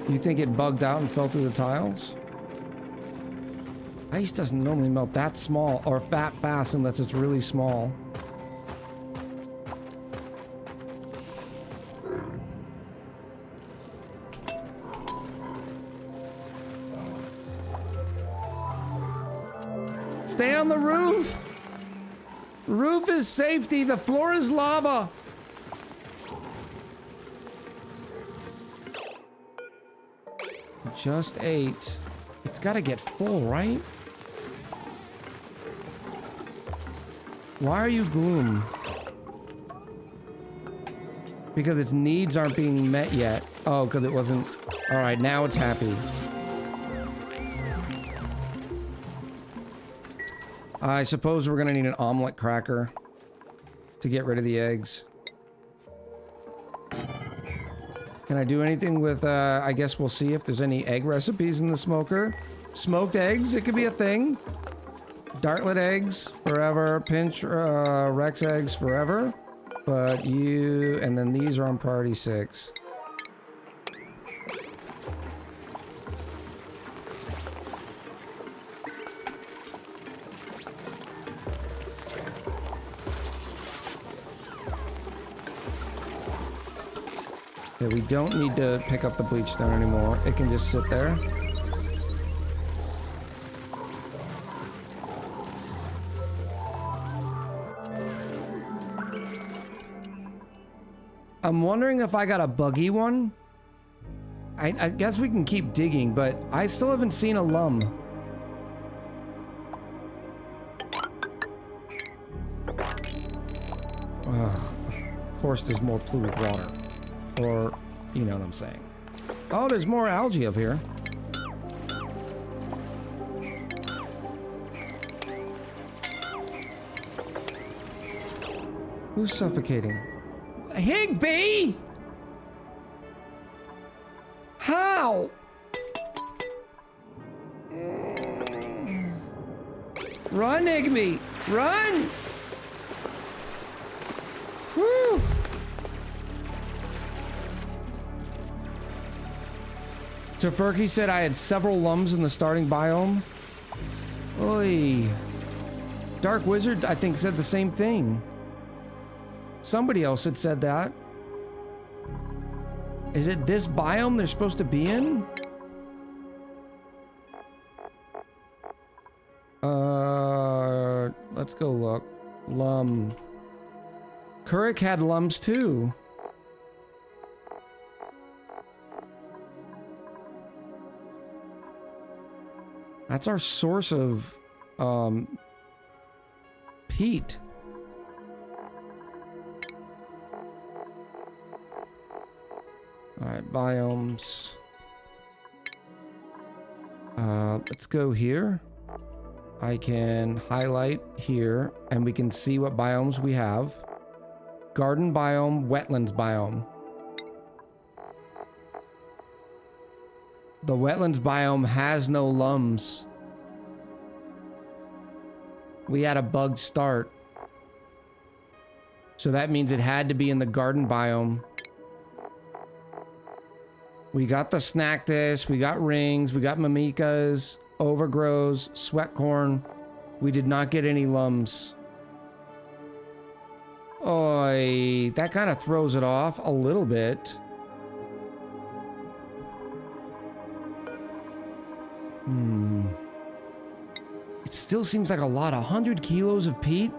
You think it bugged out and fell through the tiles? Ice doesn't normally melt that small or that fast unless it's really small. Stay on the roof! Roof is safety, the floor is lava! Just 8. It's gotta get full, right? Why are you gloom? Because its needs aren't being met yet. Oh, because it wasn't... Alright, now it's happy. I suppose we're gonna need an omelet cracker to get rid of the eggs. Can I do anything with, I guess we'll see if there's any egg recipes in the smoker. Smoked eggs, it could be a thing. Dartlet eggs, forever. Pinch, Rex eggs, forever. But you, and then these are on priority 6. Okay, we don't need to pick up the bleach stone anymore. It can just sit there. I'm wondering if I got a buggy one. I guess we can keep digging, but I still haven't seen a lum. Ugh, of course there's more polluted water. Or, you know what I'm saying. Oh, there's more algae up here. Who's suffocating? Higby! How? Run, Higby! Run! Whew! Tofurky said I had several lums in the starting biome. Oy. Dark Wizard, I think, said the same thing. Somebody else had said that. Is it this biome they're supposed to be in? Let's go look. Lum. Kurik had lums too. That's our source of, peat. Alright, biomes. Let's go here. I can highlight here, and we can see what biomes we have. Garden biome, wetlands biome. The wetlands biome has no lums. We had a bugged start. So that means it had to be in the garden biome. We got the Snactus, we got rings, we got mimikas, overgrows, sweatcorn. We did not get any lums. Oy, that kind of throws it off a little bit. It still seems like a lot. 100 kilos of peat?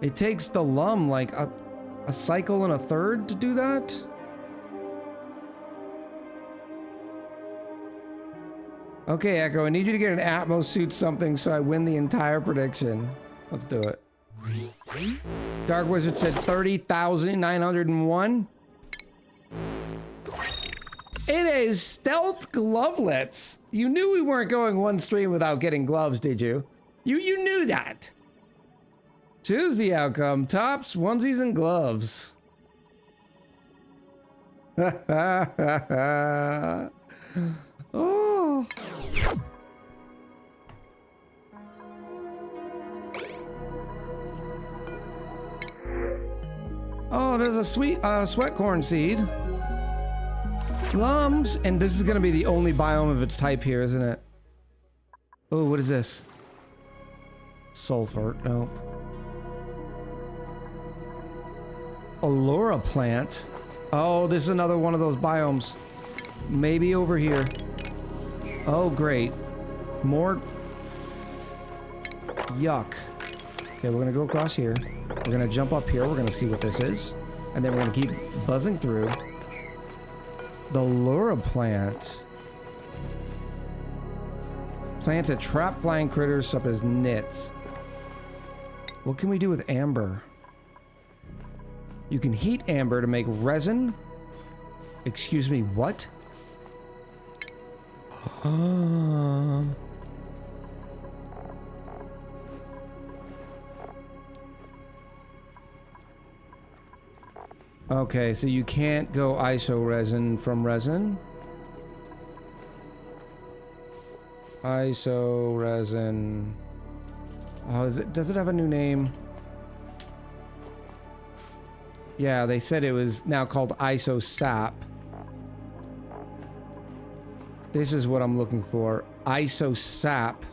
It takes the lum like a cycle and a third to do that? Okay, Echo, I need you to get an Atmos suit something so I win the entire prediction. Let's do it. Dark Wizard said 30,901. It is stealth glovelets. You knew we weren't going one stream without getting gloves, did you? You knew that. Choose the outcome. Tops, onesies, and gloves. Oh. Oh, there's a sweet sweatcorn seed. Lums, and this is gonna be the only biome of its type here, isn't it? Oh, what is this? Sulfur, nope. Allura plant. Oh, this is another one of those biomes. Maybe over here. Oh, great. More. Yuck. Okay, we're gonna go across here. We're gonna jump up here. We're gonna see what this is. And then we're gonna keep buzzing through. The Allura plant. Plants that trap flying critters up as nits. What can we do with amber? You can heat amber to make resin. Excuse me, what? Okay, so you can't go iso resin from resin. Iso resin. Oh, does it have a new name? Yeah, they said it was now called iso sap. This is what I'm looking for. Iso sap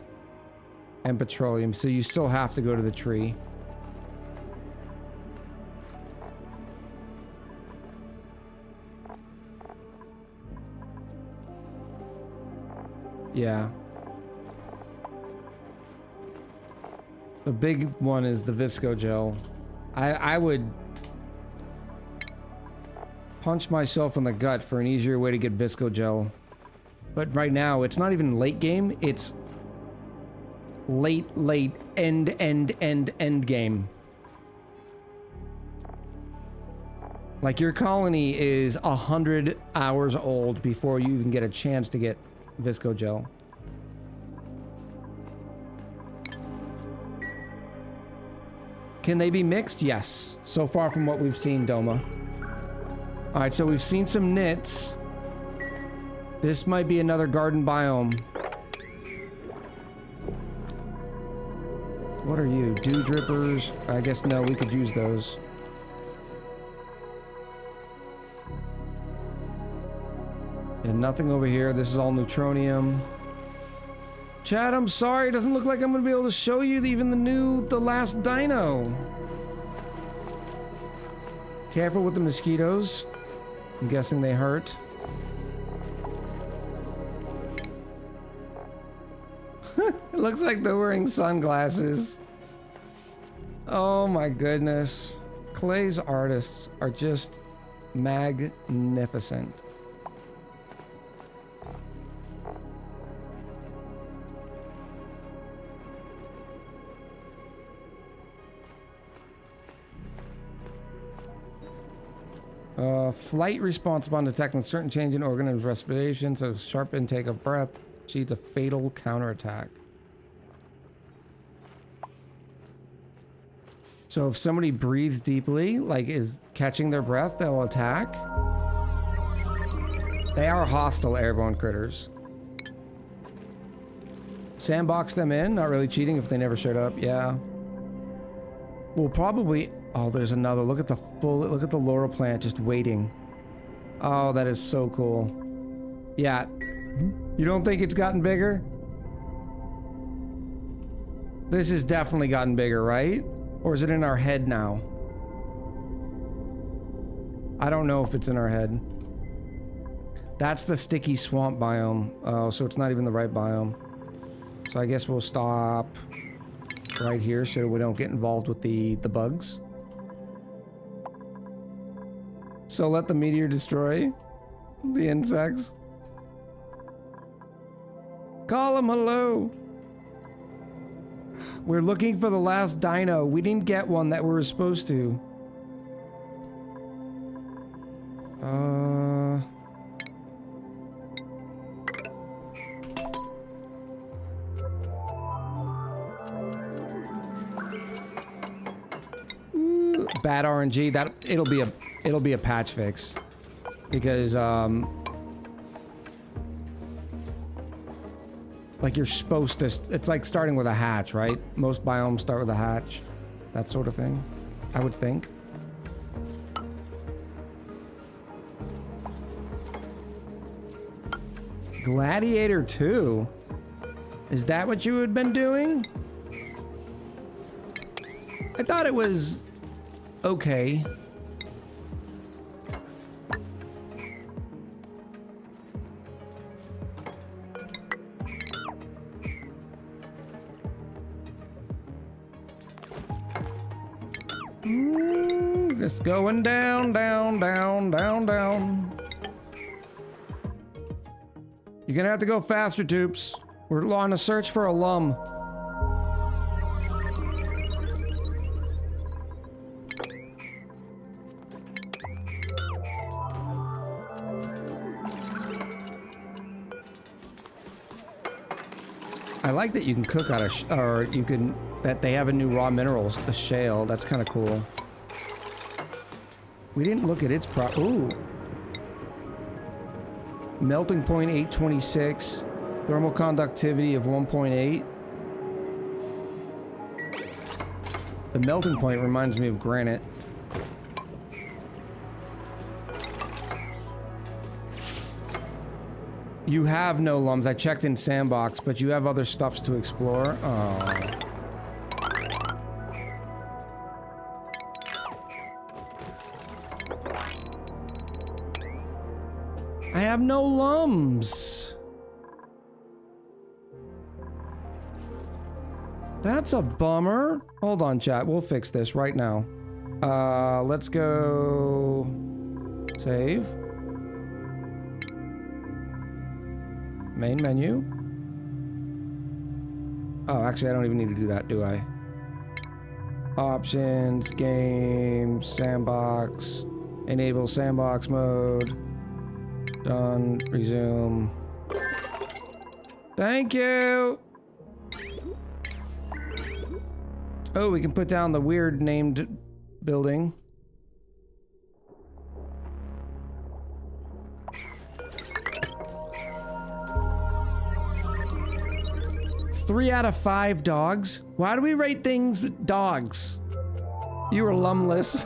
and petroleum. So you still have to go to the tree. Yeah. The big one is the Visco Gel. I would punch myself in the gut for an easier way to get Visco Gel. But right now, it's not even late game, it's late end game. Like, your colony is 100 hours old before you even get a chance to get Visco Gel. Can they be mixed? Yes. So far from what we've seen, Doma. Alright, so we've seen some knits. This might be another garden biome. What are you? Dew drippers? I guess no, we could use those. And nothing over here. This is all neutronium. Chad, I'm sorry. It doesn't look like I'm going to be able to show you even the last dino. Careful with the mosquitoes. I'm guessing they hurt. It looks like they're wearing sunglasses. Oh my goodness. Clay's artists are just magnificent. Flight response upon detecting certain change in organism's respiration, so sharp intake of breath achieves a fatal counterattack. So if somebody breathes deeply, like is catching their breath, they'll attack. They are hostile airborne critters. Sandbox them in, not really cheating if they never showed up, yeah. We'll probably... Oh, there's another. Look at the laurel plant just waiting. Oh, that is so cool. Yeah. You don't think it's gotten bigger? This has definitely gotten bigger, right? Or is it in our head now? I don't know if it's in our head. That's the sticky swamp biome. Oh, so it's not even the right biome. So I guess we'll stop right here so we don't get involved with the bugs. So let the meteor destroy the insects. Call them hello. We're looking for the last dino. We didn't get one that we were supposed to. Bad RNG. That it'll be a patch fix because like you're supposed to. It's like starting with a hatch, right? Most biomes start with a hatch, that sort of thing. I would think. Gladiator 2. Is that what you had been doing? I thought it was okay. Just going down, down, down, down, down. You're gonna have to go faster, Toops. We're on a search for a lum. I like that you can cook out of, or you can, that they have a new raw minerals, the shale. That's kind of cool. We didn't look at its ooh. Melting point 826. Thermal conductivity of 1.8. The melting point reminds me of granite. You have no lums. I checked in Sandbox, but you have other stuffs to explore. Oh. I have no lums. That's a bummer. Hold on, chat. We'll fix this right now. Let's go... Save. Main menu. Oh, actually, I don't even need to do that, do I? Options, game, sandbox, enable sandbox mode. Done, resume. Thank you! Oh, we can put down the weird named building. Three out of 5 dogs? Why do we rate things with dogs? You were lumless.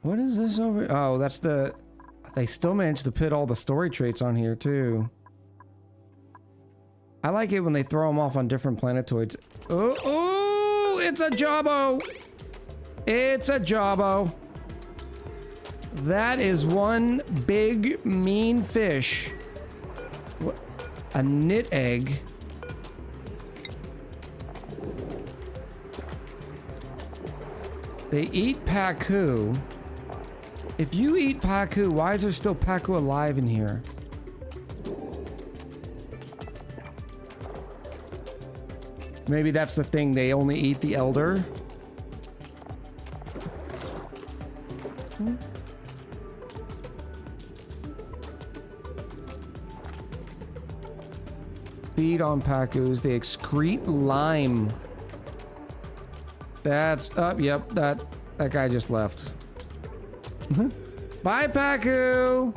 What is this over? Oh, that's the... They still managed to put all the story traits on here, too. I like it when they throw them off on different planetoids. Oh, oh, it's a Jawbo! It's a Jawbo. That is one big, mean fish. What? A knit egg. They eat Paku. If you eat Paku, why is there still Paku alive in here? Maybe that's the thing, they only eat the elder. Feed on Pakus, they excrete lime. That's up, yep, that guy just left. Bye, Paku!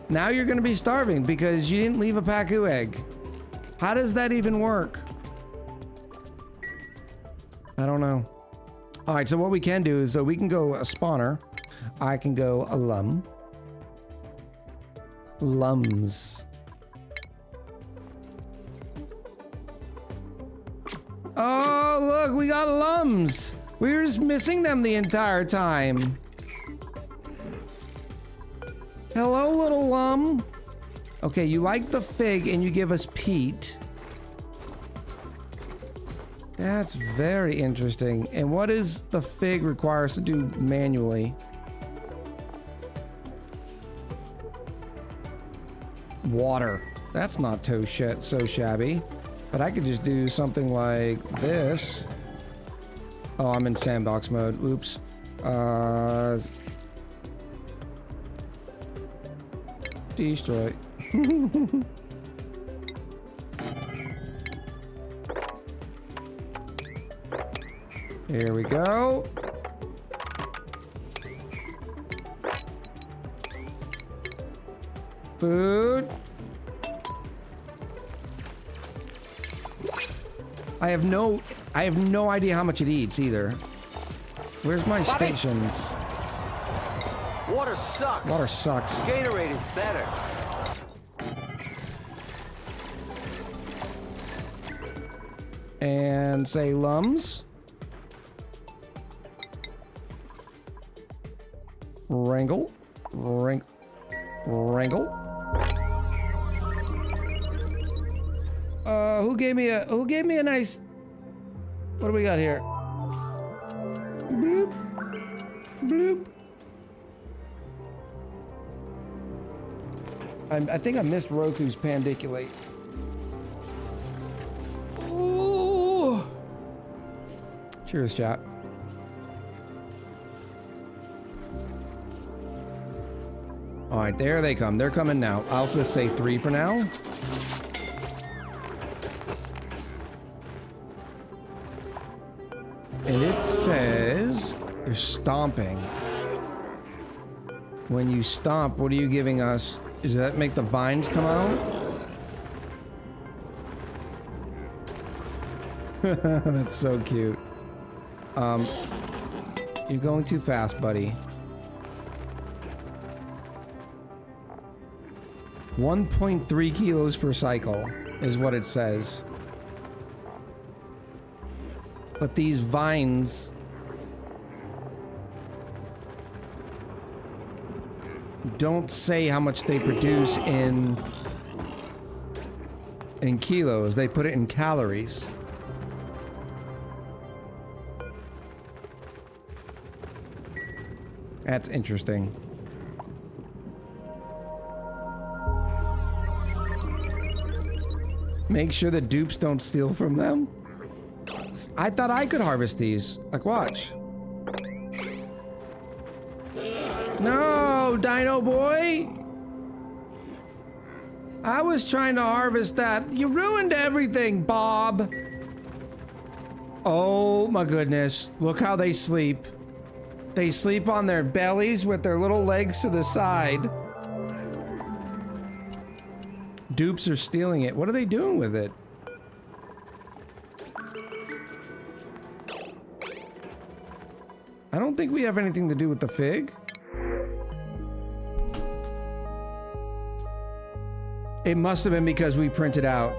Now you're gonna be starving because you didn't leave a Paku egg. How does that even work? I don't know. All right, so what we can do is we can go a spawner. I can go a lum. Lums. Oh, look, we got lums. We were just missing them the entire time. Hello, little lum. Okay, you like the fig and you give us peat. That's very interesting. And what does the fig require us to do manually? Water. That's not so shabby. But I could just do something like this. Oh, I'm in sandbox mode. Oops. Destroy. Here we go. Food. I have no idea how much it eats either. Where's my stations? Water sucks. Water sucks. Gatorade is better. And say lums. Wrangle. Wrangle. Who gave me a nice... What do we got here? Bloop. Bloop. I think I missed Roku's pandiculate. Ooh. Cheers, chat. All right, there they come. They're coming now. I'll just say 3 for now. And it says you're stomping. When you stomp, what are you giving us? Does that make the vines come out? That's so cute. You're going too fast, buddy. 1.3 kilos per cycle is what it says. But these vines... don't say how much they produce in kilos. They put it in calories. That's interesting. Make sure the dupes don't steal from them. I thought I could harvest these. Like, watch. No, Dino Boy! I was trying to harvest that. You ruined everything, Bob! Oh my goodness. Look how they sleep. They sleep on their bellies with their little legs to the side. Dupes are stealing it. What are they doing with it? I don't think we have anything to do with the fig. It must have been because we printed out.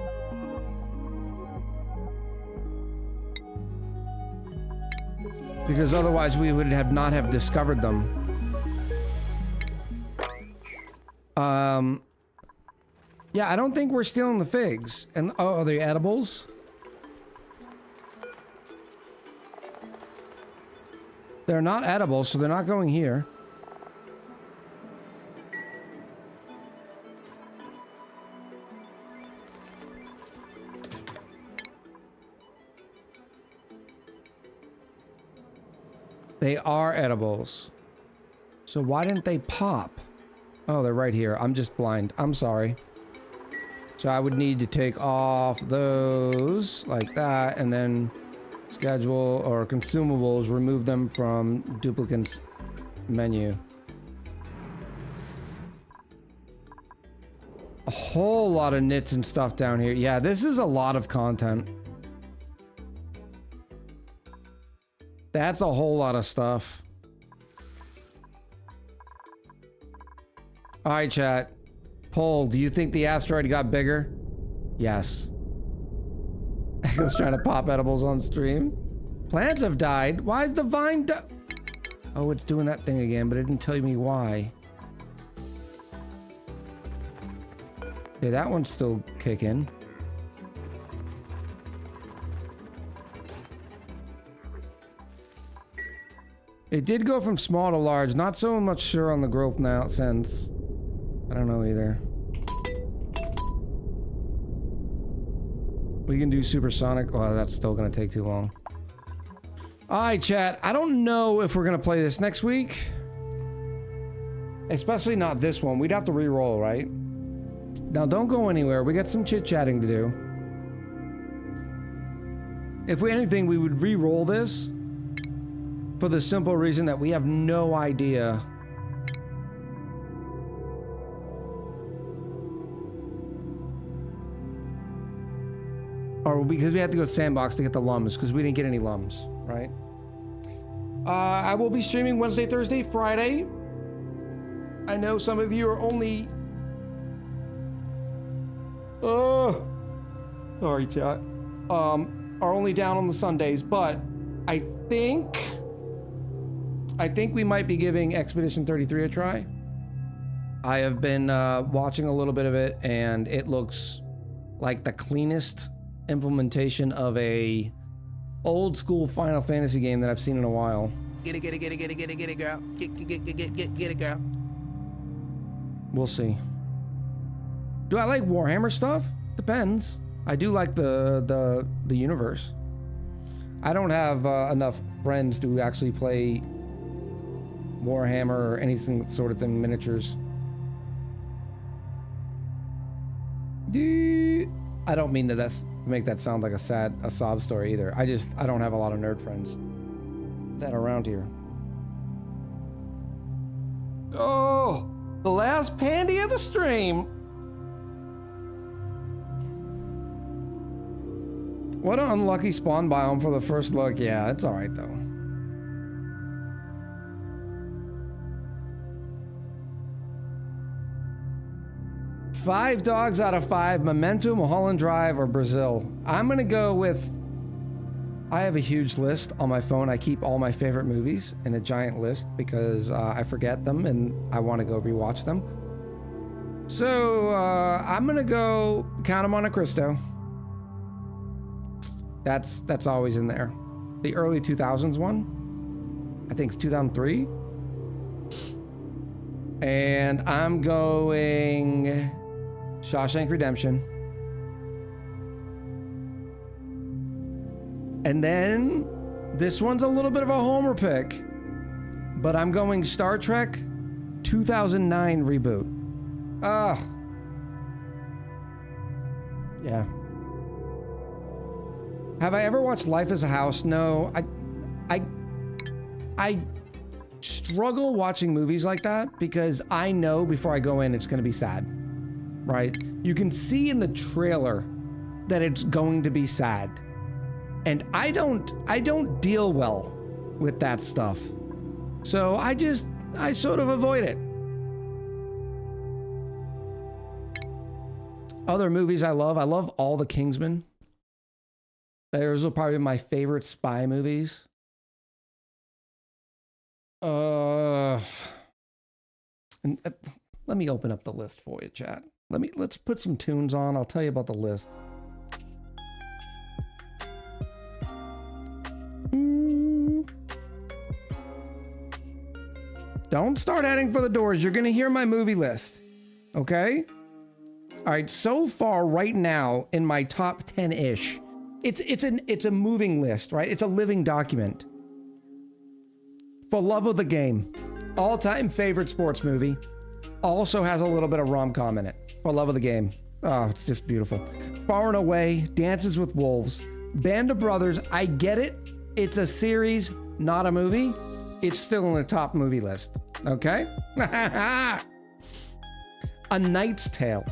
Because otherwise we would have not have discovered them. Yeah, I don't think we're stealing the figs. And oh, are they edibles? They're not edible, so they're not going here. They are edibles. So why didn't they pop? Oh, they're right here. I'm just blind. I'm sorry. So I would need to take off those like that and then schedule or consumables, remove them from duplicates menu. A whole lot of knits and stuff down here. Yeah, this is a lot of content. That's a whole lot of stuff. All right, chat. Poll, do you think the asteroid got bigger? Yes. Echo's trying to pop edibles on stream. Plants have died. Why is the vine Oh, it's doing that thing again, but it didn't tell me why. Okay, that one's still kicking. It did go from small to large. Not so much sure on the growth now since. I don't know either. We can do supersonic. Oh, that's still gonna take too long. Alright, chat. I don't know if we're gonna play this next week. Especially not this one. We'd have to re-roll, right? Now, don't go anywhere. We got some chit-chatting to do. If we anything, we would re-roll this. For the simple reason that we have no idea. Or because we had to go sandbox to get the lums, because we didn't get any lums, right? I will be streaming Wednesday, Thursday, Friday. I know some of you are only... sorry, chat. Are only down on the Sundays, but I think we might be giving Expedition 33 a try. I have been watching a little bit of it, and it looks like the cleanest implementation of a old school Final Fantasy game that I've seen in a while. Get it, get it, get it, get it, get it, get it, girl. Get it, girl. We'll see. Do I like Warhammer stuff? Depends. I do like the universe. I don't have enough friends to actually play Warhammer or anything sort of thing, miniatures. I don't mean to make that sound like a sob story either. I don't have a lot of nerd friends that are around here. Oh, the last pandy of the stream. What an unlucky spawn biome for the first look. Yeah, it's all right though. Five dogs out of five: Memento, Mulholland Drive, or Brazil. I'm gonna go with I have a huge list on my phone. I keep all my favorite movies in a giant list because I forget them and I want to go rewatch them. So I'm gonna go Count 'Em Monte Cristo. That's always in there. The early 2000s one, I think it's 2003. And I'm going Shawshank Redemption. And then this one's a little bit of a homer pick, but I'm going Star Trek 2009 reboot. Yeah. Have I ever watched Life as a House? No. I struggle watching movies like that because I know before I go in it's going to be sad. Right? You can see in the trailer that it's going to be sad. And I don't deal well with that stuff. So I sort of avoid it. Other movies I love all the Kingsmen. Those are probably my favorite spy movies. And let me open up the list for you, chat. Let's put some tunes on. I'll tell you about the list. Don't start heading for the doors. You're gonna hear my movie list. Okay? All right, so far right now in my top 10-ish, it's a moving list, right? It's a living document. For Love of the Game, all-time favorite sports movie, also has a little bit of rom-com in it. For Love of the Game. Oh, it's just beautiful. Far and Away, Dances with Wolves, Band of Brothers, I get it. It's a series, not a movie. It's still in the top movie list. Okay? A Knight's Tale.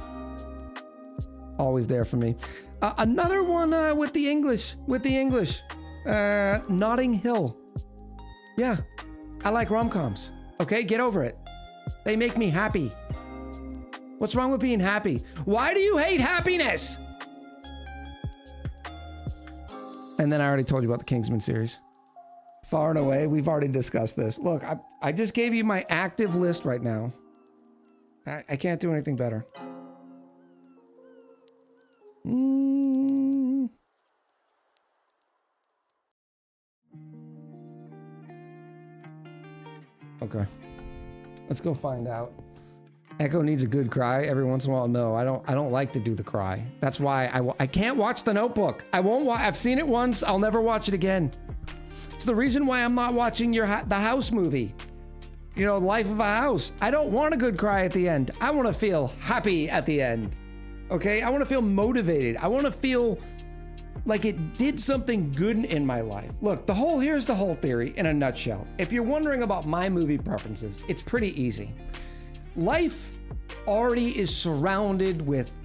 Always there for me. Another one with the English. Notting Hill. Yeah. I like rom-coms. Okay? Get over it. They make me happy. What's wrong with being happy? Why do you hate happiness? And then I already told you about the Kingsman series. Far and Away, we've already discussed this. Look, I just gave you my active list right now. I can't do anything better. Okay. Let's go find out. Echo needs a good cry every once in a while. No, I don't like to do the cry. That's why I can't watch The Notebook. I've seen it once. I'll never watch it again. It's the reason why I'm not watching the House movie. You know, Life of a House. I don't want a good cry at the end. I want to feel happy at the end. Okay? I want to feel motivated. I want to feel like it did something good in my life. Look, here's the whole theory in a nutshell. If you're wondering about my movie preferences, it's pretty easy. Life already is surrounded with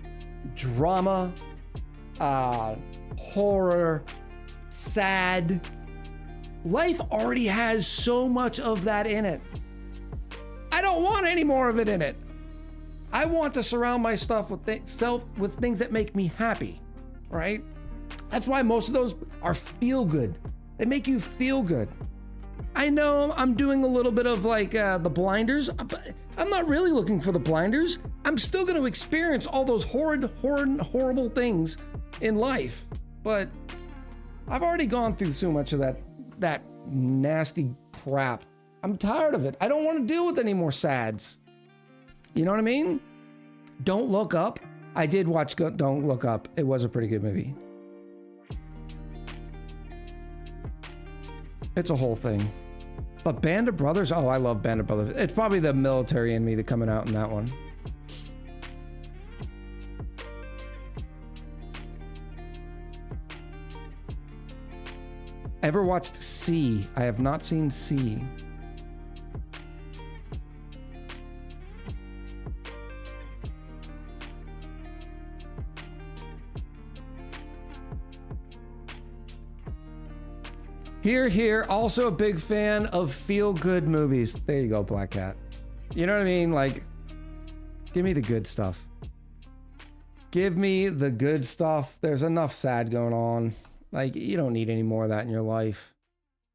drama, horror, sad. Life already has so much of that in it. I don't want any more of it in it. I want to surround my stuff with things that make me happy, right? That's why most of those are feel good. They make you feel good. I know I'm doing a little bit of like the blinders, but I'm not really looking for the blinders. I'm still going to experience all those horrible things in life. But I've already gone through so much of that nasty crap. I'm tired of it. I don't want to deal with any more sads. You know what I mean? Don't Look Up. I did watch Don't Look Up. It was a pretty good movie. It's a whole thing. But Band of Brothers, oh, I love Band of Brothers. It's probably the military in me that coming out in that one. Ever watched C? I have not seen C. Here, also a big fan of feel-good movies. There you go, Black Cat. You know what I mean? Like, give me the good stuff. Give me the good stuff. There's enough sad going on. Like, you don't need any more of that in your life.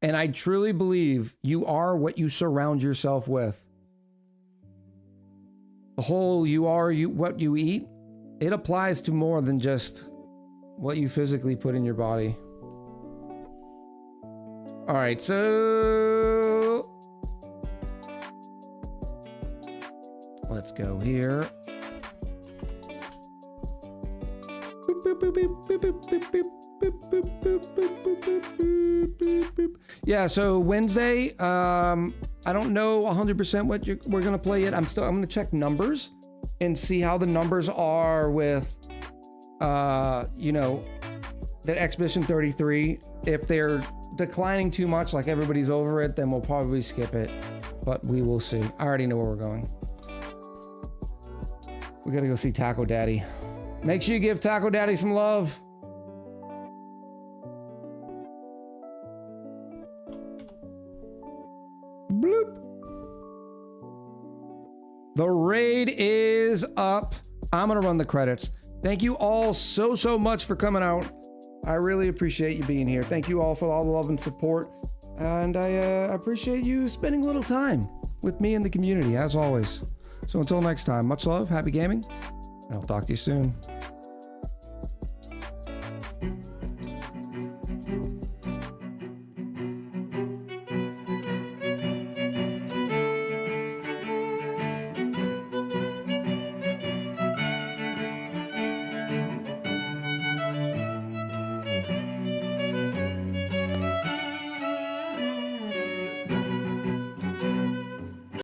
And I truly believe you are what you surround yourself with. The whole what you eat, it applies to more than just what you physically put in your body. All right, so let's go here. Yeah, so Wednesday, I don't know 100% what we're gonna play yet. I'm gonna check numbers and see how the numbers are with, you know, that Expedition 33. If they're declining too much, like everybody's over it, then we'll probably skip it. But we will see. I already know where we're going. We gotta go see Taco Daddy. Make sure you give Taco Daddy some love. Bloop. The raid is up. I'm gonna run the credits. Thank you all so much for coming out. I really appreciate you being here. Thank you all for all the love and support. And I appreciate you spending a little time with me and the community, as always. So until next time, much love, happy gaming, and I'll talk to you soon.